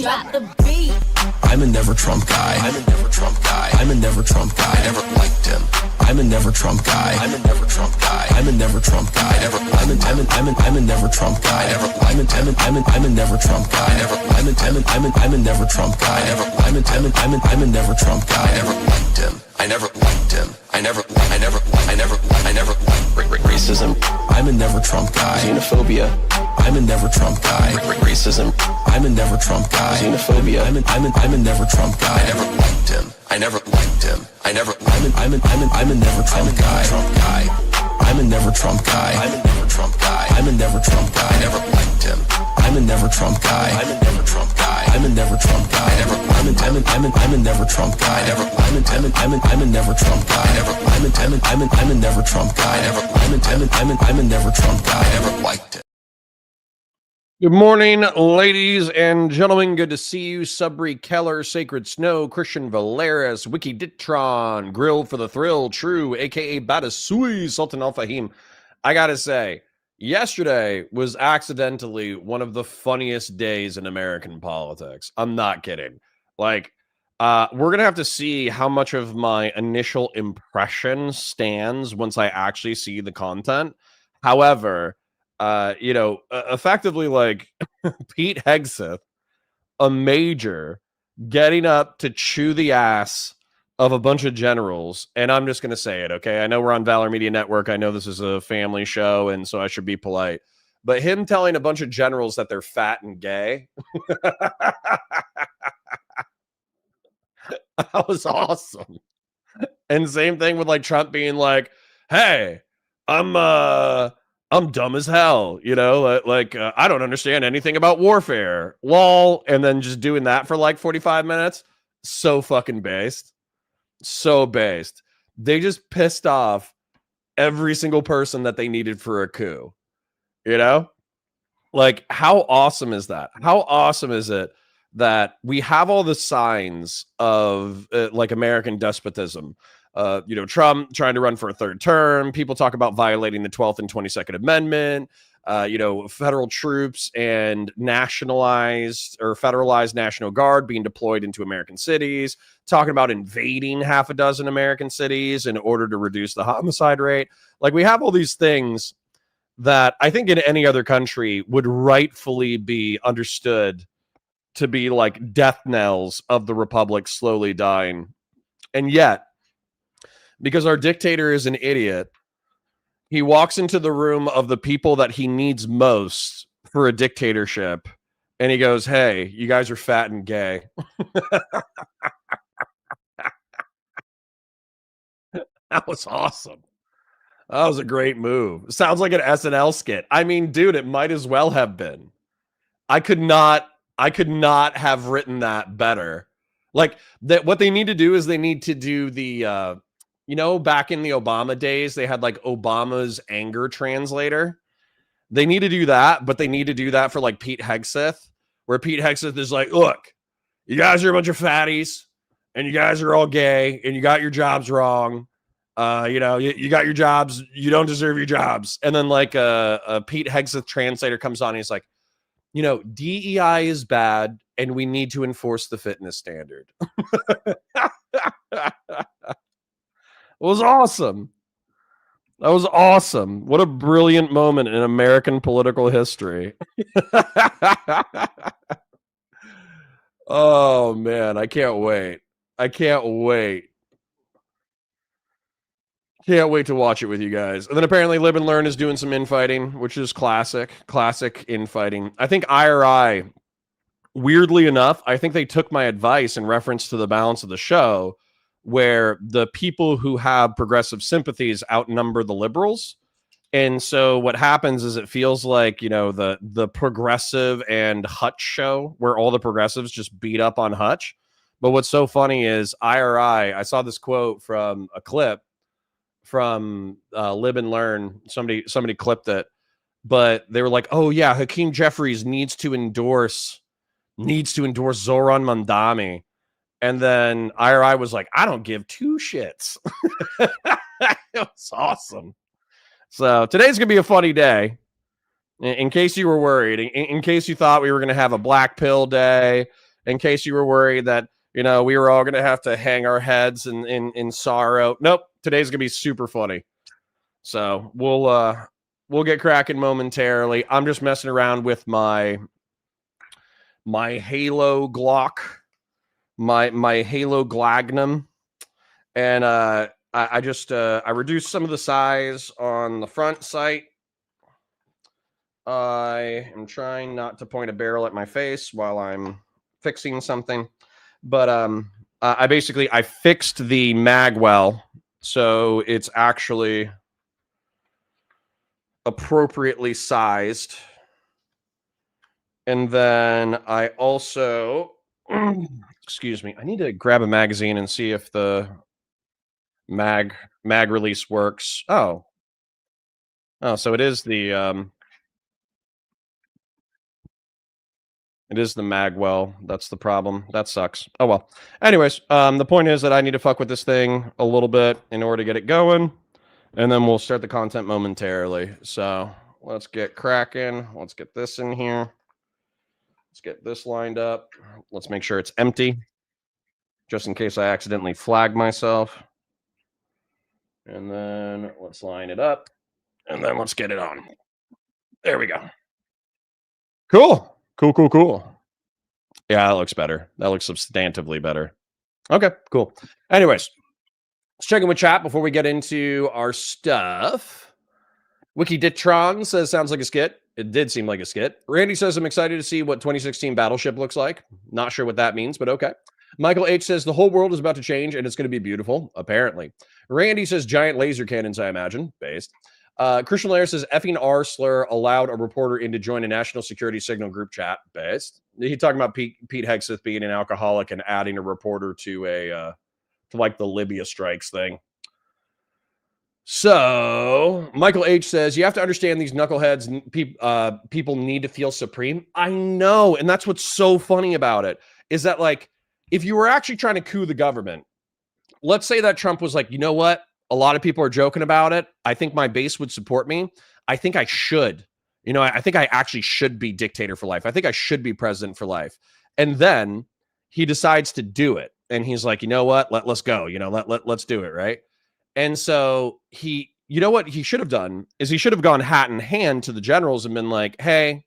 drop the beat. I'm a never Trump guy. I'm a never Trump guy. I'm a never Trump guy. I never liked him. I'm a never Trump guy. I'm a never Trump guy. I'm a never Trump guy. I'm a never Trump guy. I'm a never Trump guy. I'm a never Trump guy. I'm a never Trump guy. I'm a never Trump guy. I never liked him. I never liked him. I never liked racism. I'm a never Trump guy. Xenophobia. I'm a never Trump guy. Racism. I'm a never Trump guy. Xenophobia. I'm a never Trump guy. I never liked him. I never liked him. I'm a never Trump guy. I'm a never Trump guy. I'm a never Trump guy. I'm a never Trump guy. I never liked him. I'm a never Trump guy. I'm a never Trump guy. I'm a never Trump guy. I'm a never Trump guy. I'm a never Trump guy. I'm a never Trump guy. I'm a never Trump guy. I never liked it. Good morning, ladies and gentlemen. Good to see you. Subri Keller, Sacred Snow, Christian Valeris, Wiki Ditron, Grill for the Thrill, True, aka Batasui, Sultan Al Fahim. I gotta say, yesterday was accidentally one of the funniest days in American politics. I'm not kidding. Like, we're gonna have to see how much of my initial impression stands once I actually see the content. However, effectively, like Pete Hegseth, a major, getting up to chew the ass of a bunch of generals. And I'm just going to say it, okay? I know we're on Valor Media Network. I know this is a family show, and so I should be polite. But him telling a bunch of generals that they're fat and gay, that was awesome. And same thing with like Trump being like, hey, I'm dumb as hell, I don't understand anything about warfare, lol, and then just doing that for like 45 minutes. So fucking based. So based. They just pissed off every single person that they needed for a coup, Like, how awesome is that? How awesome is it that we have all the signs of like American despotism? Trump trying to run for a third term. People talk about violating the 12th and 22nd Amendment. Federal troops and nationalized or federalized National Guard being deployed into American cities. Talking about invading half a dozen American cities in order to reduce the homicide rate. Like, we have all these things that I think in any other country would rightfully be understood to be like death knells of the republic slowly dying. And yet, because our dictator is an idiot, he walks into the room of the people that he needs most for a dictatorship, and he goes, hey, you guys are fat and gay. That was awesome. That was a great move. Sounds like an SNL skit. I mean, dude, it might as well have been. I could not have written that better. Like, that. What they need to do is they need to do the back in the Obama days, they had like Obama's anger translator. They need to do that, but they need to do that for like Pete Hegseth, where Pete Hegseth is like, look, you guys are a bunch of fatties and you guys are all gay and you got your jobs wrong. You got your jobs. You don't deserve your jobs. And then like a Pete Hegseth translator comes on and he's like, DEI is bad and we need to enforce the fitness standard. It was awesome. That was awesome. What a brilliant moment in American political history. Oh, man. I can't wait. Can't wait to watch it with you guys. And then apparently Live and Learn is doing some infighting, which is classic infighting. I think IRI, weirdly enough, I think they took my advice in reference to the balance of the show, where the people who have progressive sympathies outnumber the liberals. And so what happens is it feels like, the progressive and Hutch show where all the progressives just beat up on Hutch. But what's so funny is IRI, I saw this quote from a clip from Live and Learn. Somebody clipped it, but they were like, oh yeah, Hakeem Jeffries needs to endorse Zoran Mandami. And then IRI was like, I don't give two shits. It was awesome. So today's going to be a funny day. In case you were worried, in case you thought we were going to have a black pill day, in case you were worried that, you know, we were all going to have to hang our heads in sorrow. Nope. Today's going to be super funny. So we'll get cracking momentarily. I'm just messing around with my Halo Glock, my Halo Glagnum, and I just I reduced some of the size on the front sight. I am trying not to point a barrel at my face while I'm fixing something, but I fixed the mag well, so it's actually appropriately sized. And then I also excuse me, I need to grab a magazine and see if the mag release works. Oh, so it is the magwell. That's the problem. That sucks. Oh well. Anyways, the point is that I need to fuck with this thing a little bit in order to get it going, and then we'll start the content momentarily. So let's get cracking. Let's get this in here. Let's get this lined up. Let's make sure it's empty, just in case I accidentally flag myself. And then let's line it up, and then let's get it on. There we go. Cool. Yeah, that looks better. That looks substantively better. Okay, cool. Anyways, let's check in with chat before we get into our stuff. Wikiditron says, sounds like a skit. It did seem like a skit. Randy says, I'm excited to see what 2016 Battleship looks like. Not sure what that means, but okay. Michael H says, the whole world is about to change and it's going to be beautiful, apparently. Randy says, giant laser cannons, I imagine, based. Christian Lair says, effing R slur allowed a reporter in to join a national security signal group chat, based. He talking about Pete Hegseth being an alcoholic and adding a reporter to to like the Libya strikes thing. So Michael H says, you have to understand these knuckleheads, people need to feel supreme. I know. And that's what's so funny about it is that, like, if you were actually trying to coup the government, let's say that Trump was like, you know what? A lot of people are joking about it. I think my base would support me. I think I should. You know, I think I actually should be dictator for life. I think I should be president for life. And then he decides to do it. And he's like, you know what? Let's go. You know, let's do it. Right. And so you know what he should have done is he should have gone hat in hand to the generals and been like, hey,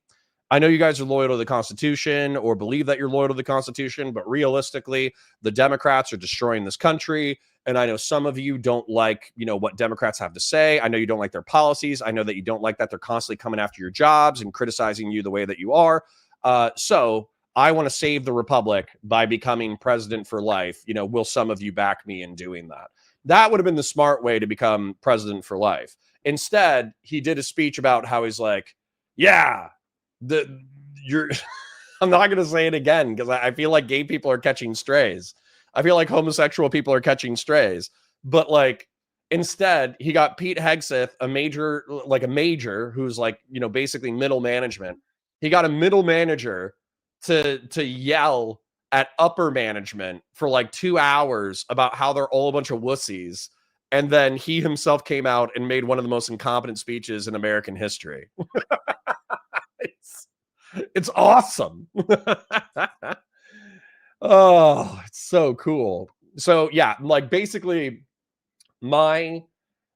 I know you guys are loyal to the Constitution or believe that you're loyal to the Constitution, but realistically, the Democrats are destroying this country. And I know some of you don't like, you know, what Democrats have to say. I know you don't like their policies. I know that you don't like that they're constantly coming after your jobs and criticizing you the way that you are. So I want to save the republic by becoming president for life. You know, will some of you back me in doing that? That would have been the smart way to become president for life. Instead, he did a speech about how he's like, yeah, I'm not going to say it again because I feel like gay people are catching strays. I feel like homosexual people are catching strays. But like, instead, he got Pete Hegseth, a major who's like, you know, basically middle management. He got a middle manager to yell at upper management for like 2 hours about how they're all a bunch of wussies. And then he himself came out and made one of the most incompetent speeches in American history. It's awesome. Oh, it's so cool. So yeah, like basically my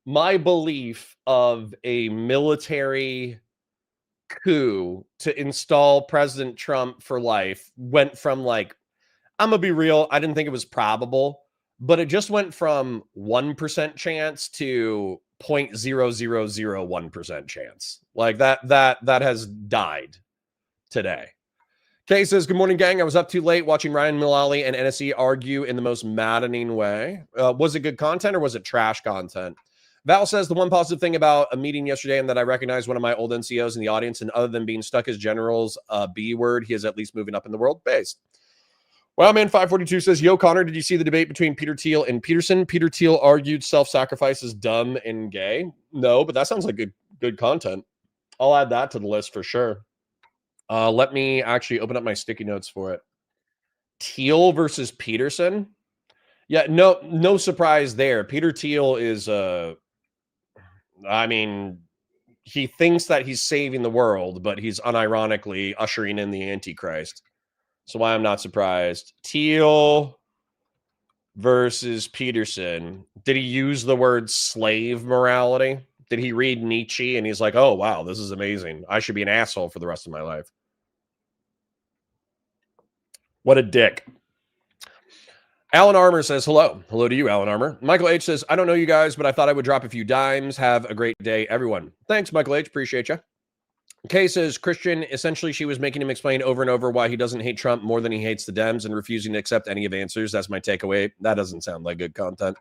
belief of a military coup to install President Trump for life went from like, I'm gonna be real, I didn't think it was probable, but it just went from 1% chance to 0.0001% chance. Like that has died today. Kay says, good morning, gang. I was up too late watching Ryan Mullally and NSE argue in the most maddening way. Was it good content or was it trash content? Val says, the one positive thing about a meeting yesterday and that I recognized one of my old NCOs in the audience, and other than being stuck as general's B word, he is at least moving up in the world based. Well, man, 542 says, yo, Connor, did you see the debate between Peter Thiel and Peterson? Peter Thiel argued self-sacrifice is dumb and gay. No, but that sounds like good content. I'll add that to the list for sure. Let me actually open up my sticky notes for it. Thiel versus Peterson. Yeah, no surprise there. Peter Thiel is, I mean, he thinks that he's saving the world, but he's unironically ushering in the Antichrist. So why I'm not surprised. Teal versus Peterson. Did he use the word slave morality? Did he read Nietzsche and he's like, oh, wow, this is amazing. I should be an asshole for the rest of my life. What a dick. Alan Armour says, hello. Hello to you, Alan Armour. Michael H says, I don't know you guys, but I thought I would drop a few dimes. Have a great day, everyone. Thanks, Michael H. Appreciate you. Kay says, Christian, essentially she was making him explain over and over why he doesn't hate Trump more than he hates the Dems and refusing to accept any of answers. That's my takeaway. That doesn't sound like good content.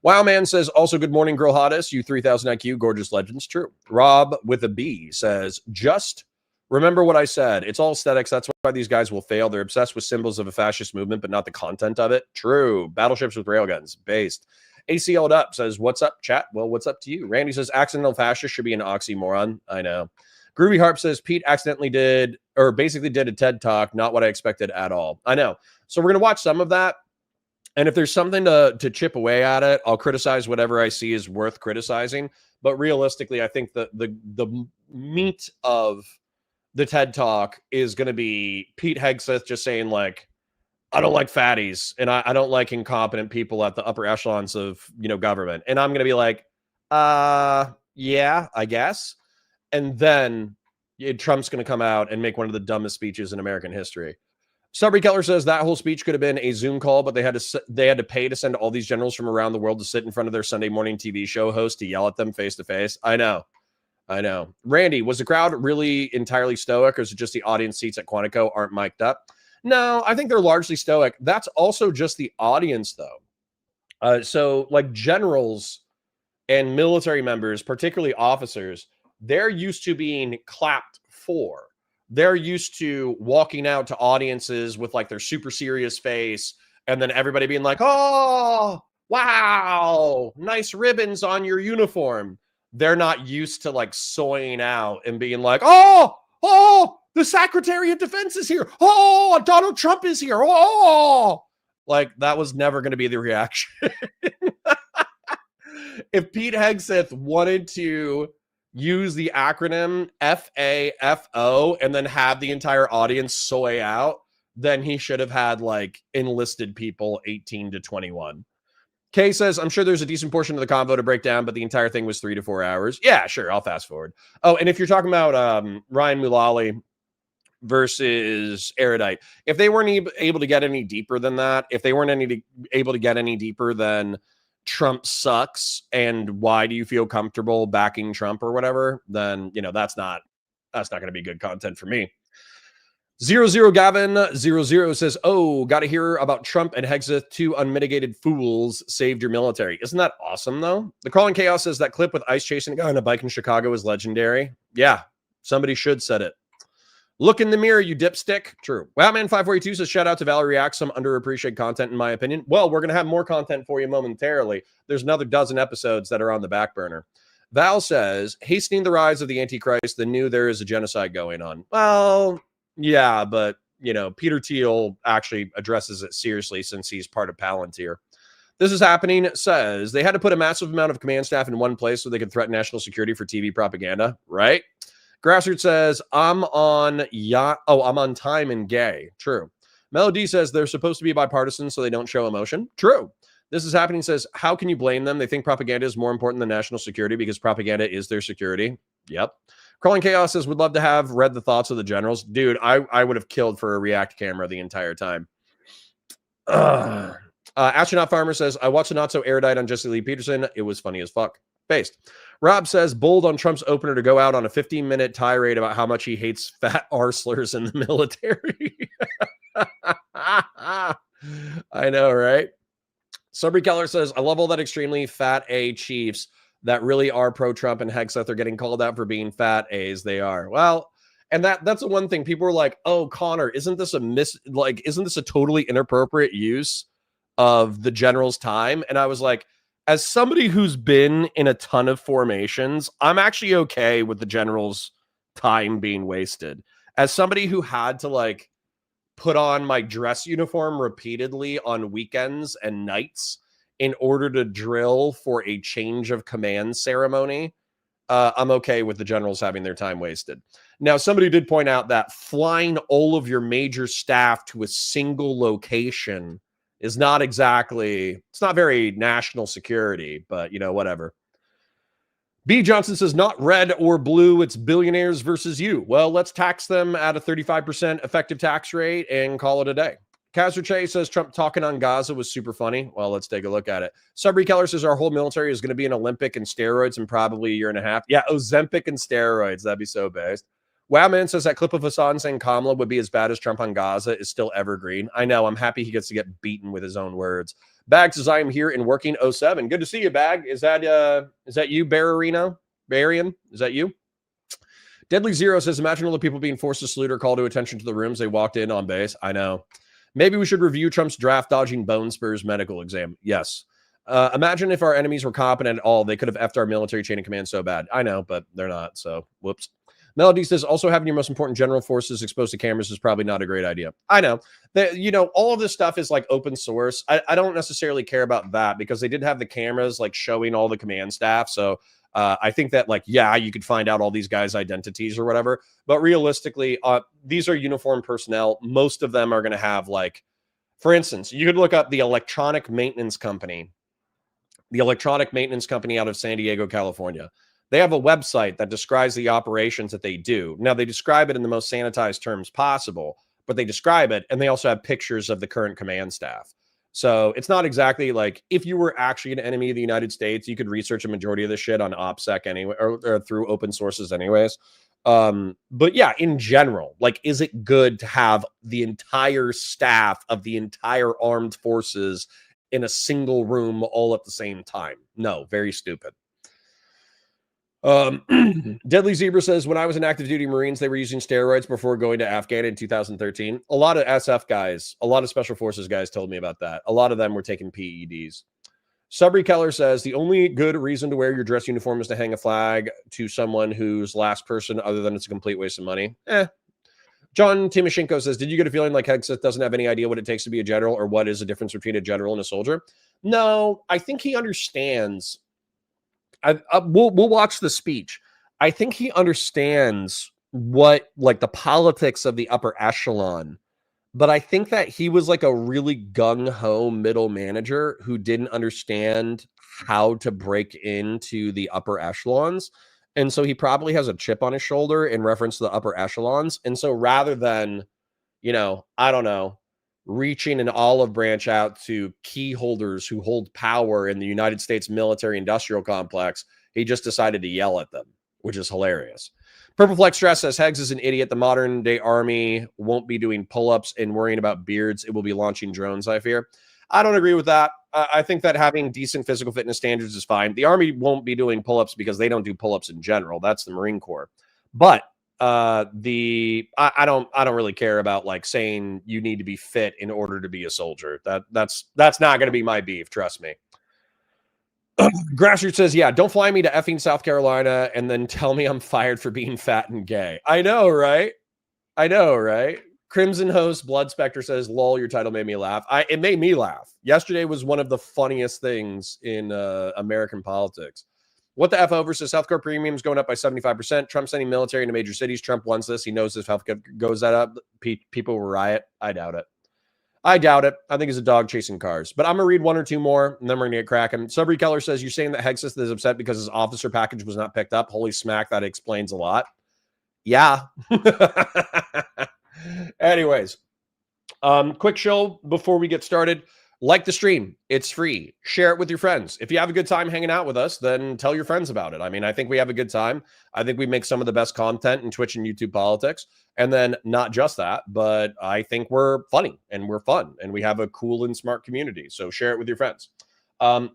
Wow Man says, also good morning, girl hottest. You 3000 IQ, gorgeous legends. True. Rob with a B says, just remember what I said. It's all aesthetics. That's why these guys will fail. They're obsessed with symbols of a fascist movement, but not the content of it. True. Battleships with railguns. Based. ACL'd up says, what's up, chat? Well, what's up to you? Randy says, accidental fascist should be an oxymoron. I know. Groovy Harp says, Pete accidentally did, or basically did a TED Talk. Not what I expected at all. I know. So we're going to watch some of that. And if there's something to chip away at it, I'll criticize whatever I see is worth criticizing. But realistically, I think the meat of the TED Talk is going to be Pete Hegseth just saying, like, I don't like fatties and I don't like incompetent people at the upper echelons of, government. And I'm going to be like, yeah, I guess. And then Trump's going to come out and make one of the dumbest speeches in American history. Subry Keller says that whole speech could have been a Zoom call, but they had to pay to send all these generals from around the world to sit in front of their Sunday morning TV show host to yell at them face to face. I know. Randy, was the crowd really entirely stoic, or is it just the audience seats at Quantico aren't mic'd up? No, I think they're largely stoic. That's also just the audience, though. So like generals and military members, particularly officers, they're used to being clapped for. They're used to walking out to audiences with like their super serious face and then everybody being like, oh, wow, nice ribbons on your uniform. They're not used to like soying out and being like, oh, the Secretary of Defense is here. Oh, Donald Trump is here. Oh, like that was never going to be the reaction. If Pete Hegseth wanted to use the acronym FAFO and then have the entire audience soy out, then he should have had like enlisted people 18 to 21. Kay says, I'm sure there's a decent portion of the convo to break down, but the entire thing was 3 to 4 hours. Yeah, sure. I'll fast forward. Oh, and if you're talking about Ryan Mulally versus Erudite, if they weren't able to get any deeper than that, if they weren't able to get any deeper than Trump sucks and why do you feel comfortable backing Trump or whatever, then that's not going to be good content for me. 00 Gavin 00 says, oh, got to hear about Trump and Hegseth, two unmitigated fools saved your military. Isn't that awesome though? The Crawling Chaos says that clip with ICE chasing a guy on a bike in Chicago is legendary. Yeah, somebody should said it. Look in the mirror, you dipstick. True. Wowman542 says, shout out to Valerie Reacts, some underappreciated content, in my opinion. Well, we're going to have more content for you momentarily. There's another dozen episodes that are on the back burner. Val says, hastening the rise of the Antichrist, the new there is a genocide going on. Well, yeah, but, Peter Thiel actually addresses it seriously since he's part of Palantir. This is happening, says, they had to put a massive amount of command staff in one place so they could threaten national security for TV propaganda, right? Grassroots says, I'm on time and gay. True. Melody says they're supposed to be bipartisan so they don't show emotion. True. This is happening says, how can you blame them? They think propaganda is more important than national security because propaganda is their security. Yep. Crawling Chaos says, would love to have read the thoughts of the generals. Dude, I would have killed for a React camera the entire time. Astronaut Farmer says, I watched a not so erudite on Jesse Lee Peterson. It was funny as fuck. Based. Rob says, bold on Trump's opener to go out on a 15-minute tirade about how much he hates fat arslers in the military. I know, right? Subry Keller says, I love all that extremely fat A chiefs that really are pro-Trump, and Hegseth are getting called out for being fat A's. They are. Well, and that's the one thing people were like, oh, Connor, isn't this a totally inappropriate use of the general's time? And I was like, as somebody who's been in a ton of formations, I'm actually okay with the general's time being wasted. As somebody who had to like put on my dress uniform repeatedly on weekends and nights in order to drill for a change of command ceremony, I'm okay with the generals having their time wasted. Now, somebody did point out that flying all of your major staff to a single location is not exactly, it's not very national security, but you know, whatever. B. Johnson says, not red or blue, it's billionaires versus you. Well, let's tax them at a 35% effective tax rate and call it a day. Kazir Che says, Trump talking on Gaza was super funny. Well, let's take a look at it. Sabri Keller says, our whole military is going to be an Olympic and steroids in probably a year and a half. Yeah, Ozempic and steroids. That'd be so based. Wowman says that clip of Hassan saying Kamala would be as bad as Trump on Gaza is still evergreen. I know. I'm happy he gets to get beaten with his own words. Bag says, I am here and working 07. Good to see you, Bag. Is that you, Barrino? Barian? Is that you? Deadly Zero says, imagine all the people being forced to salute or call to attention to the rooms they walked in on base. I know. Maybe we should review Trump's draft dodging bone spurs medical exam. Yes. Imagine if our enemies were competent at all. They could have effed our military chain of command so bad. I know, but they're not. So whoops. Melody says, also having your most important general forces exposed to cameras is probably not a great idea. I know that, you know, all of this stuff is like open source. I don't necessarily care about that because they did have the cameras like showing all the command staff. So I think that like, yeah, you could find out all these guys' identities or whatever. But realistically, these are uniformed personnel. Most of them are going to have like, for instance, you could look up the electronic maintenance company out of San Diego, California. They have a website that describes the operations that they do. Now, they describe it in the most sanitized terms possible, but they describe it, and they also have pictures of the current command staff. So it's not exactly like if you were actually an enemy of the United States, you could research a majority of the shit on OPSEC anyway, or through open sources anyways. But yeah, in general, like, is it good to have the entire staff of the entire armed forces in a single room all at the same time? No, very stupid. Deadly Zebra says, when I was in active duty Marines, they were using steroids before going to Afghan in 2013. A lot of SF guys, a lot of special forces guys told me about that. A lot of them were taking PEDs. Sabri Keller says, the only good reason to wear your dress uniform is to hang a flag to someone who's last person, other than it's a complete waste of money. John Timoshenko says, did you get a feeling like Hegseth doesn't have any idea what it takes to be a general or what is the difference between a general and a soldier? No, I think he understands. We'll watch the speech. I think he understands what, like, the politics of the upper echelon, but I think that he was like a really gung-ho middle manager who didn't understand how to break into the upper echelons. And so he probably has a chip on his shoulder in reference to the upper echelons. And so rather than, you know, I don't know, reaching an olive branch out to key holders who hold power in the United States military industrial complex, he just decided to yell at them, which is hilarious. Purple Flex Stress says, Hegs is an idiot. The modern day army won't be doing pull-ups and worrying about beards. It will be launching drones, I fear. I don't agree with that. I think that having decent physical fitness standards is fine. The army won't be doing pull-ups because they don't do pull-ups in general. That's the Marine Corps. But I don't really care about like saying you need to be fit in order to be a soldier. That's not going to be my beef, trust me. Grassroots says, yeah, don't fly me to effing South Carolina and then tell me I'm fired for being fat and gay. I know, right? Crimson Host Blood Spectre says, lol, your title made me laugh. It made me laugh. Yesterday was one of the funniest things in American politics. What the F over says, healthcare premiums going up by 75%. Trump sending military into major cities. Trump wants this. He knows if healthcare goes that up, people will riot. I doubt it. I think he's a dog chasing cars. But I'm going to read one or two more, and then we're going to get cracking. Sabri Keller says, you're saying that Hegseth is upset because his officer package was not picked up. Holy smack, that explains a lot. Yeah. Anyways, quick show before we get started. Like the stream. It's free. Share it with your friends. If you have a good time hanging out with us, then tell your friends about it. I mean, I think we have a good time. I think we make some of the best content in Twitch and YouTube politics. And then not just that, but I think we're funny and we're fun and we have a cool and smart community. So share it with your friends.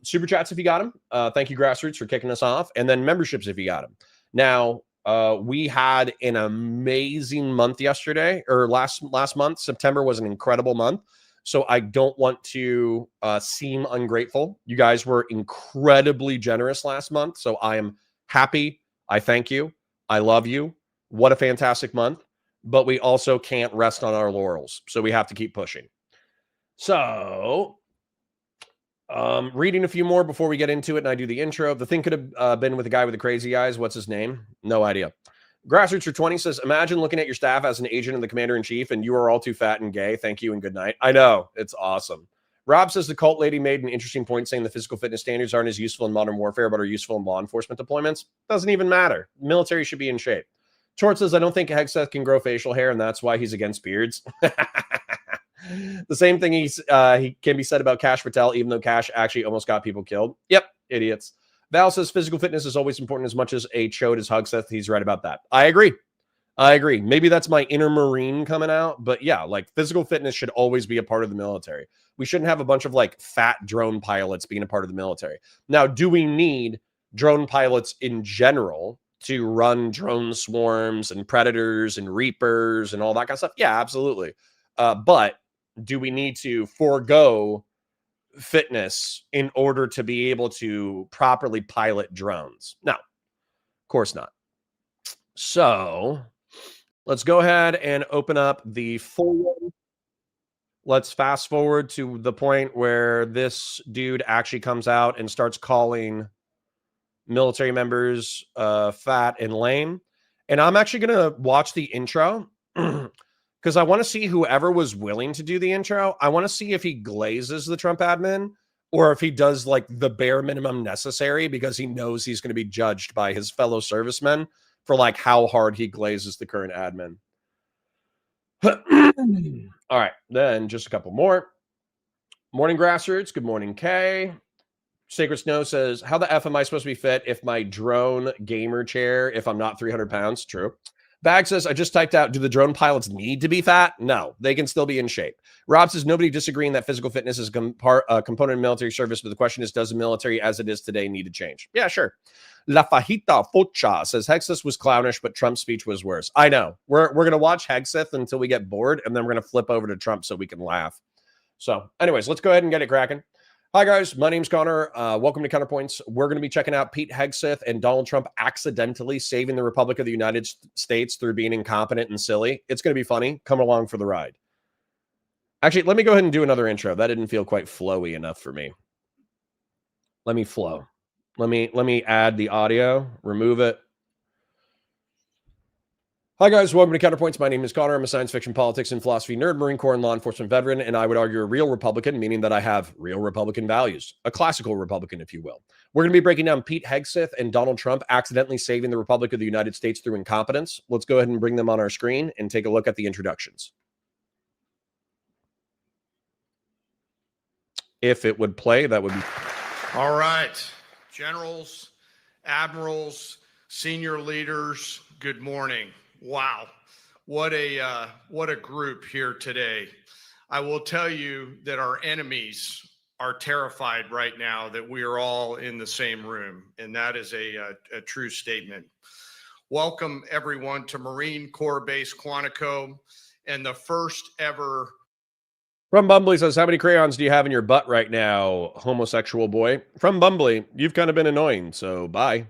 Super chats if you got them. Thank you, Grassroots, for kicking us off. And then memberships if you got them. Now, we had an amazing month yesterday, or last month. September was an incredible month. So I don't want to seem ungrateful. You guys were incredibly generous last month. So I am happy. I thank you. I love you. What a fantastic month. But we also can't rest on our laurels. So we have to keep pushing. So Reading a few more before we get into it and I do the intro. The thing could have been with the guy with the crazy eyes. What's his name? No idea. Grassroots for 20 says, imagine looking at your staff as an agent of the commander-in-chief and you are all too fat and gay. Thank you and good night. I know. It's awesome. Rob says the cult lady made an interesting point saying the physical fitness standards aren't as useful in modern warfare, but are useful in law enforcement deployments. Doesn't even matter. Military should be in shape. Chort says, I don't think Hegseth can grow facial hair, and that's why he's against beards. The same thing he can be said about Cash Patel, even though Cash actually almost got people killed. Yep, idiots. Val says physical fitness is always important as much as a chode as Hegseth. He's right about that. I agree. Maybe that's my inner Marine coming out, but yeah, like physical fitness should always be a part of the military. We shouldn't have a bunch of like fat drone pilots being a part of the military. Now, do we need drone pilots in general to run drone swarms and predators and reapers and all that kind of stuff? Yeah, absolutely. But do we need to forego fitness in order to be able to properly pilot drones? No, of course not. So let's go ahead and open up the full one. Let's fast forward to the point where this dude actually comes out and starts calling military members fat and lame. And I'm actually going to watch the intro because I want to see whoever was willing to do the intro. I want to see if he glazes the Trump admin or if he does like the bare minimum necessary because he knows he's going to be judged by his fellow servicemen for like how hard he glazes the current admin. All right, then just a couple more. Morning, Grassroots. Good morning, Kay. Sacred Snow says, how the F am I supposed to be fit if my drone gamer chair, if I'm not 300 pounds? True. Bag says, I just typed out, do the drone pilots need to be fat? No, they can still be in shape. Rob says, nobody disagreeing that physical fitness is a component of military service, but the question is, does the military as it is today need to change? Yeah, sure. La Fajita Focha says, Hegseth was clownish, but Trump's speech was worse. I know. We're going to watch Hegseth until we get bored, and then we're going to flip over to Trump so we can laugh. So anyways, let's go ahead and get it cracking. Hi, guys. My name's Connor. Welcome to Counterpoints. We're going to be checking out Pete Hegseth and Donald Trump accidentally saving the Republic of the United States through being incompetent and silly. It's going to be funny. Come along for the ride. Actually, let me go ahead and do another intro. That didn't feel quite flowy enough for me. Let me flow. Let me add the audio, remove it. Hi, guys. Welcome to Counterpoints. My name is Connor. I'm a science fiction, politics, and philosophy nerd, Marine Corps, and law enforcement veteran, and I would argue a real Republican, meaning that I have real Republican values, a classical Republican, if you will. We're going to be breaking down Pete Hegseth and Donald Trump accidentally saving the Republic of the United States through incompetence. Let's go ahead and bring them on our screen and take a look at the introductions. If it would play, that would be... All right. Generals, admirals, senior leaders, good morning. Wow, what a group here today. I will tell you that our enemies are terrified right now that we are all in the same room, and that is a true statement. Welcome everyone to Marine Corps Base Quantico and the first ever. From Bumbly says, how many crayons do you have in your butt right now, homosexual boy? From Bumbly, you've kind of been annoying, so bye.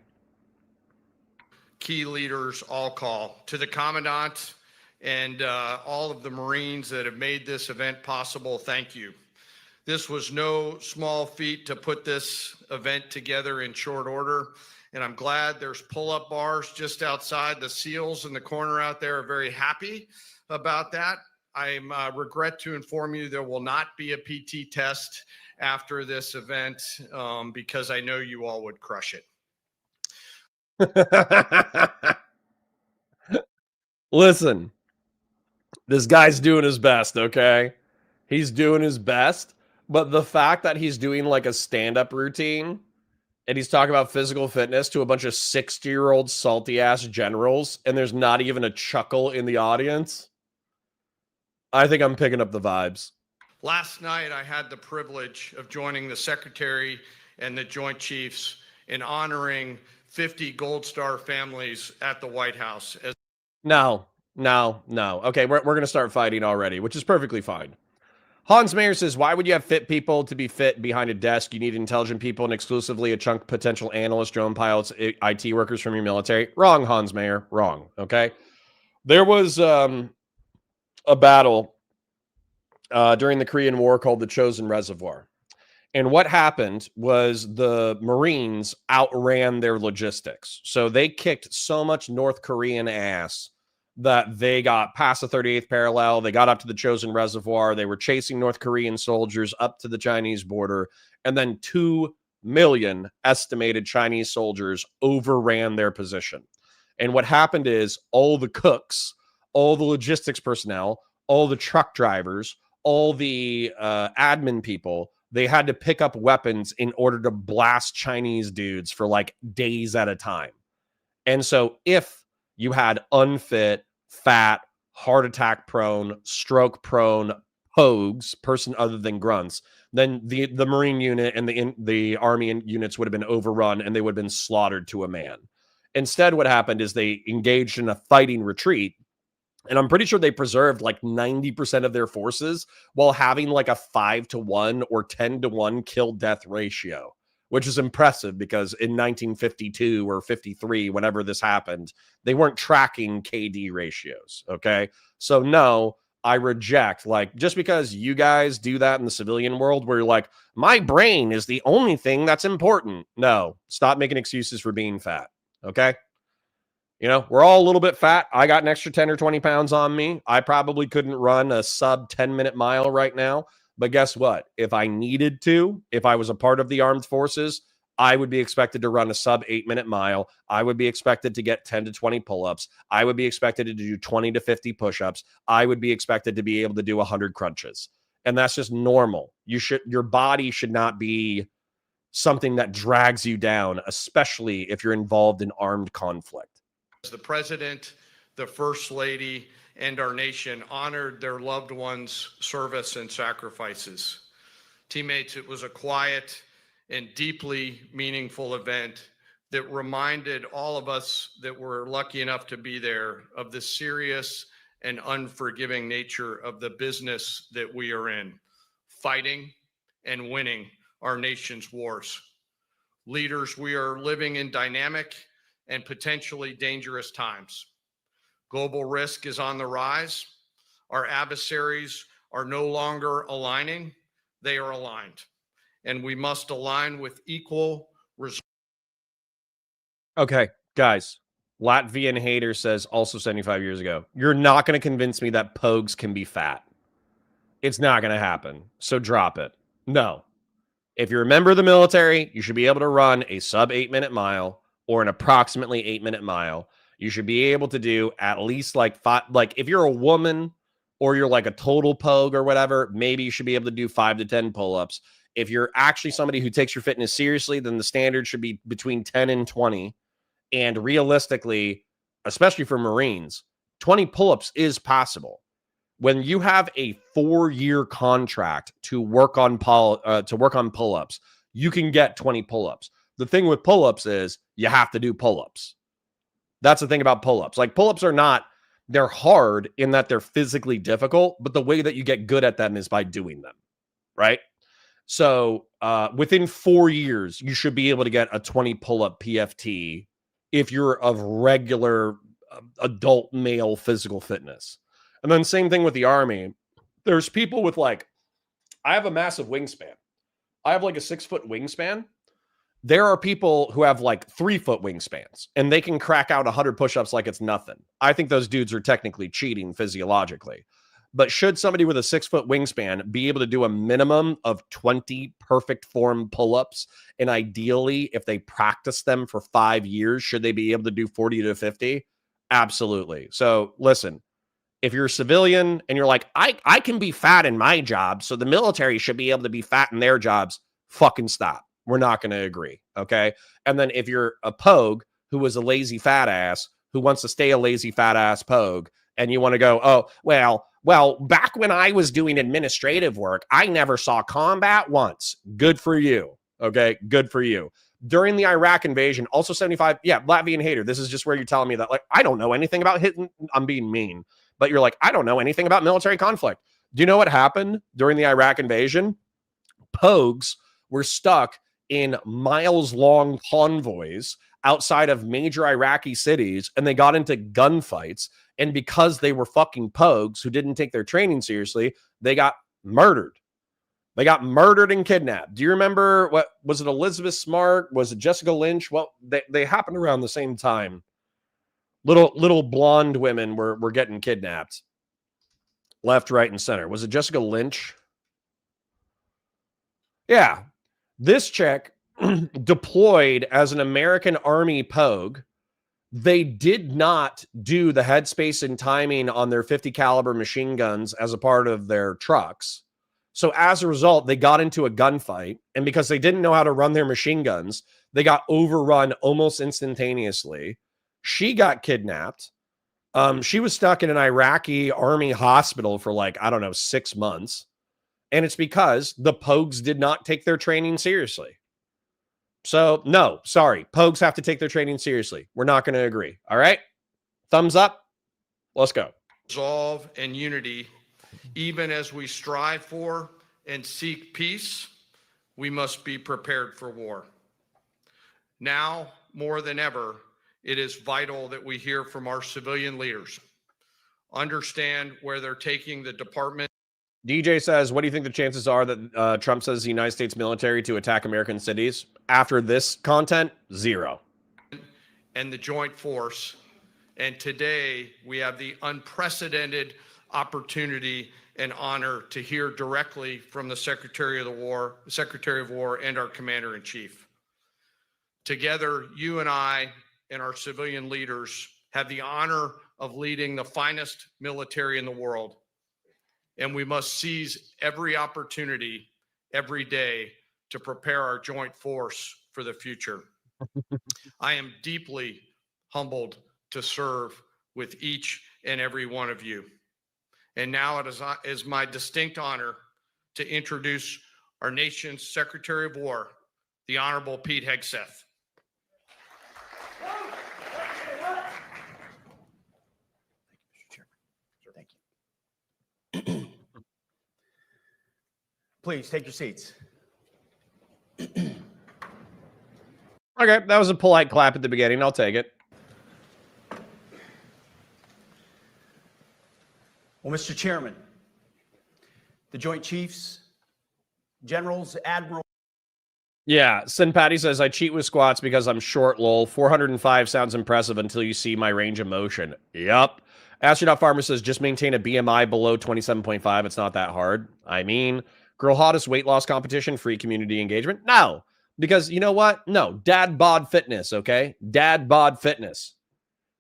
Key leaders all call to the commandant and all of the Marines that have made this event possible. Thank you. This was no small feat to put this event together in short order. And I'm glad there's pull-up bars just outside. The SEALs in the corner out there are very happy about that. I regret to inform you there will not be a PT test after this event because I know you all would crush it. Listen, this guy's doing his best, okay? He's doing his best, but the fact that he's doing like a stand-up routine and he's talking about physical fitness to a bunch of 60-year-old salty-ass generals and there's not even a chuckle in the audience, I think I'm picking up the vibes. Last night, I had the privilege of joining the Secretary and the Joint Chiefs in honoring 50 Gold Star families at the White House. No. Okay, we're going to start fighting already, which is perfectly fine. Hans Mayer says, why would you have fit people to be fit behind a desk? You need intelligent people and exclusively a chunk potential analysts, drone pilots, IT workers from your military. Wrong, Hans Mayer. Wrong, okay? There was a battle during the Korean War called the Chosin Reservoir. And what happened was the Marines outran their logistics. So they kicked so much North Korean ass that they got past the 38th parallel. They got up to the Chosin Reservoir. They were chasing North Korean soldiers up to the Chinese border. And then 2 million estimated Chinese soldiers overran their position. And what happened is all the cooks, all the logistics personnel, all the truck drivers, all the admin people, they had to pick up weapons in order to blast Chinese dudes for like days at a time. And so if you had unfit, fat, heart attack prone, stroke prone pogues, person other than grunts, then the Marine unit and the Army units would have been overrun and they would have been slaughtered to a man. Instead, what happened is they engaged in a fighting retreat. And I'm pretty sure they preserved like 90% of their forces while having like a 5-to-1 or 10-to-1 kill death ratio, which is impressive because in 1952 or 53, whenever this happened, they weren't tracking KD ratios. Okay. So, no, I reject, like, just because you guys do that in the civilian world where you're like, my brain is the only thing that's important. No, stop making excuses for being fat. Okay. You know, we're all a little bit fat. I got an extra 10 or 20 pounds on me. I probably couldn't run a sub 10-minute mile right now. But guess what? If I needed to, if I was a part of the armed forces, I would be expected to run a sub 8-minute mile. I would be expected to get 10 to 20 pull-ups. I would be expected to do 20 to 50 push-ups. I would be expected to be able to do 100 crunches. And that's just normal. Your body should not be something that drags you down, especially if you're involved in armed conflict. The president, the first lady, and our nation honored their loved ones' service and sacrifices. Teammates, it was a quiet and deeply meaningful event that reminded all of us that were lucky enough to be there of the serious and unforgiving nature of the business that we are in, fighting and winning our nation's wars. Leaders, we are living in dynamic and potentially dangerous times. Global risk is on the rise. Our adversaries are no longer aligning, they are aligned. And we must align with equal resolve. Okay, guys, Latvian hater says also 75 years ago, you're not going to convince me that pogues can be fat. It's not going to happen. So drop it. No. If you're a member of the military, you should be able to run a sub 8-minute mile or an approximately 8-minute mile. You should be able to do at least like 5. Like if you're a woman or you're like a total pogue or whatever, maybe you should be able to do 5 to 10 pull-ups. If you're actually somebody who takes your fitness seriously, then the standard should be between 10 and 20. And realistically, especially for Marines, 20 pull-ups is possible. When you have a 4-year contract to work on pull-ups, you can get 20 pull-ups. The thing with pull-ups is you have to do pull-ups. That's the thing about pull-ups. Like pull-ups they're hard in that they're physically difficult, but the way that you get good at them is by doing them, right? So within 4 years, you should be able to get a 20 pull-up PFT if you're of regular adult male physical fitness. And then same thing with the Army. There's people with I have a massive wingspan. I have like a 6-foot wingspan. There are people who have like 3-foot wingspans and they can crack out 100 push-ups like it's nothing. I think those dudes are technically cheating physiologically. But should somebody with a 6-foot wingspan be able to do a minimum of 20 perfect form pull-ups? And ideally, if they practice them for 5 years, should they be able to do 40 to 50? Absolutely. So listen, if you're a civilian and you're like, I can be fat in my job, so the military should be able to be fat in their jobs, fucking stop. We're not going to agree. Okay. And then if you're a pogue who is a lazy fat ass who wants to stay a lazy fat ass pogue, and you want to go, oh, well, back when I was doing administrative work, I never saw combat once. Good for you. Okay. Good for you. During the Iraq invasion, also 75. Yeah. Latvian hater. This is just where you're telling me that, like, I don't know anything about hitting. I'm being mean, but you're like, I don't know anything about military conflict. Do you know what happened during the Iraq invasion? Pogues were stuck in miles-long convoys outside of major Iraqi cities, and they got into gunfights. And because they were fucking pogues who didn't take their training seriously, they got murdered. They got murdered and kidnapped. Do you remember what was it? Elizabeth Smart? Was it Jessica Lynch? Well, they happened around the same time. Little blonde women were getting kidnapped. Left, right, and center. Was it Jessica Lynch? Yeah. This chick deployed as an American Army pogue. They did not do the headspace and timing on their 50 caliber machine guns as a part of their trucks. So as a result, they got into a gunfight. And because they didn't know how to run their machine guns, they got overrun almost instantaneously. She got kidnapped. She was stuck in an Iraqi army hospital for like, I don't know, 6 months. And it's because the Pogues did not take their training seriously. So, no, sorry. Pogues have to take their training seriously. We're not going to agree. All right? Thumbs up. Let's go. Resolve and unity, even as we strive for and seek peace, we must be prepared for war. Now, more than ever, it is vital that we hear from our civilian leaders, understand where they're taking the department. DJ says, what do you think the chances are that Trump says the United States military to attack American cities? After this content, 0. And the joint force. And today we have the unprecedented opportunity and honor to hear directly from the Secretary of War and our Commander-in-Chief. Together, you and I and our civilian leaders have the honor of leading the finest military in the world. And we must seize every opportunity every day to prepare our joint force for the future. I am deeply humbled to serve with each and every one of you. And now it is my distinct honor to introduce our nation's Secretary of War, the Honorable Pete Hegseth. Please take your seats. Okay, that was a polite clap at the beginning. I'll take it. Well, Mr. Chairman, the Joint Chiefs, Generals, Admiral. Yeah, Sin Patty says, I cheat with squats because I'm short, lol. 405 sounds impressive until you see my range of motion. Yup. Astronaut Farmer says, just maintain a BMI below 27.5. It's not that hard. I mean, girl hottest weight loss competition, free community engagement? No, because you know what? No, dad bod fitness, okay? Dad bod fitness.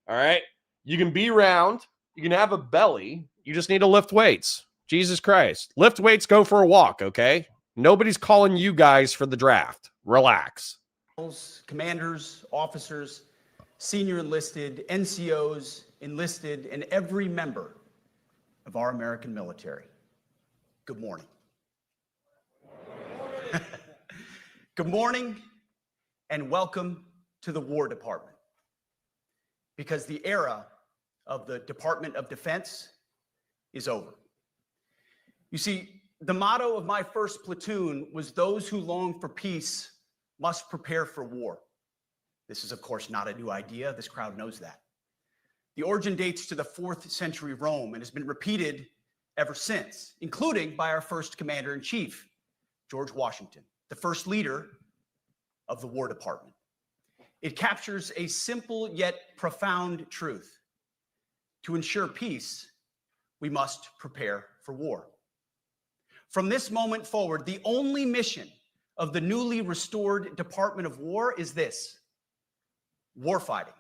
All right? You can be round. You can have a belly. You just need to lift weights. Jesus Christ. Lift weights, go for a walk, okay? Nobody's calling you guys for the draft. Relax. Commanders, officers, senior enlisted, NCOs, enlisted, and every member of our American military. Good morning. Good morning and welcome to the War Department. Because the era of the Department of Defense is over. You see, the motto of my first platoon was those who long for peace must prepare for war. This is, of course, not a new idea. This crowd knows that. The origin dates to the 4th century Rome and has been repeated ever since, including by our first commander-in-chief, George Washington, the first leader of the War Department. It captures a simple yet profound truth. To ensure peace, we must prepare for war. From this moment forward, the only mission of the newly restored Department of War is this: warfighting,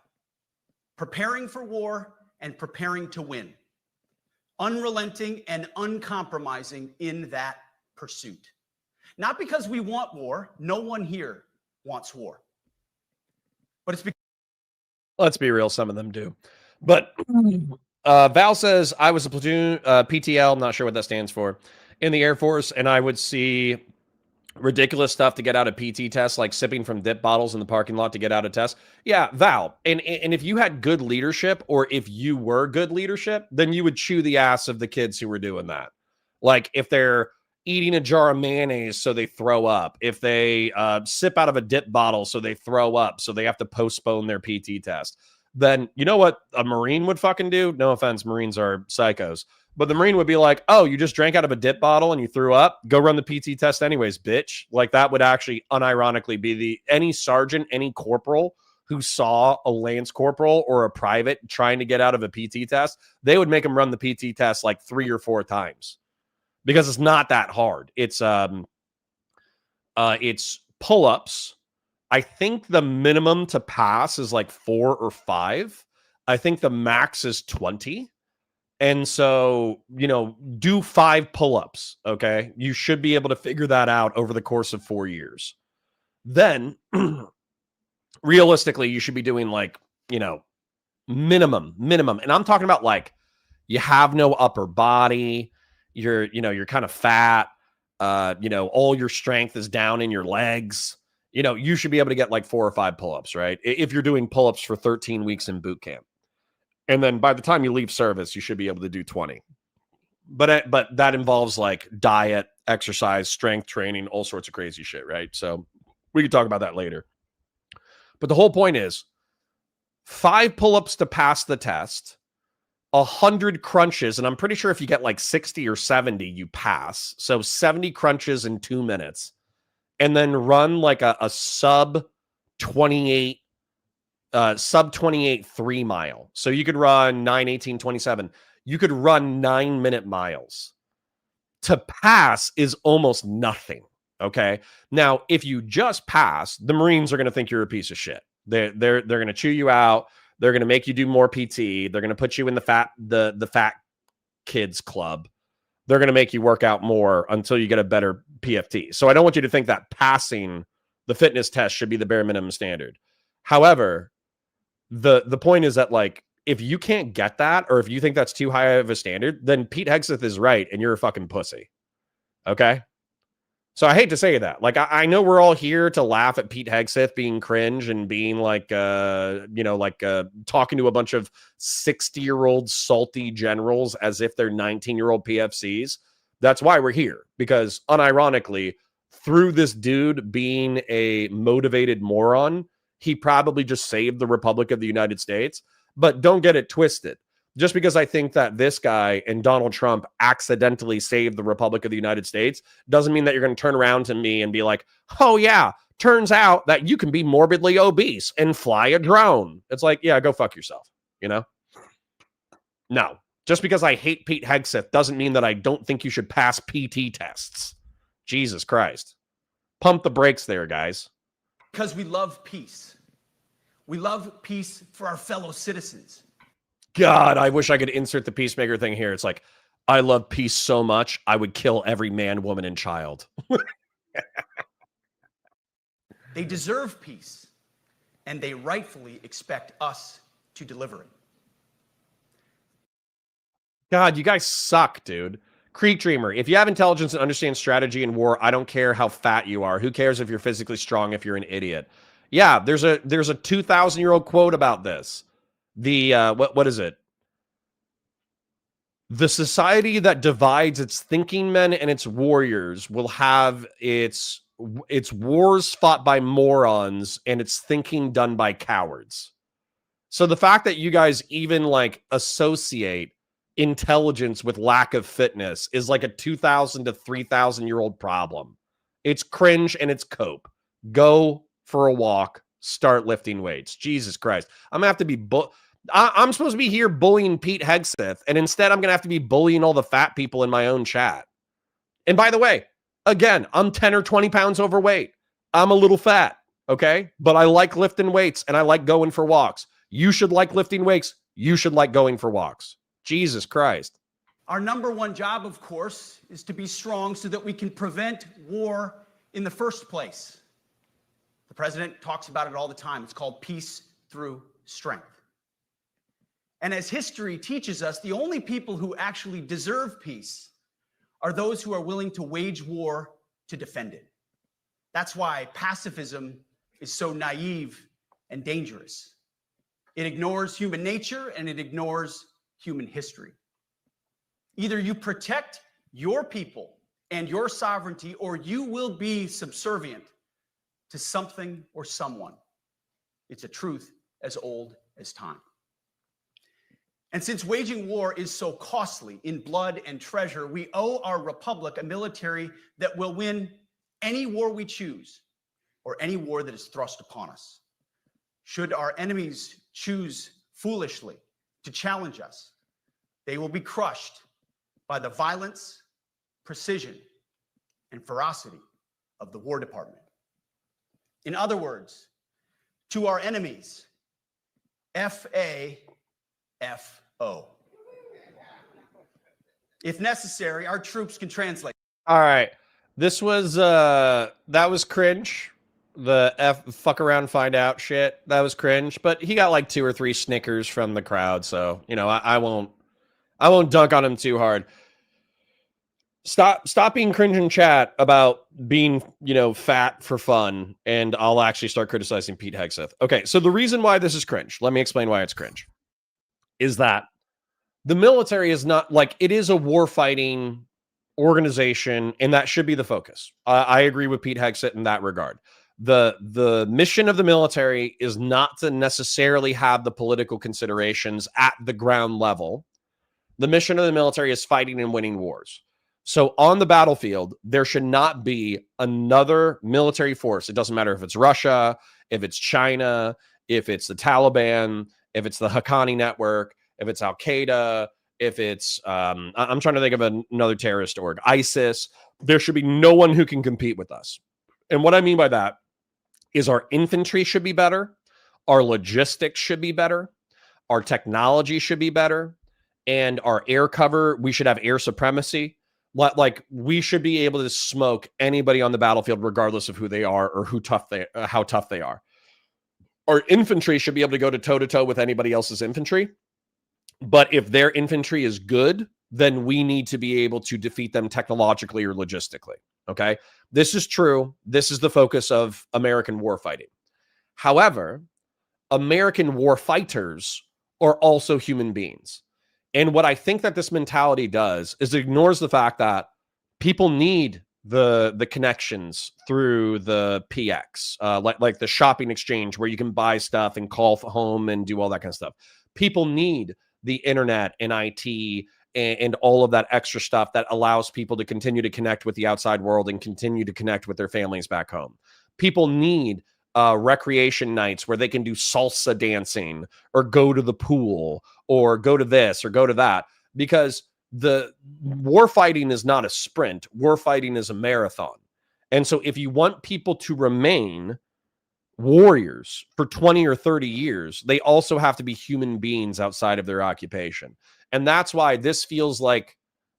preparing for war and preparing to win, unrelenting and uncompromising in that pursuit. Not because we want war. No one here wants war. But it's because... Let's be real, some of them do. But Val says, I was a platoon PTL, I'm not sure what that stands for, in the Air Force, and I would see ridiculous stuff to get out of PT tests, like sipping from dip bottles in the parking lot to get out of tests. Yeah, Val, and if you had good leadership, or if you were good leadership, then you would chew the ass of the kids who were doing that. Like if they're eating a jar of mayonnaise so they throw up, if they sip out of a dip bottle so they throw up, so they have to postpone their PT test, then you know what a Marine would fucking do? No offense, Marines are psychos. But the Marine would be like, oh, you just drank out of a dip bottle and you threw up? Go run the PT test anyways, bitch. Like that would actually unironically be any sergeant, any corporal who saw a lance corporal or a private trying to get out of a PT test, they would make them run the PT test like 3 or 4 times because it's not that hard. It's pull-ups. I think the minimum to pass is like 4 or 5. I think the max is 20. And so, do 5 pull-ups, okay? You should be able to figure that out over the course of 4 years. Then, realistically, you should be doing like, minimum. And I'm talking about like, you have no upper body, you're kind of fat, all your strength is down in your legs. You should be able to get like 4 or 5 pull-ups, right? If you're doing pull-ups for 13 weeks in boot camp. And then by the time you leave service, you should be able to do 20. But that involves like diet, exercise, strength training, all sorts of crazy shit, right? So we could talk about that later. But the whole point is 5 pull-ups to pass the test, 100 crunches, and I'm pretty sure if you get like 60 or 70, you pass. So 70 crunches in 2 minutes, and then run like a sub 28 3 mile. So you could run 9, 18, 27. You could run 9-minute miles. To pass is almost nothing. Okay. Now, if you just pass, the Marines are going to think you're a piece of shit. They're going to chew you out. They're going to make you do more PT. They're going to put you in the fat kids club. They're going to make you work out more until you get a better PFT. So I don't want you to think that passing the fitness test should be the bare minimum standard. However, the point is that like, if you can't get that, or if you think that's too high of a standard, then Pete Hegseth is right and you're a fucking pussy. Okay. So I hate to say that. Like, I know we're all here to laugh at Pete Hegseth being cringe and being like, talking to a bunch of 60-year-old salty generals as if they're 19-year-old PFCs. That's why we're here, because unironically, through this dude being a motivated moron, he probably just saved the Republic of the United States. But don't get it twisted. Just because I think that this guy and Donald Trump accidentally saved the Republic of the United States doesn't mean that you're going to turn around to me and be like, oh yeah, turns out that you can be morbidly obese and fly a drone. It's like, yeah, go fuck yourself, No, just because I hate Pete Hegseth doesn't mean that I don't think you should pass PT tests. Jesus Christ. Pump the brakes there, guys. Because we love peace. We love peace for our fellow citizens. God, I wish I could insert the peacemaker thing here. It's like, I love peace so much, I would kill every man, woman, and child. They deserve peace, and they rightfully expect us to deliver it. God, you guys suck, dude. Creek Dreamer, if you have intelligence and understand strategy in war, I don't care how fat you are. Who cares if you're physically strong if you're an idiot? Yeah, there's a 2,000-year-old quote about this. What is it? The society that divides its thinking men and its warriors will have its wars fought by morons and its thinking done by cowards. So the fact that you guys even like associate intelligence with lack of fitness is like a 2,000 to 3,000-year-old problem. It's cringe and it's cope. Go for a walk. Start lifting weights. Jesus Christ. I'm going to have to be... I'm supposed to be here bullying Pete Hegseth, and instead I'm going to have to be bullying all the fat people in my own chat. And by the way, again, I'm 10 or 20 pounds overweight. I'm a little fat, okay? But I like lifting weights, and I like going for walks. You should like lifting weights. You should like going for walks. Jesus Christ. Our number one job, of course, is to be strong so that we can prevent war in the first place. The president talks about it all the time. It's called peace through strength. And as history teaches us, the only people who actually deserve peace are those who are willing to wage war to defend it. That's why pacifism is so naive and dangerous. It ignores human nature and it ignores human history. Either you protect your people and your sovereignty, or you will be subservient to something or someone. It's a truth as old as time. And since waging war is so costly in blood and treasure, we owe our republic a military that will win any war we choose or any war that is thrust upon us. Should our enemies choose foolishly to challenge us, they will be crushed by the violence, precision, and ferocity of the War Department. In other words, to our enemies, F-A-F-O. If necessary, our troops can translate. All right. This was that was cringe. The fuck around find out shit. That was cringe, but he got like 2 or 3 snickers from the crowd, so you know, I won't dunk on him too hard. Stop being cringe in chat about being, you know, fat for fun, and I'll actually start criticizing Pete Hegseth. Okay, so the reason why this is cringe, let me explain why it's cringe, is that the military is not like, it is a war fighting organization, and that should be the focus. I agree with Pete Hegseth in that regard. The mission of the military is not to necessarily have the political considerations at the ground level. The mission of the military is fighting and winning wars. So on the battlefield, there should not be another military force. It doesn't matter if it's Russia, if it's China, if it's the Taliban, if it's the Haqqani network, if it's Al-Qaeda, if it's, I'm trying to think of another terrorist org, ISIS. There should be no one who can compete with us. And what I mean by that is our infantry should be better, our logistics should be better, our technology should be better, and our air cover, we should have air supremacy. Like, we should be able to smoke anybody on the battlefield, regardless of who they are or how tough they are. Our infantry should be able to go toe-to-toe with anybody else's infantry. But if their infantry is good, then we need to be able to defeat them technologically or logistically. Okay? This is true. This is the focus of American warfighting. However, American warfighters are also human beings. And what I think that this mentality does is it ignores the fact that people need the connections through the PX, like the shopping exchange where you can buy stuff and call home and do all that kind of stuff. People need the internet and IT and all of that extra stuff that allows people to continue to connect with the outside world and continue to connect with their families back home. People need recreation nights where they can do salsa dancing or go to the pool or go to this or go to that, because the war fighting is not a sprint. War fighting is a marathon. And so if you want people to remain warriors for 20 or 30 years, they also have to be human beings outside of their occupation. And that's why this feels like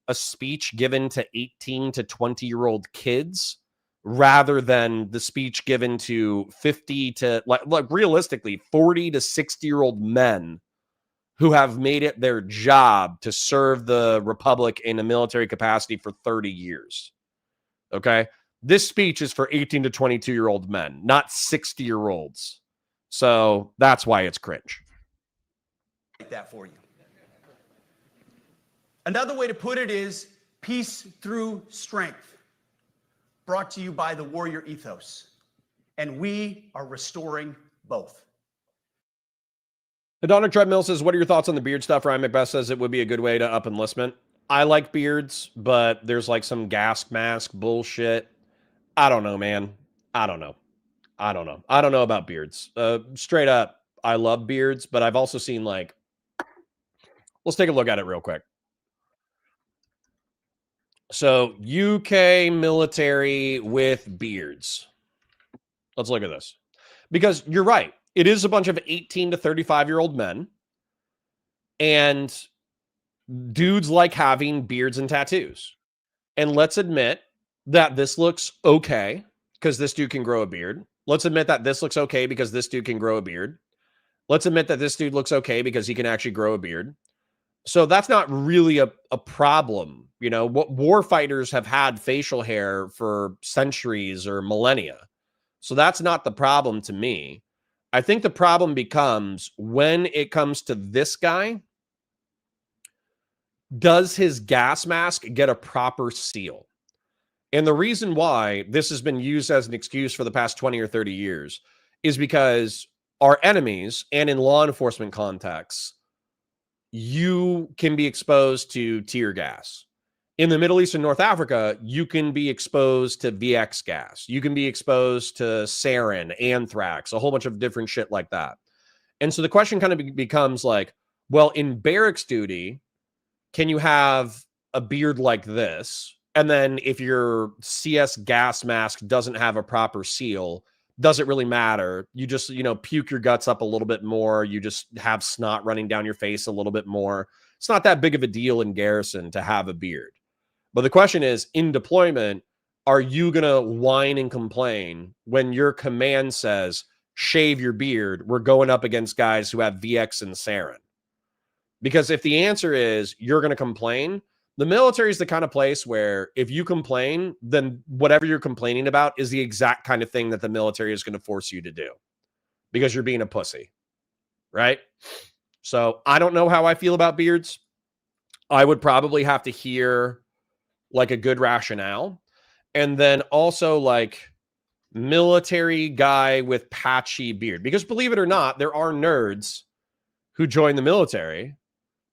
a speech given to 18 to 20-year-old kids rather than the speech given to 50 to, like realistically, 40 to 60-year-old men who have made it their job to serve the Republic in a military capacity for 30 years. Okay? This speech is for 18 to 22-year-old men, not 60-year-olds. So that's why it's cringe. That for you. Another way to put it is peace through strength, brought to you by the warrior ethos. And we are restoring both. Adonic Treadmill says, what are your thoughts on the beard stuff? Ryan McBeth says it would be a good way to up enlistment. I like beards, but there's like some gas mask bullshit. I don't know, man. I don't know about beards. Straight up, I love beards, but I've also seen like, let's take a look at it real quick. So UK military with beards. Let's look at this. Because you're right. It is a bunch of 18 to 35-year-old men. And dudes like having beards and tattoos. And let's admit that this looks okay because this dude can grow a beard. Let's admit that this looks okay because this dude can grow a beard. Let's admit that this dude looks okay because he can actually grow a beard. So that's not really a problem. You know, what war fighters have had facial hair for centuries or millennia. So that's not the problem to me. I think the problem becomes when it comes to this guy, does his gas mask get a proper seal? And the reason why this has been used as an excuse for the past 20 or 30 years is because our enemies, and in law enforcement contexts, you can be exposed to tear gas. In the Middle East and North Africa, you can be exposed to VX gas. You can be exposed to sarin, anthrax, a whole bunch of different shit like that. And so the question kind of becomes like, well, in barracks duty, can you have a beard like this? And then if your CS gas mask doesn't have a proper seal, does it really matter? You just, puke your guts up a little bit more. You just have snot running down your face a little bit more. It's not that big of a deal in garrison to have a beard. But the question is, in deployment, are you going to whine and complain when your command says, shave your beard? We're going up against guys who have VX and sarin. Because if the answer is you're going to complain, the military is the kind of place where if you complain, then whatever you're complaining about is the exact kind of thing that the military is going to force you to do because you're being a pussy, right? So I don't know how I feel about beards. I would probably have to hear like a good rationale. And then also like military guy with patchy beard. Because believe it or not, there are nerds who join the military.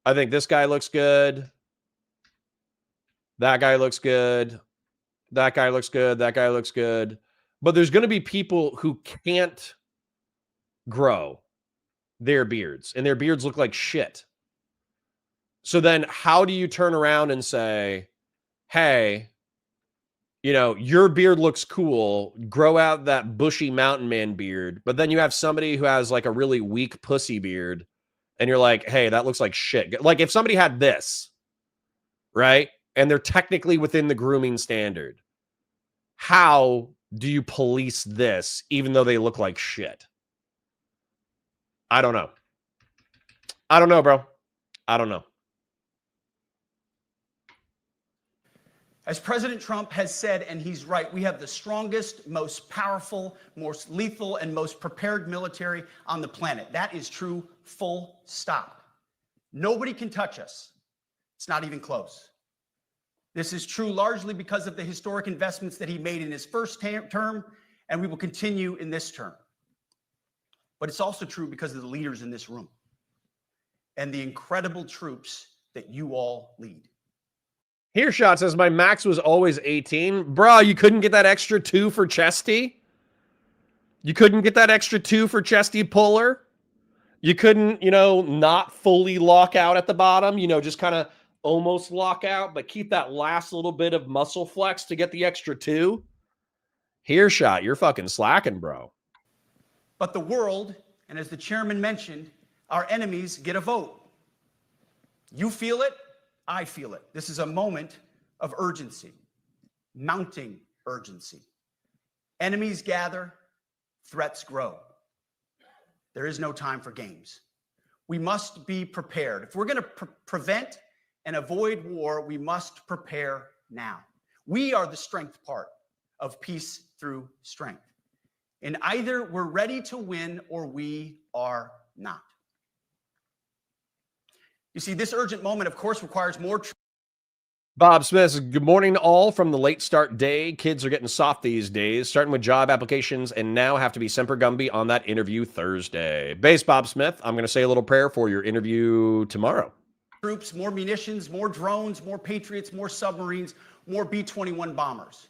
I think this guy looks good. That guy looks good. That guy looks good. That guy looks good. But there's going to be people who can't grow their beards, and their beards look like shit. So then how do you turn around and say, hey, your beard looks cool. Grow out that bushy mountain man beard. But then you have somebody who has like a really weak pussy beard. And you're like, hey, that looks like shit. Like if somebody had this, right? And they're technically within the grooming standard. How do you police this even though they look like shit? I don't know. I don't know, bro. I don't know. As President Trump has said, and he's right, we have the strongest, most powerful, most lethal, and most prepared military on the planet. That is true, full stop. Nobody can touch us. It's not even close. This is true largely because of the historic investments that he made in his first term, and we will continue in this term. But it's also true because of the leaders in this room and the incredible troops that you all lead. Hearshot says, my max was always 18. Bro, you couldn't get that extra 2 for chesty? You couldn't get that extra 2 for chesty puller? You couldn't, not fully lock out at the bottom, just kind of almost lock out, but keep that last little bit of muscle flex to get the extra 2? Hearshot, you're fucking slacking, bro. But the world, and as the chairman mentioned, our enemies get a vote. You feel it. I feel it. This is a moment of urgency, mounting urgency. Enemies gather, threats grow. There is no time for games. We must be prepared. If we're going to prevent and avoid war, we must prepare now. We are the strength part of peace through strength. And either we're ready to win or we are not. You see, this urgent moment, of course, requires more. Bob Smith says, good morning to all from the late start day. Kids are getting soft these days, starting with job applications and now have to be Semper Gumby on that interview Thursday. Base Bob Smith, I'm going to say a little prayer for your interview tomorrow. Troops, more munitions, more drones, more Patriots, more submarines, more B-21 bombers.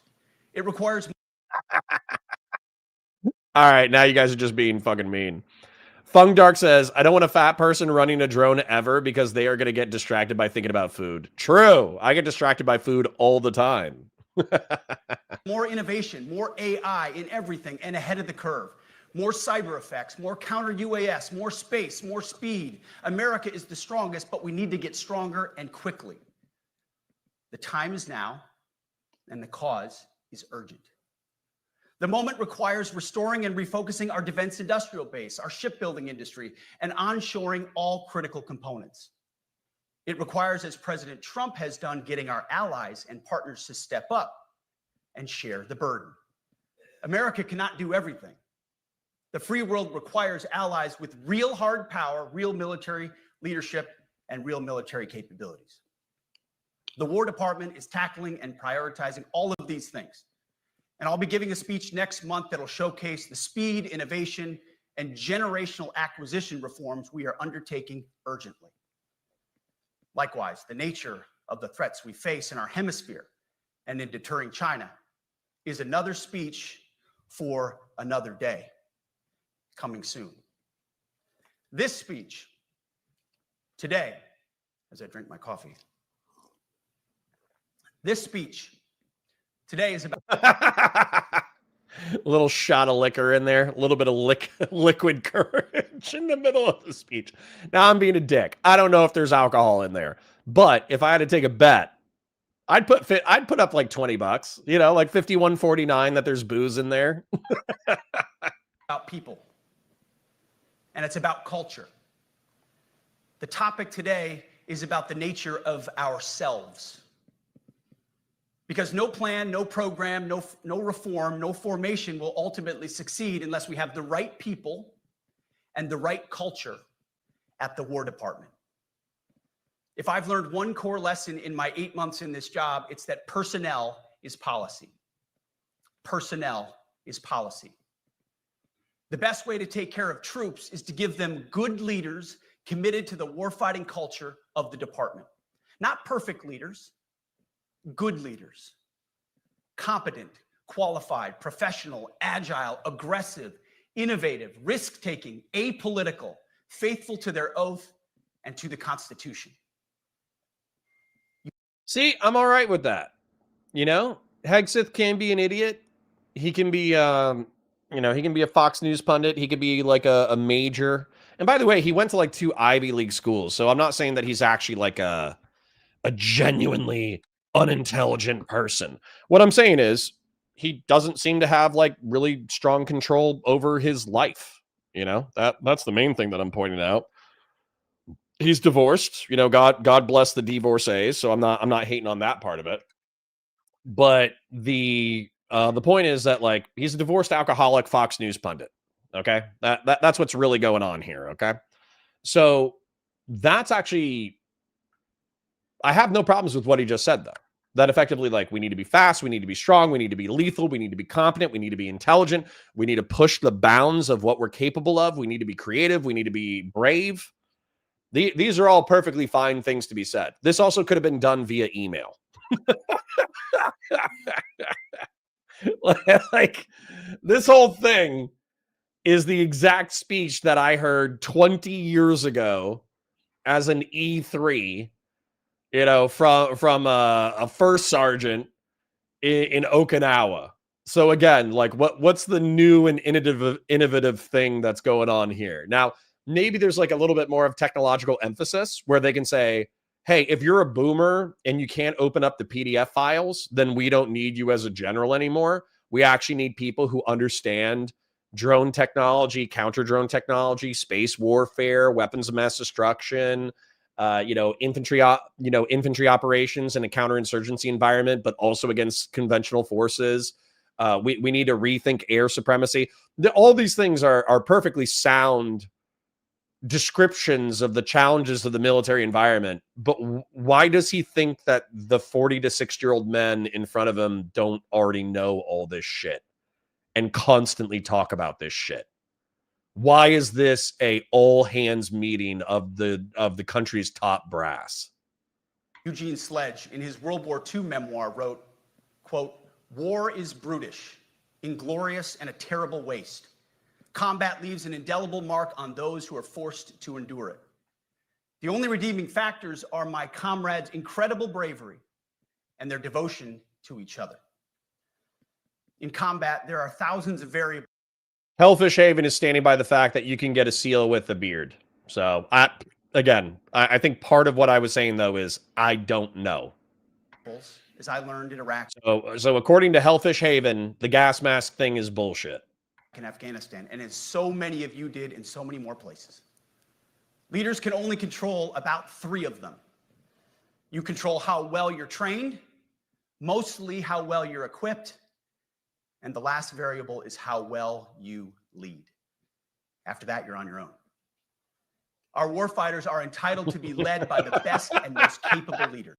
It requires. All right, now you guys are just being fucking mean. Fung Dark says, I don't want a fat person running a drone ever because they are going to get distracted by thinking about food. True. I get distracted by food all the time. More innovation, more AI in everything and ahead of the curve. More cyber effects, more counter UAS, more space, more speed. America is the strongest, but we need to get stronger and quickly. The time is now, and the cause is urgent. The moment requires restoring and refocusing our defense industrial base, our shipbuilding industry, and onshoring all critical components. It requires, as President Trump has done, getting our allies and partners to step up and share the burden. America cannot do everything. The free world requires allies with real hard power, real military leadership, and real military capabilities. The War Department is tackling and prioritizing all of these things. And I'll be giving a speech next month that'll showcase the speed, innovation, and generational acquisition reforms we are undertaking urgently. Likewise, the nature of the threats we face in our hemisphere and in deterring China is another speech for another day, coming soon. This speech today, as I drink my coffee, this speech today is about A little shot of liquor in there, a little bit of liquid courage in the middle of the speech. Now I'm being a dick. I don't know if there's alcohol in there, but if I had to take a bet, I'd put up like $20, you know, like 51.49 that there's booze in there. people, and it's about culture. The topic today is about the nature of ourselves. Because no plan, no program, no reform, no formation will ultimately succeed unless we have the right people and the right culture at the War Department. If I've learned one core lesson in my 8 months in this job, it's that personnel is policy. Personnel is policy. The best way to take care of troops is to give them good leaders committed to the warfighting culture of the department. Not perfect leaders, good leaders. Competent, qualified, professional, agile, aggressive, innovative, risk-taking, apolitical, faithful to their oath and to the Constitution. See, I'm all right with that. You know, Hegseth can be an idiot. He can be, he can be a Fox News pundit. He could be like a major. And by the way, he went to like 2 Ivy League schools. So I'm not saying that he's actually like a genuinely unintelligent person. What I'm saying is he doesn't seem to have like really strong control over his life. You know, that's the main thing that I'm pointing out. He's divorced, you know, God bless the divorcees. So I'm not hating on that part of it. But the point is that like he's a divorced alcoholic Fox News pundit. Okay. That's what's really going on here. Okay. So that's actually, I have no problems with what he just said though. That effectively, like, we need to be fast, we need to be strong, we need to be lethal, we need to be competent, we need to be intelligent, we need to push the bounds of what we're capable of, we need to be creative, we need to be brave. These are all perfectly fine things to be said. This also could have been done via email. Like, this whole thing is the exact speech that I heard 20 years ago as an E3, you know, from a first sergeant in Okinawa. So again, like what's the new and innovative thing that's going on here? Now, maybe there's like a little bit more of technological emphasis where they can say, hey, if you're a boomer and you can't open up the PDF files, then we don't need you as a general anymore. We actually need people who understand drone technology, counter drone technology, space warfare, weapons of mass destruction, infantry operations in a counterinsurgency environment, but also against conventional forces. We need to rethink air supremacy. All these things are perfectly sound descriptions of the challenges of the military environment. But why does he think that the 40 to 60-year-old men in front of him don't already know all this shit and constantly talk about this shit? Why is this a all hands meeting of the country's top brass? Eugene Sledge, in his World War II memoir, wrote, quote, "War is brutish, inglorious, and a terrible waste. Combat leaves an indelible mark on those who are forced to endure it. The only redeeming factors are my comrades' incredible bravery and their devotion to each other. In combat, there are thousands of variables." Hellfish Haven is standing by the fact that you can get a SEAL with a beard. So, I think part of what I was saying, though, is I don't know. As I learned in Iraq. So according to Hellfish Haven, the gas mask thing is bullshit. In Afghanistan, and as so many of you did in so many more places. Leaders can only control about 3 of them. You control how well you're trained, mostly how well you're equipped, and the last variable is how well you lead. After that, you're on your own. Our warfighters are entitled to be led by the best and most capable leaders.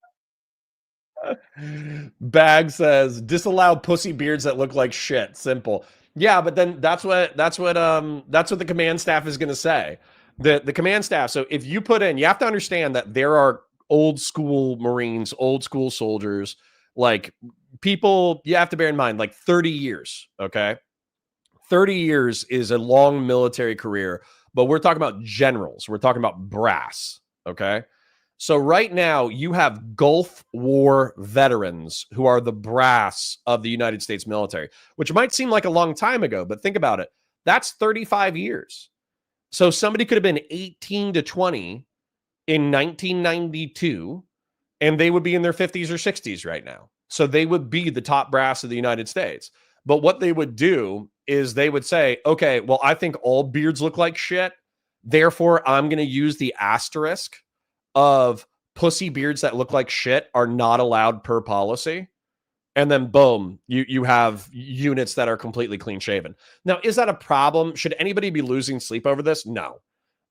Bag says, disallow pussy beards that look like shit. Simple. Yeah, but then that's what the command staff is going to say. The command staff. So if you put in, you have to understand that there are old school Marines, old school soldiers, like people, you have to bear in mind, like 30 years, okay? 30 years is a long military career, but we're talking about generals. We're talking about brass, okay? So right now you have Gulf War veterans who are the brass of the United States military, which might seem like a long time ago, but think about it. That's 35 years. So somebody could have been 18 to 20 in 1992 and they would be in their 50s or 60s right now. So they would be the top brass of the United States. But what they would do is they would say, okay, well, I think all beards look like shit. Therefore, I'm going to use the asterisk of pussy beards that look like shit are not allowed per policy. And then boom, you have units that are completely clean shaven. Now, is that a problem? Should anybody be losing sleep over this? No.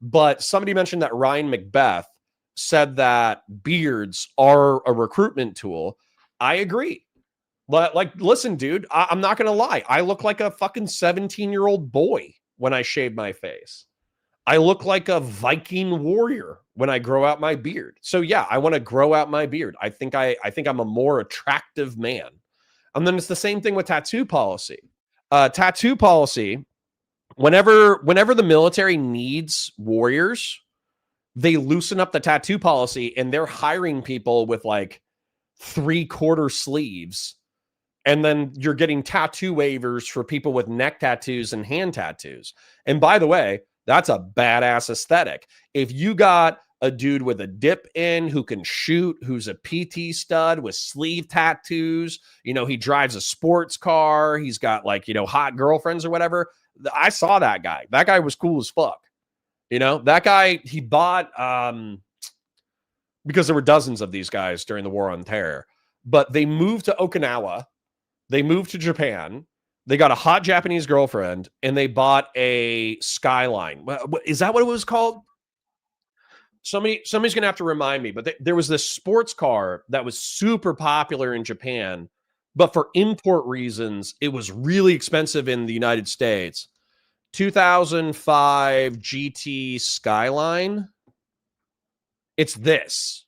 But somebody mentioned that Ryan Macbeth said that beards are a recruitment tool. I agree. Like, listen, dude, I'm not going to lie. I look like a fucking 17-year-old boy when I shave my face. I look like a Viking warrior when I grow out my beard. So yeah, I want to grow out my beard. I think I'm a more attractive man. And then it's the same thing with tattoo policy. Tattoo policy, whenever the military needs warriors, they loosen up the tattoo policy and they're hiring people with like 3/4 sleeves. And then you're getting tattoo waivers for people with neck tattoos and hand tattoos. And by the way, that's a badass aesthetic. If you got a dude with a dip in who can shoot, who's a PT stud with sleeve tattoos, he drives a sports car, he's got like, hot girlfriends or whatever. I saw that guy. That guy was cool as fuck. That guy, he bought, because there were dozens of these guys during the War on Terror, but they moved to Okinawa. They moved to Japan. They got a hot Japanese girlfriend and they bought a Skyline. Is that what it was called? Somebody's going to have to remind me, but there was this sports car that was super popular in Japan, but for import reasons, it was really expensive in the United States. 2005 GT Skyline. It's this.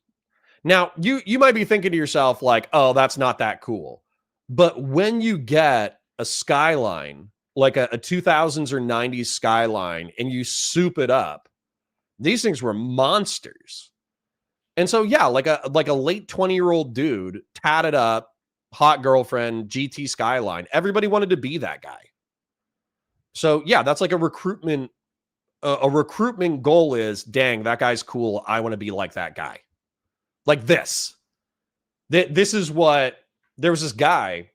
Now, you might be thinking to yourself like, oh, that's not that cool. But when you get a Skyline, like a 2000s or 90s Skyline, and you soup it up, these things were monsters. And so, yeah, like a late 20-year-old dude, tatted up, hot girlfriend, GT Skyline. Everybody wanted to be that guy. So, yeah, that's like a recruitment. A recruitment goal is, dang, that guy's cool. I want to be like that guy. Like this. This is what... There was this guy,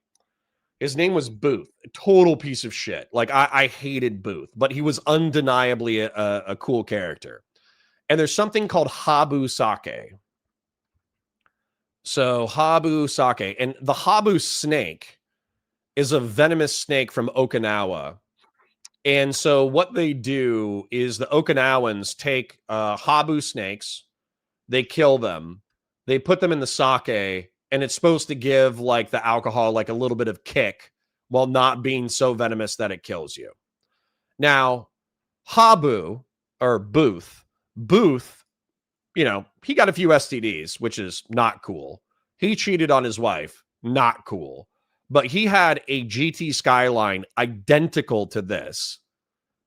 his name was Booth, a total piece of shit. Like, I hated Booth, but he was undeniably a cool character. And there's something called Habu Sake. So, Habu Sake. And the Habu snake is a venomous snake from Okinawa. And so what they do is the Okinawans take Habu snakes, they kill them, they put them in the sake, and it's supposed to give like the alcohol like a little bit of kick while not being so venomous that it kills you. Now, Habu or Booth, he got a few STDs, which is not cool. He cheated on his wife, not cool. But he had a GT Skyline identical to this.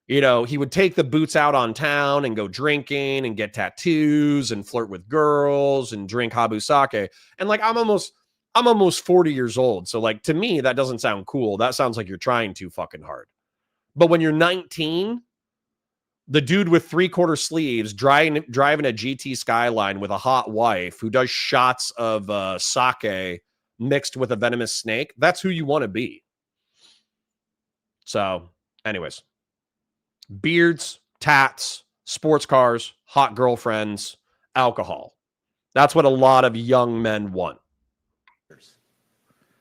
He would take the boots out on town and go drinking and get tattoos and flirt with girls and drink Habu Sake. And like, I'm almost 40 years old. So like, to me, that doesn't sound cool. That sounds like you're trying too fucking hard. But when you're 19, the dude with 3/4 sleeves driving a GT Skyline with a hot wife who does shots of sake mixed with a venomous snake, that's who you want to be. So anyways, beards, tats, sports cars, hot girlfriends, alcohol. That's what a lot of young men want.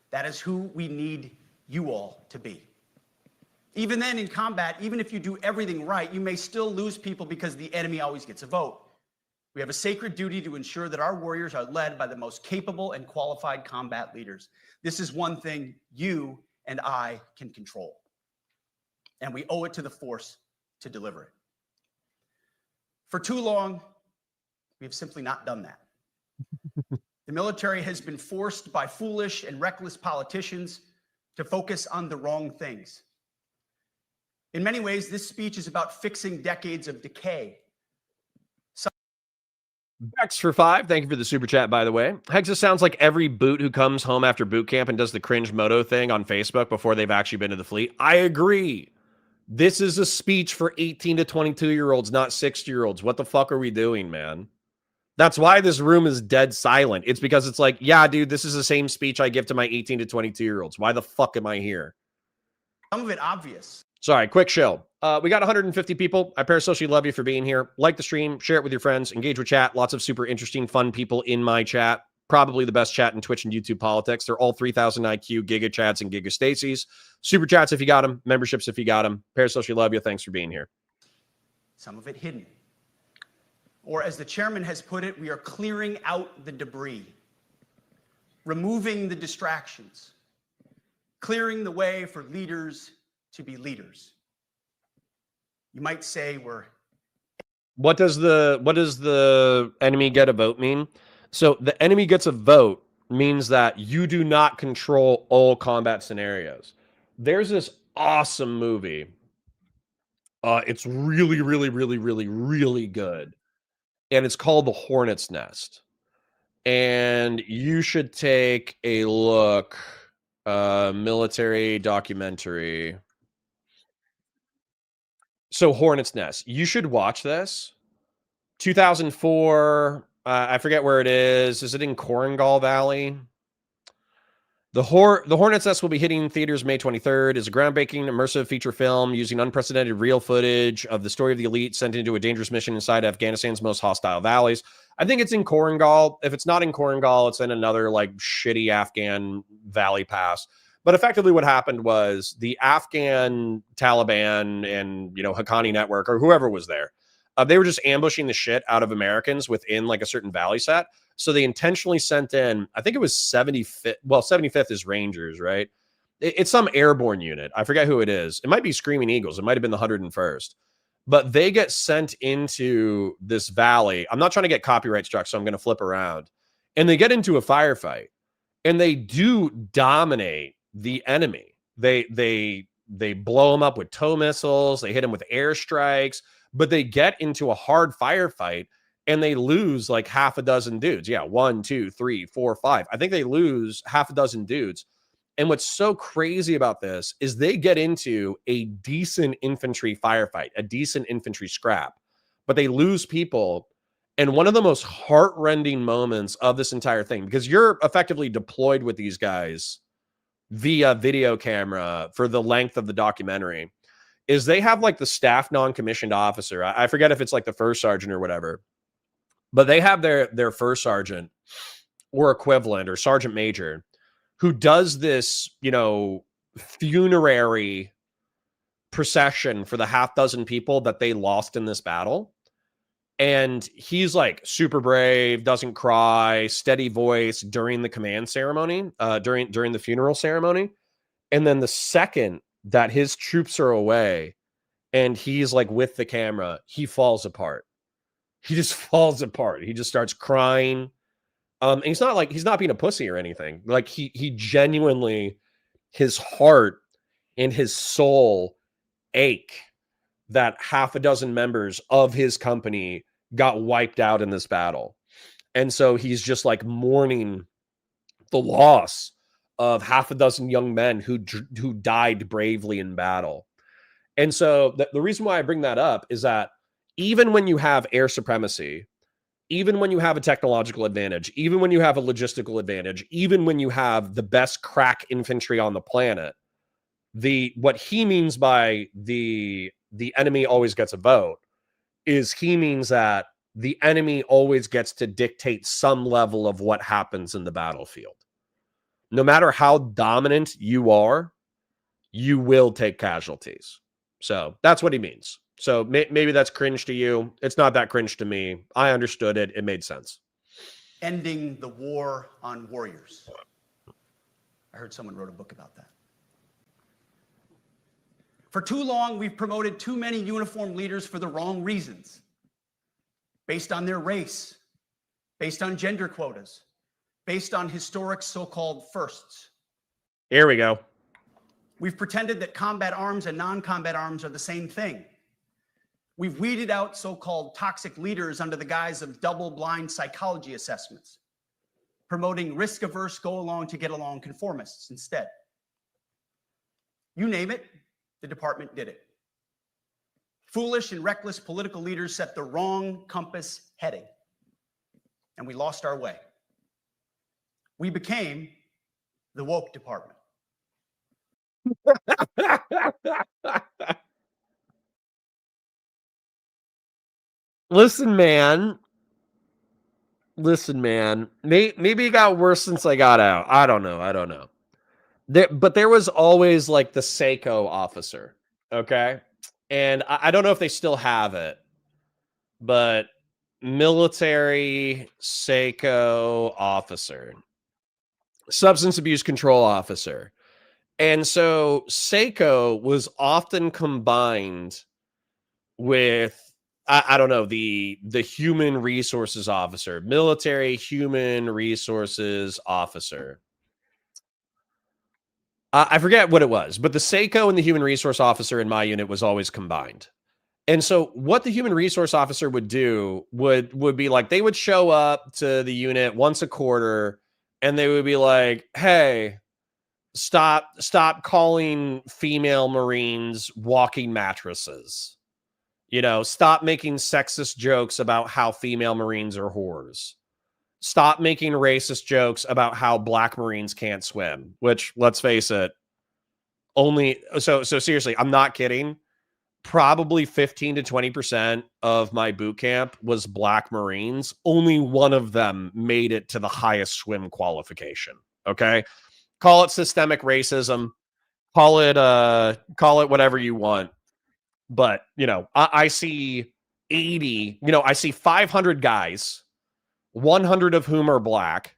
That is who we need you all to be. Even then in combat, even if you do everything right, you may still lose people because the enemy always gets a vote. We have a sacred duty to ensure that our warriors are led by the most capable and qualified combat leaders. This is one thing you and I can control. And we owe it to the force to deliver it. For too long, we have simply not done that. The military has been forced by foolish and reckless politicians to focus on the wrong things. In many ways, this speech is about fixing decades of decay. Bex for 5. Thank you for the super chat, by the way. Hegseth sounds like every boot who comes home after boot camp and does the cringe moto thing on Facebook before they've actually been to the fleet. I agree. This is a speech for 18 to 22-year-olds, not 60-year-olds. What the fuck are we doing, man? That's why this room is dead silent. It's because it's like, yeah, dude, this is the same speech I give to my 18 to 22-year-olds. Why the fuck am I here? Some of it obvious. Sorry, quick show. We got 150 people. I parasocially love you for being here. Like the stream, share it with your friends, engage with chat. Lots of super interesting, fun people in my chat. Probably the best chat in Twitch and YouTube politics. They're all 3,000 IQ, Giga Chats, and Giga Stacy's. Super chats if you got them. Memberships if you got them. Parasocially love you. Thanks for being here. Some of it hidden. Or as the chairman has put it, we are clearing out the debris, removing the distractions, clearing the way for leaders to be leaders. You might say we're... What does the enemy get a vote mean? So the enemy gets a vote means that you do not control all combat scenarios. There's this awesome movie. It's really, really, really, really, really good. And it's called The Hornet's Nest. And you should take a look. Military documentary. So Hornet's Nest. You should watch this. 2004. I forget where it is. Is it in Korengal Valley? The Hornet's Nest will be hitting theaters May 23rd. It's a groundbreaking, immersive feature film using unprecedented real footage of the story of the elite sent into a dangerous mission inside Afghanistan's most hostile valleys. I think it's in Korengal. If it's not in Korengal, it's in another like shitty Afghan valley pass. But effectively what happened was the Afghan Taliban and, Haqqani network or whoever was there, they were just ambushing the shit out of Americans within like a certain valley set. So they intentionally sent in, I think it was 75th. Well, 75th is Rangers, right? It's some airborne unit. I forget who it is. It might be Screaming Eagles. It might have been the 101st. But they get sent into this valley. I'm not trying to get copyright struck, so I'm going to flip around. And they get into a firefight. And they do dominate the enemy. They blow them up with tow missiles. They hit them with airstrikes. But they get into a hard firefight. And they lose like half a dozen dudes. Yeah, 1, 2, 3, 4, 5. I think they lose half a dozen dudes. And what's so crazy about this is they get into a decent infantry firefight, a decent infantry scrap, but they lose people. And one of the most heart-rending moments of this entire thing, because you're effectively deployed with these guys via video camera for the length of the documentary, is they have like the staff non-commissioned officer. I forget if it's like the first sergeant or whatever. But they have their first sergeant or equivalent or sergeant major who does this, funerary procession for the half dozen people that they lost in this battle. And he's like super brave, doesn't cry, steady voice during the command ceremony, during the funeral ceremony. And then the second that his troops are away and he's like with the camera, he falls apart. He just falls apart. He just starts crying. And he's not being a pussy or anything. Like he genuinely, his heart and his soul ache that half a dozen members of his company got wiped out in this battle. And so he's just like mourning the loss of half a dozen young men who died bravely in battle. And so the reason why I bring that up is that even when you have air supremacy, even when you have a technological advantage, even when you have a logistical advantage, even when you have the best crack infantry on the planet, what he means by the enemy always gets a vote is he means that the enemy always gets to dictate some level of what happens in the battlefield. No matter how dominant you are, you will take casualties. So that's what he means. So maybe that's cringe to you. It's not that cringe to me. I understood it. It made sense. Ending the war on warriors. I heard someone wrote a book about that. For too long, we've promoted too many uniformed leaders for the wrong reasons. Based on their race, based on gender quotas, based on historic so-called firsts. Here we go. We've pretended that combat arms and non-combat arms are the same thing. We've weeded out so-called toxic leaders under the guise of double-blind psychology assessments, promoting risk-averse, go-along-to-get-along conformists instead. You name it, the department did it. Foolish and reckless political leaders set the wrong compass heading, and we lost our way. We became the woke department. Listen, man. Listen, man. Maybe it got worse since I got out. I don't know. But there was always like the Seiko officer. Okay. And I don't know if they still have it, but military Seiko officer, substance abuse control officer. And so Seiko was often combined with I don't know, the human resources officer, military human resources officer. I forget what it was, but the Seiko and the human resource officer in my unit was always combined. And so what the human resource officer would do would be like, they would show up to the unit once a quarter and they would be like, hey, stop calling female Marines walking mattresses. You know, stop making sexist jokes about how female Marines are whores. Stop making racist jokes about how black Marines can't swim, which, let's face it, so seriously, I'm not kidding. Probably 15 to 20% of my boot camp was black Marines. Only one of them made it to the highest swim qualification. Okay. Call it systemic racism. Call it whatever you want. But, you know, I see 80, I see 500 guys, 100 of whom are black.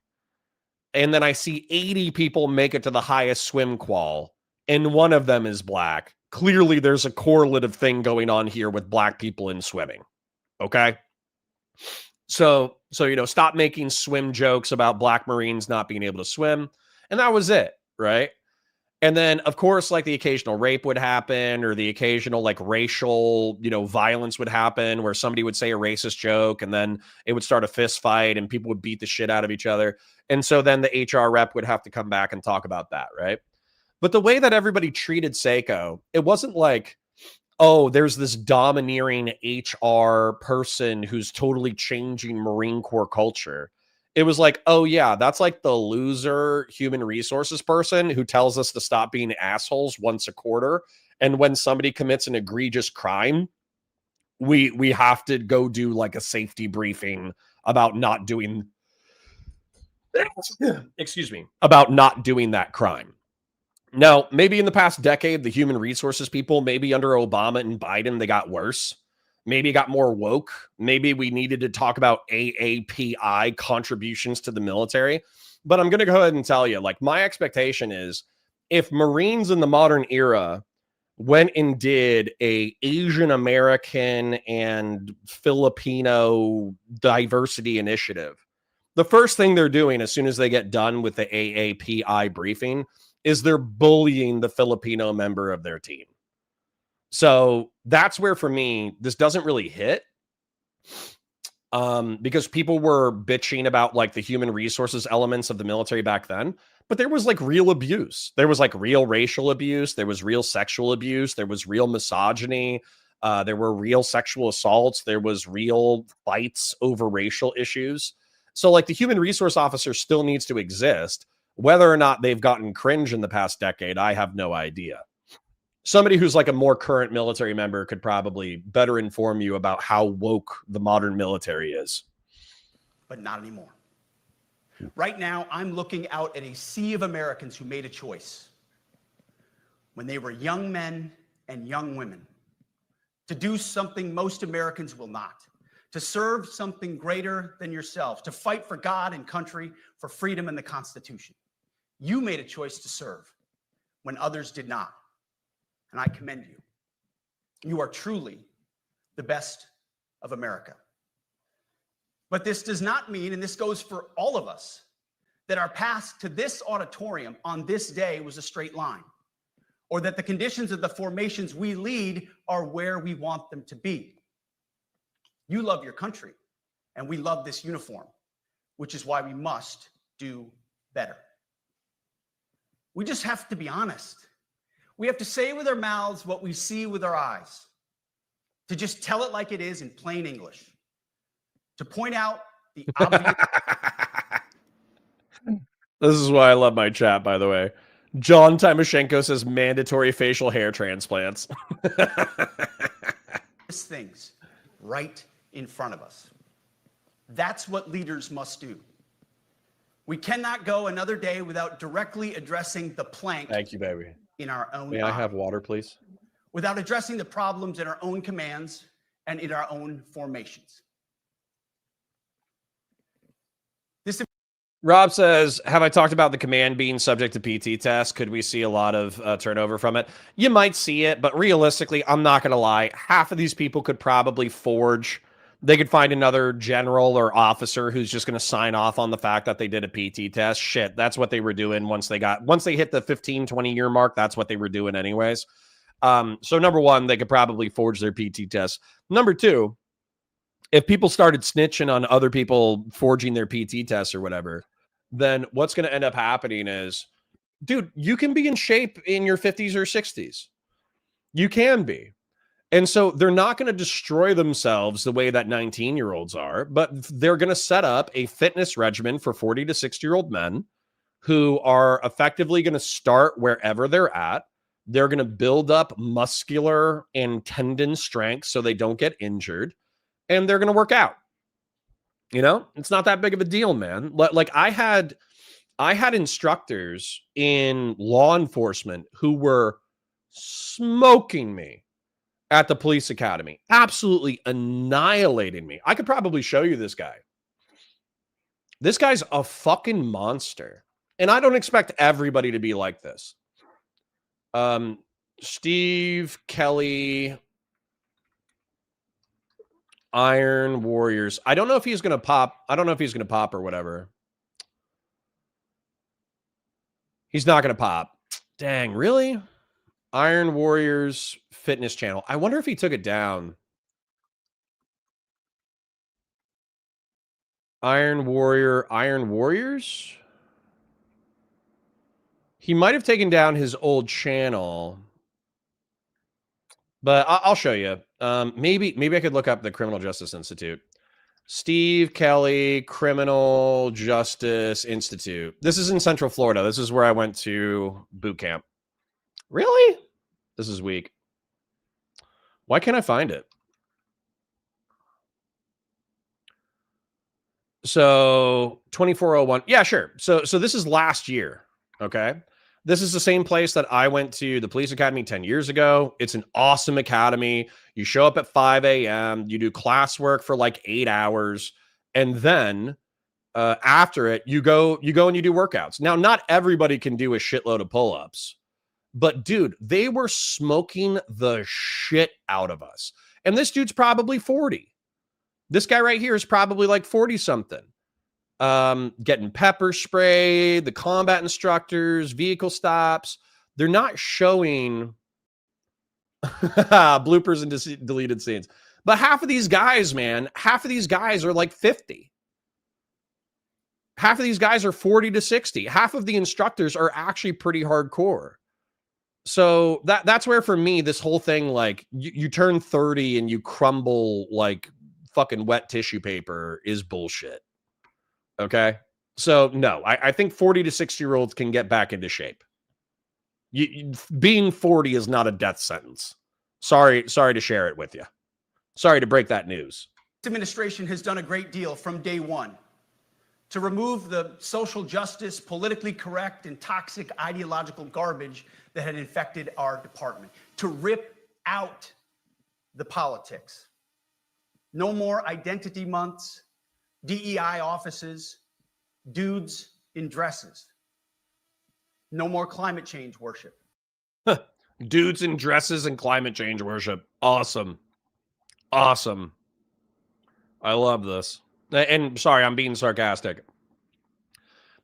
And then I see 80 people make it to the highest swim qual, and one of them is black. Clearly, there's a correlative thing going on here with black people in swimming. Okay. So, stop making swim jokes about black Marines not being able to swim. And that was it. Right. And then, of course, like the occasional rape would happen, or the occasional like racial, violence would happen where somebody would say a racist joke and then it would start a fist fight and people would beat the shit out of each other. And so then the HR rep would have to come back and talk about that, right? But the way that everybody treated Seiko, it wasn't like, oh, there's this domineering HR person who's totally changing Marine Corps culture. It was like, oh yeah, that's like the loser human resources person who tells us to stop being assholes once a quarter. And when somebody commits an egregious crime, we have to go do like a safety briefing about not doing, about not doing that crime. Now, maybe in the past decade, the human resources people, maybe under Obama and Biden, they got worse. Maybe it got more woke. Maybe we needed to talk about AAPI contributions to the military. But I'm going to go ahead and tell you, like, my expectation is if Marines in the modern era went and did a Asian American and Filipino diversity initiative, the first thing they're doing as soon as they get done with the AAPI briefing is they're bullying the Filipino member of their team. So that's where, for me, this doesn't really hit, because people were bitching about like the human resources elements of the military back then, but there was like real abuse. There was like real racial abuse. There was real sexual abuse. There was real misogyny. There were real sexual assaults. There was real fights over racial issues. So like the human resource officer still needs to exist. Whether or not they've gotten cringe in the past decade, I have no idea. Somebody who's like a more current military member could probably better inform you about how woke the modern military is. But not anymore. Right now, I'm looking out at a sea of Americans who made a choice when they were young men and young women to do something most Americans will not, to serve something greater than yourselves, to fight for God and country, for freedom and the Constitution. You made a choice to serve when others did not. And I commend you. You are truly the best of America. But this does not mean, and this goes for all of us, that our path to this auditorium on this day was a straight line, or that the conditions of the formations we lead are where we want them to be. You love your country, and we love this uniform, which is why we must do better. We just have to be honest. We have to say with our mouths what we see with our eyes, to just tell it like it is in plain English, to point out the obvious. This is why I love my chat, by the way. John Timoshenko says mandatory facial hair transplants. Things right in front of us. That's what leaders must do. We cannot go another day without directly addressing the plank. Thank you, baby. In our own May I have water, please? Without addressing the problems in our own commands and in our own formations. Rob says, have I talked about the command being subject to PT test? Could we see a lot of turnover from it? You might see it, but realistically, I'm not going to lie. Half of these people could probably forge. They could find another general or officer who's just going to sign off on the fact that they did a PT test. Shit, that's what they were doing once they hit the 15, 20-year mark. That's what they were doing anyways. So number one, they could probably forge their PT test. Number two, if people started snitching on other people forging their PT tests or whatever, then what's going to end up happening is, dude, you can be in shape in your 50s or 60s. You can be. And so they're not going to destroy themselves the way that 19-year-olds are, but they're going to set up a fitness regimen for 40 to 60-year-old men who are effectively going to start wherever they're at. They're going to build up muscular and tendon strength so they don't get injured, and they're going to work out. You know, it's not that big of a deal, man. Like I had instructors in law enforcement who were smoking me at the police academy, absolutely annihilating me. I could probably show you this guy. This guy's a fucking monster. And I don't expect everybody to be like this. Steve Kelly, Iron Warriors. I don't know if he's going to pop. I don't know if he's going to pop or whatever. He's not going to pop. Dang, really? Iron Warriors fitness channel. I wonder if he took it down. Iron Warriors? He might have taken down his old channel. But I'll show you. Maybe I could look up the Criminal Justice Institute. Steve Kelly, Criminal Justice Institute. This is in Central Florida. This is where I went to boot camp. Really? This is weak. Why can't I find it? So 2401. Yeah, sure. So this is last year. Okay. This is the same place that I went to, the police academy 10 years ago. It's an awesome academy. You show up at 5 a.m. You do classwork for like 8 hours. And then after it, you go and you do workouts. Now, not everybody can do a shitload of pull-ups. But dude, they were smoking the shit out of us. And this dude's probably 40. This guy right here is probably like 40 something. Getting pepper spray, the combat instructors, vehicle stops. They're not showing bloopers and deleted scenes. But half of these guys, man, half of these guys are like 50. Half of these guys are 40 to 60. Half of the instructors are actually pretty hardcore. So that's where, for me, this whole thing, like, you turn 30 and you crumble like fucking wet tissue paper is bullshit. Okay? So, no, I think 40 to 60-year-olds can get back into shape. Being 40 is not a death sentence. Sorry to share it with you. Sorry to break that news. This administration has done a great deal from day one to remove the social justice, politically correct, and toxic ideological garbage that had infected our department, to rip out the politics. No more identity months, DEI offices, dudes in dresses. No more climate change worship. Dudes in dresses and climate change worship. Awesome. Awesome. I love this. And sorry, I'm being sarcastic.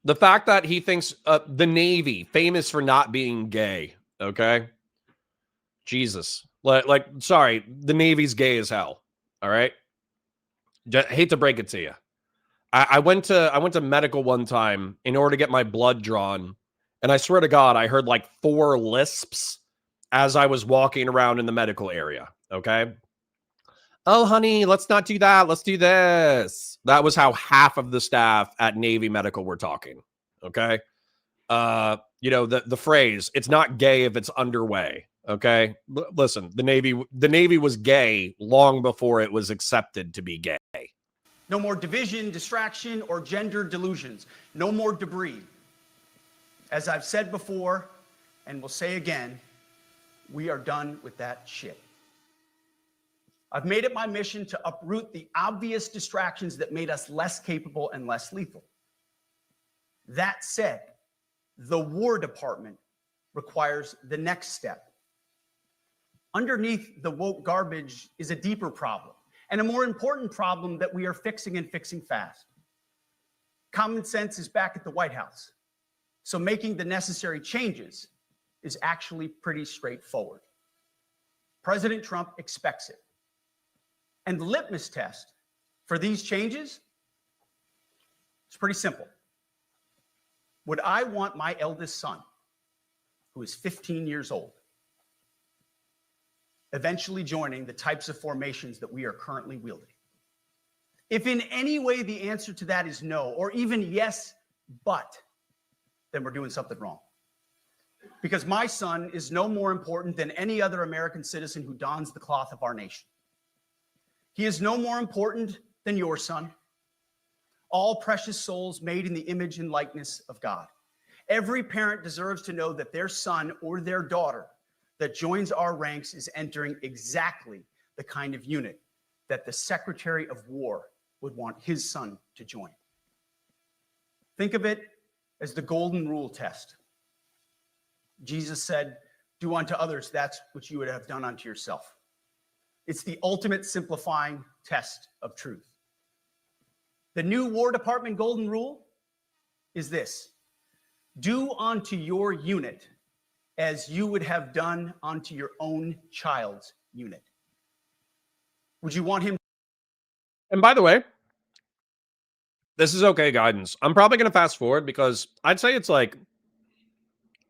The fact that he thinks the Navy, famous for not being gay, okay? Jesus. Like, sorry, the Navy's gay as hell, all right? Hate to break it to you. I went to medical one time in order to get my blood drawn, and I swear to God, I heard like 4 lisps as I was walking around in the medical area, okay? Oh, honey, let's not do that. Let's do this. That was how half of the staff at Navy Medical were talking, okay? You know, the phrase, it's not gay if it's underway, okay? Listen, the Navy was gay long before it was accepted to be gay. No more division, distraction, or gender delusions. No more debris. As I've said before, and will say again, we are done with that shit. I've made it my mission to uproot the obvious distractions that made us less capable and less lethal. That said, the War Department requires the next step. Underneath the woke garbage is a deeper problem, and a more important problem that we are fixing and fixing fast. Common sense is back at the White House, so making the necessary changes is actually pretty straightforward. President Trump expects it. And the litmus test for these changes is pretty simple. Would I want my eldest son, who is 15 years old, eventually joining the types of formations that we are currently wielding? If in any way the answer to that is no, or even yes, but, then we're doing something wrong. Because my son is no more important than any other American citizen who dons the cloth of our nation. He is no more important than your son. All precious souls made in the image and likeness of God. Every parent deserves to know that their son or their daughter that joins our ranks is entering exactly the kind of unit that the Secretary of War would want his son to join. Think of it as the golden rule test. Jesus said, "Do unto others that's what you would have done unto yourself." It's the ultimate simplifying test of truth. The new War Department golden rule is this: do unto your unit as you would have done unto your own child's unit. Would you want him? And by the way, this is okay guidance. I'm probably going to fast forward because I'd say it's like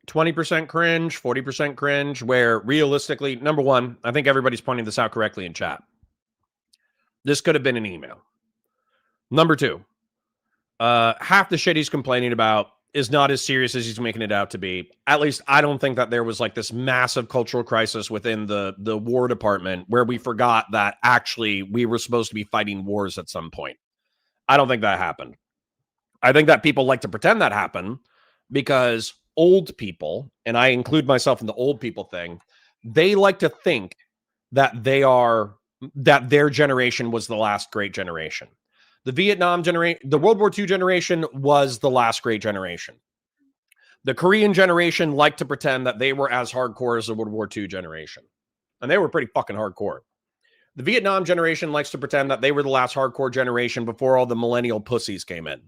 20% cringe, 40% cringe, where realistically, number one, I think everybody's pointing this out correctly in chat. This could have been an email. Number two, half the shit he's complaining about is not as serious as he's making it out to be. At least I don't think that there was like this massive cultural crisis within the War Department where we forgot that actually we were supposed to be fighting wars at some point. I don't think that happened. I think that people like to pretend that happened because old people, and I include myself in the old people thing, they like to think that that their generation was the last great generation. The Vietnam generation, the World War II generation was the last great generation. The Korean generation liked to pretend that they were as hardcore as the World War II generation. And they were pretty fucking hardcore. The Vietnam generation likes to pretend that they were the last hardcore generation before all the millennial pussies came in.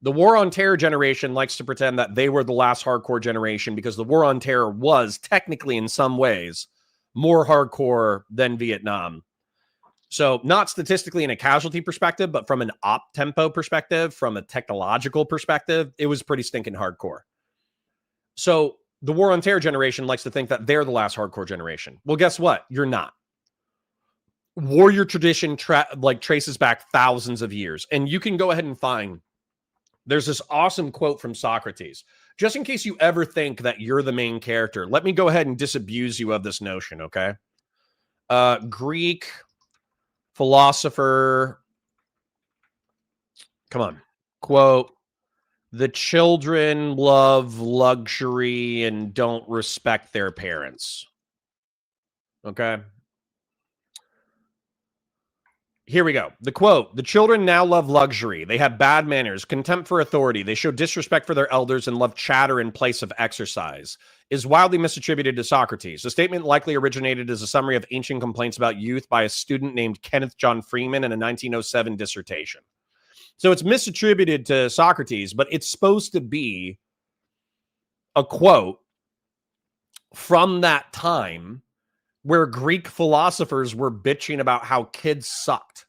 The War on Terror generation likes to pretend that they were the last hardcore generation because the War on Terror was technically in some ways more hardcore than Vietnam. So not statistically in a casualty perspective, but from an op tempo perspective, from a technological perspective, it was pretty stinking hardcore. So the War on Terror generation likes to think that they're the last hardcore generation. Well, guess what? You're not. Warrior tradition traces back thousands of years. And you can go ahead and find, there's this awesome quote from Socrates. Just in case you ever think that you're the main character, let me go ahead and disabuse you of this notion, okay? Greek philosopher, come on, quote, "The children love luxury and don't respect their parents." Okay. Here we go. The quote: "The children now love luxury. They have bad manners, contempt for authority. They show disrespect for their elders and love chatter in place of exercise," is wildly misattributed to Socrates. The statement likely originated as a summary of ancient complaints about youth by a student named Kenneth John Freeman in a 1907 dissertation. So it's misattributed to Socrates, but it's supposed to be a quote from that time where Greek philosophers were bitching about how kids sucked.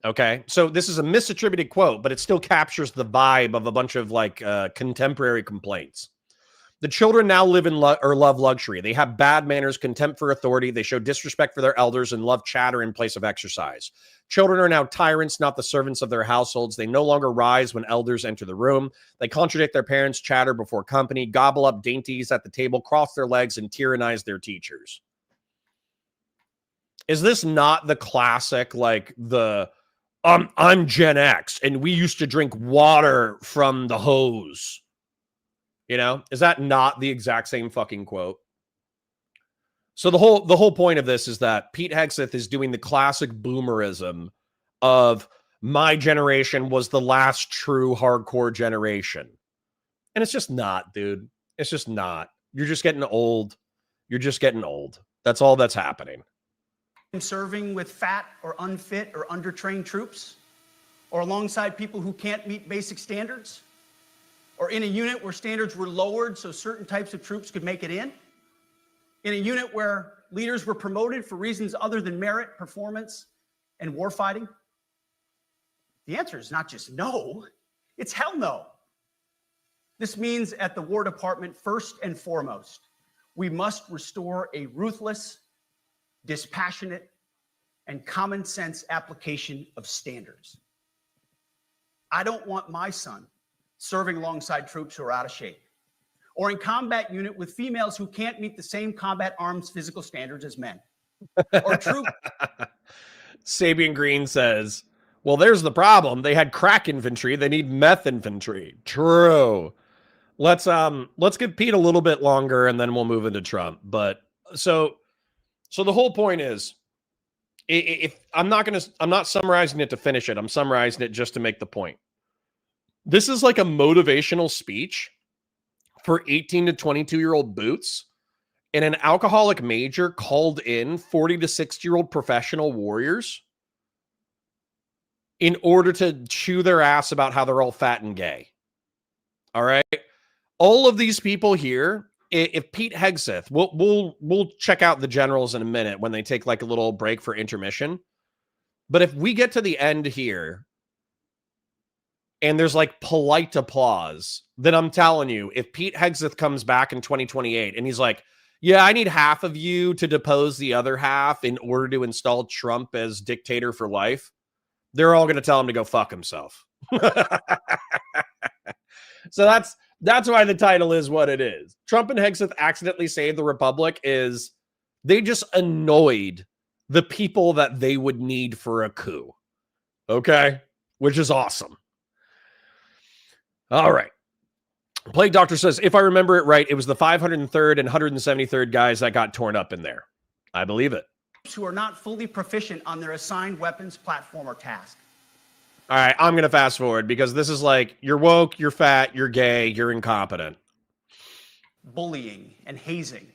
Okay, so this is a misattributed quote, but it still captures the vibe of a bunch of like contemporary complaints. The children now live in love luxury. They have bad manners, contempt for authority. They show disrespect for their elders and love chatter in place of exercise. Children are now tyrants, not the servants of their households. They no longer rise when elders enter the room. They contradict their parents, chatter before company, gobble up dainties at the table, cross their legs, and tyrannize their teachers. Is this not the classic, like the, I'm Gen X and we used to drink water from the hose? You know, is that not the exact same fucking quote? So the whole point of this is that Pete Hegseth is doing the classic boomerism of my generation was the last true hardcore generation. And it's just not, dude. It's just not. You're just getting old. You're just getting old. That's all that's happening. Serving with fat or unfit or undertrained troops, or alongside people who can't meet basic standards, or in a unit where standards were lowered so certain types of troops could make it in a unit where leaders were promoted for reasons other than merit, performance, and warfighting? The answer is not just no, it's hell no. This means at the War Department, first and foremost, we must restore a ruthless, dispassionate, and common sense application of standards. I don't want my son serving alongside troops who are out of shape, or in combat unit with females who can't meet the same combat arms physical standards as men, or troop. Sabian Green says, well, there's the problem. They had crack infantry. They need meth infantry. True. Let's give Pete a little bit longer and then we'll move into Trump. But so the whole point is, if I'm not summarizing it to finish it. I'm summarizing it just to make the point. This is like a motivational speech for 18 to 22-year-old boots, and an alcoholic major called in 40 to 60-year-old professional warriors in order to chew their ass about how they're all fat and gay. All right? All of these people here, if Pete Hegseth, we'll check out the generals in a minute when they take like a little break for intermission. But if we get to the end here and there's like polite applause, then I'm telling you, if Pete Hegseth comes back in 2028 and he's like, yeah, I need half of you to depose the other half in order to install Trump as dictator for life, they're all going to tell him to go fuck himself. So that's why the title is what it is. Trump and Hegseth accidentally saved the republic is they just annoyed the people that they would need for a coup. Okay? Which is awesome. All right. Plague Doctor says, if I remember it right, it was the 503rd and 173rd guys that got torn up in there. I believe it. Who are not fully proficient on their assigned weapons, platform, or task. All right, I'm going to fast forward because this is like, you're woke, you're fat, you're gay, you're incompetent. Bullying and hazing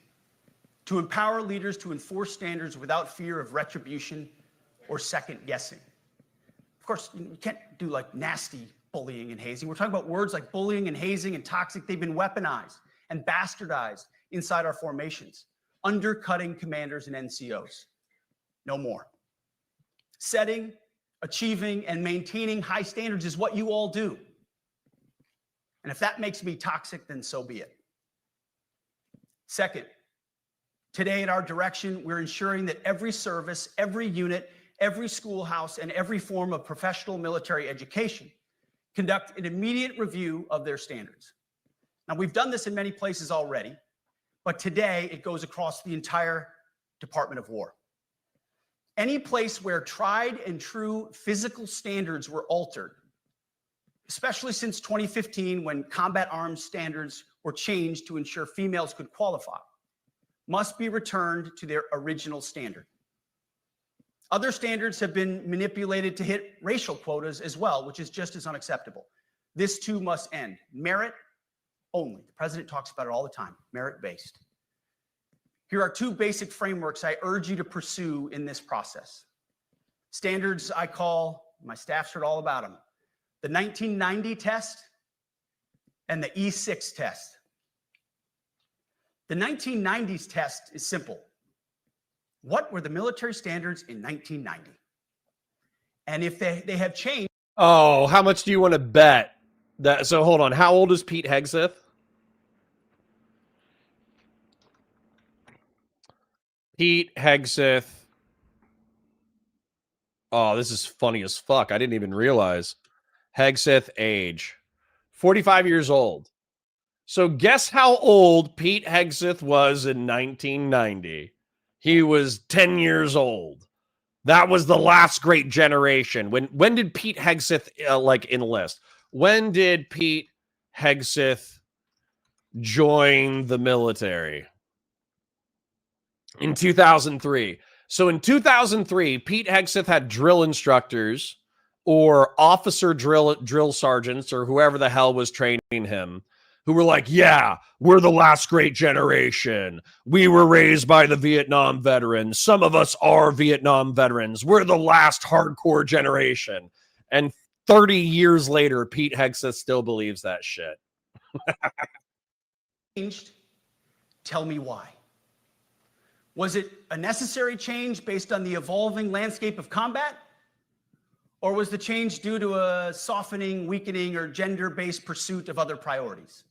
to empower leaders to enforce standards without fear of retribution or second guessing. Of course, you can't do like nasty bullying and hazing. We're talking about words like bullying and hazing and toxic. They've been weaponized and bastardized inside our formations, undercutting commanders and NCOs. No more. Setting, achieving, and maintaining high standards is what you all do. And if that makes me toxic, then so be it. Second, today at our direction, we're ensuring that every service, every unit, every schoolhouse, and every form of professional military education conduct an immediate review of their standards. Now, we've done this in many places already, but today it goes across the entire Department of War. Any place where tried and true physical standards were altered, especially since 2015 when combat arms standards were changed to ensure females could qualify, must be returned to their original standard. Other standards have been manipulated to hit racial quotas as well, which is just as unacceptable. This too must end. Merit only. The president talks about it all the time, merit-based. Here are two basic frameworks I urge you to pursue in this process. Standards I call My staff's heard all about them. The 1990 test and the E6 test. The 1990s test is simple. What were the military standards in 1990? And if they have changed. Oh, how much do you want to bet? That, so hold on. How old is Pete Hegseth? Pete Hegseth. Oh, this is funny as fuck. I didn't even realize. Hegseth age. 45 years old. So guess how old Pete Hegseth was in 1990? He was 10 years old. That was the last great generation. When did Pete Hegseth enlist? When did Pete Hegseth join the military? In 2003. So in 2003, Pete Hegseth had drill instructors or officer drill sergeants or whoever the hell was training him who were like, yeah, we're the last great generation. We were raised by the Vietnam veterans. Some of us are Vietnam veterans. We're the last hardcore generation. And 30 years later, Pete Hegseth still believes that shit. Changed. Tell me why. Was it a necessary change based on the evolving landscape of combat? Or was the change due to a softening, weakening, or gender-based pursuit of other priorities?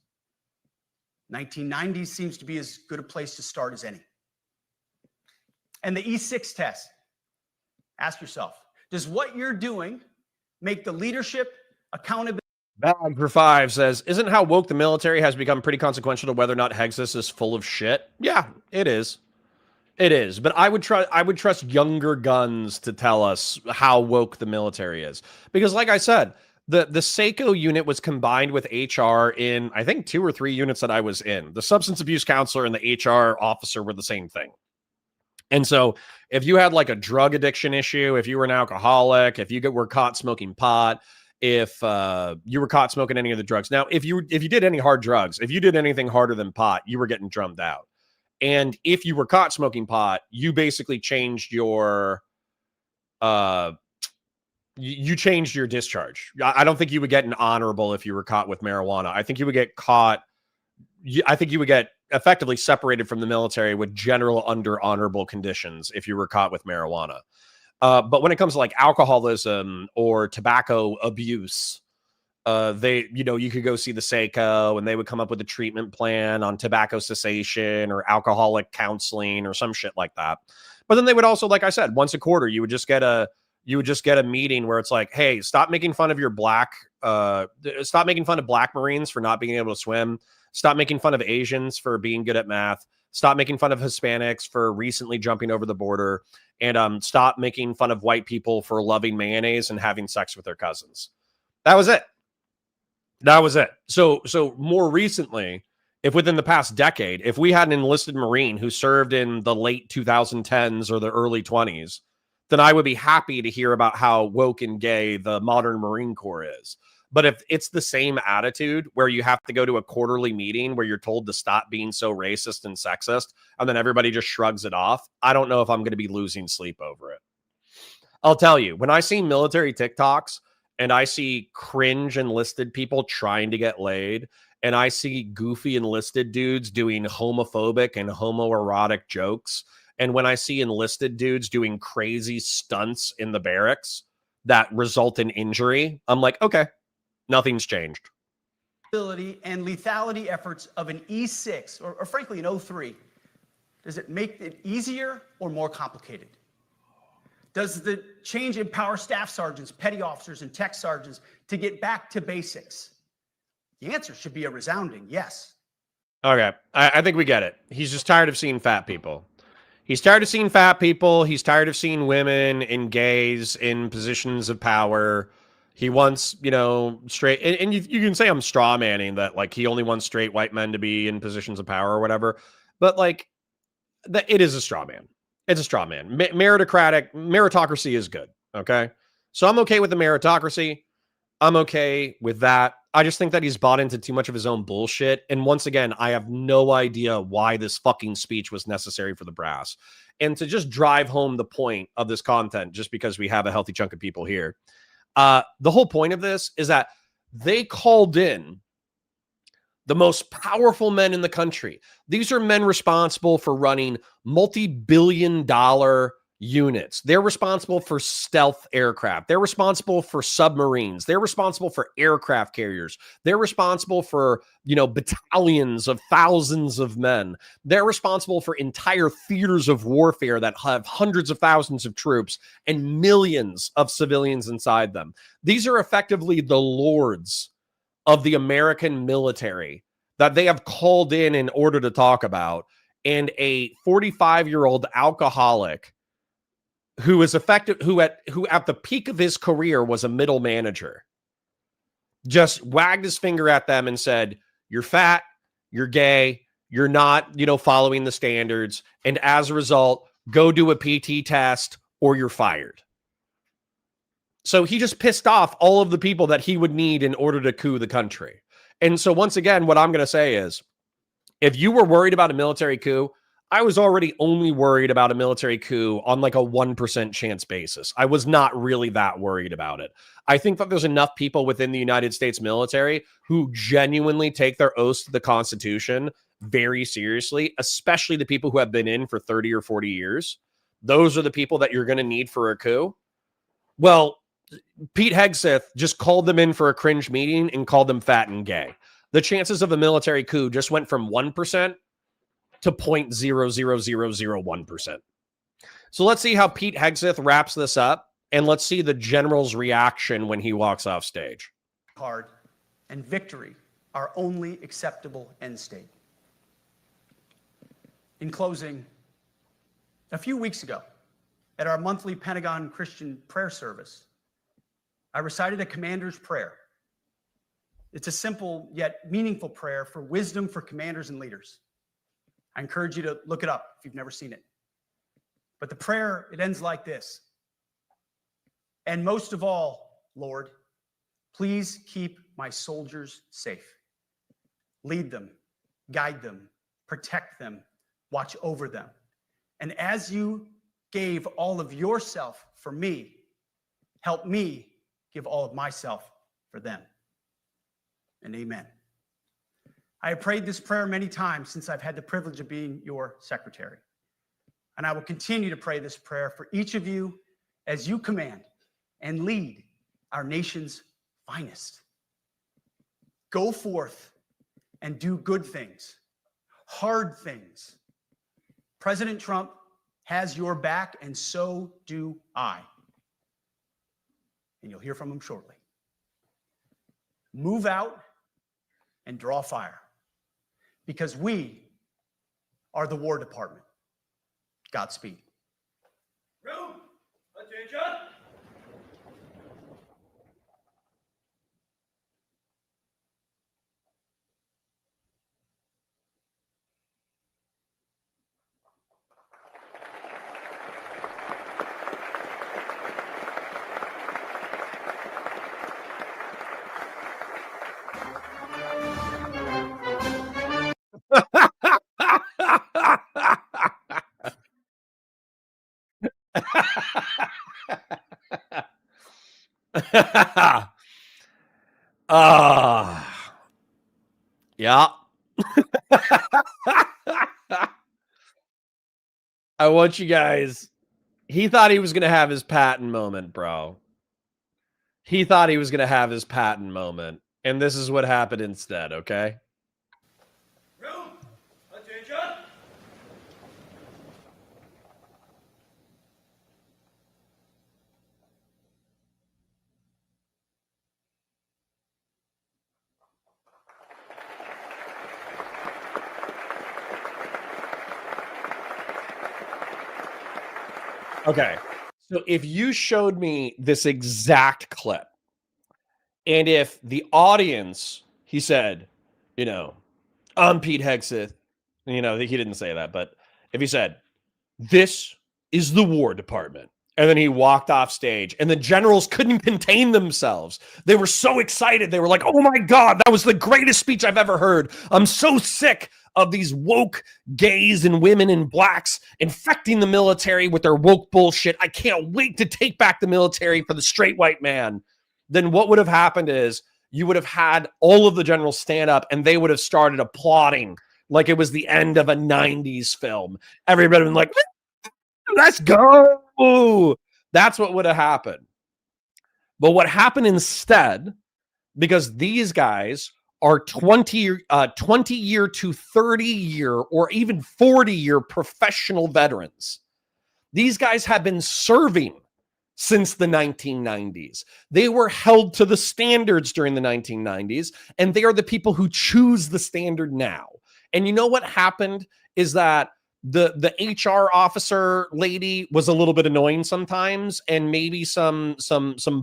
1990s seems to be as good a place to start as any. And the E6 test. Ask yourself, does what you're doing make the leadership accountability? Bag for 5 says, isn't how woke the military has become pretty consequential to whether or not Hegseth is full of shit? Yeah, it is. It is, but I would trust younger guns to tell us how woke the military is. Because like I said, the SACO unit was combined with HR in, I think, 2 or 3 units that I was in. The substance abuse counselor and the HR officer were the same thing. And so if you had like a drug addiction issue, if you were an alcoholic, if you were caught smoking pot, if you were caught smoking any of the drugs. Now, if you did any hard drugs, if you did anything harder than pot, you were getting drummed out. And if you were caught smoking pot, you basically changed your you changed your discharge. I don't think you would get an honorable if you were caught with marijuana. I think you would get caught. I think you would get effectively separated from the military with general under honorable conditions if you were caught with marijuana. But when it comes to like alcoholism or tobacco abuse, you could go see the SACO and they would come up with a treatment plan on tobacco cessation or alcoholic counseling or some shit like that. But then they would also, like I said, once a quarter, you would just get a meeting where it's like, hey, stop making fun of black Marines for not being able to swim. Stop making fun of Asians for being good at math. Stop making fun of Hispanics for recently jumping over the border. And stop making fun of white people for loving mayonnaise and having sex with their cousins. That was it. That was it. So more recently, if within the past decade, if we had an enlisted Marine who served in the late 2010s or the early 20s, then I would be happy to hear about how woke and gay the modern Marine Corps is. But if it's the same attitude where you have to go to a quarterly meeting where you're told to stop being so racist and sexist, and then everybody just shrugs it off, I don't know if I'm going to be losing sleep over it. I'll tell you, when I see military TikToks and I see cringe enlisted people trying to get laid, and I see goofy enlisted dudes doing homophobic and homoerotic jokes, and when I see enlisted dudes doing crazy stunts in the barracks that result in injury, I'm like, okay, nothing's changed. And lethality efforts of an E6 or frankly an 03, does it make it easier or more complicated? Does the change empower staff sergeants, petty officers, and tech sergeants to get back to basics? The answer should be a resounding yes. Okay, I think we get it. He's just tired of seeing fat people. He's tired of seeing fat people. He's tired of seeing women and gays in positions of power. He wants, straight, and you can say I'm straw manning that, like, he only wants straight white men to be in positions of power or whatever. But like, it is a straw man. It's a straw man. Meritocracy is good. Okay. So I'm okay with the meritocracy. I'm okay with that. I just think that he's bought into too much of his own bullshit. And once again, I have no idea why this fucking speech was necessary for the brass. And to just drive home the point of this content, just because we have a healthy chunk of people here, The whole point of this is that they called in the most powerful men in the country. These are men responsible for running multi-billion-dollar units. They're responsible for stealth aircraft. They're responsible for submarines. They're responsible for aircraft carriers. They're responsible for, battalions of thousands of men. They're responsible for entire theaters of warfare that have hundreds of thousands of troops and millions of civilians inside them. These are effectively the lords of the American military that they have called in order to talk about. And a 45-year-old alcoholic who is effective, who at the peak of his career was a middle manager, just wagged his finger at them and said, "You're fat, you're gay, you're not, following the standards. And as a result, go do a PT test or you're fired." So he just pissed off all of the people that he would need in order to coup the country. And so once again, what I'm going to say is, if you were worried about a military coup, I was already only worried about a military coup on like a 1% chance basis. I was not really that worried about it. I think that there's enough people within the United States military who genuinely take their oaths to the Constitution very seriously, especially the people who have been in for 30 or 40 years. Those are the people that you're going to need for a coup. Well, Pete Hegseth just called them in for a cringe meeting and called them fat and gay. The chances of a military coup just went from 1% to 0.00001%. So let's see how Pete Hegseth wraps this up, and let's see the general's reaction when he walks off stage. Hard and victory are only acceptable end state. In closing, a few weeks ago, at our monthly Pentagon Christian prayer service, I recited a commander's prayer. It's a simple yet meaningful prayer for wisdom for commanders and leaders. I encourage you to look it up if you've never seen it. But the prayer, it ends like this. "And most of all, Lord, please keep my soldiers safe. Lead them, guide them, protect them, watch over them. And as you gave all of yourself for me, help me give all of myself for them." And amen. I have prayed this prayer many times since I've had the privilege of being your secretary. And I will continue to pray this prayer for each of you as you command and lead our nation's finest. Go forth and do good things, hard things. President Trump has your back, and so do I. And you'll hear from him shortly. Move out and draw fire, because we are the War Department. Godspeed. Room, attention. Yeah. I want you guys. He thought he was going to have his Patton moment, bro. He thought he was going to have his Patton moment. And this is what happened instead, okay? Room, attention. Okay. So if you showed me this exact clip, and if the audience, he said, I'm Pete Hegseth, he didn't say that, but if he said, this is the War Department, and then he walked off stage, and the generals couldn't contain themselves. They were so excited. They were like, oh my God, that was the greatest speech I've ever heard. I'm so sick of these woke gays and women and blacks infecting the military with their woke bullshit. I can't wait to take back the military for the straight white man. then what would have happened is you would have had all of the generals stand up and they would have started applauding like it was the end of a 90s film. Everybody would be like, let's go. That's what would have happened. But what happened instead, because these guys are 20 year to 30 year or even 40-year professional veterans. These guys have been serving since the 1990s. They were held to the standards during the 1990s, and they are the people who choose the standard now. And you know what happened is that the HR officer lady was a little bit annoying sometimes, and maybe some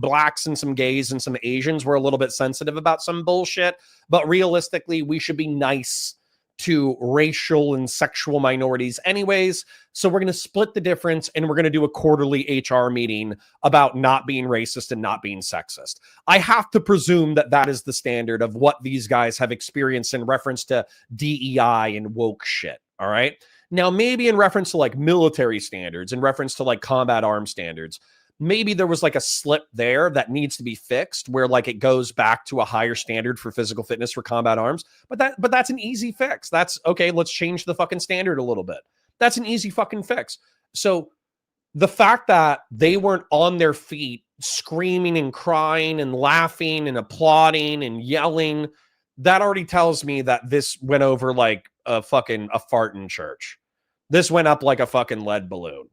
blacks and some gays and some Asians were a little bit sensitive about some bullshit. But realistically, we should be nice to racial and sexual minorities anyways. So we're going to split the difference, and we're going to do a quarterly HR meeting about not being racist and not being sexist. I have to presume that that is the standard of what these guys have experienced in reference to DEI and woke shit. All right. Now, maybe in reference to like military standards, in reference to like combat arms standards, maybe there was like a slip there that needs to be fixed where like it goes back to a higher standard for physical fitness for combat arms. But that's an easy fix. That's okay. Let's change the fucking standard a little bit. That's an easy fucking fix. So the fact that they weren't on their feet screaming and crying and laughing and applauding and yelling, that already tells me that this went over like a fart in church. This went up like a fucking lead balloon.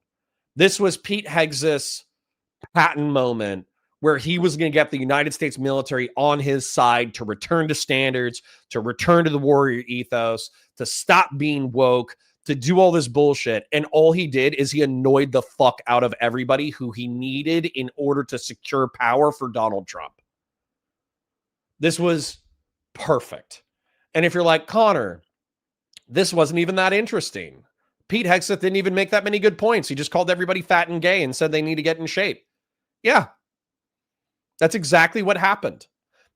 This was Pete Hegseth's patent moment where he was going to get the United States military on his side to return to standards, to return to the warrior ethos, to stop being woke, to do all this bullshit. And all he did is he annoyed the fuck out of everybody who he needed in order to secure power for Donald Trump. This was perfect. And if you're like, Connor, this wasn't even that interesting. Pete Hegseth didn't even make that many good points. He just called everybody fat and gay and said they need to get in shape. Yeah, that's exactly what happened.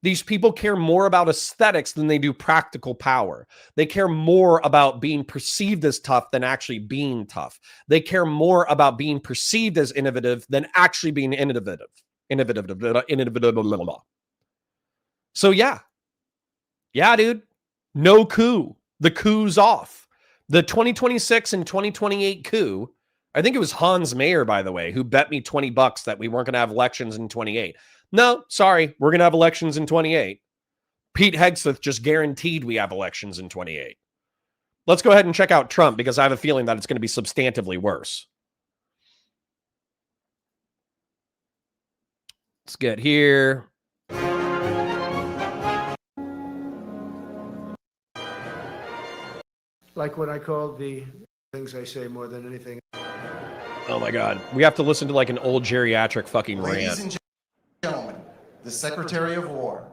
These people care more about aesthetics than they do practical power. They care more about being perceived as tough than actually being tough. They care more about being perceived as innovative than actually being innovative. So yeah, dude, no coup. The coup's off. The 2026 and 2028 coup, I think it was Hans Mayer, by the way, who bet me $20 that we weren't going to have elections in 28. No, sorry, we're going to have elections in 28. Pete Hegseth just guaranteed we have elections in 28. Let's go ahead and check out Trump, because I have a feeling that it's going to be substantively worse. Let's get here. Like what I call the things I say more than anything. Oh my God. We have to listen to like an old geriatric fucking rant. Ladies and gentlemen, the Secretary of War.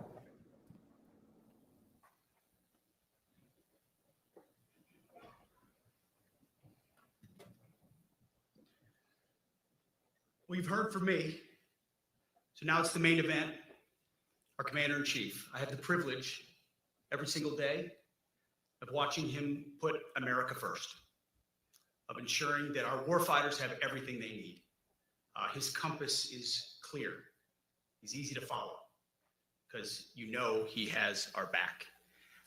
Well, you've heard from me. So now it's the main event, our Commander-in-Chief. I have the privilege every single day of watching him put America first, of ensuring that our warfighters have everything they need. His compass is clear. He's easy to follow because you know he has our back.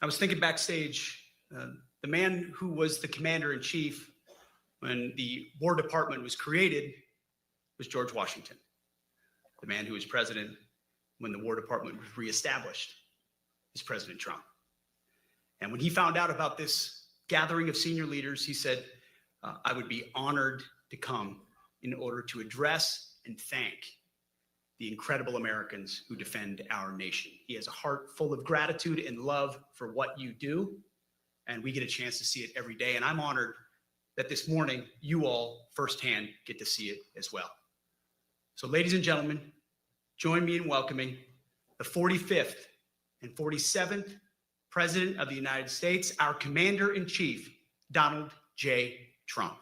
I was thinking backstage, the man who was the Commander-in-Chief when the War Department was created was George Washington. The man who was president when the War Department was reestablished is President Trump. And when he found out about this gathering of senior leaders, he said, I would be honored to come in order to address and thank the incredible Americans who defend our nation. He has a heart full of gratitude and love for what you do, and we get a chance to see it every day. And I'm honored that this morning you all firsthand get to see it as well. So ladies and gentlemen, join me in welcoming the 45th and 47th President of the United States, our Commander-in-Chief, Donald J. Trump.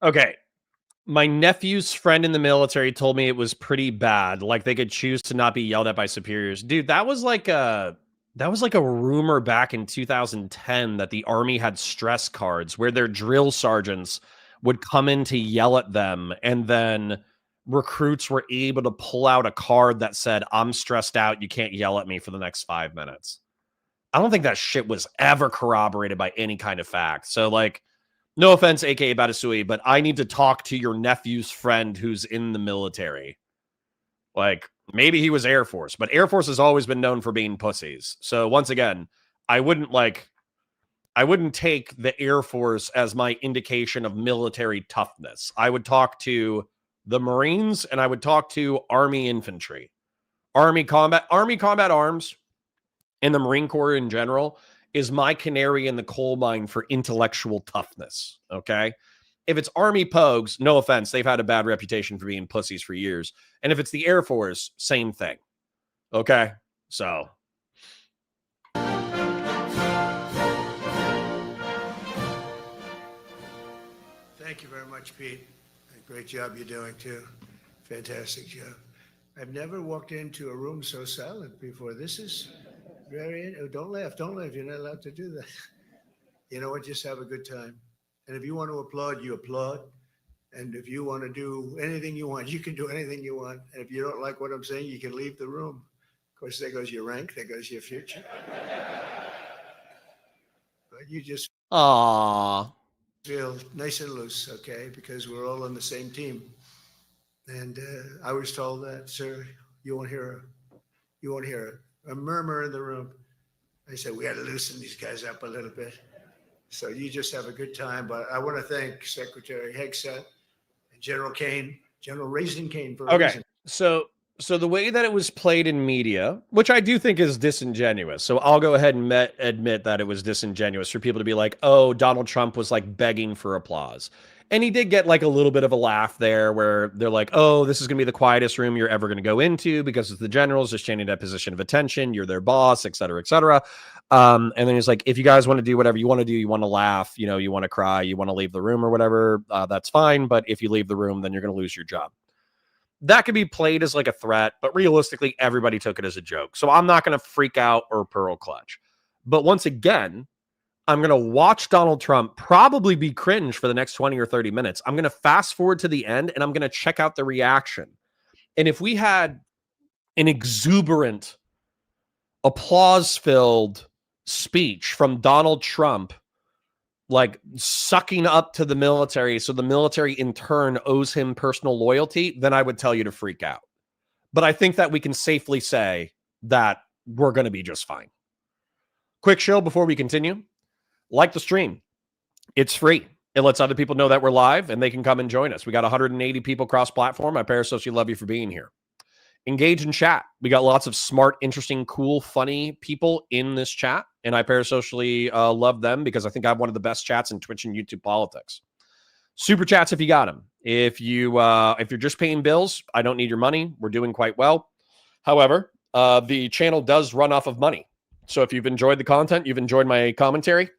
Okay. My nephew's friend in the military told me it was pretty bad. Like they could choose to not be yelled at by superiors. Dude, that was like a rumor back in 2010 that the Army had stress cards where their drill sergeants would come in to yell at them, and then recruits were able to pull out a card that said, "I'm stressed out. You can't yell at me for the next 5 minutes." I don't think that shit was ever corroborated by any kind of fact. So, like, no offense, aka Batasui, but I need to talk to your nephew's friend who's in the military. Like, maybe he was Air Force, but Air Force has always been known for being pussies. So once again, I wouldn't take the Air Force as my indication of military toughness. I would talk to the Marines, and I would talk to Army infantry, Army combat arms, and the Marine Corps in general is my canary in the coal mine for intellectual toughness. Okay. If it's Army Pogues, no offense, they've had a bad reputation for being pussies for years. And if it's the Air Force, same thing. Okay. So. Thank you very much, Pete. Great job you're doing, too. Fantastic job. I've never walked into a room so silent before. This is very, oh, don't laugh. You're not allowed to do that. You know what? Just have a good time. And if you want to applaud, you applaud. And if you want to do anything you want, you can do anything you want. And if you don't like what I'm saying, you can leave the room. Of course, there goes your rank. There goes your future. But you just feel nice and loose, okay? Because we're all on the same team. And I was told that, sir, you won't hear a murmur in the room. I said, we got to loosen these guys up a little bit. So you just have a good time. But I want to thank Secretary Hegseth and General Raisin Kane for a reason. So the way that it was played in media, which I do think is disingenuous. So I'll go ahead and admit that it was disingenuous for people to be like, oh, Donald Trump was like begging for applause. And he did get like a little bit of a laugh there where they're like, oh, this is going to be the quietest room you're ever going to go into because it's the generals just standing at a position of attention. You're their boss, et cetera, et cetera. And then he's like, if you guys want to do whatever you want to do, you want to laugh, you know, you want to cry, you want to leave the room or whatever, that's fine. But if you leave the room, then you're going to lose your job. That could be played as like a threat, but realistically, everybody took it as a joke. So I'm not going to freak out or pearl clutch. But once again, I'm going to watch Donald Trump probably be cringe for the next 20 or 30 minutes. I'm going to fast forward to the end and I'm going to check out the reaction. And if we had an exuberant, applause-filled speech from Donald Trump, like sucking up to the military, so the military in turn owes him personal loyalty, then I would tell you to freak out. But I think that we can safely say that we're going to be just fine. Quick show before we continue. Like the stream. It's free. It lets other people know that we're live and they can come and join us. We got 180 people cross-platform. I parasocially love you for being here. Engage in chat. We got lots of smart, interesting, cool, funny people in this chat, and I parasocially love them because I think I have one of the best chats in Twitch and YouTube politics. Super chats if you got them. If you're just paying bills, I don't need your money. We're doing quite well. However, the channel does run off of money. So if you've enjoyed the content, you've enjoyed my commentary,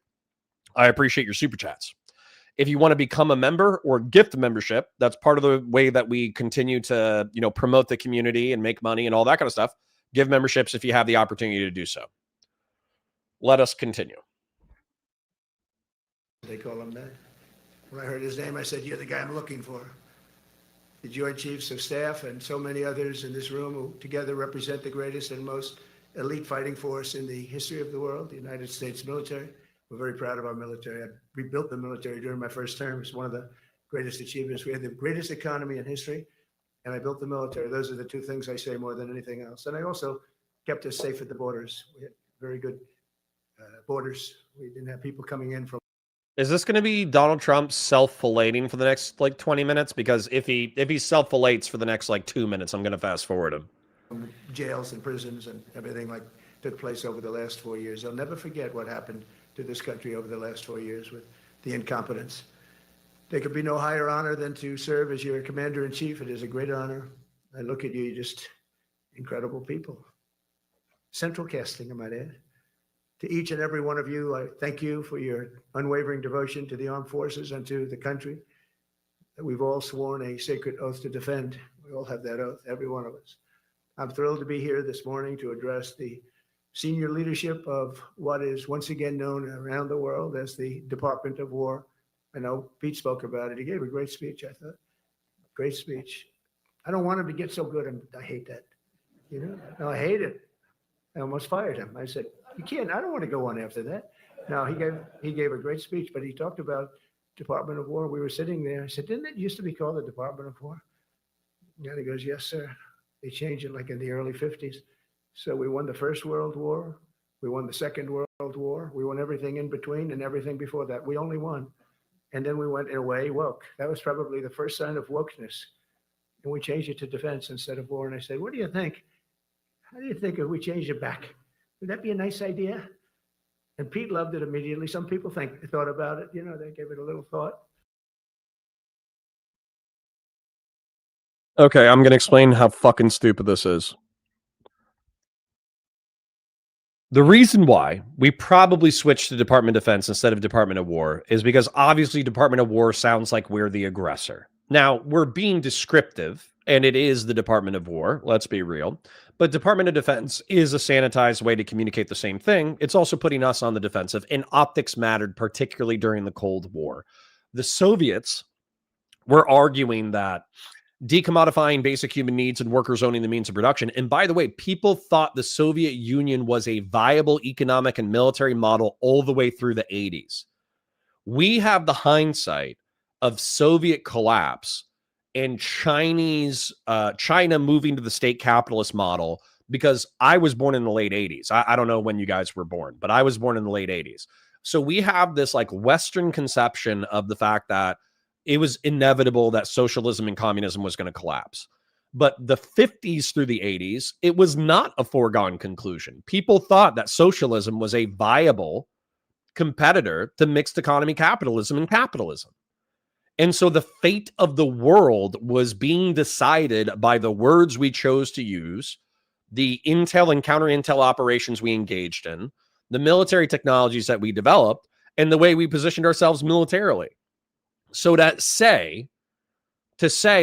I appreciate your super chats. If you want to become a member or gift membership, that's part of the way that we continue to, promote the community and make money and all that kind of stuff. Give memberships if you have the opportunity to do so. Let us continue. They call him that. When I heard his name, I said, you're the guy I'm looking for. The Joint Chiefs of Staff and so many others in this room who together represent the greatest and most elite fighting force in the history of the world, the United States military. We're very proud of our military. I rebuilt the military during my first term. It's one of the greatest achievements. We had the greatest economy in history, and I built the military. Those are the two things I say more than anything else. And I also kept us safe at the borders. We had very good borders. We didn't have people coming in from. Is this going to be Donald Trump self-filleting for the next 20 minutes? Because if he self-fillates for the next 2 minutes, I'm going to fast forward him. Jails and prisons and everything took place over the last 4 years. I'll never forget what happened to this country over the last 4 years with the incompetence. There could be no higher honor than to serve as your commander-in-chief. It is a great honor. I look at you, you're just incredible people. Central casting, I might add. To each and every one of you, I thank you for your unwavering devotion to the armed forces and to the country. that we've all sworn a sacred oath to defend. We all have that oath, every one of us. I'm thrilled to be here this morning to address the senior leadership of what is once again known around the world as the Department of War. I know Pete spoke about it. He gave a great speech, I thought. Great speech. I don't want him to get so good. I hate that. You know, no, I hate it. I almost fired him. I said, you can't, I don't want to go on after that. No, he gave a great speech, but he talked about Department of War. We were sitting there. I said, didn't it used to be called the Department of War? And he goes, yes, sir. They changed it like in the early 50s. So we won the First World War. We won the Second World War. We won everything in between and everything before that. We only won. And then we went away woke. That was probably the first sign of wokeness. And we changed it to defense instead of war. And I said, what do you think? How do you think if we changed it back? Would that be a nice idea? And Pete loved it immediately. Some people thought about it. You know, they gave it a little thought. Okay, I'm going to explain how fucking stupid this is. The reason why we probably switched to Department of Defense instead of Department of War is because obviously Department of War sounds like we're the aggressor. Now, we're being descriptive, and it is the Department of War, let's be real. But Department of Defense is a sanitized way to communicate the same thing. It's also putting us on the defensive, and optics mattered, particularly during the Cold War. The Soviets were arguing that decommodifying basic human needs and workers owning the means of production. And by the way, people thought the Soviet Union was a viable economic and military model all the way through the 80s. We have the hindsight of Soviet collapse and China moving to the state capitalist model, because I was born in the late 80s. I don't know when you guys were born, but I was born in the late 80s. So we have this like Western conception of the fact that it was inevitable that socialism and communism was going to collapse. But the 50s through the 80s, it was not a foregone conclusion. People thought that socialism was a viable competitor to mixed economy capitalism and capitalism. And so the fate of the world was being decided by the words we chose to use, the intel and counter-intel operations we engaged in, the military technologies that we developed, and the way we positioned ourselves militarily. So to say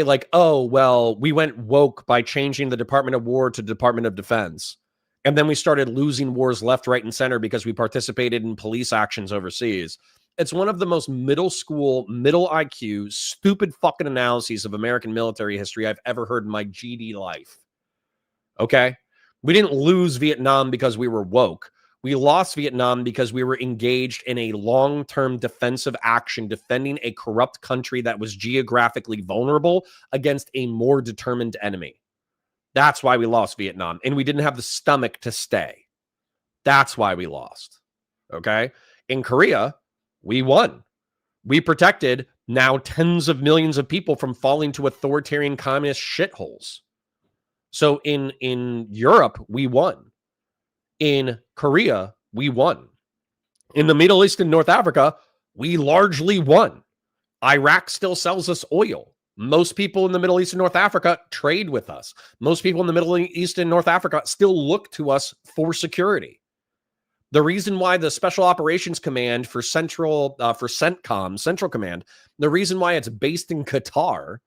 like, oh, well, we went woke by changing the Department of War to Department of Defense, and then we started losing wars left, right, and center because we participated in police actions overseas. It's one of the most middle school, middle IQ, stupid fucking analyses of American military history I've ever heard in my GD life. Okay? We didn't lose Vietnam because we were woke. We lost Vietnam because we were engaged in a long-term defensive action, defending a corrupt country that was geographically vulnerable against a more determined enemy. That's why we lost Vietnam. And we didn't have the stomach to stay. That's why we lost. Okay? In Korea, we won. We protected now tens of millions of people from falling to authoritarian communist shitholes. So in Europe, we won. In Korea, we won. In the Middle East and North Africa, we largely won. Iraq still sells us oil. Most people in the Middle East and North Africa trade with us. Most people in the Middle East and North Africa still look to us for security. The reason why the Special Operations Command for CENTCOM, Central Command, the reason why it's based in Qatar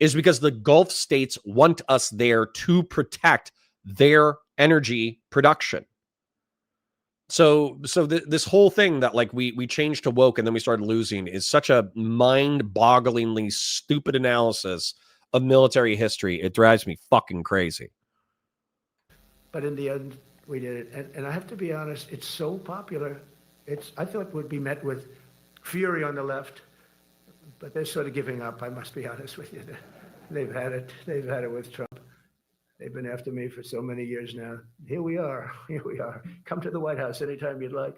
is because the Gulf states want us there to protect their energy production. So this whole thing that like we changed to woke and then we started losing is such a mind-bogglingly stupid analysis of military history. It drives me fucking crazy. But in the end, we did it. And I have to be honest, it's so popular. I thought it would be met with fury on the left, but they're sort of giving up, I must be honest with you. They've had it. They've had it with Trump. They've been after me for so many years now. Here we are. Here we are. Come to the White House anytime you'd like.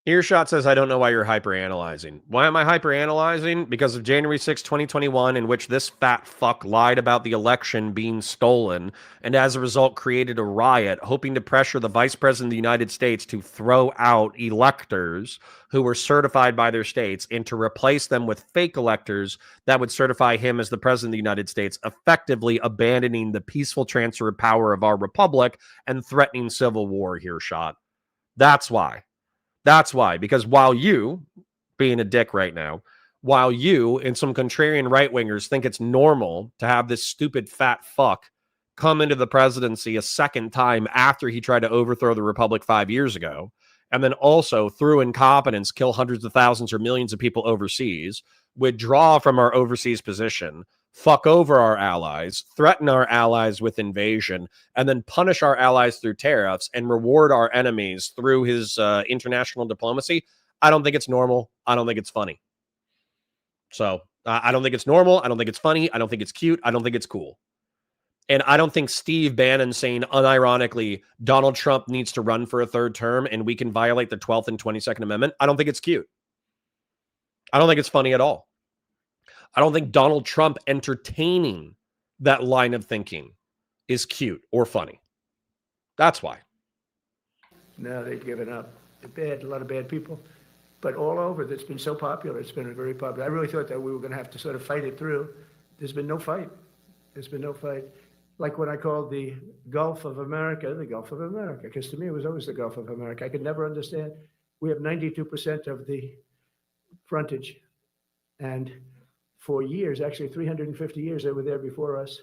Earshot says, I don't know why you're hyperanalyzing. Why am I hyperanalyzing? Because of January 6, 2021, in which this fat fuck lied about the election being stolen and as a result created a riot, hoping to pressure the Vice President of the United States to throw out electors who were certified by their states and to replace them with fake electors that would certify him as the President of the United States, effectively abandoning the peaceful transfer of power of our republic and threatening civil war, Earshot. That's why. That's why, because while you, being a dick right now, while you and some contrarian right-wingers think it's normal to have this stupid fat fuck come into the presidency a second time after he tried to overthrow the republic 5 years ago, and then also through incompetence kill hundreds of thousands or millions of people overseas, withdraw from our overseas position, fuck over our allies, threaten our allies with invasion, and then punish our allies through tariffs and reward our enemies through his international diplomacy. I don't think it's normal. I don't think it's funny. So I don't think it's normal. I don't think it's funny. I don't think it's cute. I don't think it's cool. And I don't think Steve Bannon saying unironically Donald Trump needs to run for a third term and we can violate the 12th and 22nd Amendment, I don't think it's cute. I don't think it's funny at all. I don't think Donald Trump entertaining that line of thinking is cute or funny. That's why. No, they've given up. They're bad, a lot of bad people. But all over, that's been so popular. It's been very popular. I really thought that we were going to have to sort of fight it through. There's been no fight. There's been no fight. Like when I called the Gulf of America, the Gulf of America, because to me it was always the Gulf of America. I could never understand. We have 92% of the frontage. And for years, actually 350 years, they were there before us.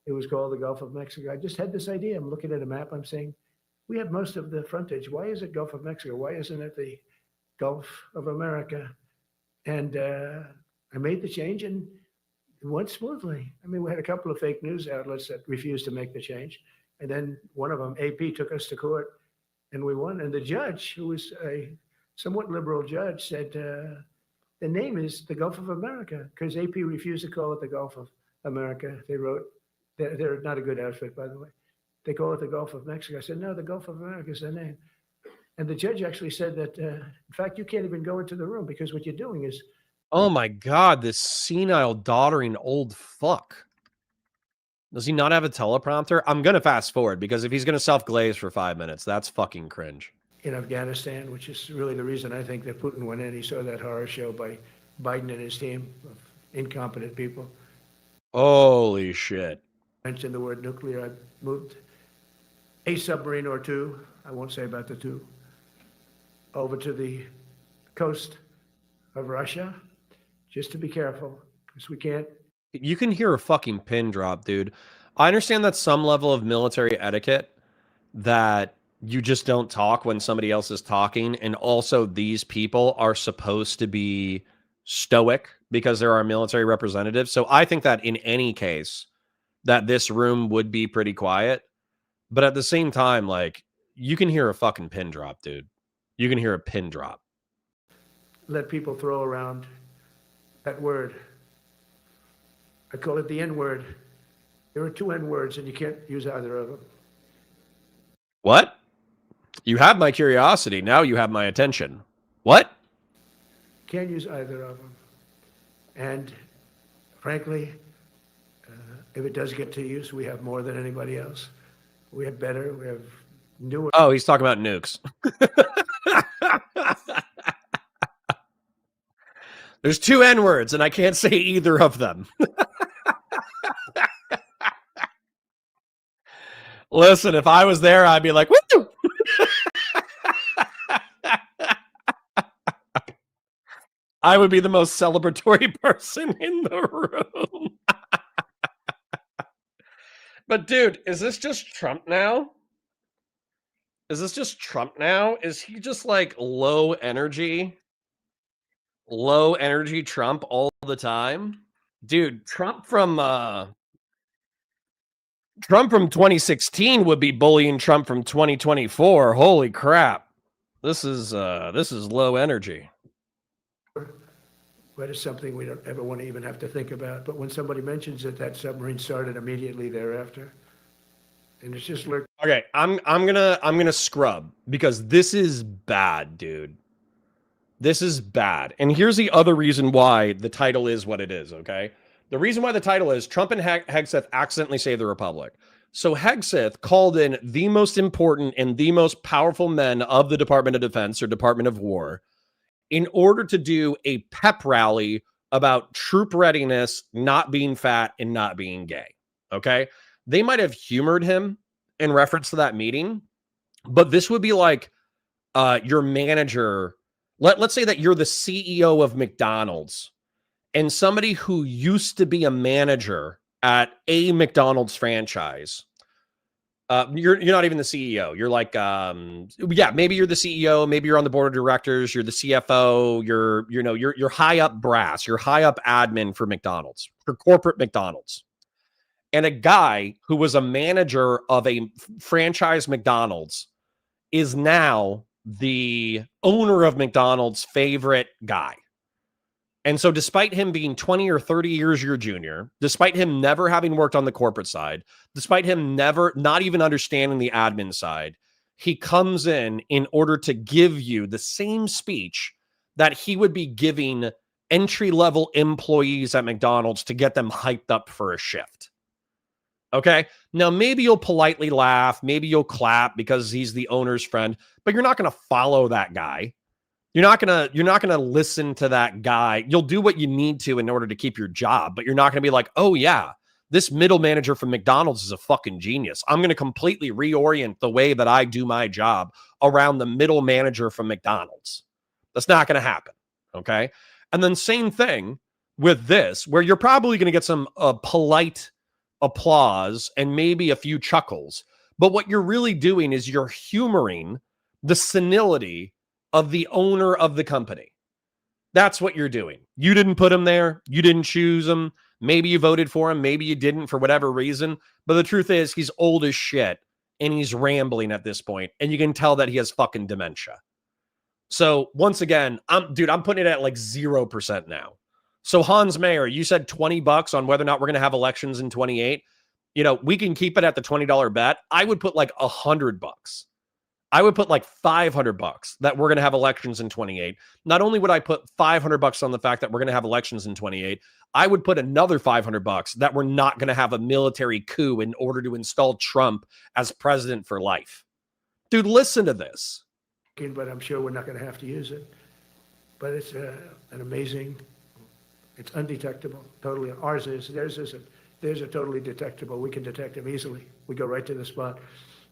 It was called the Gulf of Mexico. I just had this idea. I'm looking at a map. I'm saying, we have most of the frontage. Why is it Gulf of Mexico? Why isn't it the Gulf of America? And I made the change and it went smoothly. I mean, we had a couple of fake news outlets that refused to make the change. And then one of them, AP, took us to court and we won. And the judge, who was a somewhat liberal judge, said, the name is the Gulf of America, because AP refused to call it the Gulf of America. They wrote, they're not a good outfit, by the way. They call it the Gulf of Mexico. I said, no, the Gulf of America is the name. And the judge actually said that, in fact, you can't even go into the room because what you're doing is. Oh my God, this senile, doddering old fuck. Does he not have a teleprompter? I'm going to fast forward because if he's going to self-glaze for 5 minutes, that's fucking cringe. In Afghanistan, which is really the reason I think that Putin went in. He saw that horror show by Biden and his team of incompetent people. Holy shit. Mentioned the word nuclear. I moved a submarine or two, I won't say about the two, over to the coast of Russia, just to be careful, because we can't. You can hear a fucking pin drop, dude. I understand that some level of military etiquette that you just don't talk when somebody else is talking. And also these people are supposed to be stoic because they're our military representatives. So I think that in any case that this room would be pretty quiet. But at the same time, like, you can hear a fucking pin drop, dude. You can hear a pin drop. Let people throw around that word. I call it the N-word. There are two N-words and you can't use either of them. What? You have my curiosity. Now you have my attention. What? Can't use either of them. And frankly, if it does get to use, we have more than anybody else. We have better, we have newer. Oh, he's talking about nukes. There's two N-words and I can't say either of them. Listen, if I was there, I'd be like, woo! I would be the most celebratory person in the room. But dude, is this just Trump now? Is this just Trump now? Is he just like low energy Trump all the time? Dude, Trump from 2016 would be bullying Trump from 2024. Holy crap. This is low energy. That is something we don't ever want to even have to think about. But when somebody mentions it, that submarine started immediately thereafter. And it's just like, okay, I'm gonna scrub because this is bad, dude. This is bad. And here's the other reason why the title is what it is, okay? The reason why the title is Trump and Hegseth accidentally saved the Republic. So Hegseth called in the most important and the most powerful men of the Department of Defense or Department of War in order to do a pep rally about troop readiness, not being fat and not being gay, okay? They might have humored him in reference to that meeting, but this would be like your manager. Let's say that you're the CEO of McDonald's and somebody who used to be a manager at a McDonald's franchise, you're not even the CEO. You're like, yeah, maybe you're the CEO, maybe you're on the board of directors, you're the CFO, you're high up brass, you're high up admin for McDonald's, for corporate McDonald's. And a guy who was a manager of a franchise McDonald's is now the owner of McDonald's favorite guy. And so despite him being 20 or 30 years your junior, despite him never having worked on the corporate side, despite him not even understanding the admin side, he comes in order to give you the same speech that he would be giving entry-level employees at McDonald's to get them hyped up for a shift. Okay? Now, maybe you'll politely laugh, maybe you'll clap because he's the owner's friend, but you're not going to follow that guy. You're not gonna listen to that guy. You'll do what you need to in order to keep your job, but you're not gonna be like, oh yeah, this middle manager from McDonald's is a fucking genius. I'm gonna completely reorient the way that I do my job around the middle manager from McDonald's. That's not gonna happen. Okay. And then same thing with this, where you're probably gonna get some polite applause and maybe a few chuckles. But what you're really doing is you're humoring the senility of the owner of the company. That's what you're doing. You didn't put him there. You didn't choose him. Maybe you voted for him. Maybe you didn't for whatever reason. But the truth is he's old as shit and he's rambling at this point. And you can tell that he has fucking dementia. So once again, I'm putting it at like 0% now. So Hans Mayer, you said $20 on whether or not we're going to have elections in 28. You know, we can keep it at the $20 bet. I would put like $100. I would put like $500 that we're going to have elections in 28. Not only would I put $500 on the fact that we're going to have elections in 28, I would put another $500 that we're not going to have a military coup in order to install Trump as president for life. Dude, listen to this. But I'm sure we're not going to have to use it. But it's an amazing, it's undetectable, totally. Ours is, theirs isn't. Theirs are totally detectable. We can detect them easily. We go right to the spot.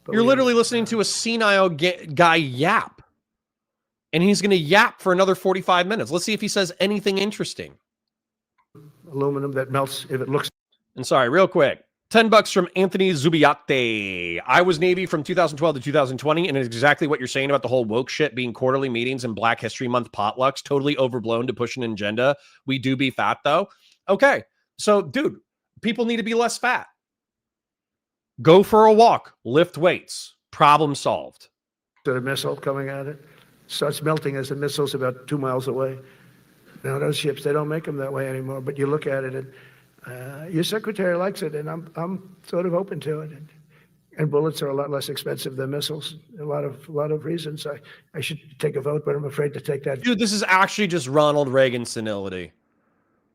But you're literally listening to a senile guy yap. And he's going to yap for another 45 minutes. Let's see if he says anything interesting. Aluminum that melts if it looks. And sorry, real quick. $10 from Anthony Zubiate. I was Navy from 2012 to 2020, and it's exactly what you're saying about the whole woke shit being quarterly meetings and Black History Month potlucks. Totally overblown to push an agenda. We do be fat, though. Okay. So, dude, people need to be less fat. Go for a walk, lift weights, problem solved. A missile coming at it starts melting as the missile's about 2 miles away. Now those ships, they don't make them that way anymore. But you look at it, and your secretary likes it, and I'm sort of open to it. And bullets are a lot less expensive than missiles. A lot of reasons. I should take a vote, but I'm afraid to take that. Dude, this is actually just Ronald Reagan senility.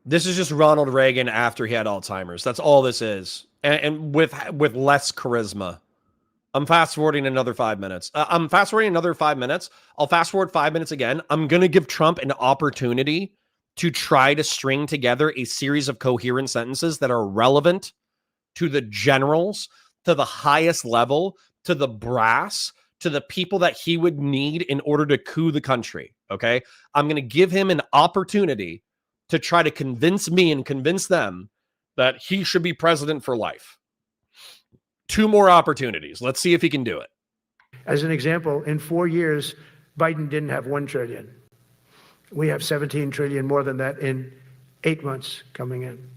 This is just Ronald Reagan after he had Alzheimer's. That's all this is. And with less charisma. I'm fast forwarding another 5 minutes. I'm fast forwarding another 5 minutes. I'll fast forward 5 minutes again. I'm going to give Trump an opportunity to try to string together a series of coherent sentences that are relevant to the generals, to the highest level, to the brass, to the people that he would need in order to coup the country. Okay. I'm going to give him an opportunity to try to convince me and convince them that he should be president for life. 2 more opportunities. Let's see if he can do it. As an example, in 4 years, Biden didn't have 1 trillion. We have 17 trillion more than that in 8 months coming in.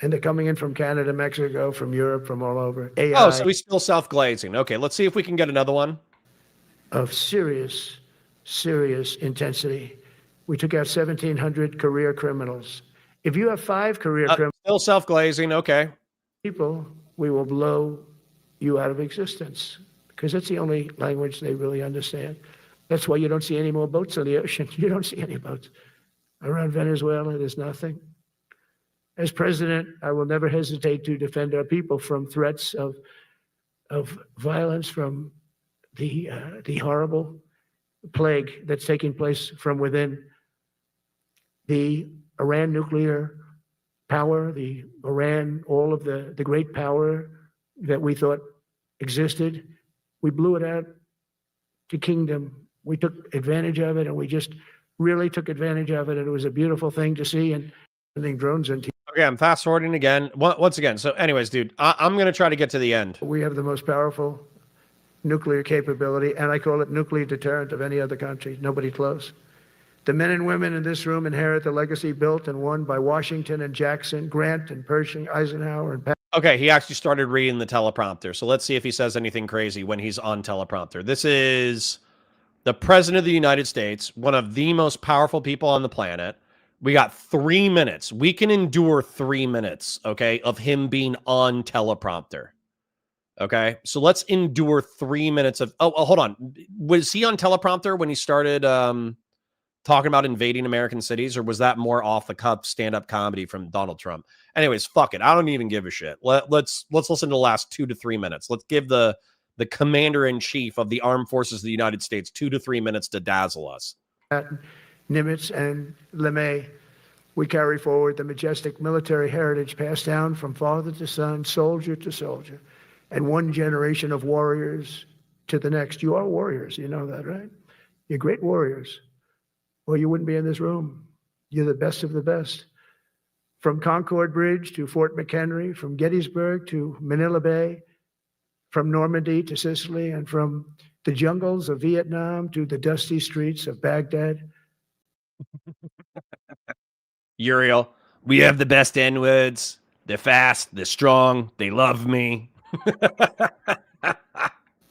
And they're coming in from Canada, Mexico, from Europe, from all over. AI. Oh, so he's still self-glazing. Okay, let's see if we can get another one. Of serious intensity. We took out 1,700 career criminals. If you have 5 career criminals, still self-glazing. Okay. People, we will blow you out of existence because that's the only language they really understand. That's why you don't see any more boats on the ocean. You don't see any boats. Around Venezuela, there's nothing. As president, I will never hesitate to defend our people from threats of violence, from the horrible plague that's taking place from within. The Iran nuclear power, the Iran, all of the great power that we thought existed, we blew it out to kingdom. We took advantage of it, and we just really took advantage of it, and it was a beautiful thing to see. And sending drones into. Okay, I'm fast forwarding again. Once again. So, anyways, dude, I'm going to try to get to the end. We have the most powerful nuclear capability, and I call it nuclear deterrent of any other country. Nobody close. The men and women in this room inherit the legacy built and won by Washington and Jackson, Grant and Pershing, Eisenhower and Okay, he actually started reading the teleprompter. So let's see if he says anything crazy when he's on teleprompter. This is the President of the United States, one of the most powerful people on the planet. We got 3 minutes. We can endure 3 minutes, okay, of him being on teleprompter. Okay, so let's endure 3 minutes of... Oh, hold on. Was he on teleprompter when he started talking about invading American cities, or was that more off the cuff stand-up comedy from Donald Trump? Anyways, fuck it. I don't even give a shit. Let's listen to the last 2 to 3 minutes. Let's give the commander-in-chief of the armed forces of the United States 2 to 3 minutes to dazzle us. Nimitz and LeMay. We carry forward the majestic military heritage passed down from father to son, soldier to soldier, and one generation of warriors to the next. You are warriors. You know that, right? You're great warriors, or you wouldn't be in this room. You're the best of the best. From Concord Bridge to Fort McHenry, from Gettysburg to Manila Bay, from Normandy to Sicily, and from the jungles of Vietnam to the dusty streets of Baghdad. Uriel, we have the best N-words. They're fast, they're strong, they love me.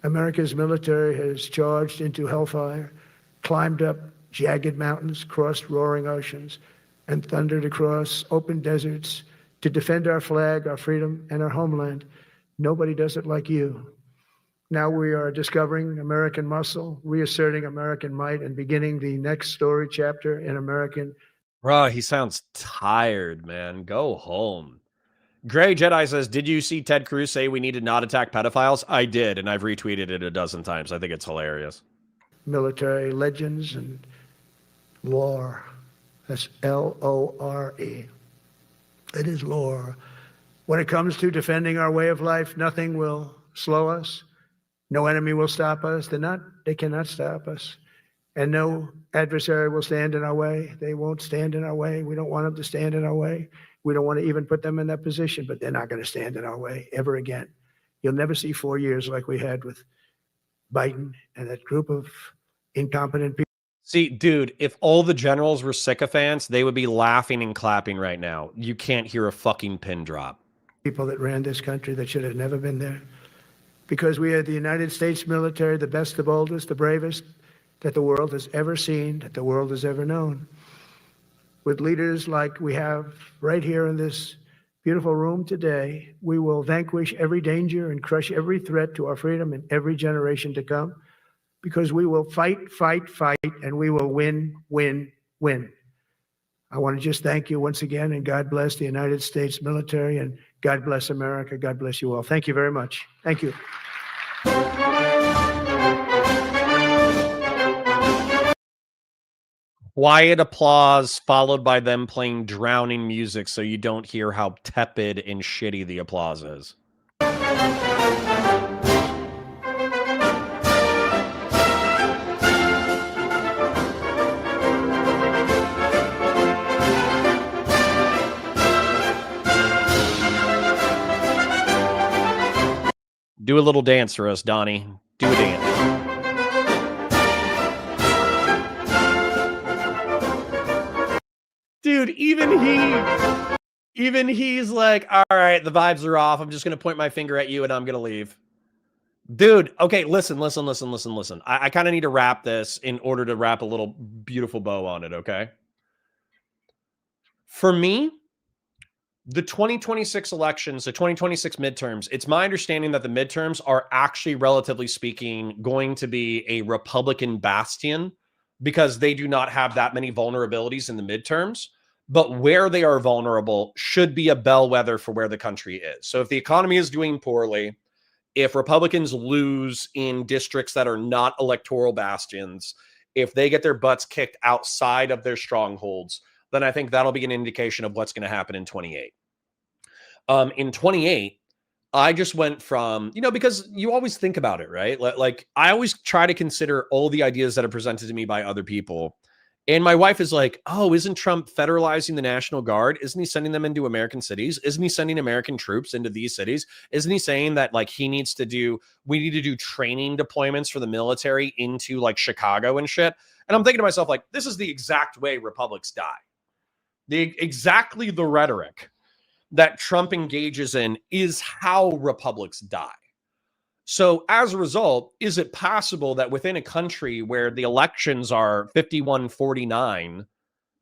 America's military has charged into hellfire, climbed up jagged mountains, crossed roaring oceans, and thundered across open deserts to defend our flag, our freedom, and our homeland. Nobody does it like you. Now we are discovering American muscle, reasserting American might, and beginning the next story chapter in American. Bro, he sounds tired, man. Go home. Gray Jedi says, did you see Ted Cruz say we need to not attack pedophiles? I did, and I've retweeted it a dozen times. I think it's hilarious. Military legends and lore. That's L-O-R-E. It is lore. When it comes to defending our way of life, nothing will slow us. No enemy will stop us. They cannot stop us. And no adversary will stand in our way. They won't stand in our way. We don't want them to stand in our way. We don't want to even put them in that position, but they're not going to stand in our way ever again. You'll never see 4 years like we had with Biden and that group of incompetent people. See, dude, if all the generals were sycophants, they would be laughing and clapping right now. You can't hear a fucking pin drop. People that ran this country that should have never been there. Because we are the United States military, the best, the boldest, the bravest that the world has ever seen, that the world has ever known. With leaders like we have right here in this beautiful room today, we will vanquish every danger and crush every threat to our freedom in every generation to come, because we will fight, fight, fight, and we will win, win, win. I want to just thank you once again, and God bless the United States military, and God bless America. God bless you all. Thank you very much. Thank you. Quiet applause followed by them playing drowning music so you don't hear how tepid and shitty the applause is. Do a little dance for us, Donnie. Do a dance. Dude, even he's like, all right, the vibes are off. I'm just going to point my finger at you and I'm going to leave. Dude, okay, listen. I kind of need to wrap this in order to wrap a little beautiful bow on it, okay? For me, the 2026 elections, the 2026 midterms, it's my understanding that the midterms are actually, relatively speaking, going to be a Republican bastion because they do not have that many vulnerabilities in the midterms. But where they are vulnerable should be a bellwether for where the country is. So if the economy is doing poorly, if Republicans lose in districts that are not electoral bastions, if they get their butts kicked outside of their strongholds, then I think that'll be an indication of what's going to happen in 28. In 28, I just went from, because you always think about it, right? Like I always try to consider all the ideas that are presented to me by other people And my wife is like, oh, isn't Trump federalizing the National Guard? Isn't he sending them into American cities? Isn't he sending American troops into these cities? Isn't he saying that like we need to do training deployments for the military into like Chicago and shit? And I'm thinking to myself, like, this is the exact way republics die. Exactly the rhetoric that Trump engages in is how republics die. So as a result, is it possible that within a country where the elections are 51-49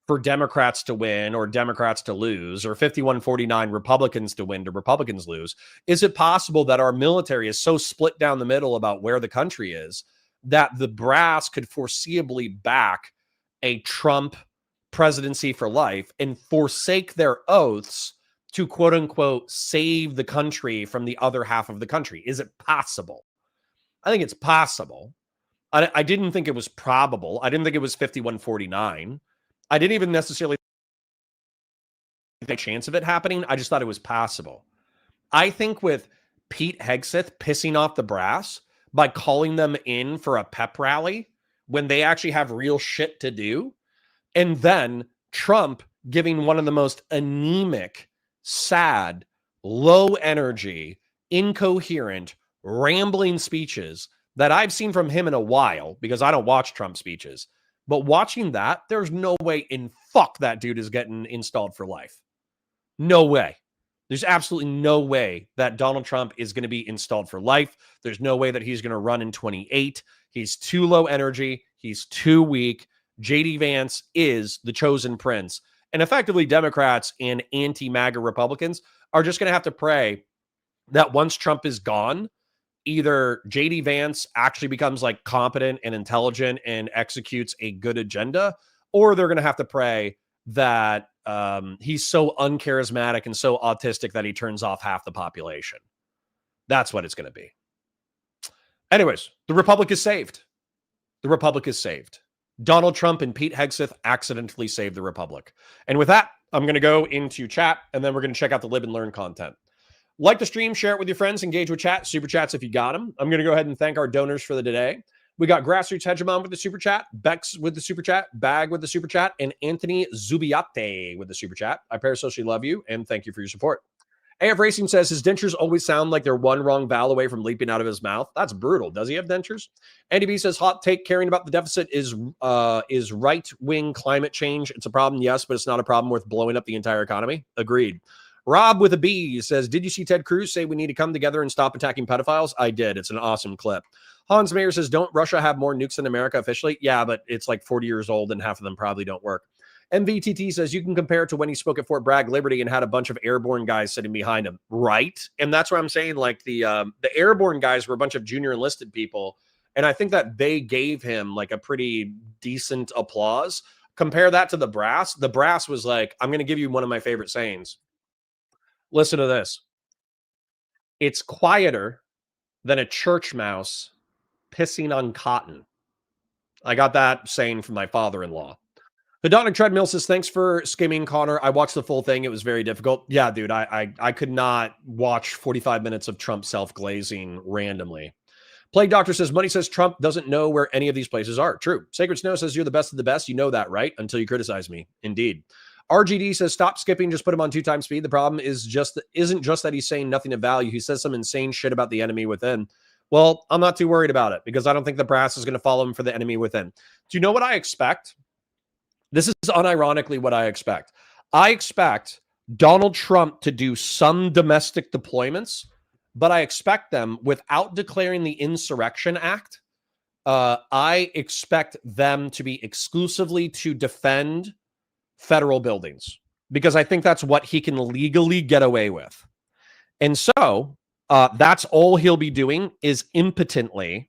for Democrats to win or Democrats to lose, or 51-49 Republicans to win to Republicans lose, is it possible that our military is so split down the middle about where the country is that the brass could foreseeably back a Trump presidency for life and forsake their oaths to quote unquote save the country from the other half of the country? Is it possible? I think it's possible. I didn't think it was probable. I didn't think it was 51-49. I didn't even necessarily think a chance of it happening. I just thought it was possible. I think with Pete Hegseth pissing off the brass by calling them in for a pep rally when they actually have real shit to do, and then Trump giving one of the most anemic, sad, low energy, incoherent, rambling speeches that I've seen from him in a while, because I don't watch Trump speeches. But watching that, there's no way in fuck that dude is getting installed for life. No way. There's absolutely no way that Donald Trump is going to be installed for life. There's no way that he's going to run in 28. He's too low energy. He's too weak. J.D. Vance is the chosen prince. And effectively, Democrats and anti-MAGA Republicans are just going to have to pray that once Trump is gone, either J.D. Vance actually becomes like competent and intelligent and executes a good agenda, or they're going to have to pray that he's so uncharismatic and so autistic that he turns off half the population. That's what it's going to be. Anyways, the Republic is saved. The Republic is saved. Donald Trump and Pete Hegseth accidentally saved the Republic. And with that, I'm going to go into chat, and then we're going to check out the Live and Learn content. Like the stream, share it with your friends, engage with chat, super chats if you got them. I'm going to go ahead and thank our donors for the today. We got Grassroots Hegemon with the super chat, Bex with the super chat, Bag with the super chat, and Anthony Zubiate with the super chat. I parasocially love you, and thank you for your support. AF Racing says his dentures always sound like they're one wrong vowel away from leaping out of his mouth. That's brutal. Does he have dentures? Andy B says hot take caring about the deficit is right-wing climate change. It's a problem, yes, but it's not a problem worth blowing up the entire economy. Agreed. Rob with a B says, did you see Ted Cruz say we need to come together and stop attacking pedophiles? I did. It's an awesome clip. Hans Mayer says, don't Russia have more nukes than America officially? Yeah, but it's like 40 years old and half of them probably don't work. MVTT says you can compare it to when he spoke at Fort Bragg Liberty and had a bunch of airborne guys sitting behind him. Right. And that's what I'm saying. Like the airborne guys were a bunch of junior enlisted people. And I think that they gave him like a pretty decent applause. Compare that to the brass. The brass was like, I'm going to give you one of my favorite sayings. Listen to this. It's quieter than a church mouse pissing on cotton. I got that saying from my father-in-law. Hedonic Treadmill says, thanks for skimming, Connor. I watched the full thing. It was very difficult. Yeah, dude, I could not watch 45 minutes of Trump self-glazing randomly. Plague Doctor says, Money says Trump doesn't know where any of these places are. True. Sacred Snow says, you're the best of the best. You know that, right? Until you criticize me. Indeed. RGD says, stop skipping. Just put him on 2x speed. The problem is isn't just that he's saying nothing of value. He says some insane shit about the enemy within. Well, I'm not too worried about it because I don't think the brass is going to follow him for the enemy within. Do you know what I expect? This is unironically what I expect. I expect Donald Trump to do some domestic deployments, but I expect them without declaring the Insurrection Act. I expect them to be exclusively to defend federal buildings because I think that's what he can legally get away with. And so that's all he'll be doing is impotently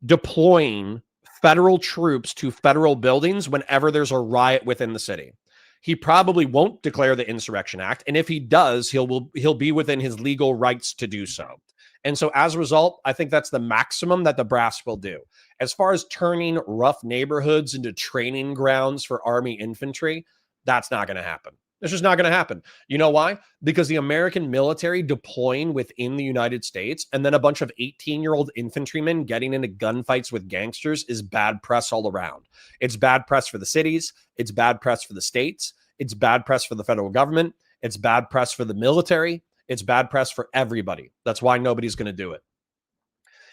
deploying federal troops to federal buildings whenever there's a riot within the city. He probably won't declare the Insurrection Act. And if he does, he'll be within his legal rights to do so. And so as a result, I think that's the maximum that the brass will do. As far as turning rough neighborhoods into training grounds for Army infantry, that's not going to happen. It's just not going to happen. You know why? Because the American military deploying within the United States and then a bunch of 18-year-old infantrymen getting into gunfights with gangsters is bad press all around. It's bad press for the cities. It's bad press for the states. It's bad press for the federal government. It's bad press for the military. It's bad press for everybody. That's why nobody's going to do it.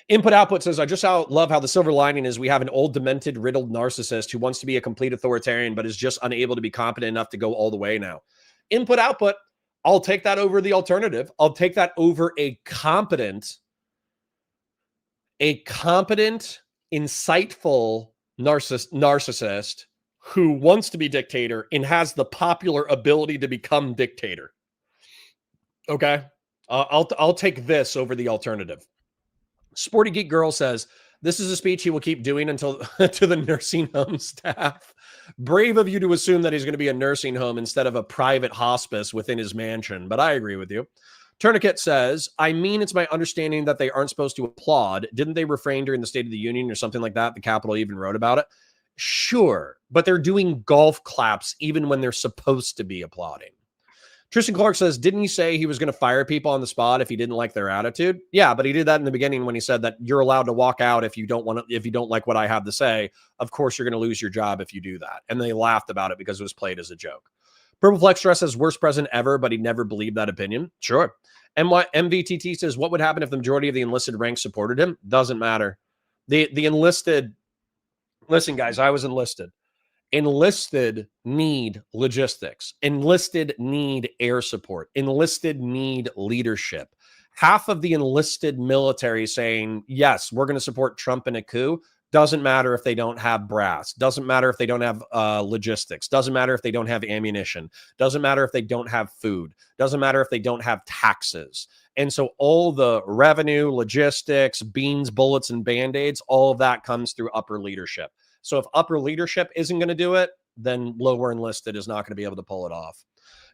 Input Output says, I just love how the silver lining is we have an old, demented, riddled narcissist who wants to be a complete authoritarian, but is just unable to be competent enough to go all the way now. Input Output, I'll take that over the alternative. I'll take that over a competent, insightful narcissist who wants to be dictator and has the popular ability to become dictator. Okay? I'll take this over the alternative. Sporty Geek Girl says, this is a speech he will keep doing until to the nursing home staff. Brave of you to assume that he's going to be a nursing home instead of a private hospice within his mansion, but I agree with you. Tourniquet says, I mean, it's my understanding that they aren't supposed to applaud. Didn't they refrain during the State of the Union or something like that? The Capitol even wrote about it. Sure, but they're doing golf claps even when they're supposed to be applauding. Tristan Clark says, didn't he say he was going to fire people on the spot if he didn't like their attitude? Yeah, but he did that in the beginning when he said that you're allowed to walk out if you don't like what I have to say. Of course, you're going to lose your job if you do that. And they laughed about it because it was played as a joke. Purple Flex Stress says, worst president ever, but he never believed that opinion. Sure. MVTT says, what would happen if the majority of the enlisted ranks supported him? Doesn't matter. The enlisted, listen, guys, I was enlisted. Enlisted need logistics. Enlisted need air support. Enlisted need leadership. Half of the enlisted military saying, yes, we're going to support Trump in a coup. Doesn't matter if they don't have brass. Doesn't matter if they don't have logistics. Doesn't matter if they don't have ammunition. Doesn't matter if they don't have food. Doesn't matter if they don't have taxes. And so all the revenue, logistics, beans, bullets, and Band-Aids, all of that comes through upper leadership. So if upper leadership isn't going to do it, then lower enlisted is not going to be able to pull it off.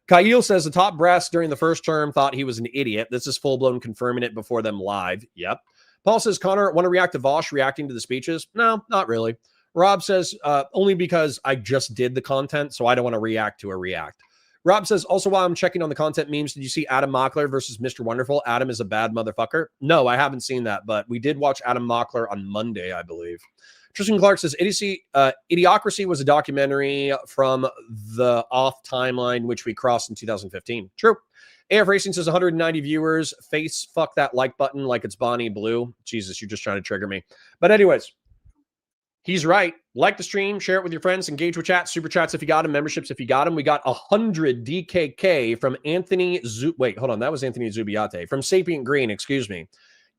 Kyle says the top brass during the first term thought he was an idiot. This is full-blown confirming it before them live. Yep. Paul says, Connor, want to react to Vosh reacting to the speeches? No, not really. Rob says, only because I just did the content, so I don't want to react to a react. Rob says, also while I'm checking on the content memes, did you see Adam Mockler versus Mr. Wonderful? Adam is a bad motherfucker. No, I haven't seen that, but we did watch Adam Mockler on Monday, I believe. Tristan Clark says, Idiocracy was a documentary from the off timeline, which we crossed in 2015. True. AF Racing says 190 viewers. Face fuck that like button like it's Bonnie Blue. Jesus, you're just trying to trigger me. But anyways, he's right. Like the stream, share it with your friends, engage with chat, super chats if you got them, memberships if you got them. We got 100 DKK from Anthony wait, hold on. That was Anthony Zubiate from Sapient Green, excuse me.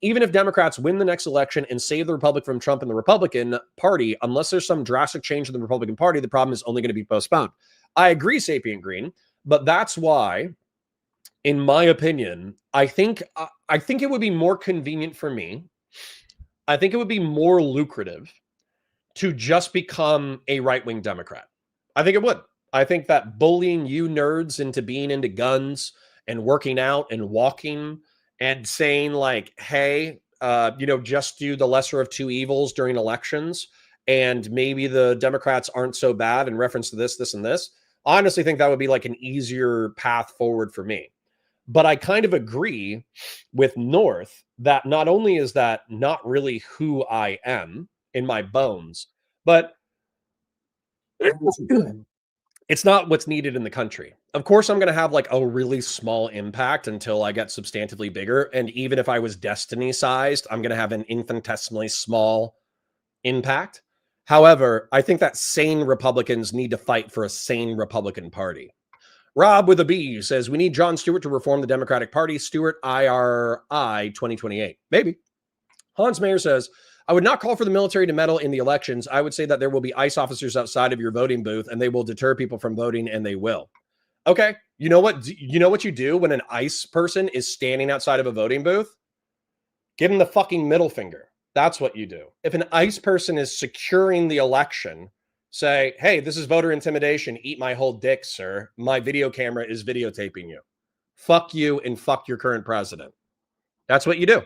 Even if Democrats win the next election and save the Republic from Trump and the Republican Party, unless there's some drastic change in the Republican Party, the problem is only going to be postponed. I agree, Sapient Green, but that's why, in my opinion, I think it would be more convenient for me. I think it would be more lucrative to just become a right-wing Democrat. I think it would. I think that bullying you nerds into being into guns and working out and walking and saying like, hey, just do the lesser of two evils during elections, and maybe the Democrats aren't so bad in reference to this, this, and this. I honestly think that would be like an easier path forward for me. But I kind of agree with North that not only is that not really who I am in my bones, but it's not what's needed in the country. Of course, I'm going to have like a really small impact until I get substantively bigger. And even if I was destiny sized, I'm going to have an infinitesimally small impact. However, I think that sane Republicans need to fight for a sane Republican Party. Rob with a B says, we need Jon Stewart to reform the Democratic Party. Stewart, IRI 2028. Maybe. Hans Mayer says, I would not call for the military to meddle in the elections. I would say that there will be ICE officers outside of your voting booth and they will deter people from voting, and they will. Okay. You know what you do when an ICE person is standing outside of a voting booth? Give them the fucking middle finger. That's what you do. If an ICE person is securing the election, say, hey, this is voter intimidation. Eat my whole dick, sir. My video camera is videotaping you. Fuck you and fuck your current president. That's what you do.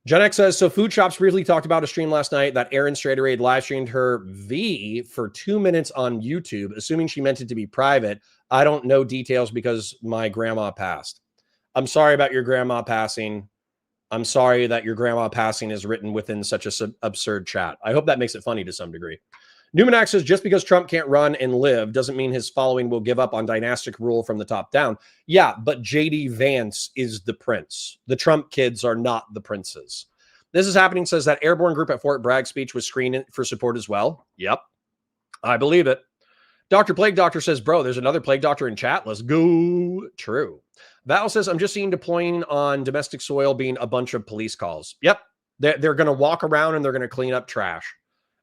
Gen X says, so Food Shops briefly talked about a stream last night that Aaron Straderade live streamed her V for 2 minutes on YouTube, assuming she meant it to be private. I don't know details because my grandma passed. I'm sorry about your grandma passing. I'm sorry that your grandma passing is written within such a absurd chat. I hope that makes it funny to some degree. Newman says, just because Trump can't run and live doesn't mean his following will give up on dynastic rule from the top down. Yeah, but JD Vance is the prince. The Trump kids are not the princes. This is happening, says that airborne group at Fort Bragg speech was screened for support as well. Yep, I believe it. Dr. Plague Doctor says, bro, there's another Plague Doctor in chat. Let's go. True. Val says, I'm just seeing deploying on domestic soil being a bunch of police calls. Yep, they're going to walk around and they're going to clean up trash.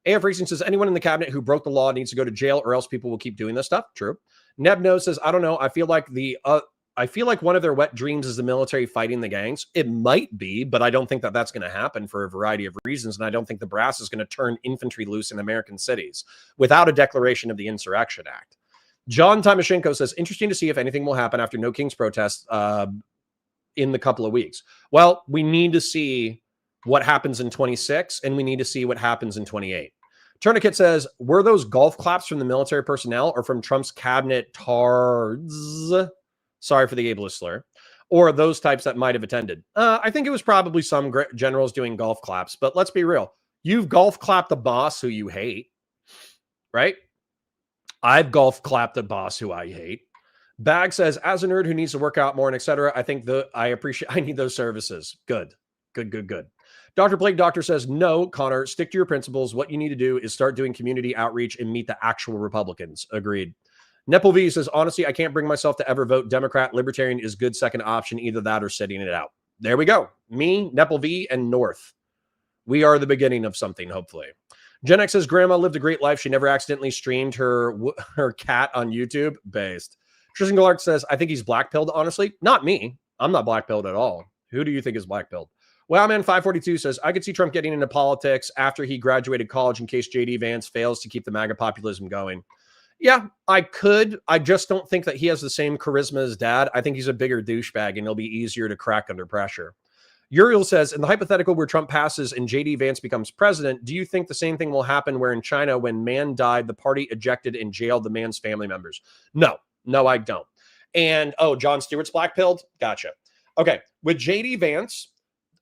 AF Racing says, anyone in the cabinet who broke the law needs to go to jail or else people will keep doing this stuff. True. Nebno says, I don't know. I feel like one of their wet dreams is the military fighting the gangs. It might be, but I don't think that that's going to happen for a variety of reasons. And I don't think the brass is going to turn infantry loose in American cities without a declaration of the Insurrection Act. John Timoshenko says, interesting to see if anything will happen after No King's protest in the couple of weeks. Well, we need to see what happens in 26, and we need to see what happens in 28. Tourniquet says, were those golf claps from the military personnel or from Trump's cabinet tards? Sorry for the ableist slur. Or those types that might have attended. I think it was probably some generals doing golf claps, but let's be real. You've golf clapped the boss who you hate, right? I've golf clapped the boss who I hate. Bag says, as a nerd who needs to work out more and etc., I think I need those services. Good. Dr. Plague Doctor says, no, Connor, stick to your principles. What you need to do is start doing community outreach and meet the actual Republicans. Agreed. Nepal V says, honestly, I can't bring myself to ever vote Democrat. Libertarian is good second option. Either that or sitting it out. There we go. Me, Nepal V, and North. We are the beginning of something, hopefully. Gen X says, grandma lived a great life. She never accidentally streamed her cat on YouTube. Based. Tristan Gallard says, I think he's black-pilled, honestly. Not me. I'm not black-pilled at all. Who do you think is black-pilled? Wowman 542 says, I could see Trump getting into politics after he graduated college in case JD Vance fails to keep the MAGA populism going. Yeah, I could. I just don't think that he has the same charisma as dad. I think he's a bigger douchebag and it'll be easier to crack under pressure. Uriel says, in the hypothetical where Trump passes and JD Vance becomes president, do you think the same thing will happen where in China, when man died, the party ejected and jailed the man's family members? No, I don't. And, Jon Stewart's black-pilled? Gotcha. Okay, with JD Vance,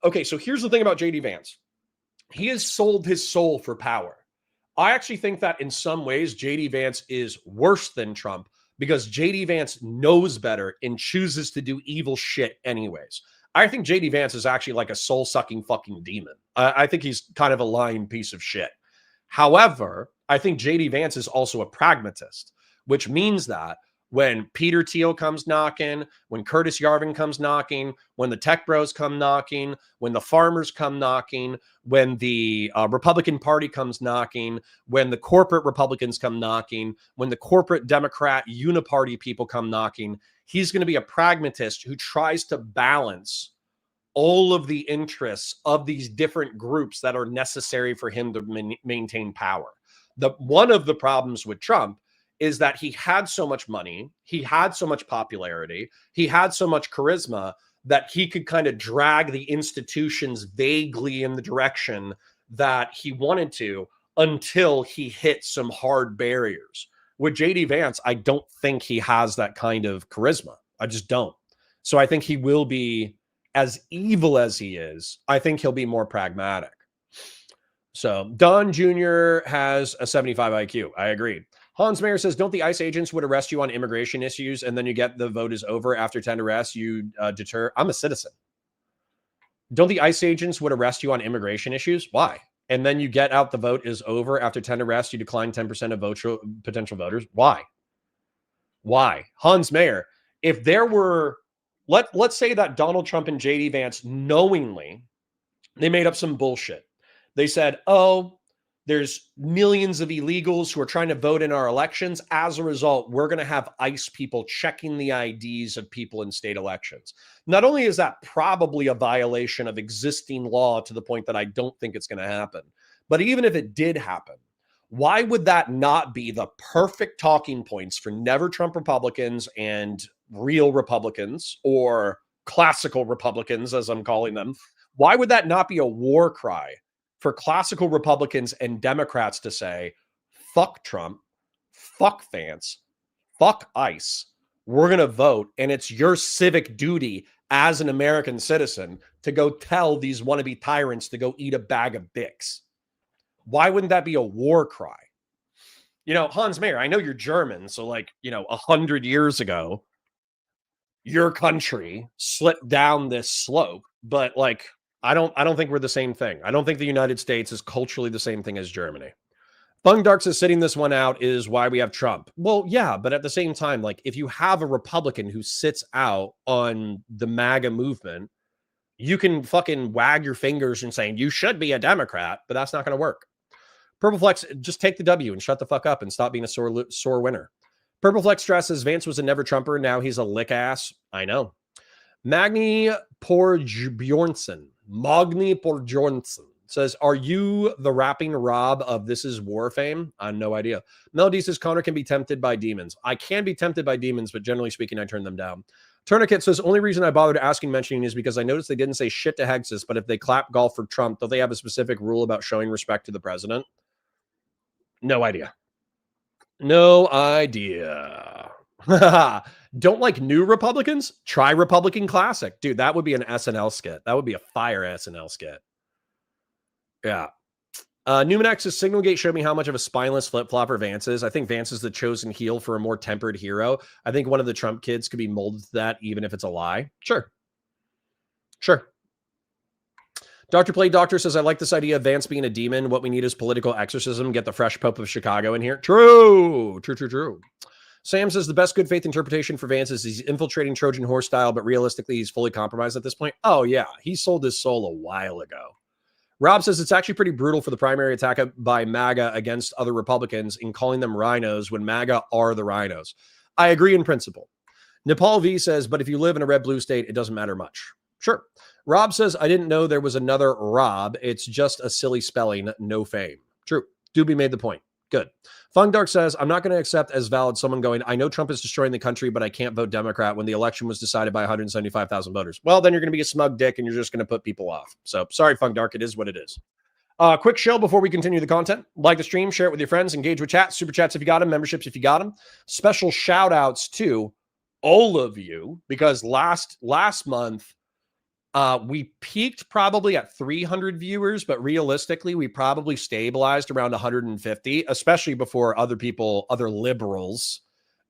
okay, so here's the thing about JD Vance. He has sold his soul for power. I actually think that in some ways, JD Vance is worse than Trump because JD Vance knows better and chooses to do evil shit anyways. I think JD Vance is actually like a soul-sucking fucking demon. I think he's kind of a lying piece of shit. However, I think JD Vance is also a pragmatist, which means that when Peter Thiel comes knocking, when Curtis Yarvin comes knocking, when the tech bros come knocking, when the farmers come knocking, when the Republican Party comes knocking, when the corporate Republicans come knocking, when the corporate Democrat uniparty people come knocking, he's going to be a pragmatist who tries to balance all of the interests of these different groups that are necessary for him to maintain power. One of the problems with Trump is that he had so much money, he had so much popularity, he had so much charisma that he could kind of drag the institutions vaguely in the direction that he wanted to until he hit some hard barriers. With JD Vance, I don't think he has that kind of charisma. I just don't. So I think he will be, as evil as he is, I think he'll be more pragmatic. So Don Jr. has a 75 IQ. I agree. Hans Mayer says, don't the ICE agents would arrest you on immigration issues and then you get the vote is over after 10 arrests, you deter? I'm a citizen. Don't the ICE agents would arrest you on immigration issues? Why? And then you get out the vote is over after 10 arrests, you decline 10% of potential voters. Why? Hans Mayer, if there were, let's say that Donald Trump and JD Vance knowingly, they made up some bullshit. They said, there's millions of illegals who are trying to vote in our elections. As a result, we're going to have ICE people checking the IDs of people in state elections. Not only is that probably a violation of existing law to the point that I don't think it's going to happen, but even if it did happen, why would that not be the perfect talking points for never Trump Republicans and real Republicans, or classical Republicans, as I'm calling them? Why would that not be a war cry for classical Republicans and Democrats to say, fuck Trump, fuck Vance, fuck ICE. We're going to vote. And it's your civic duty as an American citizen to go tell these wannabe tyrants to go eat a bag of dicks. Why wouldn't that be a war cry? You know, Hans Mayer, I know you're German. So 100 years ago, your country slipped down this slope, but I don't think we're the same thing. I don't think the United States is culturally the same thing as Germany. Fung Dark says sitting this one out is why we have Trump. Well, yeah, but at the same time, if you have a Republican who sits out on the MAGA movement, you can fucking wag your fingers and saying you should be a Democrat, but that's not going to work. Purple Flex, just take the W and shut the fuck up and stop being a sore winner. Purple Flex stresses Vance was a never Trumper. Now he's a lick ass. I know. Magni Bjornsson says, are you the rapping Rob of This Is War fame? I have no idea. Melody says Connor can be tempted by demons. I can be tempted by demons, but generally speaking, I turn them down. Tourniquet says, only reason I bothered asking mentioning is because I noticed they didn't say shit to Hegseth, but if they clap golf for Trump, don't they have a specific rule about showing respect to the president? No idea. No idea. Don't like new Republicans? Try Republican Classic. Dude, that would be an SNL skit. That would be a fire SNL skit. Yeah. Numenex's Signalgate showed me how much of a spineless flip-flopper Vance is. I think Vance is the chosen heel for a more tempered hero. I think one of the Trump kids could be molded to that, even if it's a lie. Sure. Dr. Play Doctor says, I like this idea of Vance being a demon. What we need is political exorcism. Get the fresh Pope of Chicago in here. True. Sam says the best good faith interpretation for Vance is he's infiltrating Trojan horse style, but realistically, he's fully compromised at this point. Oh, yeah. He sold his soul a while ago. Rob says it's actually pretty brutal for the primary attack by MAGA against other Republicans in calling them rhinos when MAGA are the rhinos. I agree in principle. Nepal V says, but if you live in a red-blue state, it doesn't matter much. Sure. Rob says, I didn't know there was another Rob. It's just a silly spelling, no fame. True. Doobie made the point. Good. Fung Dark says, I'm not going to accept as valid someone going, I know Trump is destroying the country, but I can't vote Democrat when the election was decided by 175,000 voters. Well, then you're going to be a smug dick and you're just going to put people off. So sorry, Fung Dark. It is what it is. Quick show before we continue the content. Like the stream, share it with your friends, engage with chat, super chats if you got them, memberships if you got them. Special shout outs to all of you, because last month, we peaked probably at 300 viewers, but realistically, we probably stabilized around 150, especially before other liberals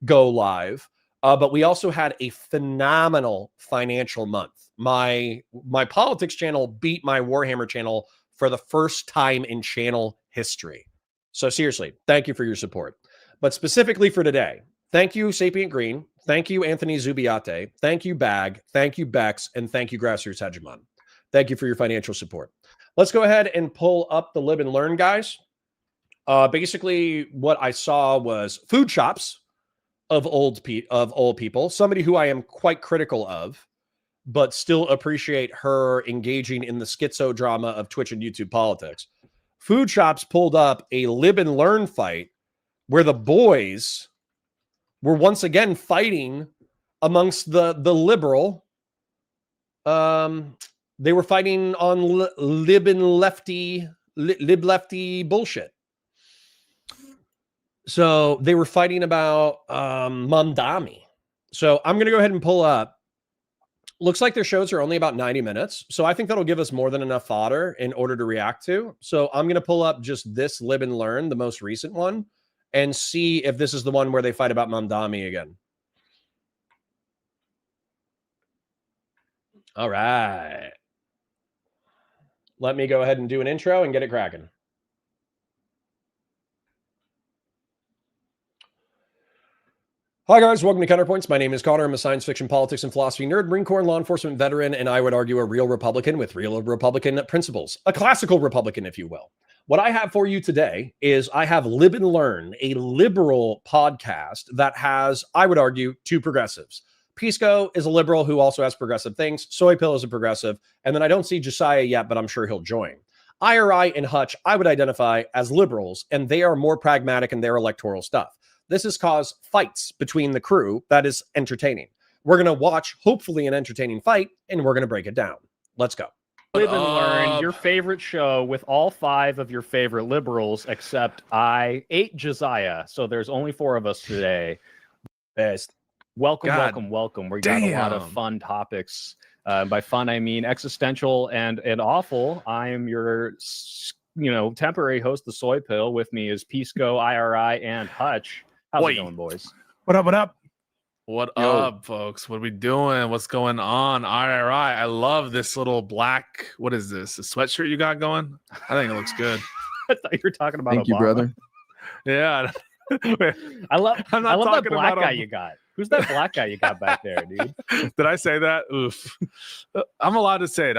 go live. But we also had a phenomenal financial month. My politics channel beat my Warhammer channel for the first time in channel history. So seriously, thank you for your support. But specifically for today, thank you, Sapient Green. Thank you, Anthony Zubiate. Thank you, Bag. Thank you, Bex. And thank you, Grassroots Hegemon. Thank you for your financial support. Let's go ahead and pull up the Live and Learn, guys. Basically, what I saw was food shops of old people, somebody who I am quite critical of, but still appreciate her engaging in the schizo drama of Twitch and YouTube politics. Food shops pulled up a Live and Learn fight where the boys were once again fighting amongst the liberal. They were fighting on lib lefty bullshit. So they were fighting about Mamdani. So I'm going to go ahead and pull up. Looks like their shows are only about 90 minutes. So I think that'll give us more than enough fodder in order to react to. So I'm going to pull up just this Live and Learn, the most recent one, and see if this is the one where they fight about Mamdani again. All right. Let me go ahead and do an intro and get it cracking. Hi, guys. Welcome to Counterpoints. My name is Connor. I'm a science fiction, politics, and philosophy nerd, Marine Corps and law enforcement veteran, and I would argue a real Republican with real Republican principles. A classical Republican, if you will. What I have for you today is I have Live and Learn, a liberal podcast that has, I would argue, two progressives. Pisco is a liberal who also has progressive things. Soy Pill is a progressive. And then I don't see Josiah yet, but I'm sure he'll join. IRI and Hutch, I would identify as liberals, and they are more pragmatic in their electoral stuff. This has caused fights between the crew that is entertaining. We're going to watch, hopefully, an entertaining fight, and we're going to break it down. Let's go. Live and Learn, your favorite show with all 5 of your favorite liberals, except I ate Josiah. So there's only 4 of us today. Best. Welcome, God welcome, welcome. We got a lot of damn. fun topics. By fun, I mean existential and awful. I am your, temporary host, the Soy Pill. With me is Pisco, IRI, and Hutch. How's Oi. it going, boys? What up? What up? What Yo. up, folks? What are we doing? What's going on? IRI. I love this little black. What is this? A sweatshirt you got going? I think it looks good. I thought you were talking about Thank you, Obama. brother. Yeah. I love I'm not that talking black about guy him. you got. Who's that black guy you got back there, dude? Did I say that? Oof. I'm allowed to say it.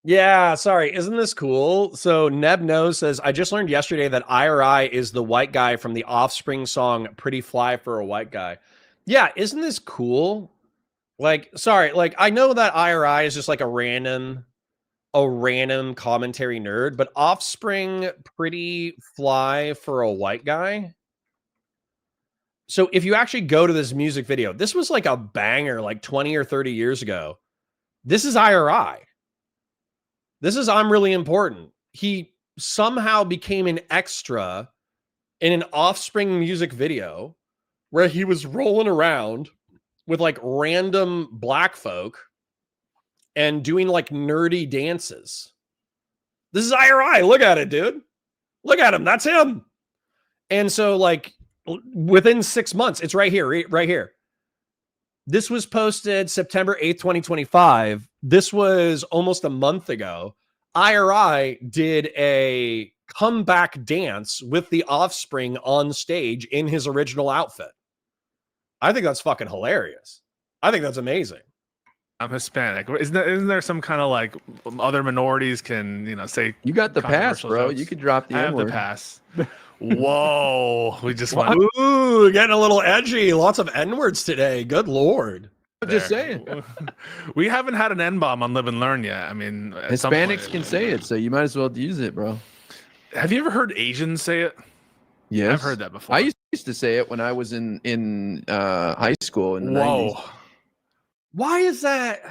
Yeah, sorry. Isn't this cool? So Neb Knows says, I just learned yesterday that IRI is the white guy from the Offspring song Pretty Fly for a White Guy. Yeah, isn't this cool? Like, sorry, like I know that IRI is just like a random commentary nerd, but Offspring Pretty Fly for a White Guy. So if you actually go to this music video, this was like a banger like 20 or 30 years ago. This is IRI. This is I'm Really Important. He somehow became an extra in an Offspring music video where he was rolling around with like random black folk and doing like nerdy dances. This is IRI. Look at it, dude. Look at him. That's him. And so like within 6 months, it's right here, right here. This was posted September 8th, 2025. This was almost a month ago. IRI did a comeback dance with the Offspring on stage in his original outfit. I think that's fucking hilarious. I think that's amazing. I'm Hispanic. Isn't there some kind of like other minorities can, say You got the pass, controversial bro. jokes? You could drop the I have the N-word. pass. Whoa. We just went. Ooh, getting a little edgy. Lots of N-words today. Good Lord. I'm just there. saying. We haven't had an N-bomb on Live and Learn yet. I mean, at some point- Hispanics can say it, so you might as well use it, bro. Have you ever heard Asians say it? Yes. I've heard that before. I used to say it when I was in high school in the Whoa. 90s. Why is that?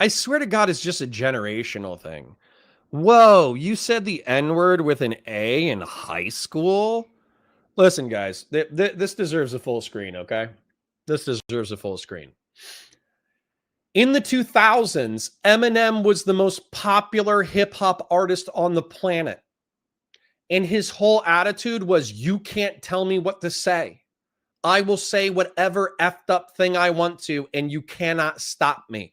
I swear to God, it's just a generational thing. Whoa, you said the N-word with an A in high school? Listen, guys, this deserves a full screen, okay? This deserves a full screen. In the 2000s, Eminem was the most popular hip-hop artist on the planet. And his whole attitude was, you can't tell me what to say. I will say whatever effed up thing I want to, and you cannot stop me.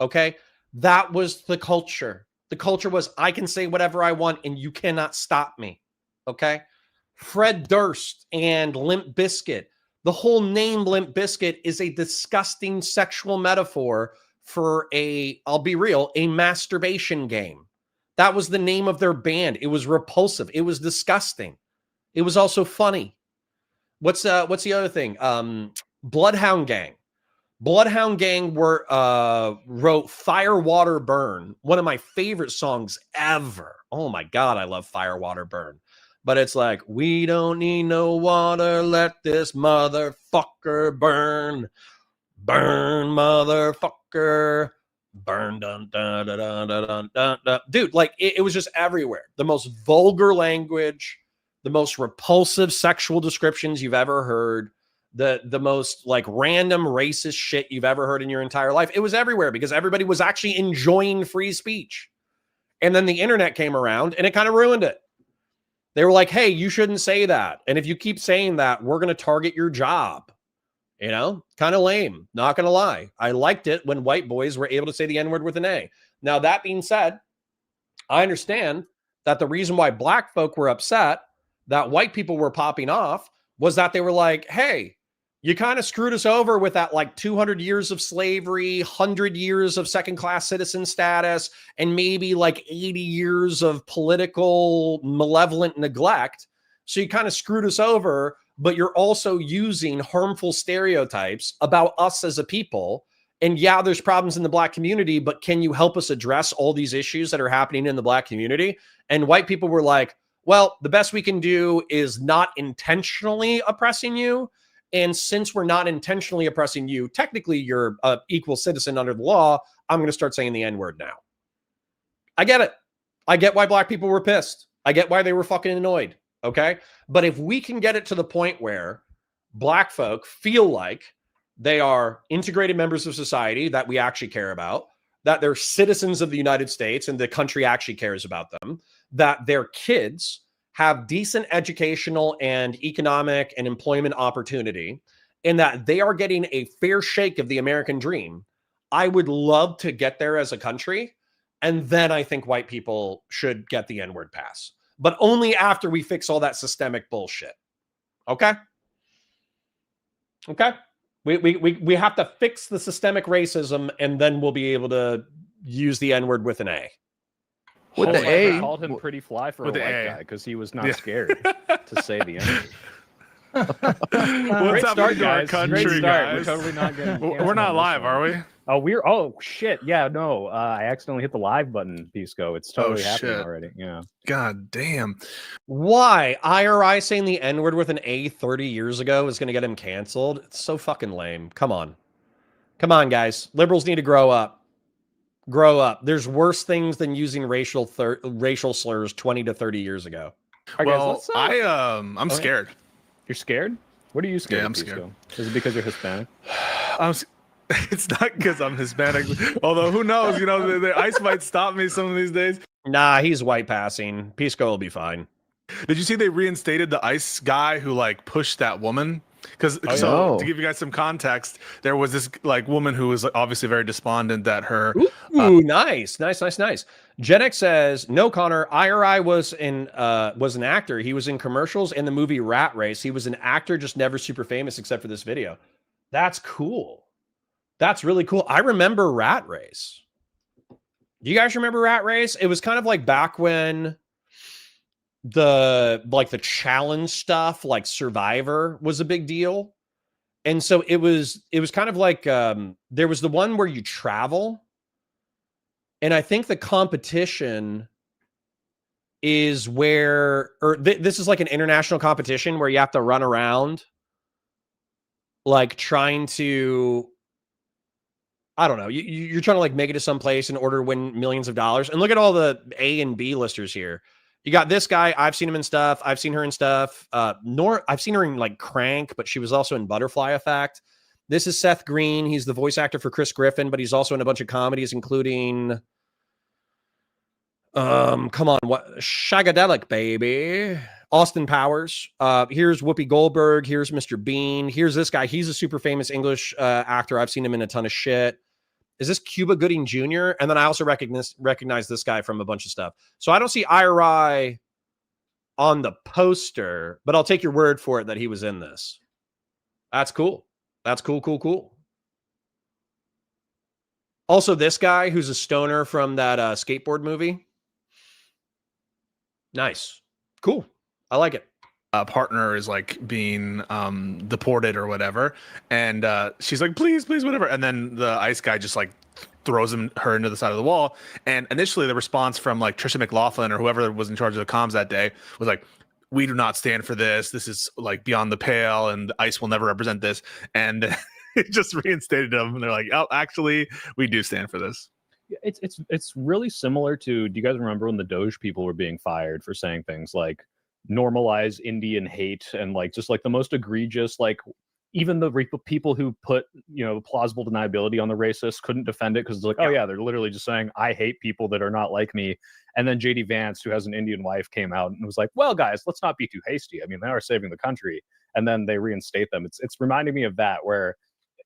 Okay? That was the culture. The culture was, I can say whatever I want, and you cannot stop me. Okay? Fred Durst and Limp Bizkit. The whole name Limp Bizkit is a disgusting sexual metaphor for I'll be real, a masturbation game. That was the name of their band. It was repulsive. It was disgusting. It was also funny. What's the other thing? Bloodhound Gang. Bloodhound Gang wrote Fire, Water, Burn, one of my favorite songs ever. Oh my God, I love Fire, Water, Burn. But it's like, we don't need no water, let this motherfucker burn. Burn, motherfucker. Burn, dun, dun, dun, dun, dun, dun, dun. Dude, like it was just everywhere. The most vulgar language, the most repulsive sexual descriptions you've ever heard, the most like random racist shit you've ever heard in your entire life. It was everywhere because everybody was actually enjoying free speech. And then the internet came around and it kind of ruined it. They were like, hey, you shouldn't say that. And if you keep saying that, we're going to target your job. You know, kind of lame. Not going to lie. I liked it when white boys were able to say the N-word with an A. Now, that being said, I understand that the reason why black folk were upset that white people were popping off was that they were like, hey, you kind of screwed us over with that like 200 years of slavery, 100 years of second-class citizen status, and maybe like 80 years of political malevolent neglect. So you kind of screwed us over, but you're also using harmful stereotypes about us as a people. And yeah, there's problems in the black community, but can you help us address all these issues that are happening in the black community? And white people were like, well, the best we can do is not intentionally oppressing you. And since we're not intentionally oppressing you, technically you're an equal citizen under the law. I'm going to start saying the N-word now. I get it. I get why black people were pissed. I get why they were fucking annoyed. Okay. But if we can get it to the point where black folk feel like they are integrated members of society that we actually care about, that they're citizens of the United States and the country actually cares about them, that their kids have decent educational and economic and employment opportunity, and that they are getting a fair shake of the American dream, I would love to get there as a country. And then I think white people should get the N-word pass, but only after we fix all that systemic bullshit. Okay? Okay? We have to fix the systemic racism, and then we'll be able to use the N-word with an A. With the I A. called him pretty fly for a With white the A. guy because he was not scared to say the N-word. What's happening to our country, Great start. guys? We're totally not getting We're not live, are we? Oh shit. Yeah, no. I accidentally hit the live button, Pisco. It's totally happening shit. already. Yeah. God damn. Why? IRI saying the N-word with an A 30 years ago is going to get him canceled? It's so fucking lame. Come on. Come on, guys. Liberals need to grow up. Grow up. There's worse things than using racial slurs 20 to 30 years ago. All right, guys, Well, I'm scared. You're scared? What are you scared Yeah, of, I'm Pisco? scared. Is it because you're Hispanic? It's not because I'm Hispanic. Although who knows? You know, the ICE might stop me some of these days. Nah, he's white passing. Pisco will be fine. Did you see they reinstated the ICE guy who like pushed that woman? Because yeah. to give you guys some context, there was this like woman who was obviously very despondent that her. Ooh, nice. Gen X says, no, Connor, IRI was an actor. He was in commercials in the movie Rat Race. He was an actor, just never super famous except for this video. That's cool. That's really cool. I remember Rat Race. Do you guys remember Rat Race? It was kind of like back when the challenge stuff, like Survivor, was a big deal. And so it was kind of like there was the one where you travel. And I think the competition is where, this is like an international competition where you have to run around like trying to, I don't know, you're trying to like make it to some place in order to win millions of dollars. And look at all the A and B listers here. You got this guy. I've seen him in stuff. I've seen her in stuff. I've seen her in like Crank, but she was also in Butterfly Effect. This is Seth Green. He's the voice actor for Chris Griffin, but he's also in a bunch of comedies, including, come on, what Shagadelic, baby. Austin Powers. Here's Whoopi Goldberg. Here's Mr. Bean. Here's this guy. He's a super famous English actor. I've seen him in a ton of shit. Is this Cuba Gooding Jr.? And then I also recognize this guy from a bunch of stuff. So I don't see IRI on the poster, but I'll take your word for it that he was in this. That's cool. That's cool. Also, this guy who's a stoner from that skateboard movie. Nice. Cool. I like it. Partner is like being deported or whatever, and she's like, please, whatever, and then the ICE guy just like throws her into the side of the wall. And initially the response from like Trisha McLaughlin or whoever was in charge of the comms that day was like, we do not stand for this. This is like beyond the pale, and ICE will never represent this. And it just reinstated them, and they're like, oh, actually, we do stand for this. It's really similar to, do you guys remember when the Doge people were being fired for saying things like normalize Indian hate, and like just like the most egregious, like even the people who put, you know, plausible deniability on the racist couldn't defend it because it's like, oh yeah, they're literally just saying I hate people that are not like me. And then JD Vance, who has an Indian wife, came out and was like, well guys, let's not be too hasty. I mean, they are saving the country. And then they reinstate them. It's reminding me of that, where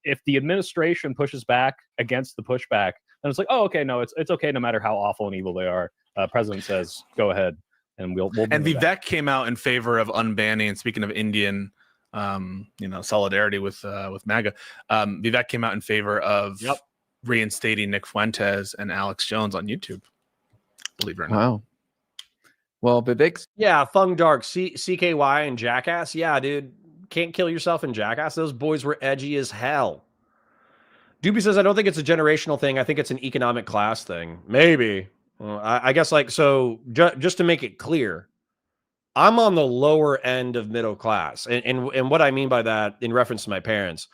if the administration pushes back against the pushback, then it's like, oh, okay, no, it's okay no matter how awful and evil they are. President says, go ahead. And we'll and Vivek came out in favor of unbanning. And speaking of Indian, solidarity with MAGA, Vivek came out in favor of reinstating Nick Fuentes and Alex Jones on YouTube. Believe it or not. Wow. Well, Vivek's Fung Dark, CKY and Jackass. Yeah, dude, can't kill yourself in Jackass. Those boys were edgy as hell. Doobie says, I don't think it's a generational thing. I think it's an economic class thing. Maybe. Well, I guess like, so just to make it clear, I'm on the lower end of middle class. And what I mean by that in reference to my parents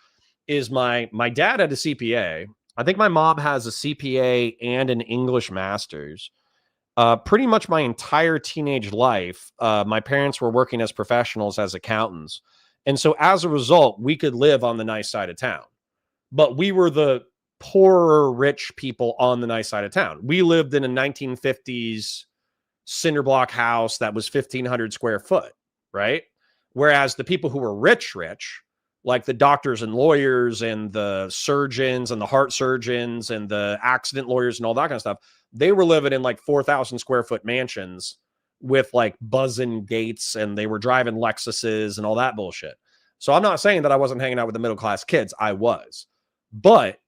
is my dad had a CPA. I think my mom has a CPA and an English master's. pretty much my entire teenage life, my parents were working as professionals as accountants. And so as a result, we could live on the nice side of town. But we were the poorer, rich people on the nice side of town. We lived in a 1950s cinder block house that was 1,500 square foot, right? Whereas the people who were rich, like the doctors and lawyers and the surgeons and the heart surgeons and the accident lawyers and all that kind of stuff, they were living in like 4,000 square foot mansions with like buzzing gates, and they were driving Lexuses and all that bullshit. So I'm not saying that I wasn't hanging out with the middle class kids. I was. But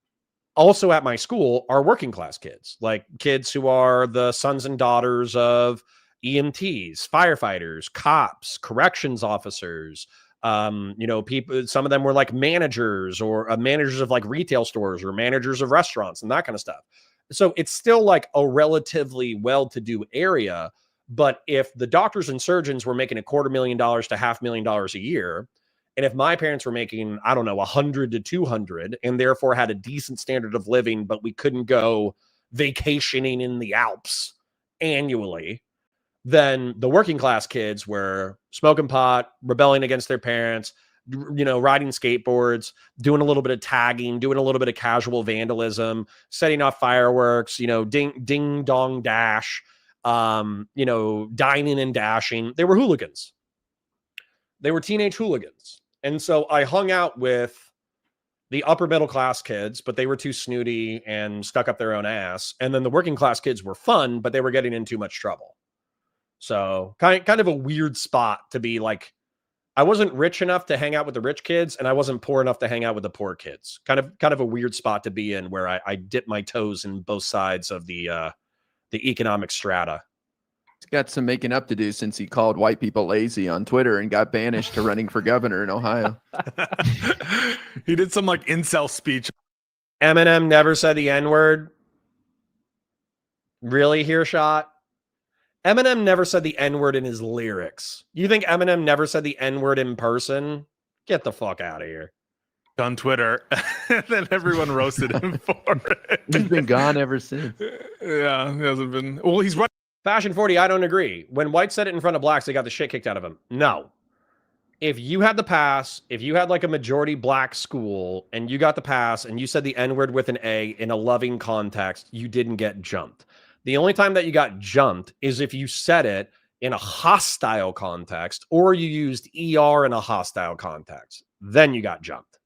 also at my school are working class kids, like kids who are the sons and daughters of EMTs, firefighters, cops, corrections officers. People, some of them were like managers or managers of like retail stores or managers of restaurants and that kind of stuff. So it's still like a relatively well-to-do area. But if the doctors and surgeons were making $250,000 to $500,000 a year, and if my parents were making, I don't know, 100 to 200, and therefore had a decent standard of living, but we couldn't go vacationing in the Alps annually, then the working class kids were smoking pot, rebelling against their parents, riding skateboards, doing a little bit of tagging, doing a little bit of casual vandalism, setting off fireworks, ding dong dash, dining and dashing. They were hooligans. They were teenage hooligans. And so I hung out with the upper middle class kids, but they were too snooty and stuck up their own ass. And then the working class kids were fun, but they were getting in too much trouble. So kind of a weird spot to be like, I wasn't rich enough to hang out with the rich kids, and I wasn't poor enough to hang out with the poor kids. Kind of a weird spot to be in, where I dip my toes in both sides of the economic strata. He's got some making up to do since he called white people lazy on Twitter and got banished to running for governor in Ohio. He did some like incel speech. Eminem never said the N-word. Really, Hearshot? Eminem never said the N-word in his lyrics. You think Eminem never said the N-word in person? Get the fuck out of here. On Twitter, and then everyone roasted him for it. He's been gone ever since. Yeah, he hasn't been. Well, he's right. Fashion 40, I don't agree. When whites said it in front of blacks, they got the shit kicked out of them. No. If you had the pass, if you had like a majority black school and you got the pass and you said the N-word with an A in a loving context, you didn't get jumped. The only time that you got jumped is if you said it in a hostile context or you used ER in a hostile context. Then you got jumped.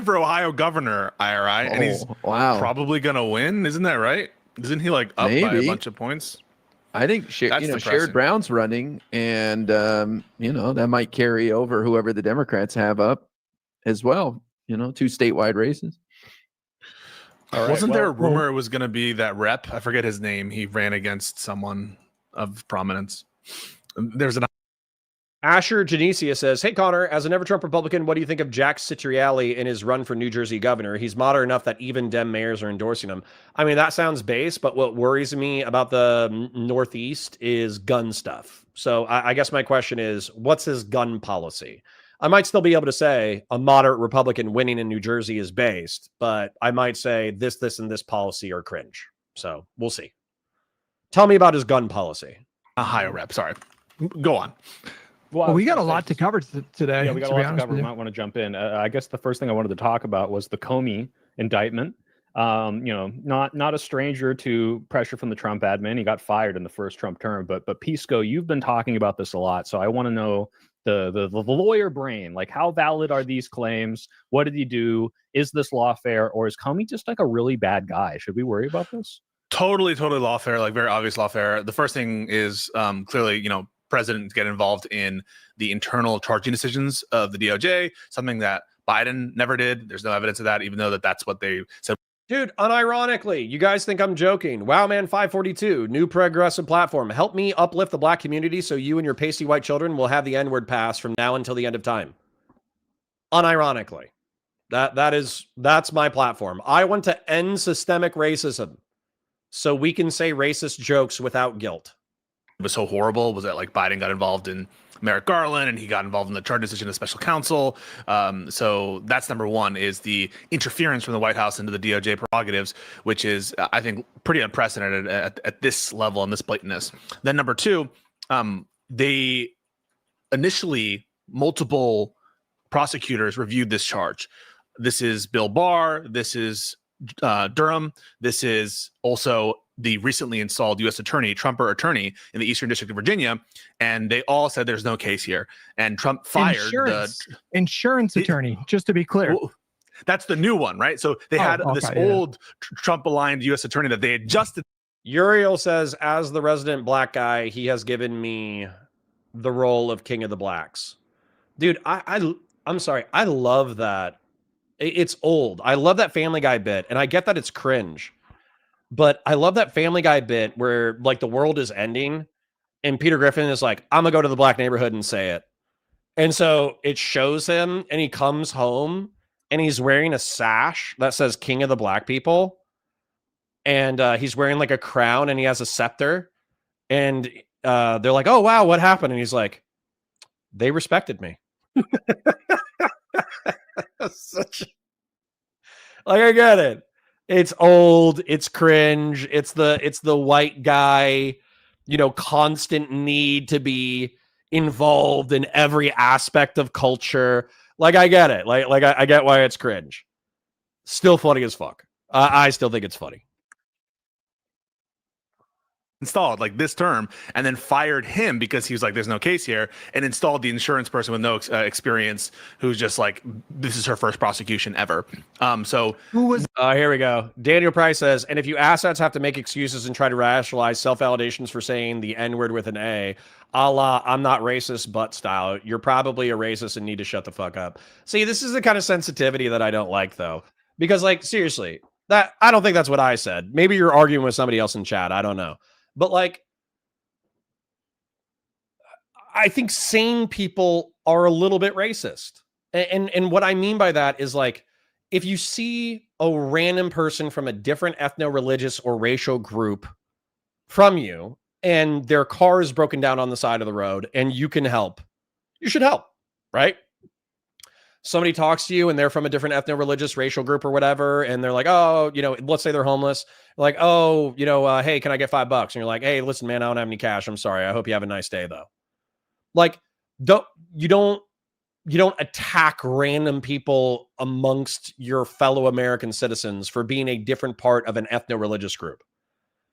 For Ohio governor, IRI, and he's probably going to win. Isn't that right? Isn't he like up by a bunch of points? I think Sherrod Brown's running, and that might carry over whoever the Democrats have up as well. 2 statewide races. Right, wasn't there a rumor it was going to be that rep? I forget his name. He ran against someone of prominence. There's an Asher Genesia says, "Hey Connor, as a never Trump Republican, what do you think of Jack Citriali in his run for New Jersey governor? He's moderate enough that even Dem mayors are endorsing him." I mean, that sounds base, but what worries me about the Northeast is gun stuff. So I guess my question is, what's his gun policy? I might still be able to say a moderate Republican winning in New Jersey is based, but I might say this, and this policy are cringe. So we'll see. Tell me about his gun policy. Ohio rep. Sorry. Go on. Well, we got a lot to cover today. Yeah, we got a lot to cover. We might want to jump in. I guess the first thing I wanted to talk about was the Comey indictment. Not a stranger to pressure from the Trump admin. He got fired in the first Trump term, but Pisco, you've been talking about this a lot, so I want to know the lawyer brain. Like, how valid are these claims? What did he do? Is this lawfare, or is Comey just like a really bad guy? Should we worry about this? Totally lawfare, like very obvious lawfare. The first thing is clearly, presidents get involved in the internal charging decisions of the DOJ, something that Biden never did. There's no evidence of that, even though that's what they said. Dude, unironically, you guys think I'm joking. Wowman 542, new progressive platform. Help me uplift the black community so you and your pasty white children will have the N-word pass from now until the end of time. Unironically. That's my platform. I want to end systemic racism so we can say racist jokes without guilt. It was so horrible was that like Biden got involved in Merrick Garland, and he got involved in the charge decision of special counsel. So that's number one, is the interference from the White House into the DOJ prerogatives, which is, I think, pretty unprecedented at this level and this blatantness. Then number two, they initially, multiple prosecutors reviewed this charge. This is Bill Barr, this is Durham, this is also the recently installed U.S. attorney, Trumper attorney in the Eastern District of Virginia, and they all said there's no case here. And Trump fired insurance attorney, just to be clear. Well, that's the new one, right? So they had this old Trump-aligned U.S. attorney that they adjusted. Uriel says, as the resident black guy, he has given me the role of King of the Blacks. Dude, I'm sorry. I love that. It's old. I love that Family Guy bit, and I get that it's cringe. But I love that Family Guy bit where, like, the world is ending and Peter Griffin is like, I'm gonna go to the black neighborhood and say it. And so it shows him and he comes home and he's wearing a sash that says King of the Black People. And he's wearing like a crown and he has a scepter. And they're like, oh, wow, what happened? And he's like, they respected me. Like, I get it. It's old, it's cringe, it's the white guy, you know, constant need to be involved in every aspect of culture. Like, I get it. Like I get why it's cringe. Still funny as fuck. I still think it's funny. Installed like this term, and then fired him because he was like, there's no case here, and installed the insurance person with no experience, who's just like, this is her first prosecution ever. So who was here we go. Daniel Price says, and if you assets have to make excuses and try to rationalize self-validations for saying the N-word with an A la I'm not racist but style, you're probably a racist and need to shut the fuck up. See, this is the kind of sensitivity that I don't like, though, because, like, seriously, that I don't think that's what I said. Maybe you're arguing with somebody else in chat. I don't know. But, like, I think sane people are a little bit racist. And what I mean by that is, like, if you see a random person from a different ethno-religious or racial group from you and their car is broken down on the side of the road and you can help, you should help, right? Somebody talks to you and they're from a different ethno-religious racial group or whatever, and they're like, oh, you know, let's say they're homeless. Like, oh, you know, hey, can I get $5? And you're like, hey, listen, man, I don't have any cash. I'm sorry. I hope you have a nice day, though. Like, you don't attack random people amongst your fellow American citizens for being a different part of an ethno-religious group.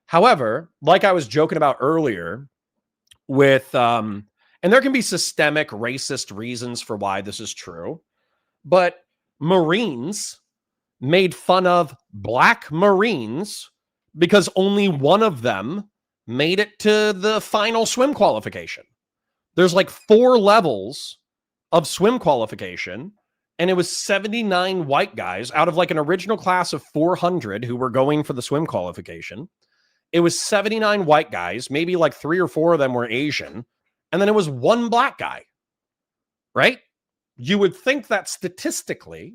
However, like I was joking about earlier with, and there can be systemic racist reasons for why this is true. But Marines made fun of black Marines because only one of them made it to the final swim qualification. There's like 4 levels of swim qualification, and it was 79 white guys out of like an original class of 400 who were going for the swim qualification. It was 79 white guys, maybe like 3 or 4 of them were Asian, and then it was 1 black guy, right? You would think that statistically,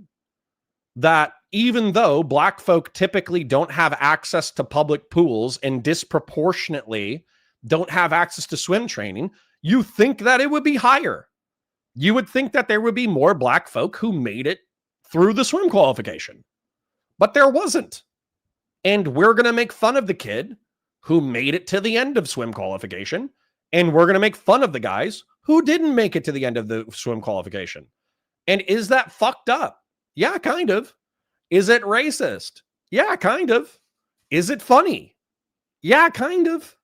that even though black folk typically don't have access to public pools and disproportionately don't have access to swim training, you think that it would be higher. You would think that there would be more black folk who made it through the swim qualification. But there wasn't. And we're going to make fun of the kid who made it to the end of swim qualification. And we're going to make fun of the guys who didn't make it to the end of the swim qualification. And is that fucked up? Yeah, kind of. Is it racist? Yeah, kind of. Is it funny? Yeah, kind of.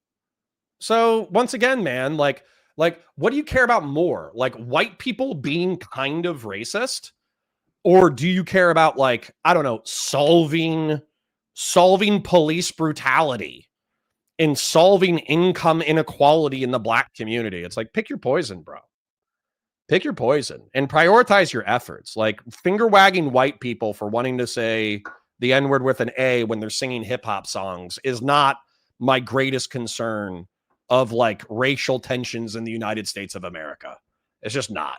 So once again, man, like, what do you care about more? Like, white people being kind of racist? Or do you care about, like, I don't know, solving police brutality and solving income inequality in the black community? It's like, pick your poison, bro. Pick your poison and prioritize your efforts. Like, finger wagging white people for wanting to say the N-word with an A when they're singing hip hop songs is not my greatest concern of like racial tensions in the United States of America. It's just not.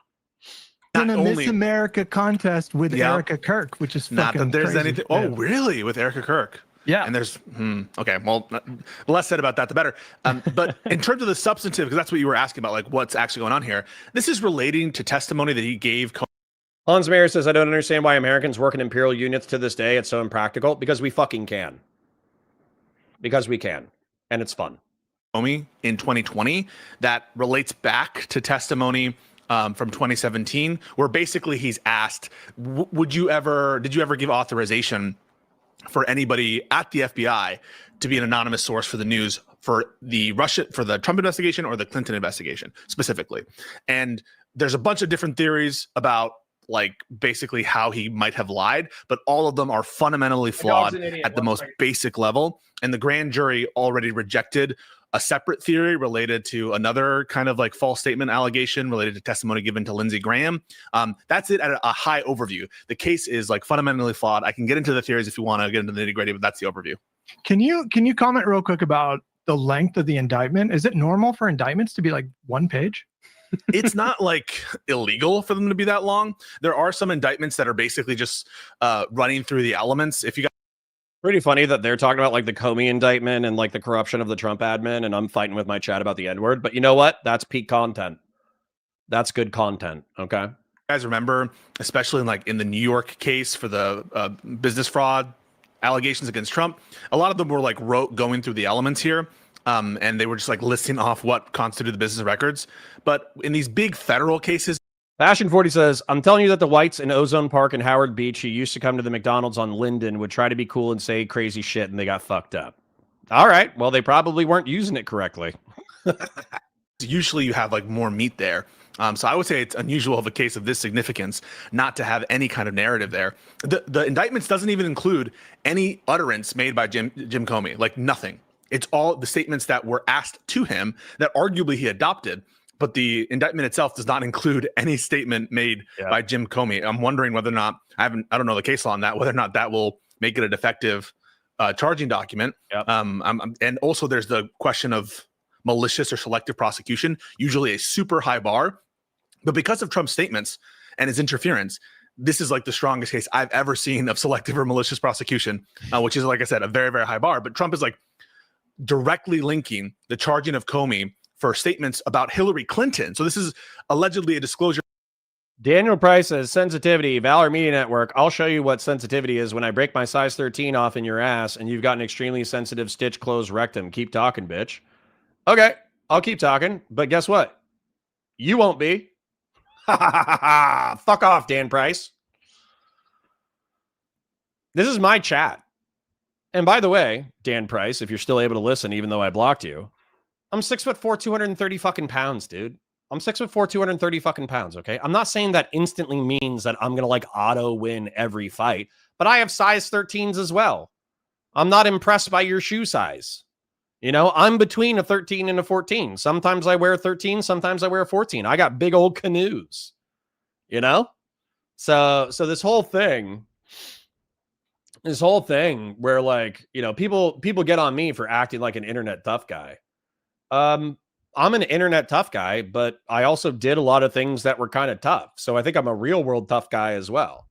In a Miss America contest with Erica Kirk, which is not that there's crazy. anything. Oh, really? With Erica Kirk? Yeah. And there's, okay, well, the less said about that, the better. But in terms of the substantive, because that's what you were asking about, like what's actually going on here, this is relating to testimony that he gave. Hans Mayer says, I don't understand why Americans work in imperial units to this day. It's so impractical. Because we fucking can. Because we can. And it's fun. Comey in 2020 that relates back to testimony from 2017, where basically he's asked, did you ever give authorization for anybody at the FBI to be an anonymous source for the news for the Trump investigation or the Clinton investigation specifically? And there's a bunch of different theories about like basically how he might have lied, but all of them are fundamentally flawed at the most basic level. And the grand jury already rejected a separate theory related to another kind of like false statement allegation related to testimony given to Lindsey Graham. That's it at a high overview. The case is like fundamentally flawed. I can get into the theories if you want to get into the nitty gritty, but that's the overview. Can you comment real quick about the length of the indictment? Is it normal for indictments to be like 1 page? It's not like illegal for them to be that long. There are some indictments that are basically just running through the elements. If you got Pretty funny that they're talking about like the Comey indictment and like the corruption of the Trump admin, and I'm fighting with my chat about the N-word. But you know what? That's peak content. That's good content. Okay. You guys remember, especially in the New York case for the business fraud allegations against Trump, a lot of them were like going through the elements here. And they were just like listing off what constituted the business records. But in these big federal cases, Fashion 40 says, I'm telling you that the whites in Ozone Park and Howard Beach who used to come to the McDonald's on Linden would try to be cool and say crazy shit, and they got fucked up. All right. Well, they probably weren't using it correctly. usually you have like more meat there. So I would say it's unusual of a case of this significance not to have any kind of narrative there. The indictments doesn't even include any utterance made by Jim Comey, like nothing. It's all the statements that were asked to him that arguably he adopted. But the indictment itself does not include any statement made by Jim Comey. I'm wondering whether or not I don't know the case law on that, whether or not that will make it a defective charging document. Yep. And also there's the question of malicious or selective prosecution, usually a super high bar. But because of Trump's statements and his interference, this is like the strongest case I've ever seen of selective or malicious prosecution, which is, like I said, a very, very high bar. But Trump is like directly linking the charging of Comey for statements about Hillary Clinton. So this is allegedly a disclosure. Daniel Price says, sensitivity, Valor Media Network. I'll show you what sensitivity is when I break my size 13 off in your ass and you've got an extremely sensitive stitch closed rectum. Keep talking, bitch. Okay, I'll keep talking. But guess what? You won't be. Fuck off, Dan Price. This is my chat. And by the way, Dan Price, if you're still able to listen, even though I blocked you, I'm 6'4", 230 fucking pounds, dude. I'm 6'4", 230 fucking pounds, okay? I'm not saying that instantly means that I'm going to like auto win every fight, but I have size 13s as well. I'm not impressed by your shoe size. You know, I'm between a 13 and a 14. Sometimes I wear a 13, sometimes I wear a 14. I got big old canoes, you know? So this whole thing where like, you know, people get on me for acting like an internet tough guy. I'm an internet tough guy, but I also did a lot of things that were kind of tough. So I think I'm a real world tough guy as well.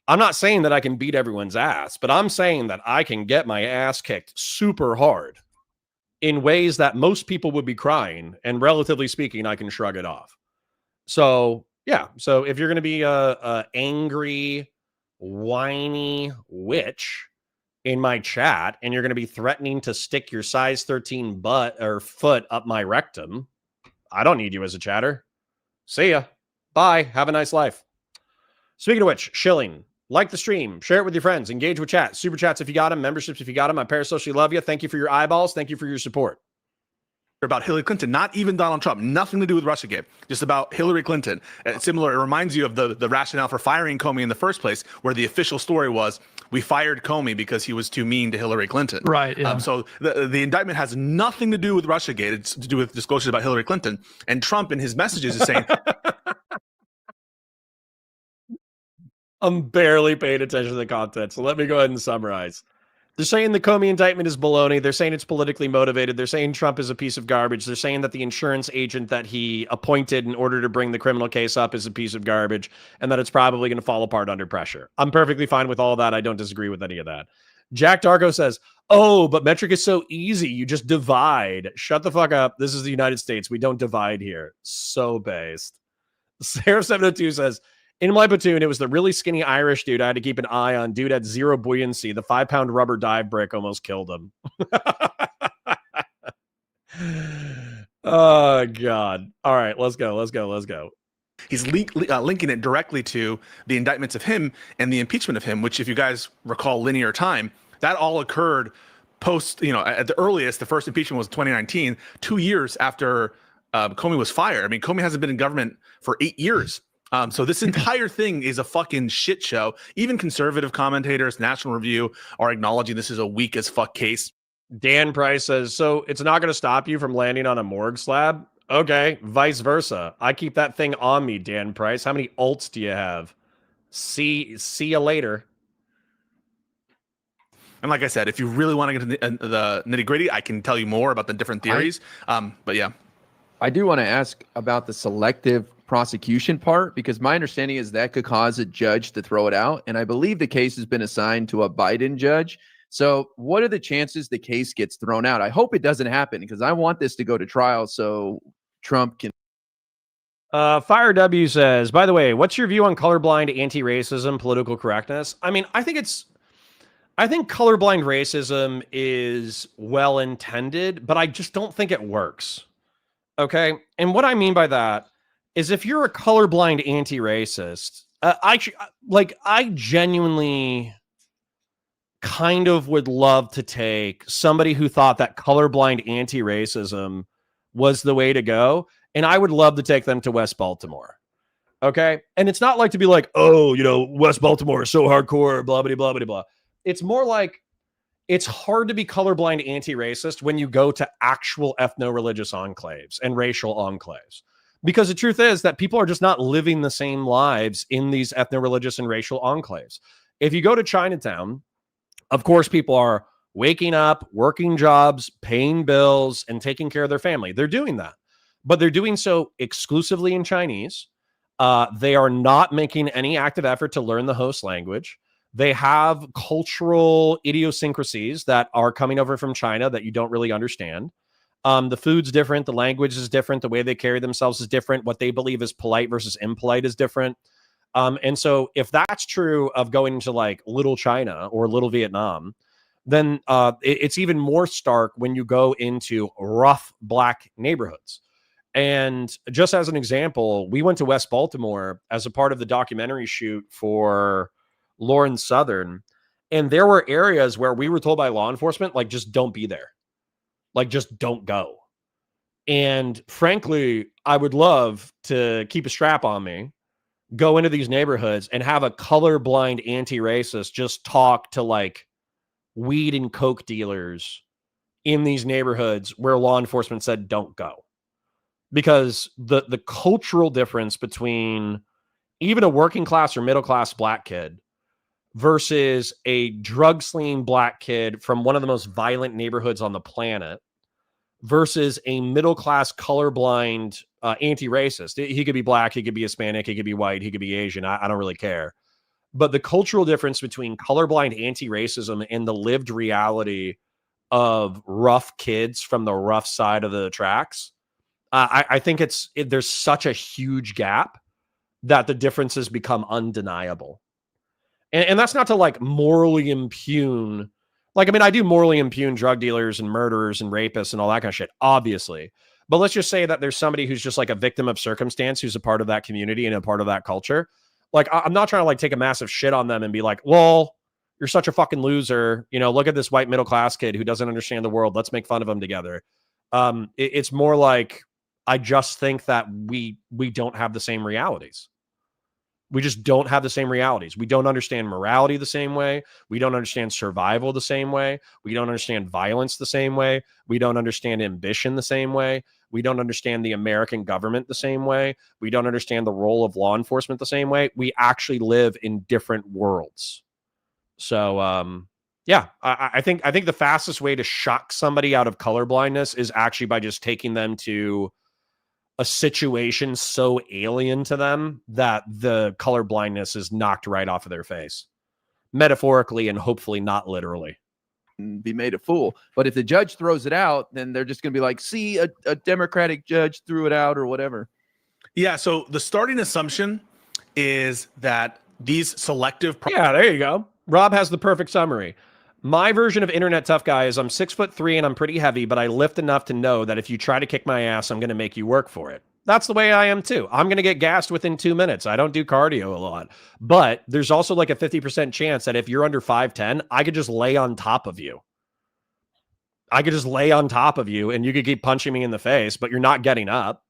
I'm not saying that I can beat everyone's ass, but I'm saying that I can get my ass kicked super hard in ways that most people would be crying. And relatively speaking, I can shrug it off. So yeah. So if you're going to be a angry, whiny witch in my chat, and you're going to be threatening to stick your size 13 butt or foot up my rectum, I don't need you as a chatter. See ya. Bye. Have a nice life. Speaking of which, shilling. Like the stream. Share it with your friends. Engage with chat. Super chats if you got them. Memberships if you got them. I parasocially love you. Thank you for your eyeballs. Thank you for your support. About Hillary Clinton, not even Donald Trump, nothing to do with Russiagate, just about Hillary Clinton. Similar, it reminds you of the rationale for firing Comey in the first place, where the official story was we fired Comey because he was too mean to Hillary Clinton. Right. Yeah. So the indictment has nothing to do with Russiagate. It's to do with disclosures about Hillary Clinton. And Trump in his messages is saying, I'm barely paying attention to the content, so let me go ahead and summarize. They're saying the Comey indictment is baloney. They're saying it's politically motivated. They're saying Trump is a piece of garbage. They're saying that the insurance agent that he appointed in order to bring the criminal case up is a piece of garbage, and that it's probably going to fall apart under pressure. I'm perfectly fine with all that. I don't disagree with any of that. Jack Darko says, oh, but metric is so easy. You just divide. Shut the fuck up. This is the United States. We don't divide here. So based. Sarah 702 says, in my platoon, it was the really skinny Irish dude I had to keep an eye on. Dude had zero buoyancy. The 5-pound rubber dive brick almost killed him. Oh, God. All right, let's go. He's linking it directly to the indictments of him and the impeachment of him, which, if you guys recall linear time, that all occurred post, at the earliest, the first impeachment was 2019, 2 years after Comey was fired. I mean, Comey hasn't been in government for 8 years. So this entire thing is a fucking shit show. Even conservative commentators, National Review, are acknowledging this is a weak as fuck case. Dan Price says, so it's not going to stop you from landing on a morgue slab? Okay, vice versa. I keep that thing on me, Dan Price. How many alts do you have? See you later. And like I said, if you really want to get into the nitty-gritty, I can tell you more about the different theories. But yeah. I do want to ask about the selective prosecution part, because my understanding is that could cause a judge to throw it out. And I believe the case has been assigned to a Biden judge. So what are the chances the case gets thrown out? I hope it doesn't happen, because I want this to go to trial so Trump can. Fire W says, by the way, what's your view on colorblind anti-racism, political correctness? I mean, I think colorblind racism is well intended, but I just don't think it works. Okay. And what I mean by that is, if you're a colorblind anti-racist, I genuinely kind of would love to take somebody who thought that colorblind anti-racism was the way to go, and I would love to take them to West Baltimore. Okay. And it's not like to be like, oh, West Baltimore is so hardcore, blah, blah, blah, blah, blah. It's more like, it's hard to be colorblind anti-racist when you go to actual ethno-religious enclaves and racial enclaves. Because the truth is that people are just not living the same lives in these ethno-religious and racial enclaves. If you go to Chinatown, of course, people are waking up, working jobs, paying bills, and taking care of their family. They're doing that. But they're doing so exclusively in Chinese. They are not making any active effort to learn the host language. They have cultural idiosyncrasies that are coming over from China that you don't really understand. The food's different. The language is different. The way they carry themselves is different. What they believe is polite versus impolite is different. And so if that's true of going into like Little China or Little Vietnam, then it's even more stark when you go into rough black neighborhoods. And just as an example, we went to West Baltimore as a part of the documentary shoot for Lauren Southern, and there were areas where we were told by law enforcement, like, just don't be there. Like, just don't go. And frankly, I would love to keep a strap on me, go into these neighborhoods and have a colorblind anti-racist just talk to like weed and coke dealers in these neighborhoods where law enforcement said don't go. Because the cultural difference between even a working class or middle class black kid versus a drug-slinging black kid from one of the most violent neighborhoods on the planet versus a middle-class colorblind anti-racist. He could be black, he could be Hispanic, he could be white, he could be Asian. I don't really care. But the cultural difference between colorblind anti-racism and the lived reality of rough kids from the rough side of the tracks, I think there's such a huge gap that the differences become undeniable. And that's not to like morally impugn. Like, I mean, I do morally impugn drug dealers and murderers and rapists and all that kind of shit, obviously. But let's just say that there's somebody who's just like a victim of circumstance, who's a part of that community and a part of that culture. Like, I'm not trying to like take a massive shit on them and be like, well, you're such a fucking loser. Look at this white middle class kid who doesn't understand the world. Let's make fun of him together. It's more like, I just think that we don't have the same realities. We just don't have the same realities. We don't understand morality the same way. We don't understand survival the same way. We don't understand violence the same way. We don't understand ambition the same way. We don't understand the American government the same way. We don't understand the role of law enforcement the same way. We actually live in different worlds. So, yeah, I think the fastest way to shock somebody out of colorblindness is actually by just taking them to a situation so alien to them that the color blindness is knocked right off of their face. metaphorically and hopefully not literally. and be made a fool. But if the judge throws it out, then they're just going to be like, see, a Democratic judge threw it out or whatever. Yeah. So the starting assumption is that these selective. Yeah, there you go. Rob has the perfect summary. My version of internet tough guy is I'm 6'3" and I'm pretty heavy, but I lift enough to know that if you try to kick my ass, I'm going to make you work for it. That's the way I am too. I'm going to get gassed within 2 minutes. I don't do cardio a lot, but there's also like a 50% chance that if you're under 5'10", I could just lay on top of you. I could just lay on top of you and you could keep punching me in the face, but you're not getting up.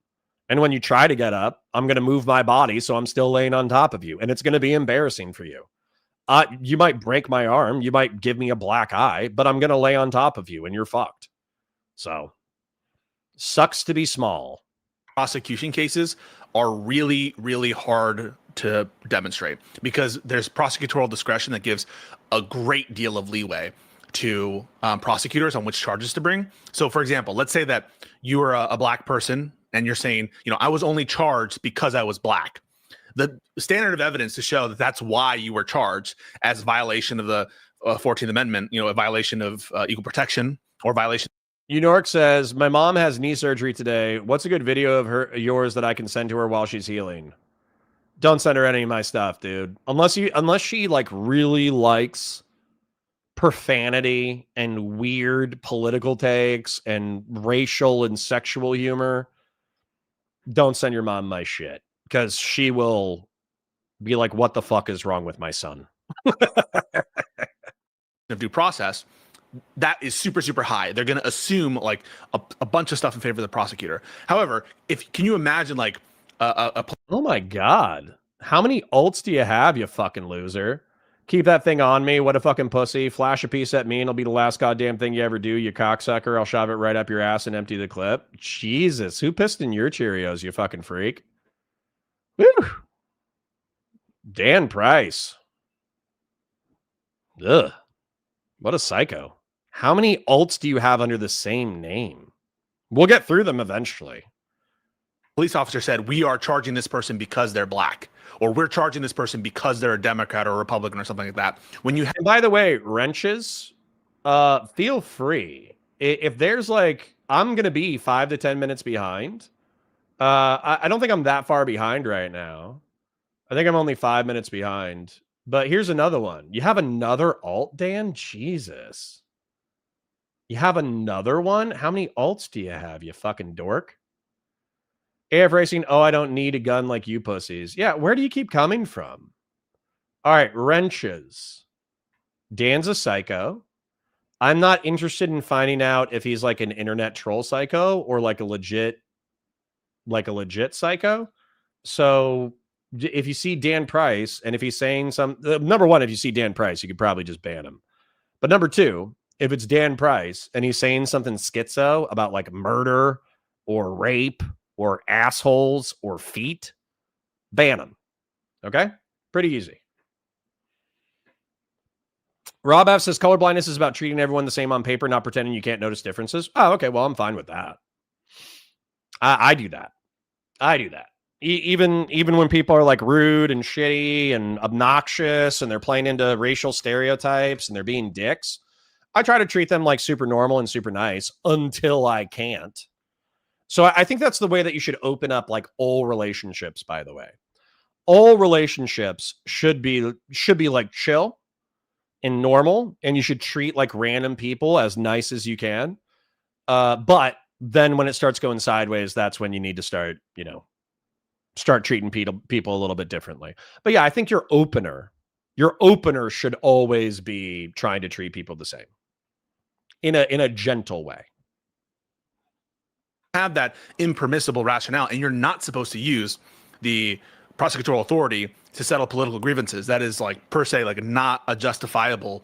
And when you try to get up, I'm going to move my body so I'm still laying on top of you. And it's going to be embarrassing for you. You might break my arm. You might give me a black eye, but I'm going to lay on top of you and you're fucked. So, sucks to be small. Prosecution cases are really, really hard to demonstrate because there's prosecutorial discretion that gives a great deal of leeway to prosecutors on which charges to bring. So, for example, let's say that you are a black person and you're saying, I was only charged because I was black. The standard of evidence to show that that's why you were charged as a violation of the 14th Amendment, a violation of equal protection or violation. York says, my mom has knee surgery today. What's a good video of yours that I can send to her while she's healing? Don't send her any of my stuff, dude. Unless she like really likes profanity and weird political takes and racial and sexual humor, don't send your mom my shit. Because she will be like, what the fuck is wrong with my son? Of due process, that is super, super high. They're going to assume like a bunch of stuff in favor of the prosecutor. However, can you imagine like oh my God. How many alts do you have, you fucking loser? Keep that thing on me. What a fucking pussy. Flash a piece at me and it'll be the last goddamn thing you ever do, you cocksucker. I'll shove it right up your ass and empty the clip. Jesus, who pissed in your Cheerios, you fucking freak? Woo. Dan Price. Ugh. What a psycho. How many alts do you have under the same name? We'll get through them eventually. Police officer said, we are charging this person because they're black, or we're charging this person because they're a Democrat or a Republican or something like that. When you and by the way, wrenches, feel free. If there's like, I'm going to be 5 to 10 minutes behind. I don't think I'm that far behind right now. I think I'm only 5 minutes behind. But here's another one. You have another alt, Dan? Jesus. You have another one? How many alts do you have, you fucking dork? AF Racing, oh, I don't need a gun like you pussies. Yeah, where do you keep coming from? All right, wrenches. Dan's a psycho. I'm not interested in finding out if he's like an internet troll psycho or like a legit psycho. So if you see Dan Price and if he's saying number one, if you see Dan Price, you could probably just ban him. But number two, if it's Dan Price and he's saying something schizo about like murder or rape or assholes or feet, ban him. Okay? Pretty easy. Rob F says colorblindness is about treating everyone the same on paper, not pretending you can't notice differences. Oh, okay. Well, I'm fine with that. I do that. I do that. Even when people are like rude and shitty and obnoxious and they're playing into racial stereotypes and they're being dicks, I try to treat them like super normal and super nice until I can't. So I think that's the way that you should open up like all relationships, by the way. All relationships should be like chill and normal, and you should treat like random people as nice as you can. But then when it starts going sideways, that's when you need to start treating people a little bit differently. But yeah, I think your opener should always be trying to treat people the same in a gentle way. Have that impermissible rationale, and you're not supposed to use the prosecutorial authority to settle political grievances. That is like per se like not a justifiable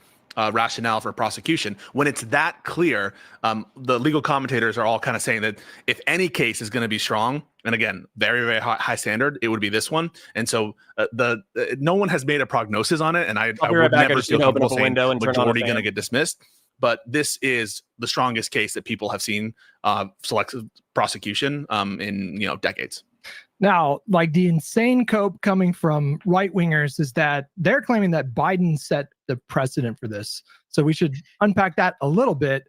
rationale for prosecution. When it's that clear, the legal commentators are all kind of saying that if any case is going to be strong, and again, very, very high standard, it would be this one. And so no one has made a prognosis on it, and I would never feel comfortable saying majority going to get dismissed. But this is the strongest case that people have seen selective prosecution in decades. Now, like the insane cope coming from right wingers is that they're claiming that Biden set the precedent for this. So we should unpack that a little bit.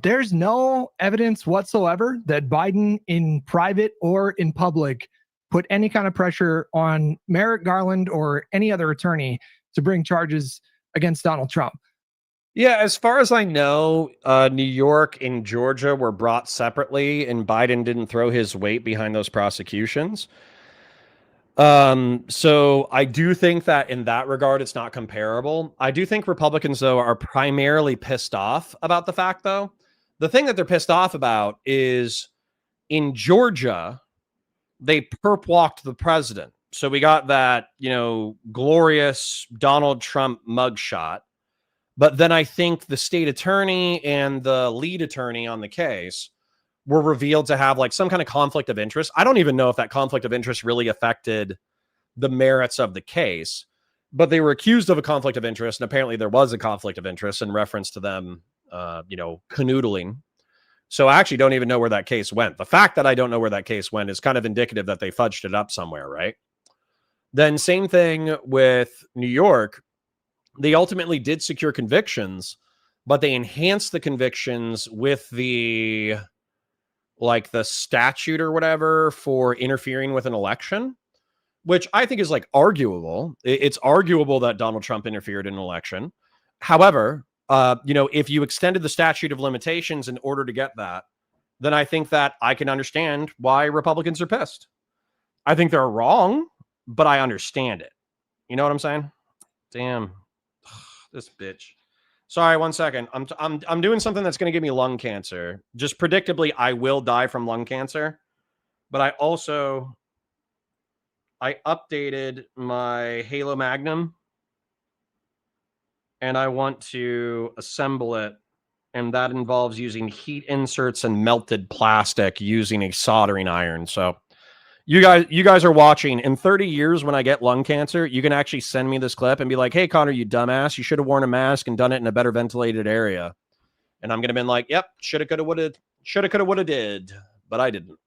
There's no evidence whatsoever that Biden in private or in public put any kind of pressure on Merrick Garland or any other attorney to bring charges against Donald Trump. Yeah, as far as I know, New York and Georgia were brought separately, and Biden didn't throw his weight behind those prosecutions. So I do think that in that regard, it's not comparable. I do think Republicans, though, are primarily pissed off about the fact, though. The thing that they're pissed off about is in Georgia, they perp walked the president. So we got that, glorious Donald Trump mugshot. But then I think the state attorney and the lead attorney on the case were revealed to have like some kind of conflict of interest. I don't even know if that conflict of interest really affected the merits of the case, but they were accused of a conflict of interest. And apparently there was a conflict of interest in reference to them, canoodling. So I actually don't even know where that case went. The fact that I don't know where that case went is kind of indicative that they fudged it up somewhere, right? Then same thing with New York. They ultimately did secure convictions, but they enhanced the convictions with the statute or whatever for interfering with an election, which I think is arguable. It's arguable that Donald Trump interfered in an election. However, if you extended the statute of limitations in order to get that, then I think that I can understand why Republicans are pissed. I think they're wrong, but I understand it. You know what I'm saying? Damn. This bitch. Sorry, 1 second. I'm doing something that's going to give me lung cancer. Just predictably, I will die from lung cancer. But I updated my Halo Magnum, and I want to assemble it, and that involves using heat inserts and melted plastic using a soldering iron. So you guys are watching. In 30 years, when I get lung cancer, you can actually send me this clip and be like, hey, Connor, you dumbass. You should have worn a mask and done it in a better ventilated area. And I'm going to be like, yep, shoulda, coulda, woulda did. But I didn't.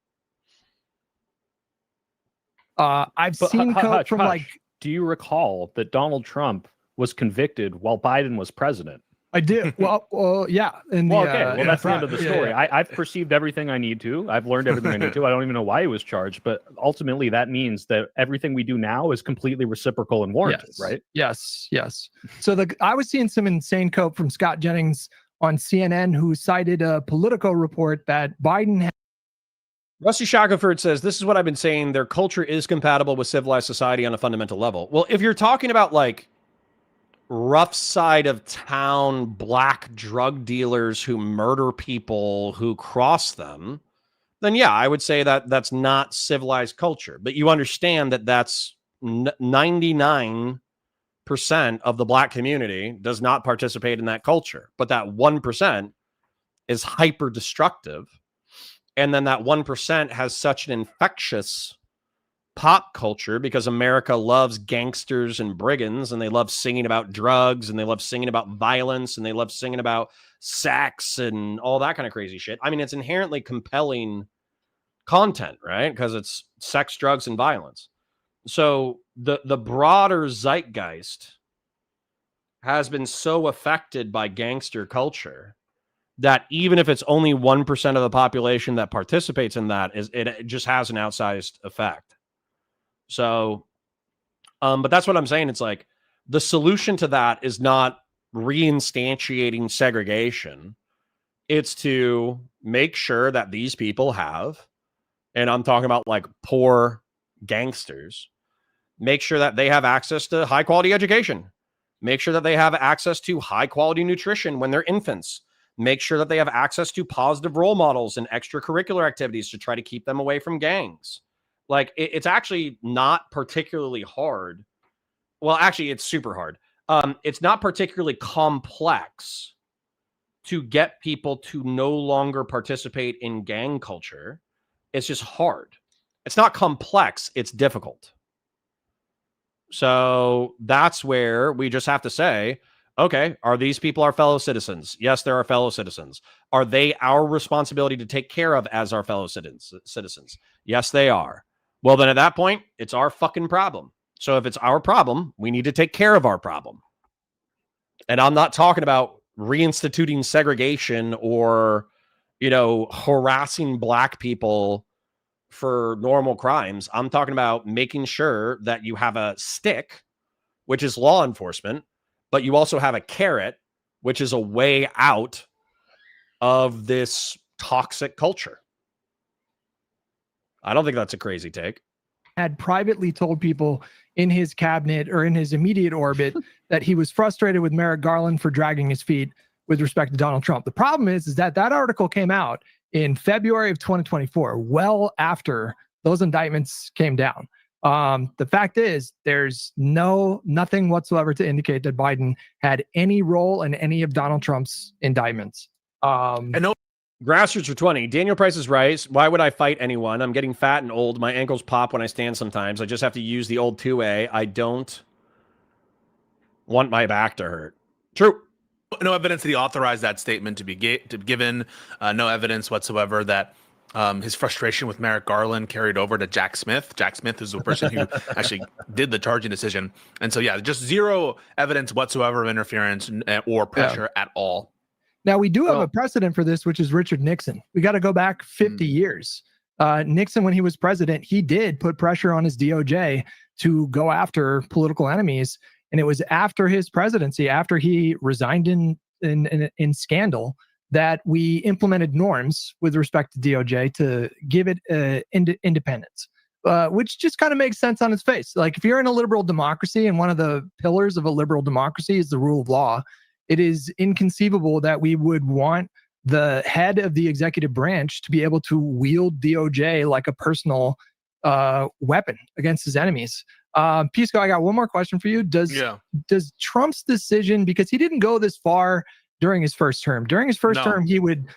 I've seen code from do you recall that Donald Trump was convicted while Biden was president? I do. Well, yeah. That's the end of the story. Yeah. I've perceived everything I need to. I've learned everything I need to. I don't even know why he was charged, but ultimately that means that everything we do now is completely reciprocal and warranted, right? Yes. So I was seeing some insane cope from Scott Jennings on CNN, who cited a Politico report that Biden had. Rusty Shackelford says, this is what I've been saying. Their culture is compatible with civilized society on a fundamental level. Well, if you're talking about rough side of town black drug dealers who murder people who cross them, then yeah, I would say that that's not civilized culture. But you understand that that's 99% of the black community does not participate in that culture. But that 1% is hyper destructive. And then that 1% has such an infectious pop culture because America loves gangsters and brigands, and they love singing about drugs, and they love singing about violence, and they love singing about sex and all that kind of crazy shit. I mean, it's inherently compelling content, right? Because it's sex, drugs, and violence. So the broader zeitgeist has been so affected by gangster culture that even if it's only 1% of the population that participates in that, it just has an outsized effect. So, but that's what I'm saying. It's the solution to that is not reinstantiating segregation. It's to make sure that these people have, and I'm talking about poor gangsters, make sure that they have access to high quality education, make sure that they have access to high quality nutrition when they're infants, make sure that they have access to positive role models and extracurricular activities to try to keep them away from gangs. It's actually not particularly hard. Well, actually, it's super hard. It's not particularly complex to get people to no longer participate in gang culture. It's just hard. It's not complex. It's difficult. So that's where we just have to say, okay, are these people our fellow citizens? Yes, they're our fellow citizens. Are they our responsibility to take care of as our fellow citizens? Yes, they are. Well, then at that point, it's our fucking problem. So if it's our problem, we need to take care of our problem. And I'm not talking about reinstituting segregation or, harassing black people for normal crimes. I'm talking about making sure that you have a stick, which is law enforcement, but you also have a carrot, which is a way out of this toxic culture. I don't think that's a crazy take. Had privately told people in his cabinet or in his immediate orbit that he was frustrated with Merrick Garland for dragging his feet with respect to Donald Trump. The problem is that article came out in February of 2024, well after those indictments came down. The fact is, there's nothing whatsoever to indicate that Biden had any role in any of Donald Trump's indictments. And no, Grassroots for 20. Daniel Price is right. Why would I fight anyone? I'm getting fat and old. My ankles pop when I stand sometimes. I just have to use the old 2A. I don't want my back to hurt. True. no evidence that he authorized that statement to be given. No evidence whatsoever that his frustration with Merrick Garland carried over to Jack Smith. Jack Smith is the person who actually did the charging decision. And so, yeah, just zero evidence whatsoever of interference or pressure at all. Now, we do have a precedent for this, which is Richard Nixon. We got to go back 50 years. Nixon, when he was president, he did put pressure on his DOJ to go after political enemies. And it was after his presidency, after he resigned in scandal, that we implemented norms with respect to DOJ to give it independence, which just kind of makes sense on its face. Like, if you're in a liberal democracy and one of the pillars of a liberal democracy is the rule of law, it is inconceivable that we would want the head of the executive branch to be able to wield DOJ like a personal weapon against his enemies. Pisco, I got one more question for you. Does Trump's decision, because he didn't go this far during his first term. During his first term, he would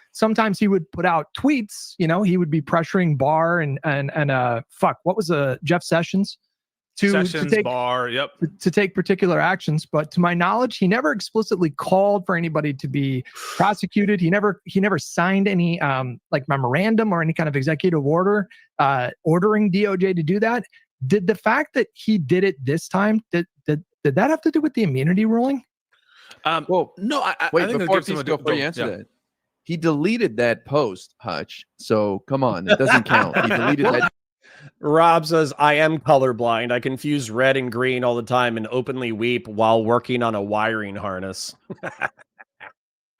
put out tweets. He would be pressuring Barr and what was Jeff Sessions to take particular actions. But to my knowledge, he never explicitly called for anybody to be prosecuted. He never signed any memorandum or any kind of executive order ordering DOJ to do that. Did the fact that he did it this time, did that have to do with the immunity ruling? No. Wait, I think before you answer that, he deleted that post, Hutch. So come on, it doesn't count. He deleted that. Rob says, I am colorblind. I confuse red and green all the time and openly weep while working on a wiring harness.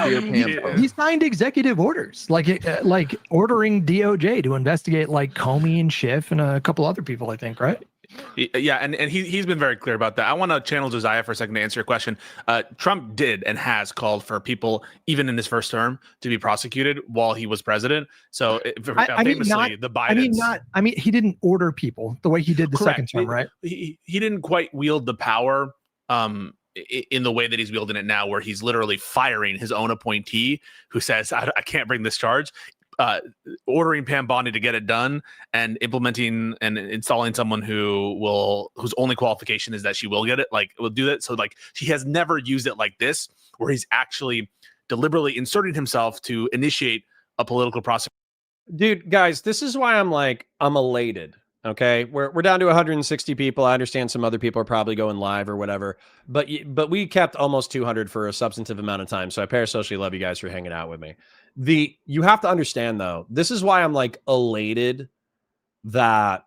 He signed executive orders, like ordering DOJ to investigate like Comey and Schiff and a couple other people, I think, right? Yeah, and he's been very clear about that. I want to channel Josiah for a second to answer your question. Trump did and has called for people, even in his first term, to be prosecuted while he was president. So famously, the Bidens. He didn't order people the way he did the second term, right? He didn't quite wield the power in the way that he's wielding it now, where he's literally firing his own appointee who says, I can't bring this charge. Ordering Pam Bondi to get it done and implementing and installing someone whose only qualification is that she will get it, will do that. So he has never used it like this, where he's actually deliberately inserting himself to initiate a political process. Dude, guys, this is why I'm elated. Okay, we're down to 160 people. I understand some other people are probably going live or whatever, but we kept almost 200 for a substantive amount of time. So I parasocially love you guys for hanging out with me. You have to understand though, this is why I'm elated that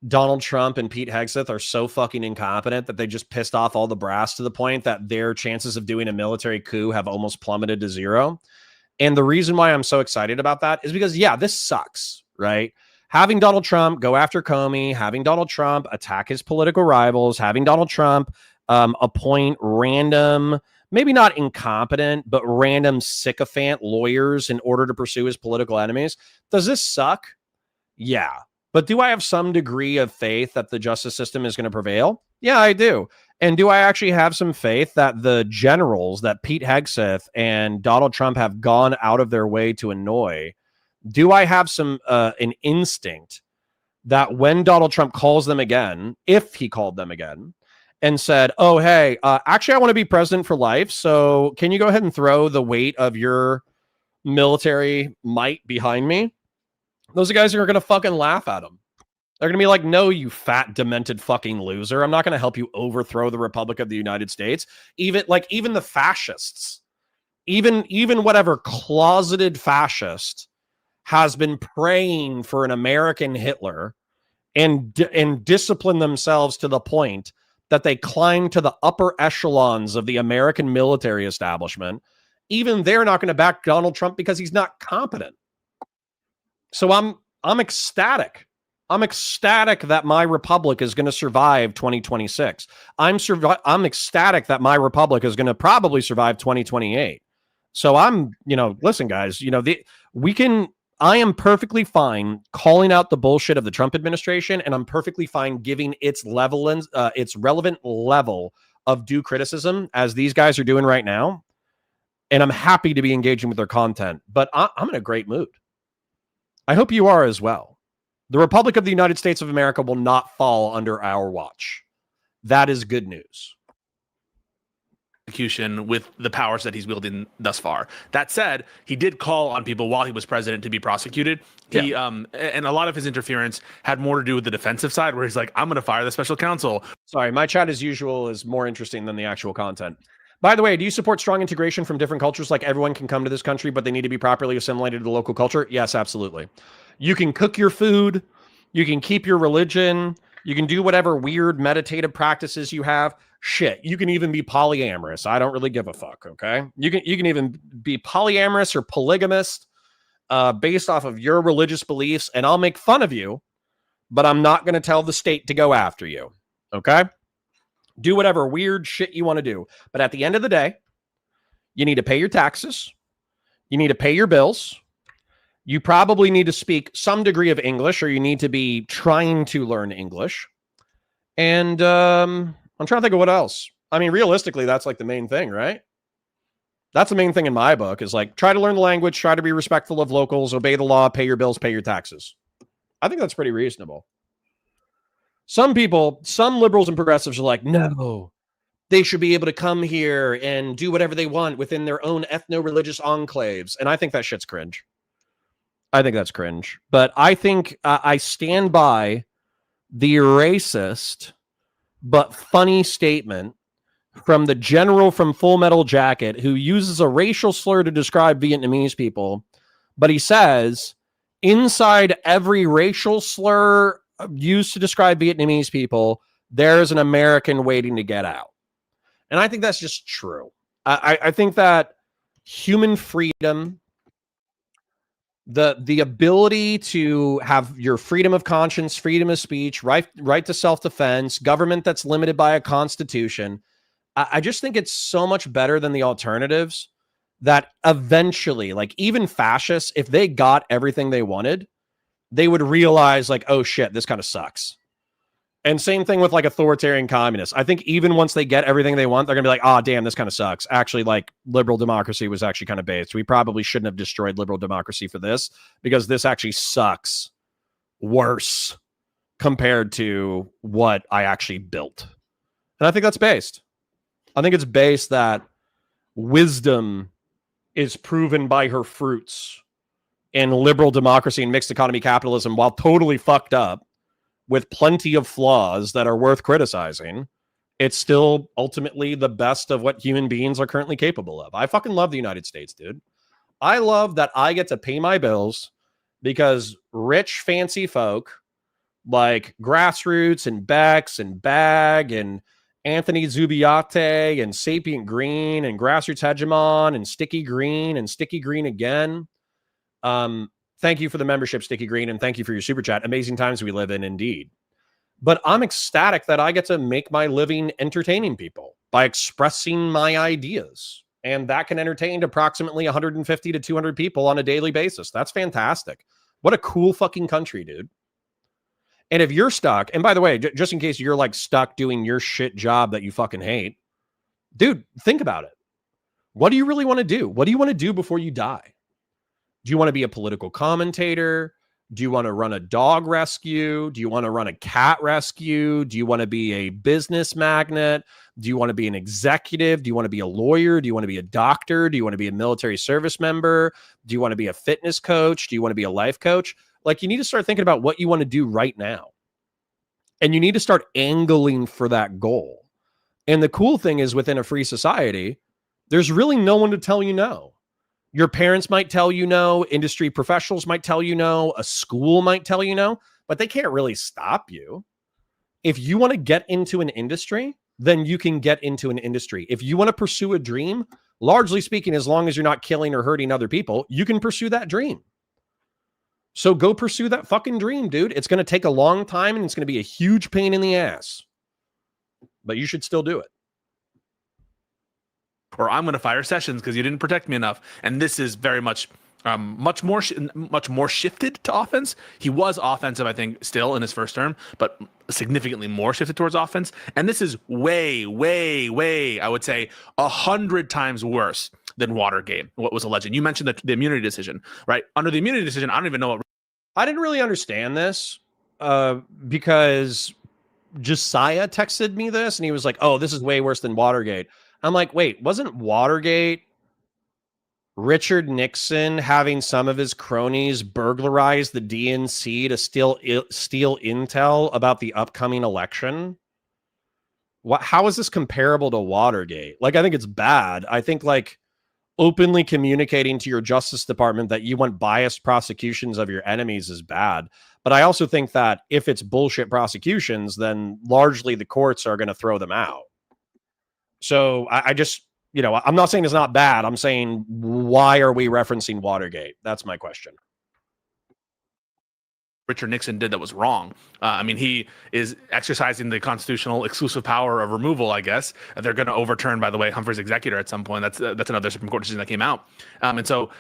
Donald Trump and Pete Hegseth are so fucking incompetent that they just pissed off all the brass to the point that their chances of doing a military coup have almost plummeted to zero. And the reason why I'm so excited about that is because, this sucks, right? Having Donald Trump go after Comey, having Donald Trump attack his political rivals, having Donald Trump appoint random, maybe not incompetent, but random sycophant lawyers in order to pursue his political enemies. Does this suck? Yeah. But do I have some degree of faith that the justice system is going to prevail? Yeah, I do. And do I actually have some faith that the generals that Pete Hegseth and Donald Trump have gone out of their way to annoy, do I have some an instinct that when Donald Trump calls them again, if he called them again, and said, oh, hey, actually, I want to be president for life, so can you go ahead and throw the weight of your military might behind me? Those guys are going to fucking laugh at him. They're going to be like, no, you fat, demented fucking loser. I'm not going to help you overthrow the Republic of the United States. Even the fascists, even whatever closeted fascist has been praying for an American Hitler and discipline themselves to the point that they climb to the upper echelons of the American military establishment. Even they're not going to back Donald Trump because he's not competent. So I'm ecstatic. I'm ecstatic that my republic is going to survive 2026. I'm ecstatic that my republic is going to probably survive 2028. So listen, guys, I am perfectly fine calling out the bullshit of the Trump administration, and I'm perfectly fine giving its relevant level of due criticism, as these guys are doing right now. And I'm happy to be engaging with their content, but I'm in a great mood. I hope you are as well. The Republic of the United States of America will not fall under our watch. That is good news. Execution with the powers that he's wielding thus far. That said, he did call on people while he was president to be prosecuted. He and a lot of his interference had more to do with the defensive side, where he's like, I'm going to fire the special counsel. Sorry, my chat as usual is more interesting than the actual content. By the way, do you support strong integration from different cultures? Like everyone can come to this country, but they need to be properly assimilated to the local culture? Yes, absolutely. You can cook your food. You can keep your religion. You can do whatever weird meditative practices you have. Shit, you can even be polyamorous. I don't really give a fuck, okay? You can even be polyamorous or polygamist based off of your religious beliefs, and I'll make fun of you, but I'm not going to tell the state to go after you, okay? Do whatever weird shit you want to do. But at the end of the day, you need to pay your taxes. You need to pay your bills. You probably need to speak some degree of English, or you need to be trying to learn English. And I'm trying to think of what else. I mean, realistically, that's like the main thing, right? That's the main thing in my book, is like, try to learn the language, try to be respectful of locals, obey the law, pay your bills, pay your taxes. I think that's pretty reasonable. Some liberals and progressives are like, no, they should be able to come here and do whatever they want within their own ethno-religious enclaves. And I think that shit's cringe. I think that's cringe. But I think I stand by the racist but funny statement from the general from Full Metal Jacket, who uses a racial slur to describe Vietnamese people. But he says, inside every racial slur used to describe Vietnamese people, there's an American waiting to get out. And I think that's just true. I think that human freedom, the ability to have your freedom of conscience, freedom of speech, right to self-defense, government that's limited by a constitution, I just think it's so much better than the alternatives that eventually, like even fascists, if they got everything they wanted, they would realize like, oh shit, this kind of sucks. And same thing with like authoritarian communists. I think even once they get everything they want, they're gonna be like, oh damn, this kind of sucks. Actually, like liberal democracy was actually kind of based. We probably shouldn't have destroyed liberal democracy for this, because this actually sucks worse compared to what I actually built. And I think that's based. I think it's based that wisdom is proven by her fruits, and liberal democracy and mixed economy capitalism, while totally fucked up with plenty of flaws that are worth criticizing, it's still ultimately the best of what human beings are currently capable of. I fucking love the United States, dude. I love that I get to pay my bills because rich, fancy folk like Grassroots and Bex and Bag and Anthony Zubiate and Sapient Green and Grassroots Hegemon and Sticky Green and Sticky Green again. Thank you for the membership, Sticky Green, and thank you for your super chat. Amazing times we live in, indeed. But I'm ecstatic that I get to make my living entertaining people by expressing my ideas. And that can entertain approximately 150 to 200 people on a daily basis. That's fantastic. What a cool fucking country, dude. And if you're stuck, and by the way, just in case you're like stuck doing your shit job that you fucking hate, dude, think about it. What do you really want to do? What do you want to do before you die? Do you want to be a political commentator? Do you want to run a dog rescue? Do you want to run a cat rescue? Do you want to be a business magnate? Do you want to be an executive? Do you want to be a lawyer? Do you want to be a doctor? Do you want to be a military service member? Do you want to be a fitness coach? Do you want to be a life coach? Like, you need to start thinking about what you want to do right now. And you need to start angling for that goal. And the cool thing is, within a free society, there's really no one to tell you no. Your parents might tell you no, industry professionals might tell you no, a school might tell you no, but they can't really stop you. If you want to get into an industry, then you can get into an industry. If you want to pursue a dream, largely speaking, as long as you're not killing or hurting other people, you can pursue that dream. So go pursue that fucking dream, dude. It's going to take a long time and it's going to be a huge pain in the ass, but you should still do it. Or I'm going to fire Sessions because you didn't protect me enough. And this is very much much more shifted to offense. He was offensive, I think, still in his first term, but significantly more shifted towards offense. And this is way, I would say 100 times worse than Watergate, what was alleged. You mentioned the immunity decision, right? Under the immunity decision, I don't even know what. I didn't really understand this because Josiah texted me this and he was like, oh, this is way worse than Watergate. I'm like, wait, wasn't Watergate Richard Nixon having some of his cronies burglarize the DNC to steal intel about the upcoming election? How is this comparable to Watergate? Like, I think it's bad. I think, like, openly communicating to your Justice Department that you want biased prosecutions of your enemies is bad. But I also think that if it's bullshit prosecutions, then largely the courts are going to throw them out. So I just, you know, I'm not saying it's not bad. I'm saying, why are we referencing Watergate? That's my question. Richard Nixon did that was wrong. I mean, he is exercising the constitutional exclusive power of removal, I guess. They're going to overturn, by the way, Humphrey's executor at some point. That's another Supreme Court decision that came out. And so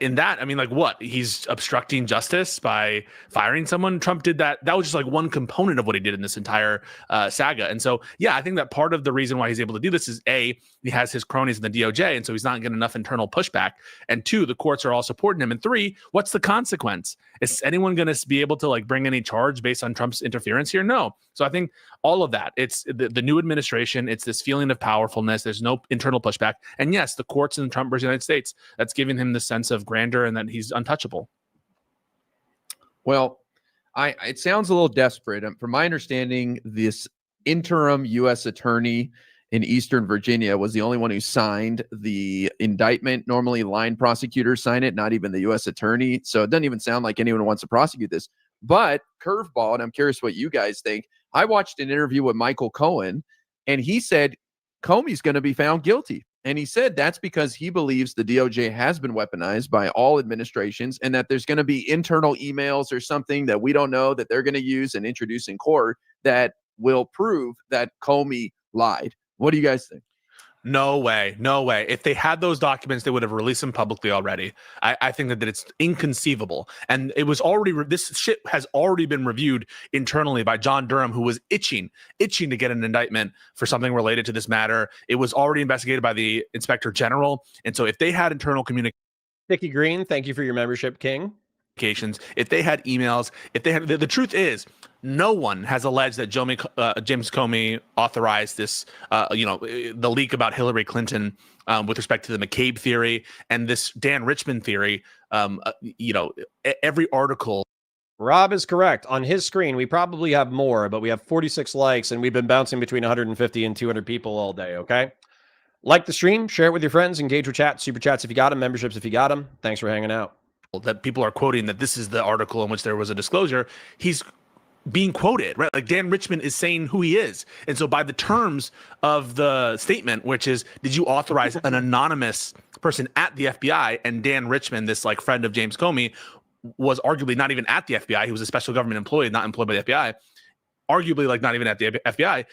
in that, I mean, like, what? He's obstructing justice by firing someone? Trump did that. That was just like one component of what he did in this entire saga. And so, yeah, I think that part of the reason why he's able to do this is, A, he has his cronies in the DOJ, and so he's not getting enough internal pushback. And 2, the courts are all supporting him. And 3, what's the consequence? Is anyone going to be able to, like, bring any charge based on Trump's interference here? No. So I think all of that, it's the new administration, it's this feeling of powerfulness. There's no internal pushback. And yes, the courts in the Trump versus United States, that's giving him the sense of grandeur and that he's untouchable. Well, it sounds a little desperate. From my understanding, this interim U.S. attorney in Eastern Virginia was the only one who signed the indictment. Normally, line prosecutors sign it, not even the U.S. attorney. So it doesn't even sound like anyone wants to prosecute this. But curveball, and I'm curious what you guys think. I watched an interview with Michael Cohen, and he said Comey's going to be found guilty. And he said that's because he believes the DOJ has been weaponized by all administrations and that there's going to be internal emails or something that we don't know that they're going to use and introduce in court that will prove that Comey lied. What do you guys think? No way. No way. If they had those documents, they would have released them publicly already. I think that it's inconceivable. And it was already, this shit has already been reviewed internally by John Durham, who was itching to get an indictment for something related to this matter. It was already investigated by the Inspector General. And so if they had internal communication, Dickie Green, thank you for your membership, King. If they had emails, if they had, the truth is, no one has alleged that James Comey authorized this, the leak about Hillary Clinton with respect to the McCabe theory and this Dan Richmond theory. Every article. Rob is correct. On his screen, we probably have more, but we have 46 likes, and we've been bouncing between 150 and 200 people all day, okay? Like the stream, share it with your friends, engage with chat, super chats if you got them, memberships if you got them. Thanks for hanging out. That people are quoting that this is the article in which there was a disclosure. He's being quoted, right? Like Dan Richmond is saying who he is. And so by the terms of the statement, which is, did you authorize an anonymous person at the FBI? And Dan Richmond, this like friend of James Comey, was arguably not even at the FBI. He was a special government employee, not employed by the FBI, arguably like not even at the FBI.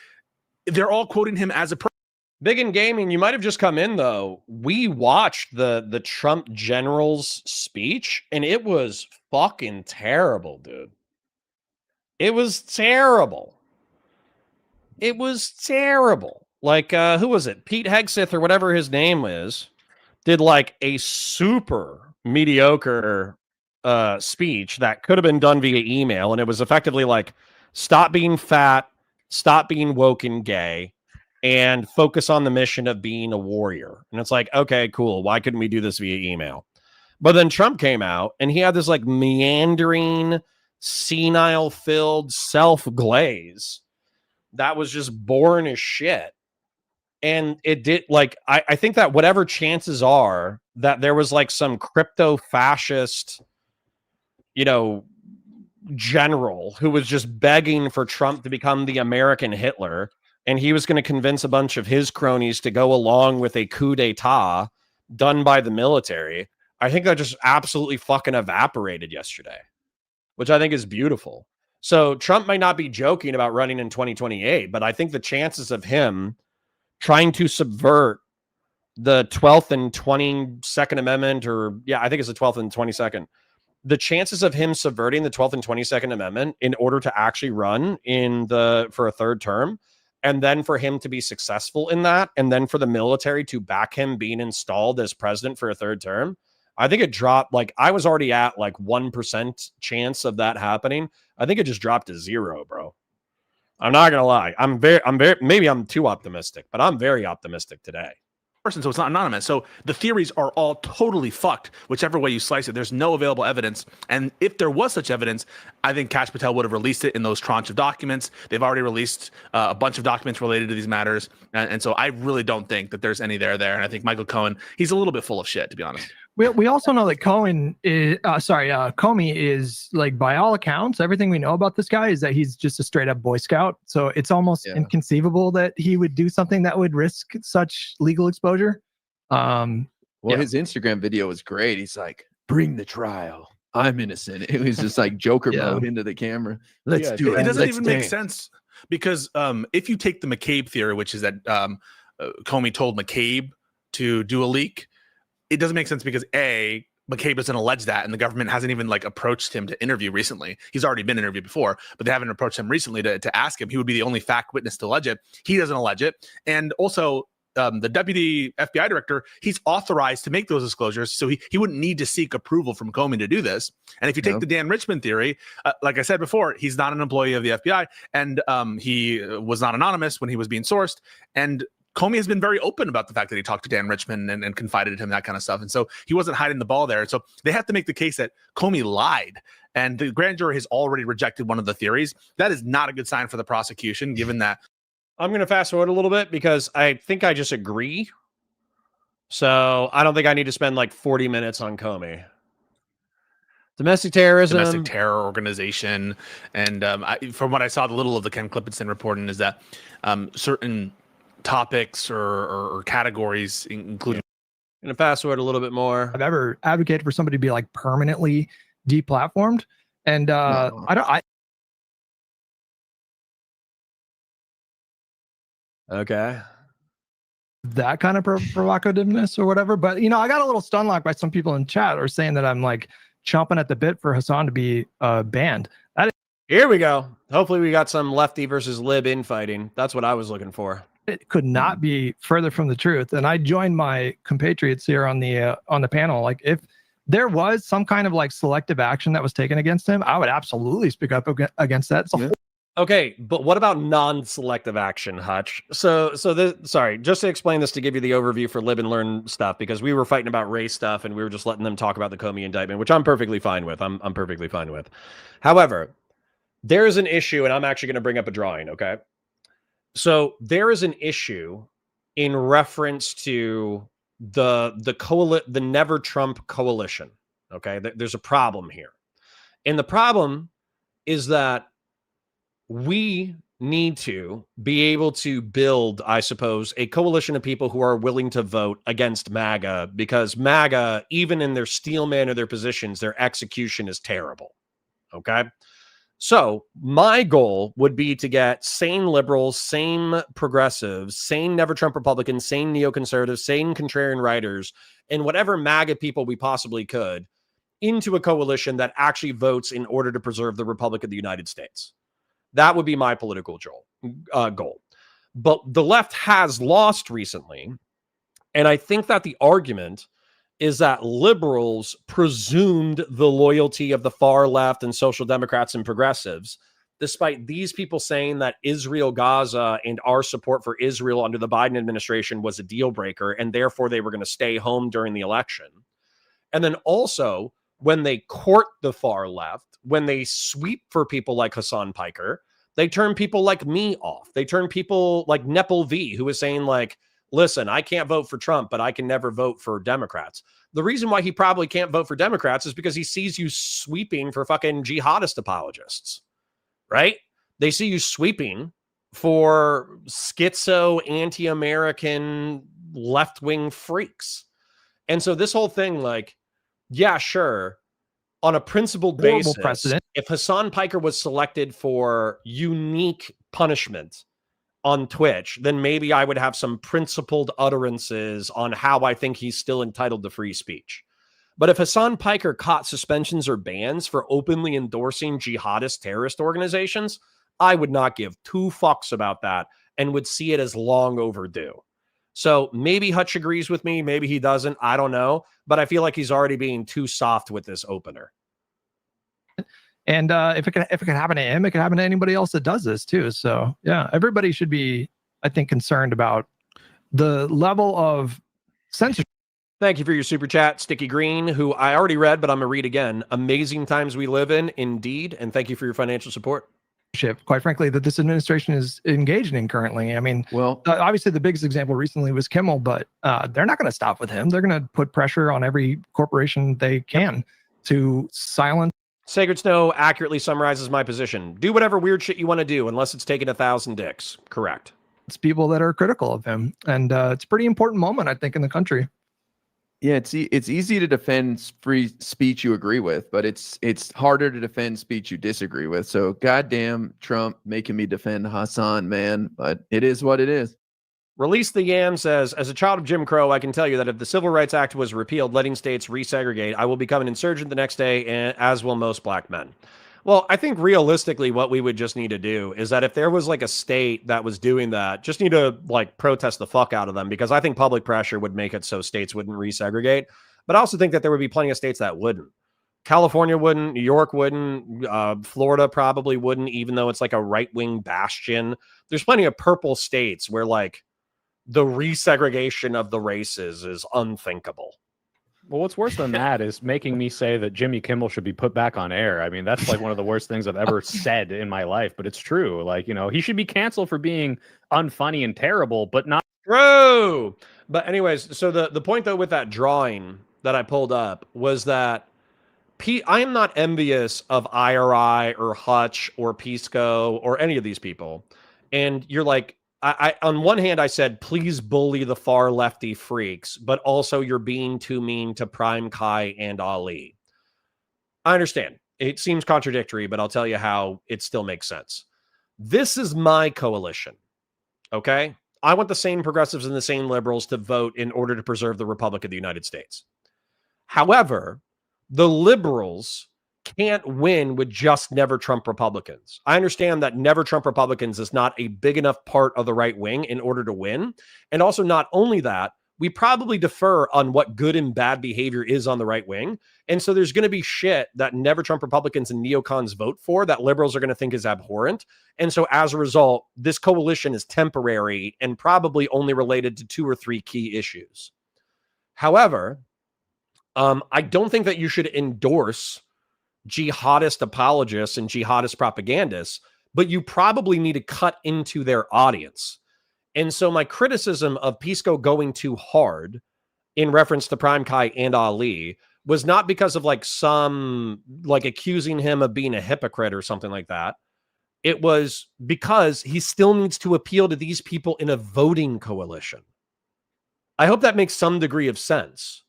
They're all quoting him as a person. Big in gaming, you might have just come in though. We watched the Trump general's speech and it was fucking terrible, dude. It was terrible. It was terrible. Like, who was it? Pete Hegseth or whatever his name is, did like a super mediocre speech that could have been done via email. And it was effectively like, stop being fat, stop being woke and gay, and focus on the mission of being a warrior. And it's like, okay, cool. Why couldn't we do this via email? But then Trump came out and he had this like meandering senile filled self glaze that was just boring as shit. And it did, like, I think that whatever chances are that there was like some crypto fascist, you know, general who was just begging for Trump to become the American Hitler, and he was going to convince a bunch of his cronies to go along with a coup d'etat done by the military. I think that just absolutely fucking evaporated yesterday, which I think is beautiful. So Trump might not be joking about running in 2028, but I think the chances of him trying to subvert the 12th and 22nd Amendment, or yeah, I think it's the 12th and 22nd, the chances of him subverting the 12th and 22nd Amendment in order to actually run for a third term, and then for him to be successful in that, and then for the military to back him being installed as president for a third term, I think it dropped. Like, I was already at like 1% chance of that happening. I think it just dropped to 0, bro. I'm not gonna lie. I'm very, maybe I'm too optimistic, but I'm very optimistic today. Person, so it's not anonymous. So the theories are all totally fucked, whichever way you slice it. There's no available evidence. And if there was such evidence, I think Kash Patel would have released it in those tranche of documents. They've already released a bunch of documents related to these matters. And so I really don't think that there's any there. And I think Michael Cohen, he's a little bit full of shit, to be honest. We also know that Comey is, like, by all accounts, everything we know about this guy is that he's just a straight up Boy Scout. So it's almost inconceivable that he would do something that would risk such legal exposure. His Instagram video was great. He's like, bring the trial. I'm innocent. It was just like Joker mode into the camera. Let's do it. It doesn't even make sense, because if you take the McCabe theory, which is that Comey told McCabe to do a leak, it doesn't make sense because McCabe doesn't allege that, and the government hasn't even like approached him to interview recently. He's already been interviewed before, but they haven't approached him recently to ask him. He would be the only fact witness to allege it. He doesn't allege it. And also the deputy FBI director, he's authorized to make those disclosures. So he wouldn't need to seek approval from Comey to do this. And if you take the Dan Richmond theory, like I said before, he's not an employee of the FBI, and he was not anonymous when he was being sourced. And Comey has been very open about the fact that he talked to Dan Richmond and confided in him, that kind of stuff. And so he wasn't hiding the ball there. And so they have to make the case that Comey lied. And the grand jury has already rejected one of the theories. That is not a good sign for the prosecution, given that. I'm going to fast forward a little bit because I think I just agree. So I don't think I need to spend like 40 minutes on Comey. Domestic terrorism. Domestic terror organization. And from what I saw, the little of the Ken Klippenstein reporting is that certain topics or categories, including. I'm going to fast forward a little bit more. I've ever advocated for somebody to be like permanently deplatformed. And Okay. That kind of provocativeness or whatever. But, you know, I got a little stun locked by some people in chat or saying that I'm like chomping at the bit for Hassan to be banned. Here we go. Hopefully we got some lefty versus lib infighting. That's what I was looking for. It could not be further from the truth. And I joined my compatriots here on the panel. Like, if there was some kind of like selective action that was taken against him, I would absolutely speak up against that. Okay, but what about non-selective action, Hutch? Sorry, just to explain this, to give you the overview for Lib and Learn stuff, because we were fighting about race stuff and we were just letting them talk about the Comey indictment, which I'm perfectly fine with. I'm perfectly fine with. However, there is an issue, and I'm actually going to bring up a drawing, okay? So there is an issue in reference to the Never Trump coalition, okay? There's a problem here. And the problem is that we need to be able to build, I suppose, a coalition of people who are willing to vote against MAGA, because MAGA, even in their steel man of their positions, their execution is terrible. Okay. So my goal would be to get sane liberals, sane progressives, sane Never Trump Republicans, sane neoconservatives, sane contrarian writers, and whatever MAGA people we possibly could into a coalition that actually votes in order to preserve the Republic of the United States. That would be my political goal. But the left has lost recently. And I think that the argument is that liberals presumed the loyalty of the far left and social democrats and progressives, despite these people saying that Israel, Gaza, and our support for Israel under the Biden administration was a deal breaker, and therefore they were going to stay home during the election. And then also when they court the far left, when they sweep for people like Hassan Piker, they turn people like me off. They turn people like Nepal V, who is saying like, listen, I can't vote for Trump, but I can never vote for Democrats. The reason why he probably can't vote for Democrats is because he sees you sweeping for fucking jihadist apologists, right? They see you sweeping for schizo, anti-American, left-wing freaks. And so this whole thing, like, yeah, sure, on a principled Horrible basis, precedent. if Hassan Piker was selected for unique punishment on Twitch, then maybe I would have some principled utterances on how I think he's still entitled to free speech. But if Hassan Piker caught suspensions or bans for openly endorsing jihadist terrorist organizations, I would not give two fucks about that and would see it as long overdue. So maybe Hutch agrees with me, maybe he doesn't, I don't know, but I feel like he's already being too soft with this opener. And if it can happen to him, it can happen to anybody else that does this too. So yeah, everybody should be, I think, concerned about the level of censorship. Thank you for your super chat, Sticky Green, who I already read, but I'm going to read again. Amazing times we live in, indeed. And thank you for your financial support. Quite frankly, that this administration is engaged in currently. I mean, Well, obviously the biggest example recently was Kimmel, but they're not going to stop with him. They're going to put pressure on every corporation they can to silence. Sacred Snow accurately summarizes my position. Do whatever weird shit you want to do, unless it's taking 1,000 dicks. Correct. It's people that are critical of him. And it's a pretty important moment, I think, in the country. yeah, it's easy to defend free speech you agree with, but it's harder to defend speech you disagree with. So goddamn Trump making me defend Hassan, man. But it is what it is. Release the Yam says, as a child of Jim Crow, I can tell you that if the Civil Rights Act was repealed, letting states resegregate, I will become an insurgent the next day, as will most black men. Well, I think realistically what we would just need to do is that if there was like a state that was doing that, just need to like protest the fuck out of them, because I think public pressure would make it so states wouldn't resegregate. But I also think that there would be plenty of states that wouldn't. California wouldn't, New York wouldn't, Florida probably wouldn't, even though it's like a right-wing bastion. There's plenty of purple states where like the resegregation of the races is unthinkable. Well, what's worse than that is making me say that Jimmy Kimmel should be put back on air. I mean, that's like one of the worst things I've ever said in my life, but it's true. Like, you know, he should be canceled for being unfunny and terrible, but not True. But anyways, so the point though with that drawing that I pulled up was that I am not envious of IRI or Hutch or Pisco or any of these people. And you're like, I on one hand, I said, please bully the far lefty freaks, but also you're being too mean to Prime Kai and Ali. I understand. It seems contradictory, but I'll tell you how it still makes sense. This is my coalition. Okay? I want the same progressives and the same liberals to vote in order to preserve the Republic of the United States. However, the liberals can't win with just never Trump Republicans. I understand that never Trump Republicans is not a big enough part of the right wing in order to win. And also not only that, we probably defer on what good and bad behavior is on the right wing. And so there's going to be shit that never Trump Republicans and neocons vote for that liberals are going to think is abhorrent. And so as a result, this coalition is temporary and probably only related to 2 or 3 key issues. However, I don't think that you should endorse jihadist apologists and jihadist propagandists, but you probably need to cut into their audience. And so my criticism of Pisco going too hard in reference to Prime Kai and Ali was not because of like some like accusing him of being a hypocrite or something like that. It was because he still needs to appeal to these people in a voting coalition. I hope that makes some degree of sense.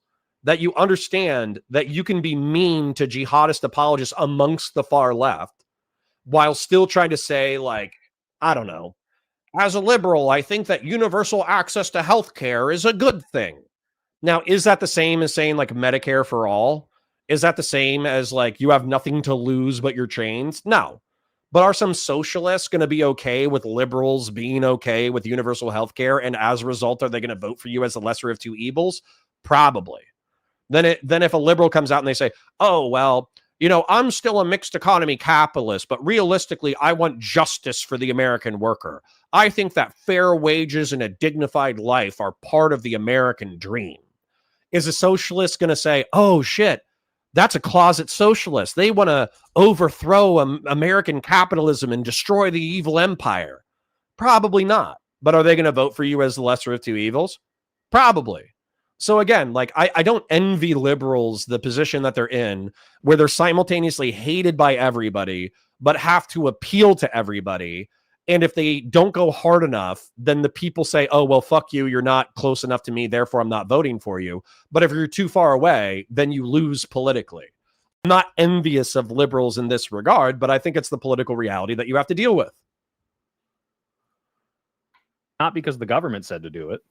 That you understand that you can be mean to jihadist apologists amongst the far left while still trying to say, like, I don't know, as a liberal, I think that universal access to healthcare is a good thing. Now, is that the same as saying like Medicare for all? Is that the same as like you have nothing to lose but your chains? No. But are some socialists going to be okay with liberals being okay with universal healthcare? And as a result, are they going to vote for you as the lesser of two evils? Probably. Then if a liberal comes out and they say, oh, well, you know, I'm still a mixed economy capitalist, but realistically, I want justice for the American worker. I think that fair wages and a dignified life are part of the American dream. Is a socialist going to say, oh, shit, That's a closet socialist. They want to overthrow American capitalism and destroy the evil empire. Probably not. But are they going to vote for you as the lesser of two evils? Probably. So again, like I don't envy liberals the position that they're in, where they're simultaneously hated by everybody, but have to appeal to everybody. And if they don't go hard enough, then the people say, oh, well, fuck you. You're not close enough to me. Therefore, I'm not voting for you. But if you're too far away, then you lose politically. I'm not envious of liberals in this regard, but I think it's the political reality that you have to deal with. Not because the government said to do it.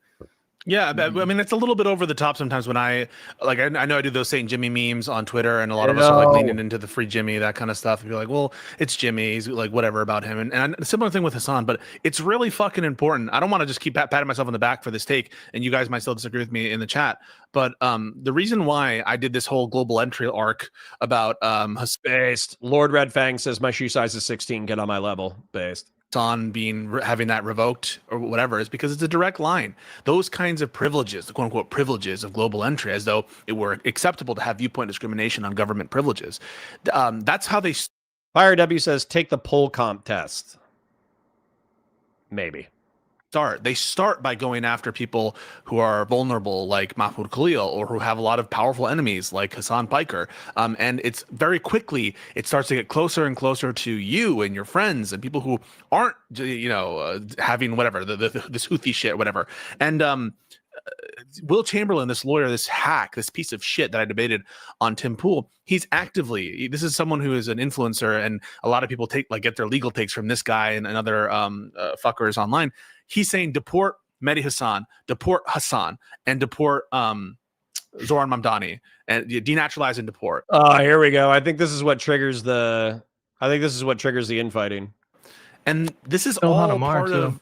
Yeah, I mean, it's a little bit over the top sometimes when I know I do those St. Jimmy memes on Twitter, and a lot of us are like leaning into the free Jimmy, that kind of stuff. And you're like, well, it's Jimmy, he's like whatever about him. And a similar thing with Hassan, but it's really fucking important. I don't want to just keep patting myself on the back for this take, and you guys might still disagree with me in the chat. But the reason why I did this whole global entry arc about Based. Lord Red Fang says my shoe size is 16. Get on my level. Based. on having that revoked or whatever is because it's a direct line. Those kinds of privileges, the quote unquote privileges of global entry, as though it were acceptable to have viewpoint discrimination on government privileges. That's how they Fire W says take the poll comp test. Maybe. They start by going after people who are vulnerable, like Mahmoud Khalil, or who have a lot of powerful enemies, like Hassan Piker. And it's very quickly, it starts to get closer and closer to you and your friends and people who aren't, having whatever, this Houthi shit, whatever. And Will Chamberlain, this lawyer, this hack, this piece of shit that I debated on Tim Pool, this is someone who is an influencer, and a lot of people get their legal takes from this guy and other fuckers online. He's saying deport Mehdi Hassan, deport Hassan, and deport Zoran Mamdani, and denaturalize and deport. Oh, here we go. I think this is what triggers the infighting. And this is Ilhan all Omar, part too. of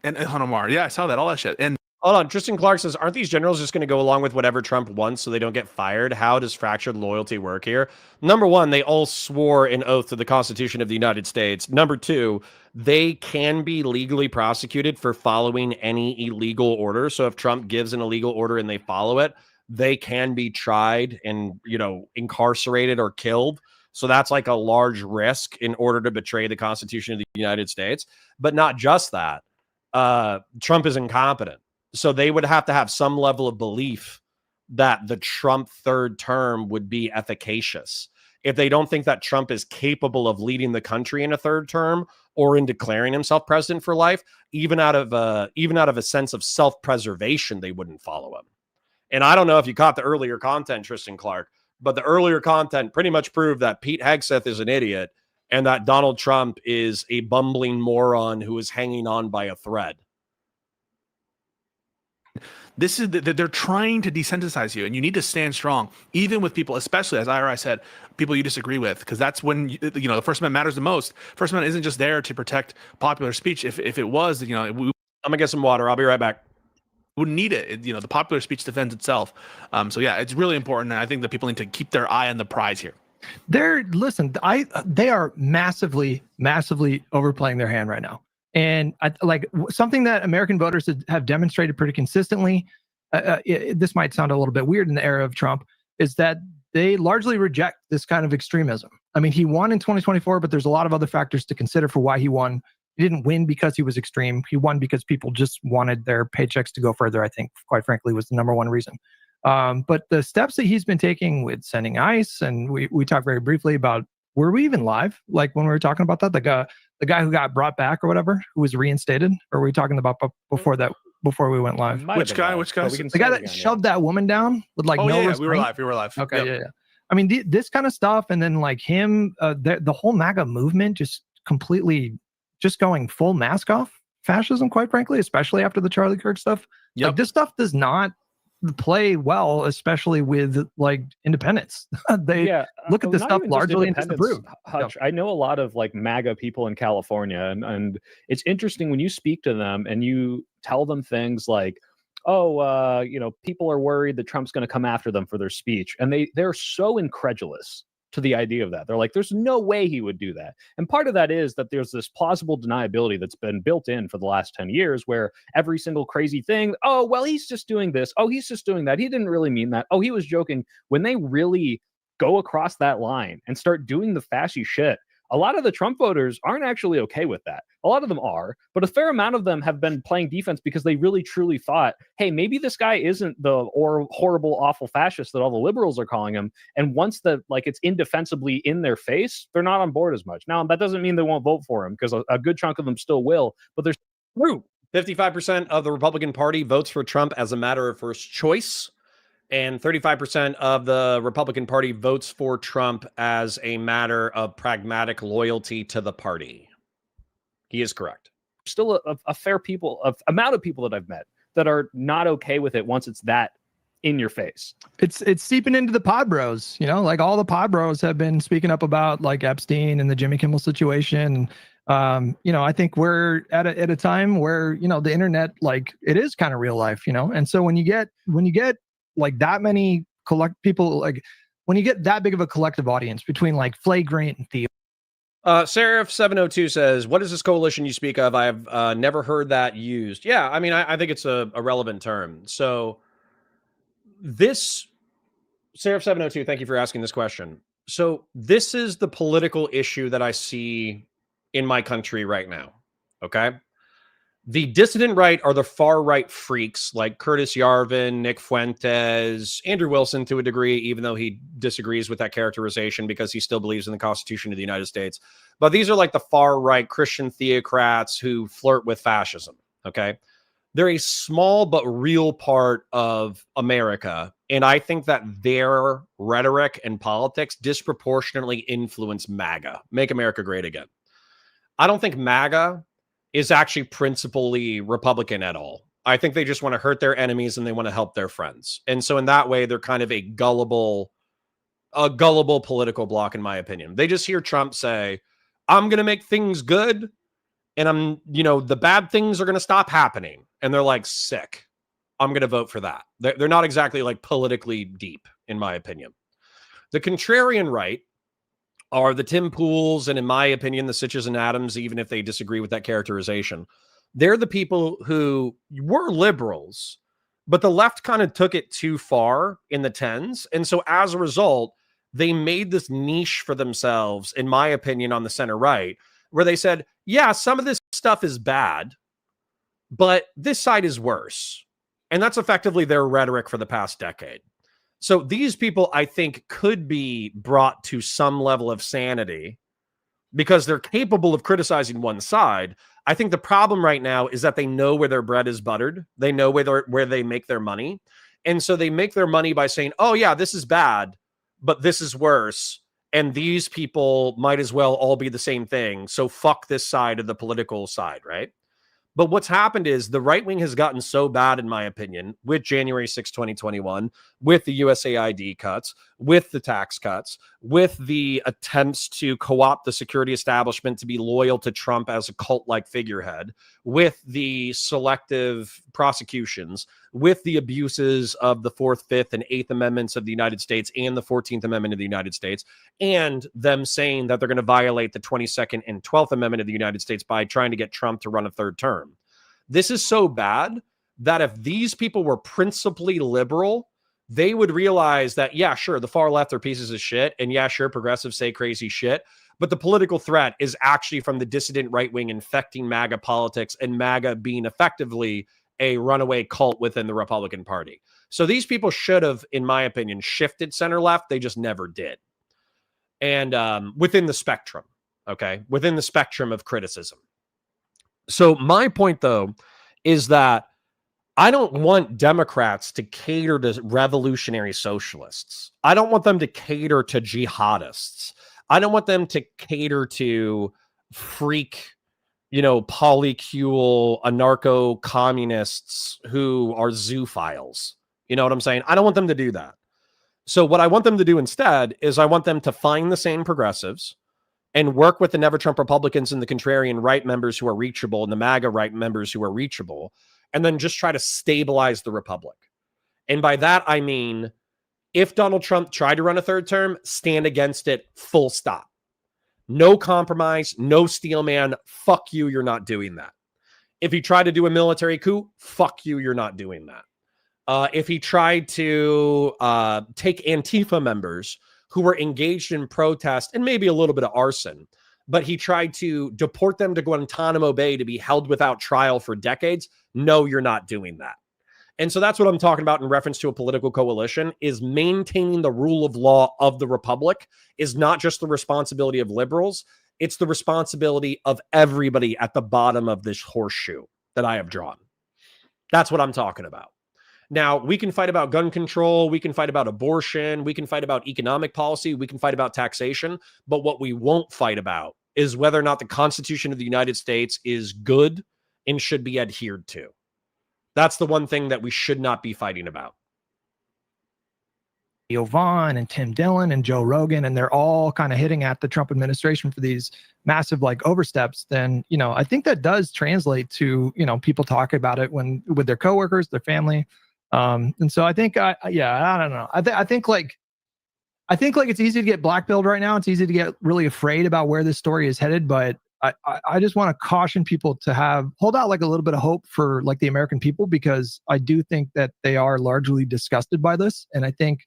and Ilhan Omar. Yeah, I saw that, all that shit. And Hold on. Tristan Clark says, aren't these generals just going to go along with whatever Trump wants so they don't get fired? How does fractured loyalty work here? Number one, they all swore an oath to the Constitution of the United States. Number two, they can be legally prosecuted for following any illegal order. So if Trump gives an illegal order and they follow it, they can be tried and, incarcerated or killed. So that's like a large risk in order to betray the Constitution of the United States. But not just that. Trump is incompetent. So they would have to have some level of belief that the Trump third term would be efficacious. If they don't think that Trump is capable of leading the country in a third term or in declaring himself president for life, even out of a sense of self-preservation, they wouldn't follow him. And I don't know if you caught the earlier content, Tristan Clark, but the earlier content pretty much proved that Pete Hegseth is an idiot and that Donald Trump is a bumbling moron who is hanging on by a thread. this is they're trying to desensitize you, and you need to stand strong, even with people, especially as Ira said, people you disagree with, because that's when the First Amendment matters the most. First Amendment isn't just there to protect popular speech. If it was, I'm gonna get some water. I'll be right back. Wouldn't need it. The popular speech defends itself. So yeah, it's really important, and I think that people need to keep their eye on the prize here. They are massively overplaying their hand right now. And something that American voters have demonstrated pretty consistently, this might sound a little bit weird in the era of Trump, is that they largely reject this kind of extremism. I mean, he won in 2024, but there's a lot of other factors to consider for why he won. He didn't win because he was extreme. He won because people just wanted their paychecks to go further, I think, quite frankly, was the number one reason. But the steps that he's been taking with sending ICE, and we talked very briefly about, were we even live? Like when we were talking about that, the guy who got brought back or whatever, who was reinstated, or were we talking about before we went live? Which guy? The guy that shoved that woman down with no restraint? we were live. Okay, yep. yeah. I mean, this kind of stuff, and then like him, the whole MAGA movement just completely just going full mask off fascism, quite frankly, especially after the Charlie Kirk stuff. Yep. Like this stuff does not play well, especially with like independents. They look at this stuff largely and disapprove. Hutch, I know a lot of like MAGA people in California, and it's interesting when you speak to them and you tell them things like, people are worried that Trump's going to come after them for their speech, and they're so incredulous to the idea of that. They're like, there's no way he would do that. And part of that is that there's this plausible deniability that's been built in for the last 10 years where every single crazy thing, he's just doing this. Oh, he's just doing that. He didn't really mean that. Oh, he was joking. When they really go across that line and start doing the fashy shit, a lot of the Trump voters aren't actually okay with that. A lot of them are, but a fair amount of them have been playing defense because they really truly thought, hey, maybe this guy isn't the horrible, awful fascist that all the liberals are calling him. And once it's indefensibly in their face, they're not on board as much. Now, that doesn't mean they won't vote for him, because a good chunk of them still will, but there's 55% of the Republican Party votes for Trump as a matter of first choice, and 35% of the Republican Party votes for Trump as a matter of pragmatic loyalty to the party. He is correct. still a fair amount of people that I've met that are not okay with it once it's that in your face. It's seeping into the pod bros, like all the pod bros have been speaking up about like Epstein and the Jimmy Kimmel situation. I think we're at a time where, the internet, like, it is kind of real life, and so when you get like that many people, like when you get that big of a collective audience between like Flagrant and Theo. Seraph 702 says, what is this coalition you speak of? I've never heard that used. Yeah, I mean, I think it's a relevant term. So this, Seraph 702, thank you for asking this question. So this is the political issue that I see in my country right now, okay? The dissident right are the far right freaks like Curtis Yarvin, Nick Fuentes, Andrew Wilson to a degree, even though he disagrees with that characterization because he still believes in the Constitution of the United States. But these are like the far right Christian theocrats who flirt with fascism, okay? They're a small but real part of America. And I think that their rhetoric and politics disproportionately influence MAGA, Make America Great Again. I don't think MAGA is actually principally Republican at all. I think they just want to hurt their enemies and they want to help their friends. And so in that way, they're kind of a gullible political bloc, in my opinion. They just hear Trump say, I'm going to make things good. And the bad things are going to stop happening. And they're like, sick. I'm going to vote for that. They're not exactly like politically deep, in my opinion. The contrarian right are the Tim Pools, and in my opinion, the Sitches and Adams, even if they disagree with that characterization. They're the people who were liberals, but the left kind of took it too far in the 10s. And so as a result, they made this niche for themselves, in my opinion, on the center right, where they said, yeah, some of this stuff is bad, but this side is worse. And that's effectively their rhetoric for the past decade. So these people, I think, could be brought to some level of sanity because they're capable of criticizing one side. I think the problem right now is that they know where their bread is buttered. They know where they make their money. And so they make their money by saying, oh, yeah, this is bad, but this is worse. And these people might as well all be the same thing. So fuck this side of the political side, right? But what's happened is the right wing has gotten so bad, in my opinion, with January 6, 2021, with the USAID cuts, with the tax cuts, with the attempts to co-opt the security establishment to be loyal to Trump as a cult-like figurehead, with the selective prosecutions, with the abuses of the 4th, 5th, and 8th Amendments of the United States and the 14th Amendment of the United States, and them saying that they're going to violate the 22nd and 12th Amendment of the United States by trying to get Trump to run a third term. This is so bad that if these people were principally liberal, they would realize that, yeah, sure, the far left are pieces of shit, and yeah, sure, progressives say crazy shit, but the political threat is actually from the dissident right wing infecting MAGA politics and MAGA being effectively a runaway cult within the Republican Party. So these people should have, in my opinion, shifted center left. They just never did. And within the spectrum, okay, within the spectrum of criticism. So my point, though, is that I don't want Democrats to cater to revolutionary socialists. I don't want them to cater to jihadists. I don't want them to cater to freak, polycule anarcho-communists who are zoophiles. You know what I'm saying? I don't want them to do that. So what I want them to do instead is I want them to find the sane progressives and work with the Never Trump Republicans and the contrarian right members who are reachable and the MAGA right members who are reachable, and then just try to stabilize the Republic. And by that, I mean, if Donald Trump tried to run a third term, stand against it, full stop. No compromise, no steel man. Fuck you, you're not doing that. If he tried to do a military coup, fuck you, you're not doing that. If he tried to take Antifa members who were engaged in protest and maybe a little bit of arson, but he tried to deport them to Guantanamo Bay to be held without trial for decades. No, you're not doing that. And so that's what I'm talking about in reference to a political coalition, is maintaining the rule of law of the republic is not just the responsibility of liberals. It's the responsibility of everybody at the bottom of this horseshoe that I have drawn. That's what I'm talking about. Now, we can fight about gun control. We can fight about abortion. We can fight about economic policy. We can fight about taxation. But what we won't fight about is whether or not the Constitution of the United States is good and should be adhered to. That's the one thing that we should not be fighting about. Vaughn and Tim Dillon and Joe Rogan, and they're all kind of hitting at the Trump administration for these massive like oversteps, then, you know, I think that does translate to, you know, people talk about it when with their coworkers, their family. And so I think, I don't know. I think like it's easy to get blackpilled right now. It's easy to get really afraid about where this story is headed, but I just want to caution people to hold out like a little bit of hope for like the American people, because I do think that they are largely disgusted by this. And I think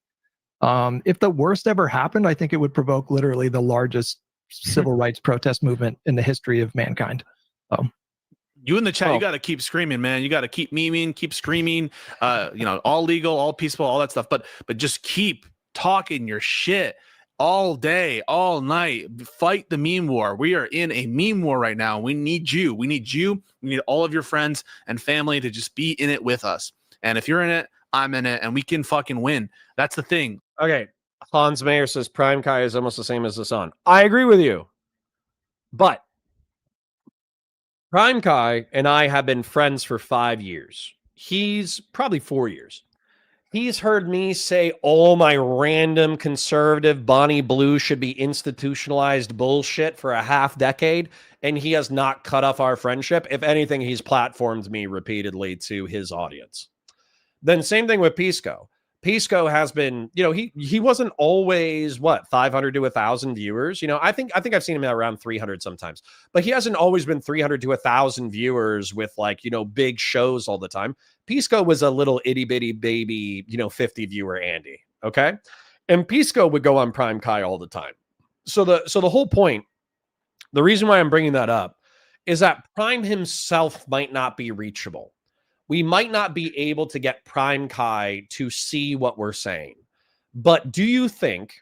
if the worst ever happened, I think it would provoke literally the largest civil rights protest movement in the history of mankind. You in the chat, you got to keep screaming, man. You got to keep memeing, keep screaming, you know, all legal, all peaceful, all that stuff. But just keep talking your shit all day, all night. Fight the meme war. We are in a meme war right now. We need you. We need you. We need all of your friends and family to just be in it with us. And if you're in it, I'm in it, and we can fucking win. That's the thing. Okay. Hans Mayer says Prime Kai is almost the same as the Sun. I agree with you. But Prime Kai and I have been friends for 5 years. He's probably 4 years. He's heard me say all my random conservative Bonnie Blue should be institutionalized bullshit for a half decade, and he has not cut off our friendship. If anything, he's platformed me repeatedly to his audience. Then same thing with Pisco. Pisco has been, you know, he wasn't always 500 to 1,000 viewers. You know, I think I've seen him at around 300 sometimes, but he hasn't always been 300 to 1,000 viewers with like, you know, big shows all the time. Pisco was a little itty bitty baby, you know, 50 viewer Andy. Okay. And Pisco would go on Prime Kai all the time. So the whole point, the reason why I'm bringing that up is that Prime himself might not be reachable. We might not be able to get Prime Kai to see what we're saying. But do you think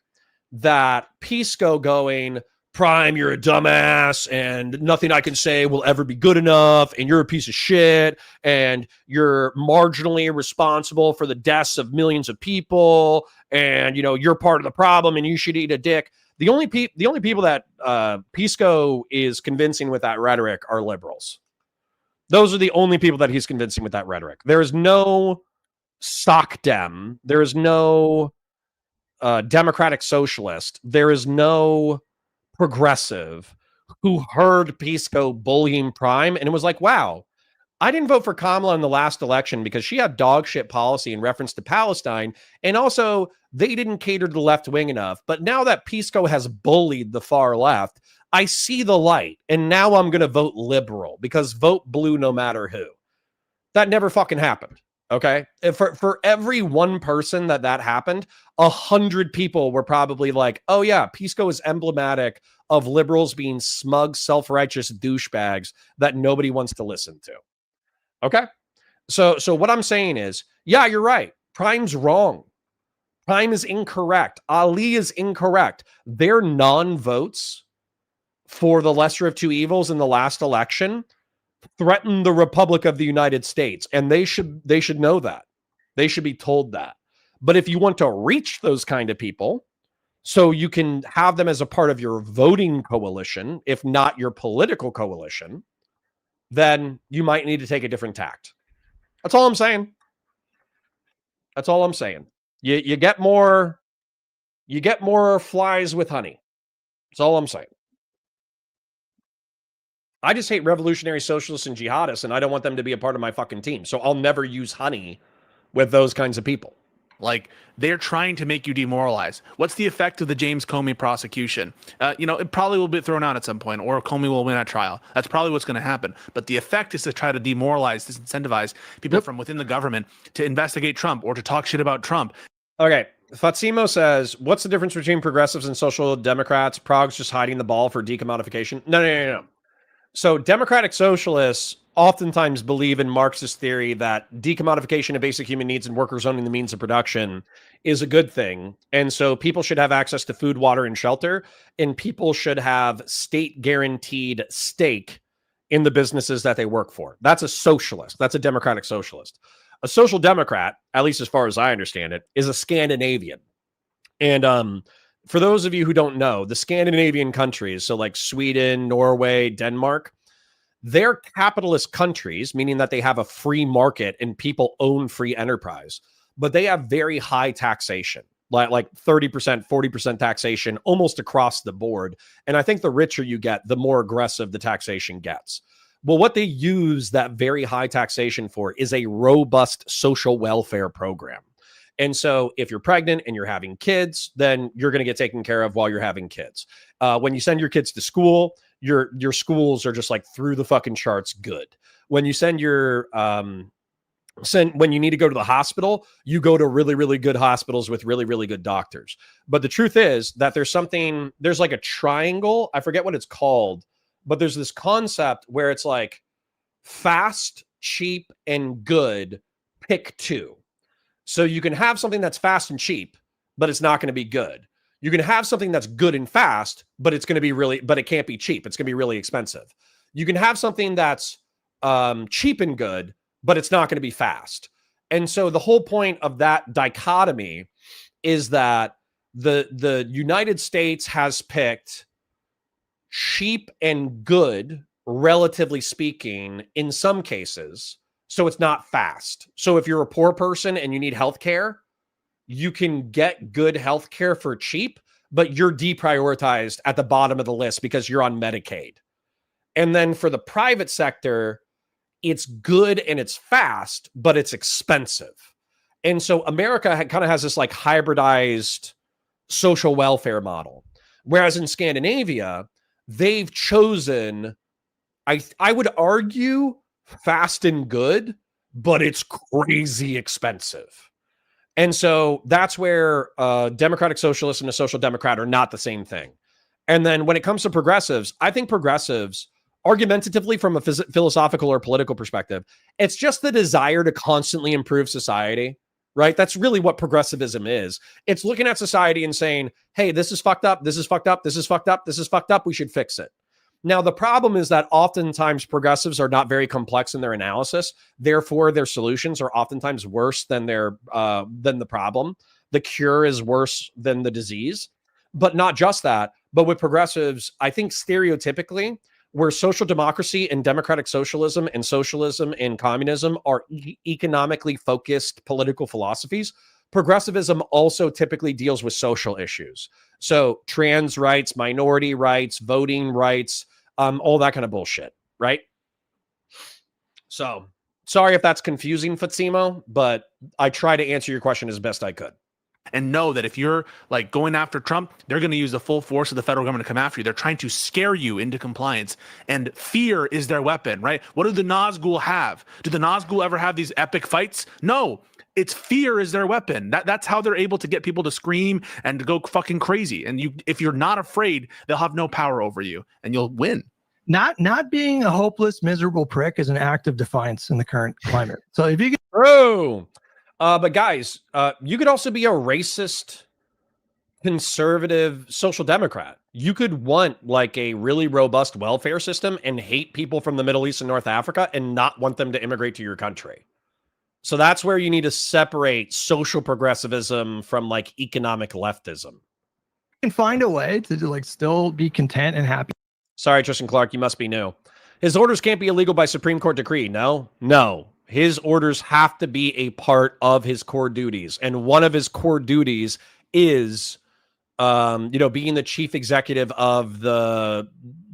that Pisco going, Prime, you're a dumbass, and nothing I can say will ever be good enough, and you're a piece of shit, and you're marginally responsible for the deaths of millions of people, and, you know, you're part of the problem, and you should eat a dick. The only people that Pisco is convincing with that rhetoric are liberals. Those are the only people that he's convincing with that rhetoric. There is no sock dem. There is no democratic socialist. There is no progressive who heard Pisco bullying Prime and it was like, wow, I didn't vote for Kamala in the last election because she had dog shit policy in reference to Palestine. And also they didn't cater to the left wing enough. But now that Pisco has bullied the far left, I see the light, and now I'm going to vote liberal because vote blue no matter who. That never fucking happened, okay? For every one person that happened, 100 people were probably like, oh yeah, Pisco is emblematic of liberals being smug, self-righteous douchebags that nobody wants to listen to, okay? So what I'm saying is, yeah, you're right. Prime's wrong. Prime is incorrect. Ali is incorrect. Their non-votes for the lesser of two evils in the last election threatened the Republic of the United States. And they should know that. They should be told that. But if you want to reach those kind of people, so you can have them as a part of your voting coalition, if not your political coalition, then you might need to take a different tact. That's all I'm saying. That's all I'm saying. You get more flies with honey. That's all I'm saying. I just hate revolutionary socialists and jihadists, and I don't want them to be a part of my fucking team. So I'll never use honey with those kinds of people. Like, they're trying to make you demoralize. What's the effect of the James Comey prosecution? You know, it probably will be thrown out at some point, or Comey will win at trial. That's probably what's going to happen. But the effect is to try to demoralize, disincentivize people from within the government to investigate Trump or to talk shit about Trump. Okay, Fatsimo says, what's the difference between progressives and social democrats? Prague's just hiding the ball for decommodification. No. So democratic socialists oftentimes believe in Marxist theory that decommodification of basic human needs and workers owning the means of production is a good thing. And so people should have access to food, water, and shelter, and people should have state guaranteed stake in the businesses that they work for. That's a socialist. That's a democratic socialist. A social democrat, at least as far as I understand it, is a Scandinavian. And for those of you who don't know, the Scandinavian countries, so like Sweden, Norway, Denmark, they're capitalist countries, meaning that they have a free market and people own free enterprise, but they have very high taxation, like 30%, 40% taxation almost across the board. And I think the richer you get, the more aggressive the taxation gets. Well, what they use that very high taxation for is a robust social welfare program. And so if you're pregnant and you're having kids, then you're going to get taken care of while you're having kids. When you send your kids to school, your schools are just like through the fucking charts good. When you send your when you need to go to the hospital, you go to really, really good hospitals with really, really good doctors. But the truth is that there's like a triangle. I forget what it's called, but there's this concept where it's like fast, cheap, and good, pick two. So you can have something that's fast and cheap, but it's not going to be good. You can have something that's good and fast, but it's going to be but it can't be cheap. It's going to be really expensive. You can have something that's cheap and good, but it's not going to be fast. And so the whole point of that dichotomy is that the United States has picked cheap and good, relatively speaking, in some cases. So it's not fast. So if you're a poor person and you need healthcare, you can get good healthcare for cheap, but you're deprioritized at the bottom of the list because you're on Medicaid. And then for the private sector, it's good and it's fast, but it's expensive. And so America kind of has this like hybridized social welfare model. Whereas in Scandinavia, they've chosen, I would argue, fast and good, but it's crazy expensive. And so that's where a democratic socialist and a social democrat are not the same thing. And then when it comes to progressives, I think progressives, argumentatively from a philosophical or political perspective, it's just the desire to constantly improve society, right? That's really what progressivism is. It's looking at society and saying, hey, this is fucked up, this is fucked up, this is fucked up, this is fucked up, we should fix it. Now, the problem is that oftentimes progressives are not very complex in their analysis. Therefore, their solutions are oftentimes worse than the problem. The cure is worse than the disease. But not just that, but with progressives, I think stereotypically, where social democracy and democratic socialism and communism are economically focused political philosophies, progressivism also typically deals with social issues. So trans rights, minority rights, voting rights, all that kind of bullshit, right? So sorry if that's confusing, Fatsimo, but I try to answer your question as best I could. And know that if you're like going after Trump, they're going to use the full force of the federal government to come after you. They're trying to scare you into compliance, and fear is their weapon, right? What do the Nazgul have? Do the Nazgul ever have these epic fights? No, it's fear is their weapon. That's how they're able to get people to scream and to go fucking crazy. And if you're not afraid, they'll have no power over you and you'll win. Not being a hopeless, miserable prick is an act of defiance in the current climate. So if you can but guys, you could also be a racist, conservative social democrat. You could want like a really robust welfare system and hate people from the Middle East and North Africa and not want them to immigrate to your country. So that's where you need to separate social progressivism from like economic leftism. can find a way to like still be content and happy. Sorry, Tristan Clark, you must be new. His orders can't be illegal by Supreme Court decree. No. His orders have to be a part of his core duties. And one of his core duties is, being the chief executive of the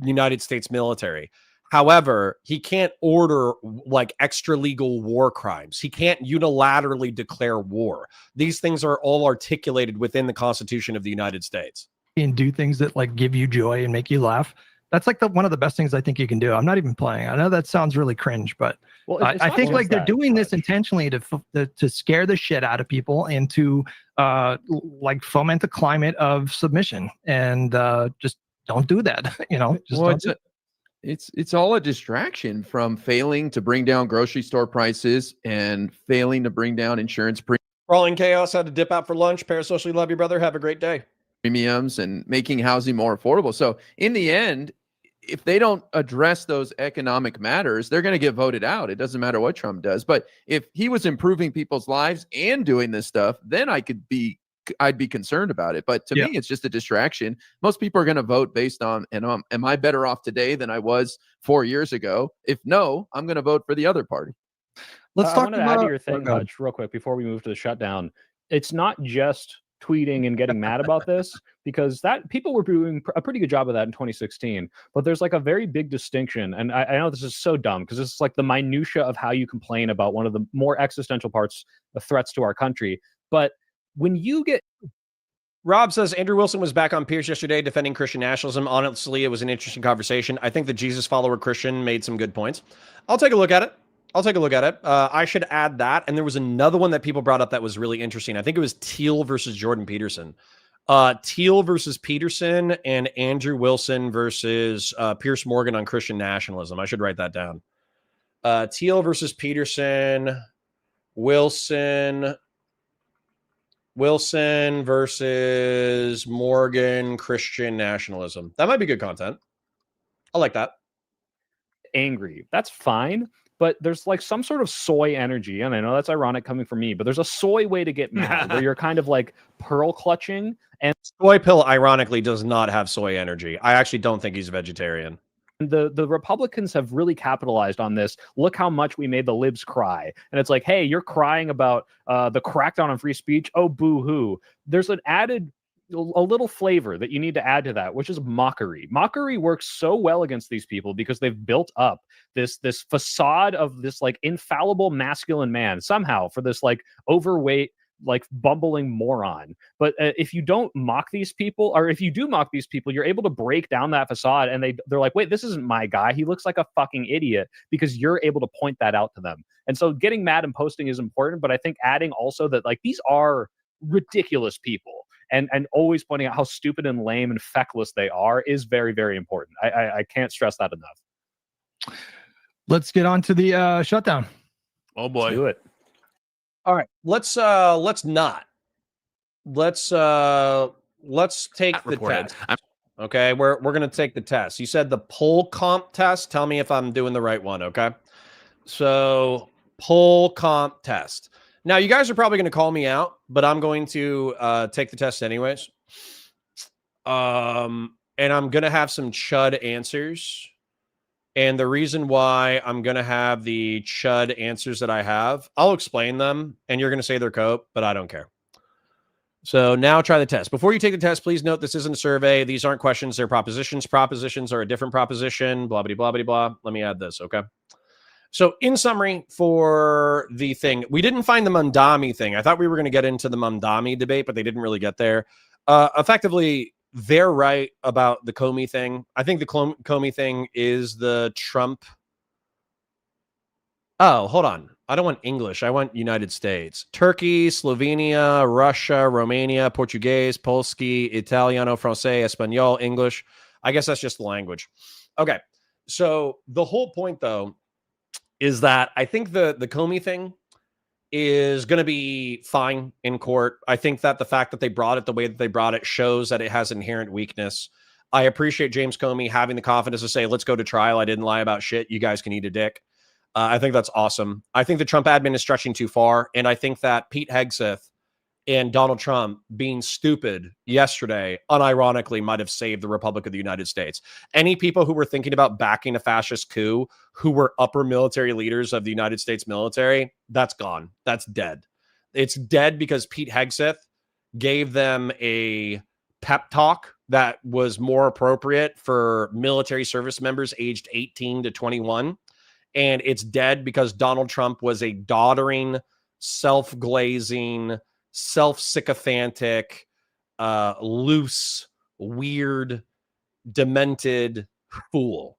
United States military. However, he can't order like extra legal war crimes. He can't unilaterally declare war. These things are all articulated within the Constitution of the United States. And do things that like give you joy and make you laugh. That's like one of the best things I think you can do. I'm not even playing. I know that sounds really cringe, but Well, it's I not think just like they're that, doing this Raj. intentionally to scare the shit out of people and to like foment a climate of submission, and just don't do that. Just Well, don't do it's all a distraction from failing to bring down grocery store prices and failing to bring down insurance Crawling chaos, had to dip out for lunch. Parasocially love you, brother. Have a great day. premiums and making housing more affordable. So in the end, if they don't address those economic matters, they're going to get voted out. It doesn't matter what Trump does. But if he was improving people's lives and doing this stuff, then I'd be concerned about it. But to me, it's just a distraction. Most people are going to vote based on, am I better off today than I was 4 years ago? If no, I'm going to vote for the other party. Let's I talk wanted to add to your thing, Hutch, real quick before we move to the shutdown. It's not just tweeting and getting mad about this, because that people were doing a pretty good job of that in 2016. But there's like a very big distinction, and I know this is so dumb because it's like the minutia of how you complain about one of the more existential parts of threats to our country. But when you get Rob says Andrew Wilson was back on Pierce yesterday defending Christian nationalism. Honestly, it was an interesting conversation. I think the Jesus follower Christian made some good points. I'll take a look at it. I should add that. And there was another one that people brought up that was really interesting. I think it was Teal versus Jordan Peterson. Teal versus Peterson and Andrew Wilson versus Pierce Morgan on Christian nationalism. I should write that down. Teal versus Peterson, Wilson versus Morgan, Christian nationalism. That might be good content. I like that. angry, that's fine. But there's like some sort of soy energy, and I know that's ironic coming from me, but there's a soy way to get mad where you're kind of like pearl clutching. And Soy Pill, ironically, does not have soy energy. I actually don't think he's a vegetarian. the Republicans have really capitalized on this. Look how much we made the libs cry. And it's like, hey, you're crying about the crackdown on free speech. Oh, boo-hoo. There's an added a little flavor that you need to add to that, which is mockery. Mockery works so well against these people because they've built up this facade of this like infallible masculine man somehow for this like overweight, like bumbling moron. But if you don't mock these people, or if you do mock these people, you're able to break down that facade, and they're like, wait, this isn't my guy. He looks like a fucking idiot, because you're able to point that out to them. And so getting mad and posting is important, but I think adding also that like these are ridiculous people. And always pointing out how stupid and lame and feckless they are is very, very important. I can't stress that enough. Let's get on to the shutdown. Oh boy. Let's do it. All right, let's take Not the reported. test. Okay, we're gonna take the test. You said the poll comp test. Tell me if I'm doing the right one. Okay, so poll comp test. Now you guys are probably gonna call me out, but I'm going to take the test anyways. And I'm gonna have some chud answers. And the reason why I'm going to have the chud answers that I have, I'll explain them, and you're going to say they're cope, but I don't care. So now try the test. Before you take the test, please note this isn't a survey. These aren't questions. They're propositions. Propositions are a different proposition, blah, blah, blah, blah, blah. Let me add this, okay? So in summary for the thing, we didn't find the Mamdani thing. I thought we were going to get into the Mamdani debate, but they didn't really get there. Effectively, they're right about the Comey thing. I think the Comey thing is the Trump. Oh, hold on. I don't want English. I want United States. Turkey, Slovenia, Russia, Romania, Portuguese, Polski, Italiano, Francais, Espanol, English. I guess that's just the language. Okay. So the whole point, though, is that I think the Comey thing is going to be fine in court. I think that the fact that they brought it the way that they brought it shows that it has inherent weakness. I appreciate James Comey having the confidence to say, let's go to trial. I didn't lie about shit. You guys can eat a dick. I think that's awesome. I think the Trump admin is stretching too far. And I think that Pete Hegseth and Donald Trump being stupid yesterday, unironically, might have saved the Republic of the United States. Any people who were thinking about backing a fascist coup, who were upper military leaders of the United States military, that's gone. That's dead. It's dead because Pete Hegseth gave them a pep talk that was more appropriate for military service members aged 18 to 21. And it's dead because Donald Trump was a doddering, self-glazing, self-sycophantic, loose, weird, demented fool.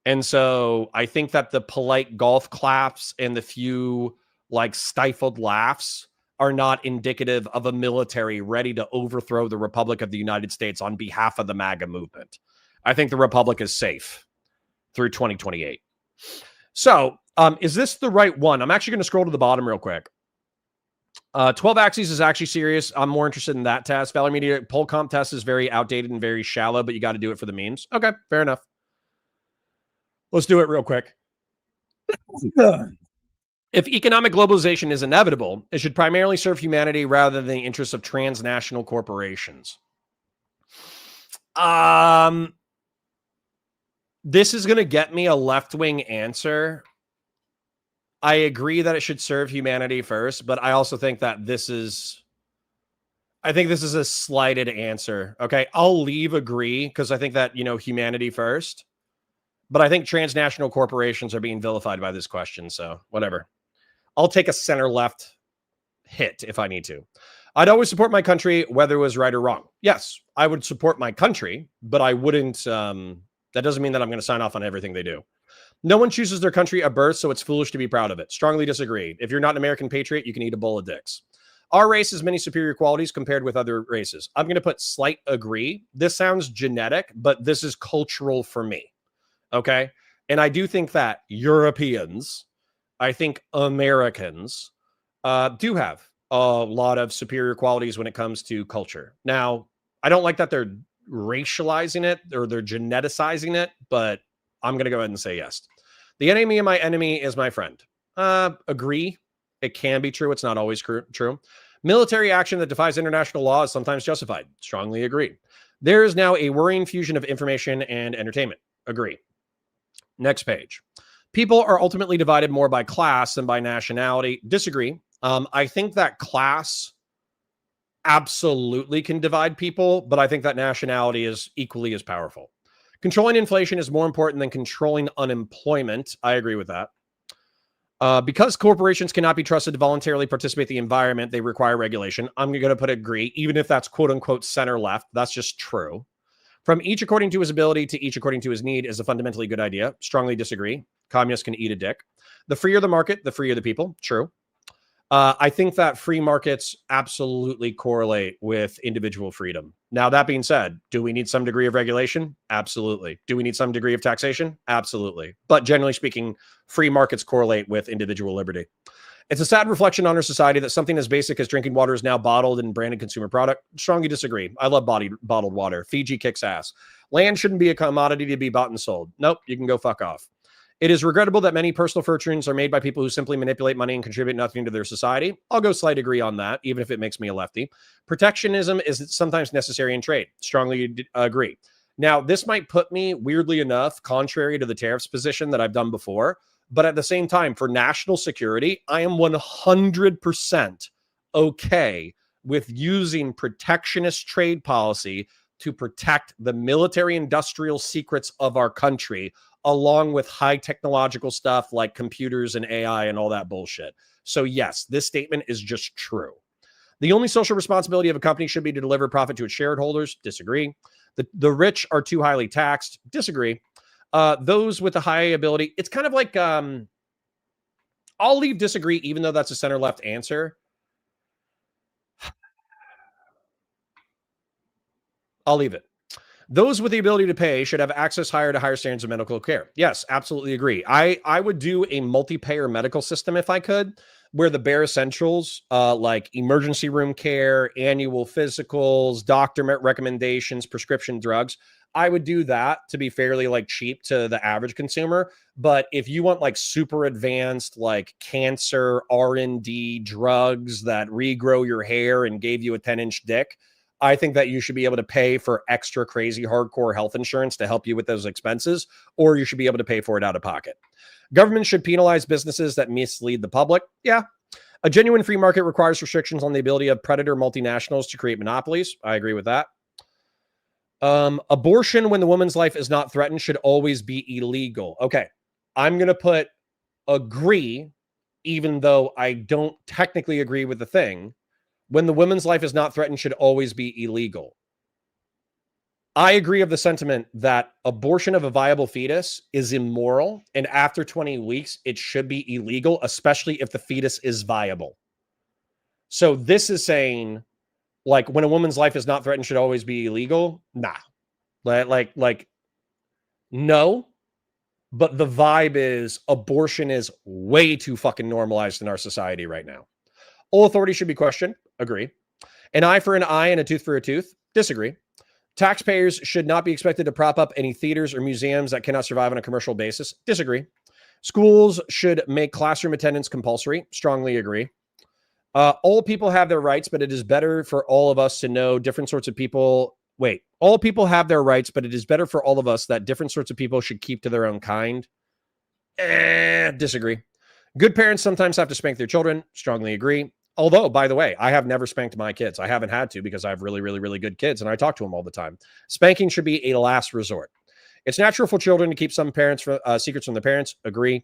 And so I think that the polite golf claps and the few like stifled laughs are not indicative of a military ready to overthrow the Republic of the United States on behalf of the MAGA movement. I think the Republic is safe through 2028. So is this the right one? I'm actually going to scroll to the bottom real quick. 12 axes is actually serious. I'm more interested in that test. Valor Media poll comp test is very outdated and very shallow, but you got to do it for the memes. Okay, fair enough. Let's do it real quick. If economic globalization is inevitable, it should primarily serve humanity rather than the interests of transnational corporations. This is going to get me a left-wing answer. I agree that it should serve humanity first, but I also think that this is a slighted answer. Okay, I'll leave agree because I think that, humanity first. But I think transnational corporations are being vilified by this question, so whatever. I'll take a center-left hit if I need to. I'd always support my country, whether it was right or wrong. Yes, I would support my country, but I wouldn't. That doesn't mean that I'm going to sign off on everything they do. No one chooses their country at birth, so it's foolish to be proud of it. Strongly disagree. If you're not an American patriot, you can eat a bowl of dicks. Our race has many superior qualities compared with other races. I'm going to put slight agree. This sounds genetic, but this is cultural for me. Okay. And I do think that Europeans, I think Americans do have a lot of superior qualities when it comes to culture. Now, I don't like that they're racializing it or they're geneticizing it, but I'm going to go ahead and say yes. The enemy of my enemy is my friend. Agree. It can be true. It's not always true. Military action that defies international law is sometimes justified. Strongly agree. There is now a worrying fusion of information and entertainment. Agree. Next page. People are ultimately divided more by class than by nationality. Disagree. I think that class absolutely can divide people, but I think that nationality is equally as powerful. Controlling inflation is more important than controlling unemployment. I agree with that. Because corporations cannot be trusted to voluntarily participate in the environment, they require regulation. I'm going to put agree, even if that's quote unquote center left. That's just true. From each according to his ability to each according to his need is a fundamentally good idea. Strongly disagree. Communists can eat a dick. The freer the market, the freer the people. True. I think that free markets absolutely correlate with individual freedom. Now, that being said, do we need some degree of regulation? Absolutely. Do we need some degree of taxation? Absolutely. But generally speaking, free markets correlate with individual liberty. It's a sad reflection on our society that something as basic as drinking water is now bottled and branded consumer product. Strongly disagree. I love bottled water. Fiji kicks ass. Land shouldn't be a commodity to be bought and sold. Nope, you can go fuck off. It is regrettable that many personal fortunes are made by people who simply manipulate money and contribute nothing to their society. I'll go slight agree on that, even if it makes me a lefty. Protectionism is sometimes necessary in trade. Strongly agree. Now, this might put me, weirdly enough, contrary to the tariffs position that I've done before. But at the same time, for national security, I am 100% okay with using protectionist trade policy to protect the military industrial secrets of our country, along with high technological stuff like computers and AI and all that bullshit. So yes, this statement is just true. The only social responsibility of a company should be to deliver profit to its shareholders. Disagree. The rich are too highly taxed. Disagree. Those with a high ability, it's kind of like, I'll leave disagree, even though that's a center left answer. I'll leave it. Those with the ability to pay should have access higher to higher standards of medical care. Yes, absolutely agree. I would do a multi-payer medical system if I could, where the bare essentials, like emergency room care, annual physicals, doctor recommendations, prescription drugs, I would do that to be fairly like cheap to the average consumer. But if you want like super advanced, like cancer R&D drugs that regrow your hair and gave you a 10-inch dick, I think that you should be able to pay for extra crazy hardcore health insurance to help you with those expenses, or you should be able to pay for it out of pocket. Government should penalize businesses that mislead the public. Yeah. A genuine free market requires restrictions on the ability of predator multinationals to create monopolies. I agree with that. Abortion when the woman's life is not threatened should always be illegal. Okay. I'm going to put agree, even though I don't technically agree with the thing. When the woman's life is not threatened should always be illegal. I agree of the sentiment that abortion of a viable fetus is immoral, and after 20 weeks, it should be illegal, especially if the fetus is viable. So this is saying, like, when a woman's life is not threatened, should always be illegal. Nah, like, no. But the vibe is abortion is way too fucking normalized in our society right now. All authority should be questioned. Agree. An eye for an eye and a tooth for a tooth. Disagree. Taxpayers should not be expected to prop up any theaters or museums that cannot survive on a commercial basis. Disagree. Schools should make classroom attendance compulsory. Strongly agree. All people have their rights, but it is better for all of us to know different sorts of people. Wait, all people have their rights, but it is better for all of us that different sorts of people should keep to their own kind. Disagree. Good parents sometimes have to spank their children. Strongly agree. Although, by the way, I have never spanked my kids. I haven't had to because I have really, really, really good kids and I talk to them all the time. Spanking should be a last resort. It's natural for children to keep some parents secrets from their parents. Agree.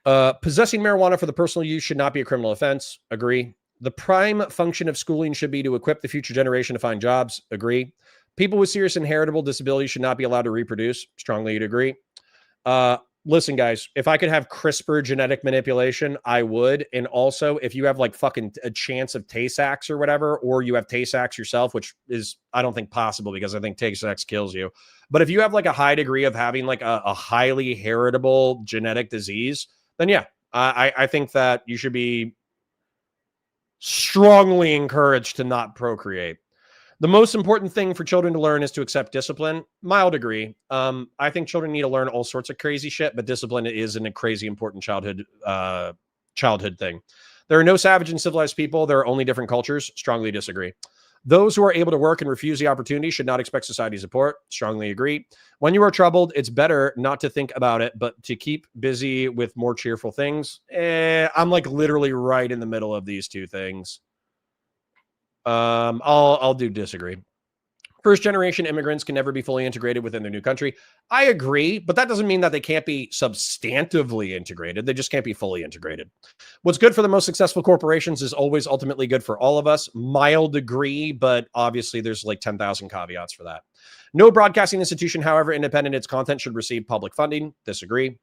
Possessing marijuana for the personal use should not be a criminal offense. Agree. The prime function of schooling should be to equip the future generation to find jobs. Agree. People with serious inheritable disabilities should not be allowed to reproduce. Strongly agree. Listen, guys, if I could have CRISPR genetic manipulation, I would. And also, if you have like fucking a chance of Tay-Sachs or whatever, or you have Tay-Sachs yourself, which is, I don't think possible because I think Tay-Sachs kills you. But if you have like a high degree of having like a highly heritable genetic disease, then yeah, I think that you should be strongly encouraged to not procreate. The most important thing for children to learn is to accept discipline. Mild degree. I think children need to learn all sorts of crazy shit, but discipline is a crazy important childhood thing. There are no savage and civilized people. There are only different cultures. Strongly disagree. Those who are able to work and refuse the opportunity should not expect society support. Strongly agree. When you are troubled, it's better not to think about it, but to keep busy with more cheerful things. I'm like literally right in the middle of these two things. I'll do disagree. First generation immigrants can never be fully integrated within their new country. I agree, but that doesn't mean that they can't be substantively integrated. They just can't be fully integrated. What's good for the most successful corporations is always ultimately good for all of us. Mild degree, but obviously there's like 10,000 caveats for that. No broadcasting institution, however independent its content, should receive public funding. Disagree.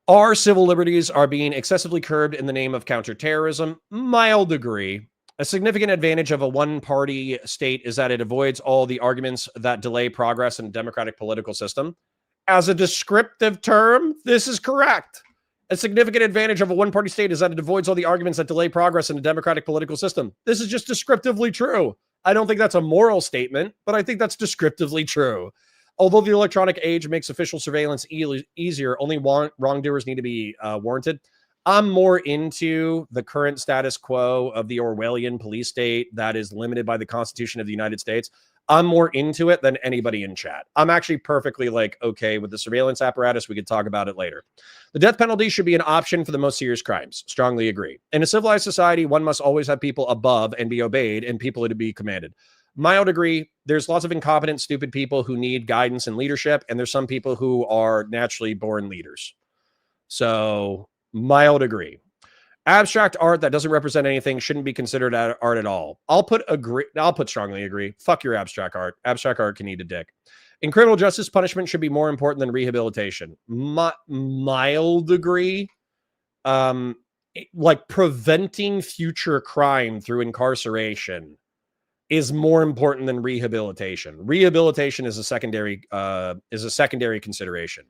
Our civil liberties are being excessively curbed in the name of counterterrorism. Mild degree. A significant advantage of a one-party state is that it avoids all the arguments that delay progress in a democratic political system. As a descriptive term, this is correct. A significant advantage of a one-party state is that it avoids all the arguments that delay progress in a democratic political system. This is just descriptively true. I don't think that's a moral statement, but I think that's descriptively true. Although the electronic age makes official surveillance easier, only wrongdoers need to be warranted. I'm more into the current status quo of the Orwellian police state that is limited by the Constitution of the United States. I'm more into it than anybody in chat. I'm actually perfectly like, okay, with the surveillance apparatus, we could talk about it later. The death penalty should be an option for the most serious crimes. Strongly agree. In a civilized society, one must always have people above and be obeyed and people to be commanded. Mild degree, there's lots of incompetent, stupid people who need guidance and leadership, and there's some people who are naturally born leaders. So mild degree. Abstract art that doesn't represent anything shouldn't be considered art at all. I'll put strongly agree. Fuck your abstract art. Abstract art can eat a dick. In criminal justice, punishment should be more important than rehabilitation. Mild degree. Like preventing future crime through incarceration is more important than rehabilitation. Rehabilitation is a secondary consideration.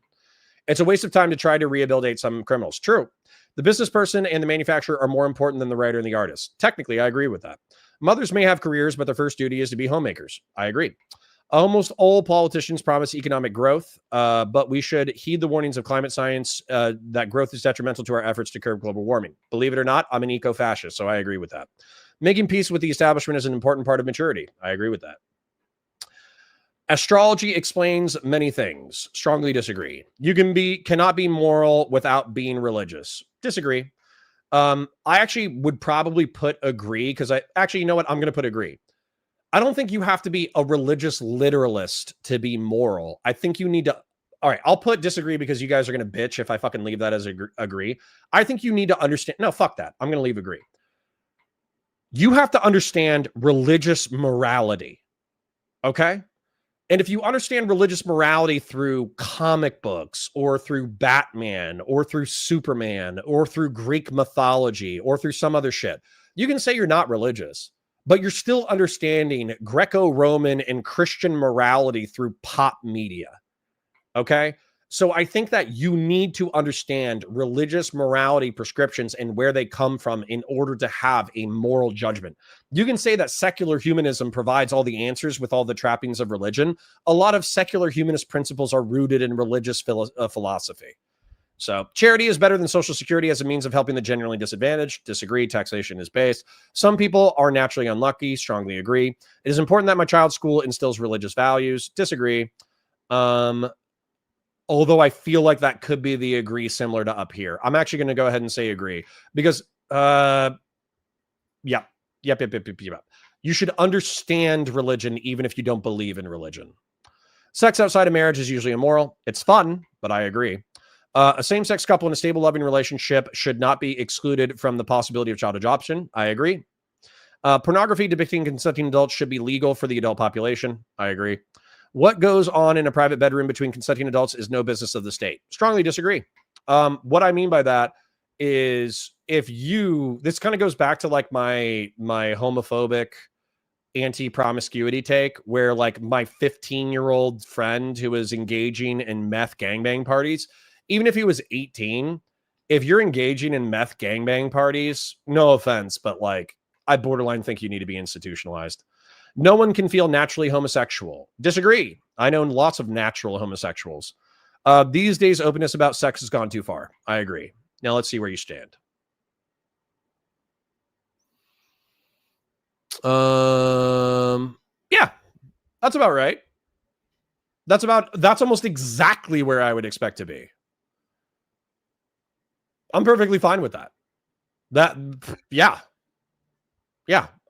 It's a waste of time to try to rehabilitate some criminals. True. The business person and the manufacturer are more important than the writer and the artist. Technically, I agree with that. Mothers may have careers, but their first duty is to be homemakers. I agree. Almost all politicians promise economic growth, but we should heed the warnings of climate science that growth is detrimental to our efforts to curb global warming. Believe it or not, I'm an eco-fascist, so I agree with that. Making peace with the establishment is an important part of maturity. I agree with that. Astrology explains many things. Strongly disagree. You cannot be moral without being religious. Disagree. I actually would probably put agree because you know what? I'm going to put agree. I don't think you have to be a religious literalist to be moral. I think you need to. All right, I'll put disagree because you guys are going to bitch if I fucking leave that as agree. I think you need to understand. No, fuck that. I'm going to leave agree. You have to understand religious morality. Okay. And if you understand religious morality through comic books or through Batman or through Superman or through Greek mythology or through some other shit, you can say you're not religious, but you're still understanding Greco-Roman and Christian morality through pop media. Okay. So I think that you need to understand religious morality prescriptions and where they come from in order to have a moral judgment. You can say that secular humanism provides all the answers with all the trappings of religion. A lot of secular humanist principles are rooted in religious philosophy. So charity is better than social security as a means of helping the genuinely disadvantaged. Disagree. Taxation is based. Some people are naturally unlucky. Strongly agree. It is important that my child's school instills religious values. Disagree. Although I feel like that could be the agree similar to up here. I'm actually going to go ahead and say agree because, yep. You should understand religion even if you don't believe in religion. Sex outside of marriage is usually immoral. It's fun, but I agree. A same-sex couple in a stable, loving relationship should not be excluded from the possibility of child adoption. I agree. Pornography depicting consenting adults should be legal for the adult population. I agree. What goes on in a private bedroom between consenting adults is no business of the state. Strongly disagree. What I mean by that is this kind of goes back to like my homophobic anti-promiscuity take where like my 15-year-old friend who was engaging in meth gangbang parties, even if he was 18, if you're engaging in meth gangbang parties, no offense, but like I borderline think you need to be institutionalized. No one can feel naturally homosexual. Disagree. I know lots of natural homosexuals. These days, openness about sex has gone too far. I agree. Now let's see where you stand. Yeah, that's about right. That's almost exactly where I would expect to be. I'm perfectly fine with that. Yeah.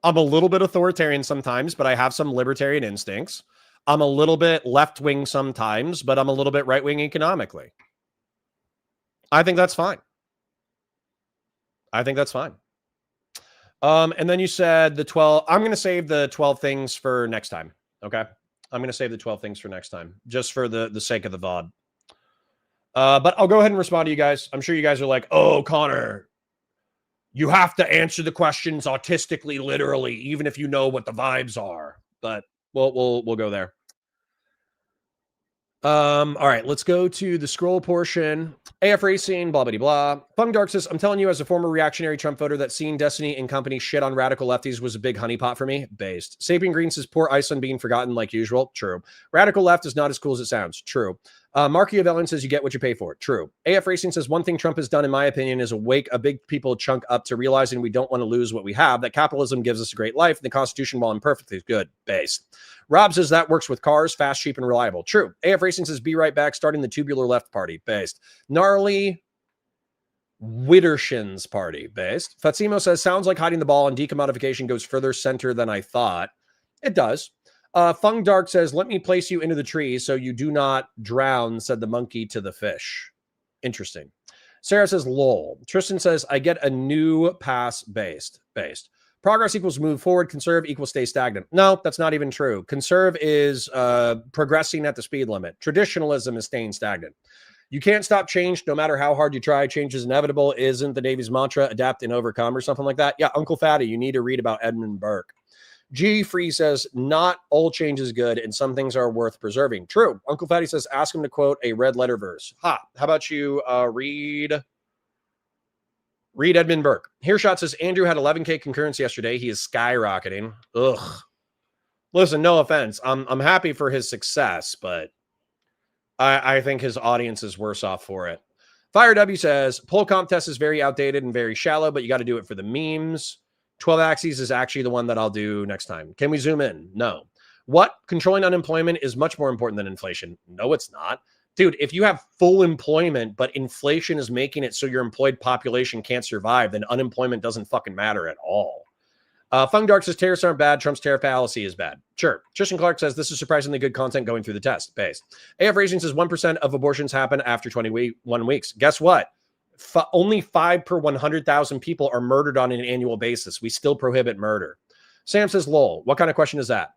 I'm a little bit authoritarian sometimes, but I have some libertarian instincts. I'm a little bit left-wing sometimes, but I'm a little bit right-wing economically. I think that's fine. And then you said the 12. I'm going to save the 12 things for next time. Okay. I'm going to save the 12 things for next time, just for the sake of the VOD. But I'll go ahead and respond to you guys. I'm sure you guys are like, oh, Connor, you have to answer the questions autistically, literally, even if you know what the vibes are. But we'll go there. All right, let's go to the scroll portion. AF Racing, blah, blah, blah. Fung Dark says, I'm telling you as a former reactionary Trump voter that seeing Destiny and company shit on radical lefties was a big honeypot for me. Based. Sapien Green says, poor Iceland being forgotten like usual. True. Radical left is not as cool as it sounds. True. Machiavellian says, you get what you pay for. True. AF Racing says, one thing Trump has done, in my opinion, is wake a big people chunk up to realizing we don't want to lose what we have, that capitalism gives us a great life, and the Constitution, while imperfect, is good. Based. Rob says, that works with cars, fast, cheap, and reliable. True. AF Racing says, be right back, starting the tubular left party. Based. Gnarly Widdershins party. Based. Fatsimo says, sounds like hiding the ball and decommodification goes further center than I thought. It does. Fung Dark says, let me place you into the tree so you do not drown, said the monkey to the fish. Interesting. Sarah says, lol. Tristan says, I get a new pass. Based. Progress equals move forward. Conserve equals stay stagnant. No, that's not even true. Conserve is progressing at the speed limit. Traditionalism is staying stagnant. You can't stop change no matter how hard you try. Change is inevitable. Isn't the Navy's mantra adapt and overcome or something like that? Yeah, Uncle Fatty, you need to read about Edmund Burke. G Free says, not all change is good and some things are worth preserving. True. Uncle Fatty says, ask him to quote a red letter verse. How about you read Edmund Burke? Hearshot says, Andrew had 11K concurrence yesterday. He is skyrocketing. Ugh. Listen, no offense. I'm happy for his success, but I think his audience is worse off for it. Fire W says, poll comp test is very outdated and very shallow, but you got to do it for the memes. 12 axes is actually the one that I'll do next time. Can we zoom in? No. What? Controlling unemployment is much more important than inflation. No, it's not. Dude, if you have full employment, but inflation is making it so your employed population can't survive, then unemployment doesn't fucking matter at all. Fung Dark says, tariffs aren't bad. Trump's tariff fallacy is bad. Sure. Tristan Clark says, this is surprisingly good content going through the test. Based. AF Racing says, 1% of abortions happen after 21 weeks. Guess what? Only 5 per 100,000 people are murdered on an annual basis. We still prohibit murder. Sam says, lol. What kind of question is that?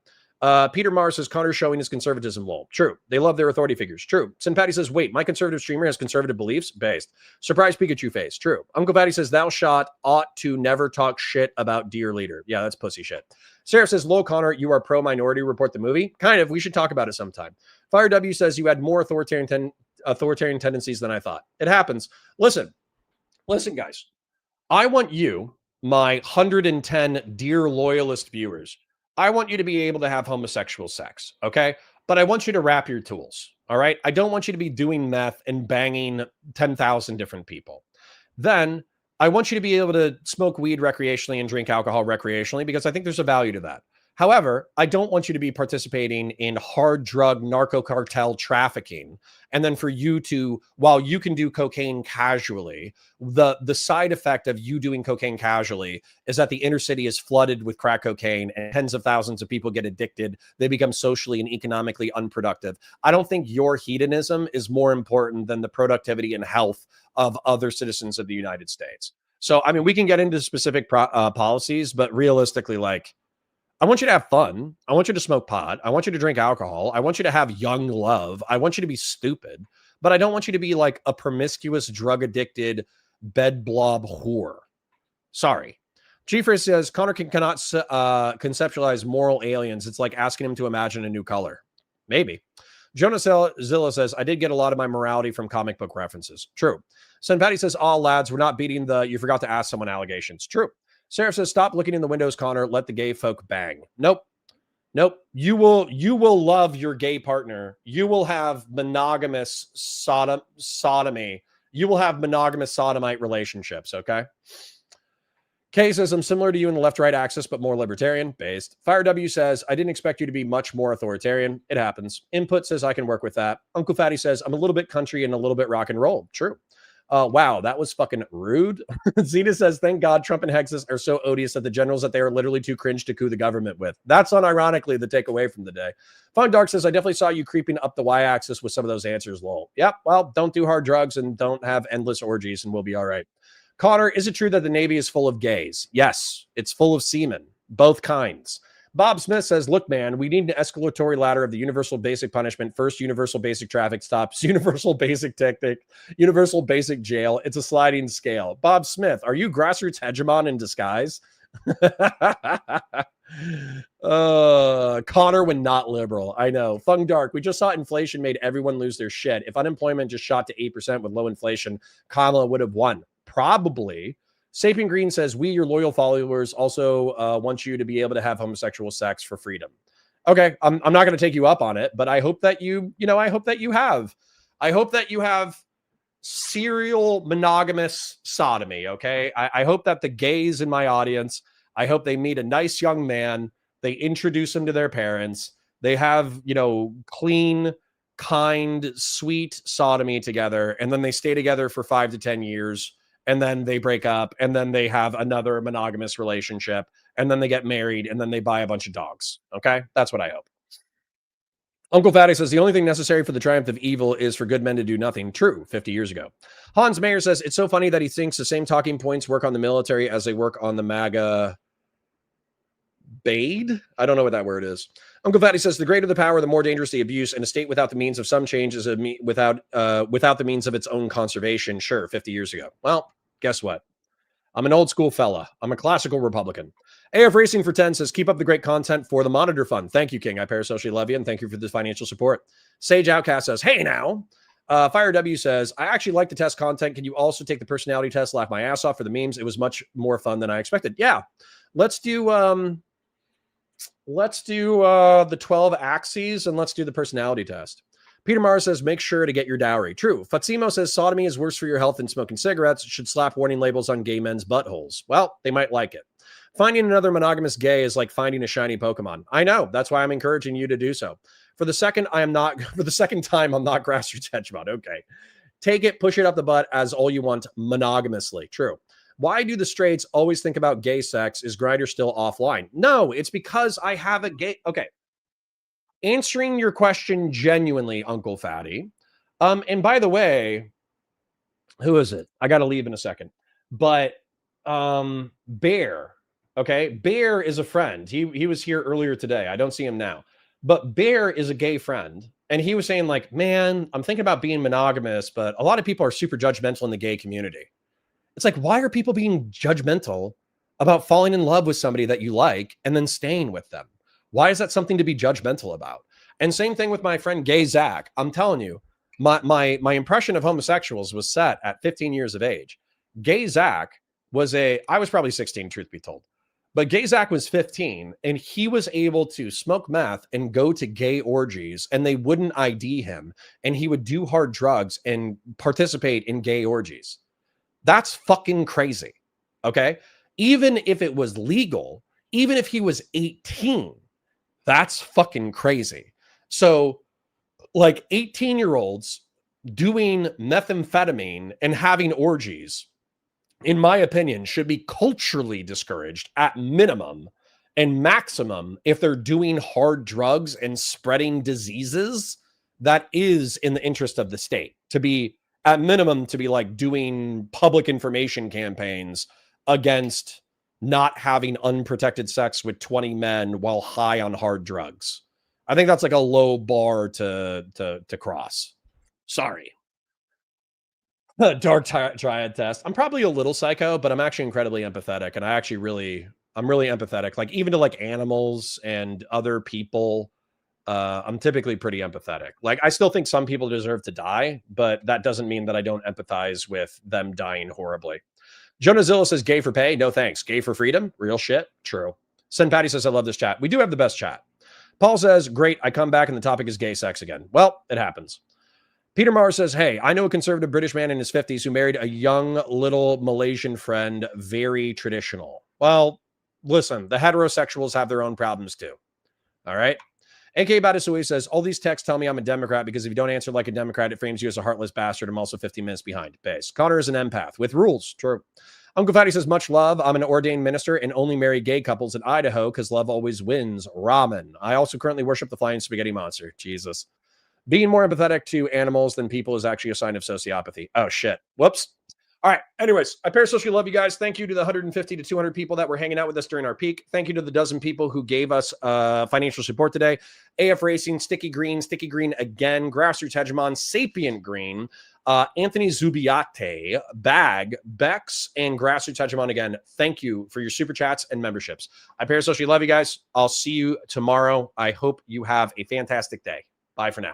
Peter Mars says Connor's showing his conservatism. Lol. True. They love their authority figures. True. Sin Patty says, wait, my conservative streamer has conservative beliefs? Based. Surprise Pikachu face. True. Uncle Patty says, thou shot ought to never talk shit about dear leader. Yeah, that's pussy shit. Sarah says, lol, Connor, you are pro Minority Report the movie? Kind of. We should talk about it sometime. Fire W says, you had more authoritarian tendencies than I thought. It happens. Listen, guys. I want you, my 110 dear loyalist viewers, I want you to be able to have homosexual sex, okay? But I want you to wrap your tools, all right? I don't want you to be doing meth and banging 10,000 different people. Then I want you to be able to smoke weed recreationally and drink alcohol recreationally because I think there's a value to that. However, I don't want you to be participating in hard drug narco cartel trafficking. And then for you to, while you can do cocaine casually, the side effect of you doing cocaine casually is that the inner city is flooded with crack cocaine and tens of thousands of people get addicted. They become socially and economically unproductive. I don't think your hedonism is more important than the productivity and health of other citizens of the United States. So, I mean, we can get into specific policies, but realistically, like, I want you to have fun. I want you to smoke pot. I want you to drink alcohol. I want you to have young love. I want you to be stupid, but I don't want you to be like a promiscuous, drug addicted, bed blob whore. Sorry. Chiefrey says Connor cannot conceptualize moral aliens. It's like asking him to imagine a new color. Maybe. Jonas Zilla says, I did get a lot of my morality from comic book references. True. Son Patty says, all lads, we're not beating the you forgot to ask someone allegations. True. Sarah says, stop looking in the windows, Connor. Let the gay folk bang. Nope. You will love your gay partner. You will have monogamous sodomy. You will have monogamous sodomite relationships, okay? Kay says, I'm similar to you in the left-right axis, but more libertarian-based. Fire W says, I didn't expect you to be much more authoritarian. It happens. Input says, I can work with that. Uncle Fatty says, I'm a little bit country and a little bit rock and roll. True. Wow, that was fucking rude. Zeta says, thank God Trump and Hegseth are so odious that the generals that they are literally too cringe to coup the government with. That's unironically the takeaway from the day. Fun Dark says, I definitely saw you creeping up the y-axis with some of those answers, lol. Yep, well, don't do hard drugs and don't have endless orgies and we'll be all right. Connor, is it true that the Navy is full of gays? Yes, it's full of seamen, both kinds. Bob Smith says, look, man, we need an escalatory ladder of the universal basic punishment. First, universal basic traffic stops, universal basic technique, universal basic jail. It's a sliding scale. Bob Smith, are you grassroots hegemon in disguise? Connor when not liberal. I know. Fung Dark, we just saw inflation made everyone lose their shit. If unemployment just shot to 8% with low inflation, Kamala would have won. Probably. Sapien Green says, we, your loyal followers, also want you to be able to have homosexual sex for freedom. Okay, I'm not going to take you up on it, but I hope that I hope that you have serial monogamous sodomy, okay? I hope that the gays in my audience, I hope they meet a nice young man, they introduce him to their parents, they have, clean, kind, sweet sodomy together, and then they stay together for 5 to 10 years, and then they break up, and then they have another monogamous relationship, and then they get married, and then they buy a bunch of dogs. Okay? That's what I hope. Uncle Fatty says, the only thing necessary for the triumph of evil is for good men to do nothing. True, 50 years ago. Hans Mayer says, it's so funny that he thinks the same talking points work on the military as they work on the MAGA Bade? I don't know what that word is. Uncle Fatty says, the greater the power, the more dangerous the abuse, and a state without the means of some change is without the means of its own conservation. Sure, 50 years ago. Well, guess what? I'm an old school fella. I'm a classical Republican. AF Racing for 10 says, keep up the great content for the Monitor Fund. Thank you, King. I parasocially love you, and thank you for the financial support. Sage Outcast says, hey now. Fire W says, I actually like the test content. Can you also take the personality test? Laugh my ass off for the memes. It was much more fun than I expected. Yeah, let's do the 12 axes and let's do the personality test. Peter Mars says, make sure to get your dowry. True. Fatsimo says, sodomy is worse for your health than smoking cigarettes. Should slap warning labels on gay men's buttholes. Well, they might like it. Finding another monogamous gay is like finding a shiny Pokemon. I know. That's why I'm encouraging you to do so. For the second time, I'm not grassroots hegemon. Okay. Take it, push it up the butt as all you want monogamously. True. Why do the straights always think about gay sex? Is Grindr still offline? No, it's because I have a gay... Okay. Answering your question genuinely, Uncle Fatty. And by the way, who is it? I got to leave in a second. But Bear, okay? Bear is a friend. He was here earlier today. I don't see him now. But Bear is a gay friend. And he was saying like, man, I'm thinking about being monogamous, but a lot of people are super judgmental in the gay community. It's like, why are people being judgmental about falling in love with somebody that you like and then staying with them? Why is that something to be judgmental about? And same thing with my friend Gay Zach. I'm telling you, my impression of homosexuals was set at 15 years of age. Gay Zach I was probably 16, truth be told. But Gay Zach was 15 and he was able to smoke meth and go to gay orgies and they wouldn't ID him. And he would do hard drugs and participate in gay orgies. That's fucking crazy. Okay. Even if it was legal, even if he was 18, that's fucking crazy. So like 18-year-olds doing methamphetamine and having orgies, in my opinion, should be culturally discouraged at minimum, and maximum if they're doing hard drugs and spreading diseases. That is in the interest of the state to be, at minimum, to be like doing public information campaigns against not having unprotected sex with 20 men while high on hard drugs. I think that's like a low bar to cross. Sorry. Dark triad test. I'm probably a little psycho, but I'm actually incredibly empathetic. And I'm really empathetic. Like even to like animals and other people, I'm typically pretty empathetic. Like I still think some people deserve to die, but that doesn't mean that I don't empathize with them dying horribly. Jonah Zilla says gay for pay. No thanks. Gay for freedom. Real shit. True. Sen Patty says, I love this chat. We do have the best chat. Paul says, great. I come back and the topic is gay sex again. Well, it happens. Peter Marr says, hey, I know a conservative British man in his 50s who married a young little Malaysian friend, very traditional. Well, listen, the heterosexuals have their own problems too. All right. AK Badisui says, all these texts tell me I'm a Democrat because if you don't answer like a Democrat, it frames you as a heartless bastard. I'm also 15 minutes behind. Base. Connor is an empath with rules. True. Uncle Fatty says, much love. I'm an ordained minister and only marry gay couples in Idaho because love always wins. Ramen. I also currently worship the flying spaghetti monster. Jesus. Being more empathetic to animals than people is actually a sign of sociopathy. Oh, shit. Whoops. All right. Anyways, I parasocially love you guys. Thank you to the 150 to 200 people that were hanging out with us during our peak. Thank you to the dozen people who gave us financial support today. AF Racing, Sticky Green again, Grassroots Hegemon, Sapient Green, Anthony Zubiate, Bag, Bex, and Grassroots Hegemon again. Thank you for your super chats and memberships. I parasocially love you guys. I'll see you tomorrow. I hope you have a fantastic day. Bye for now.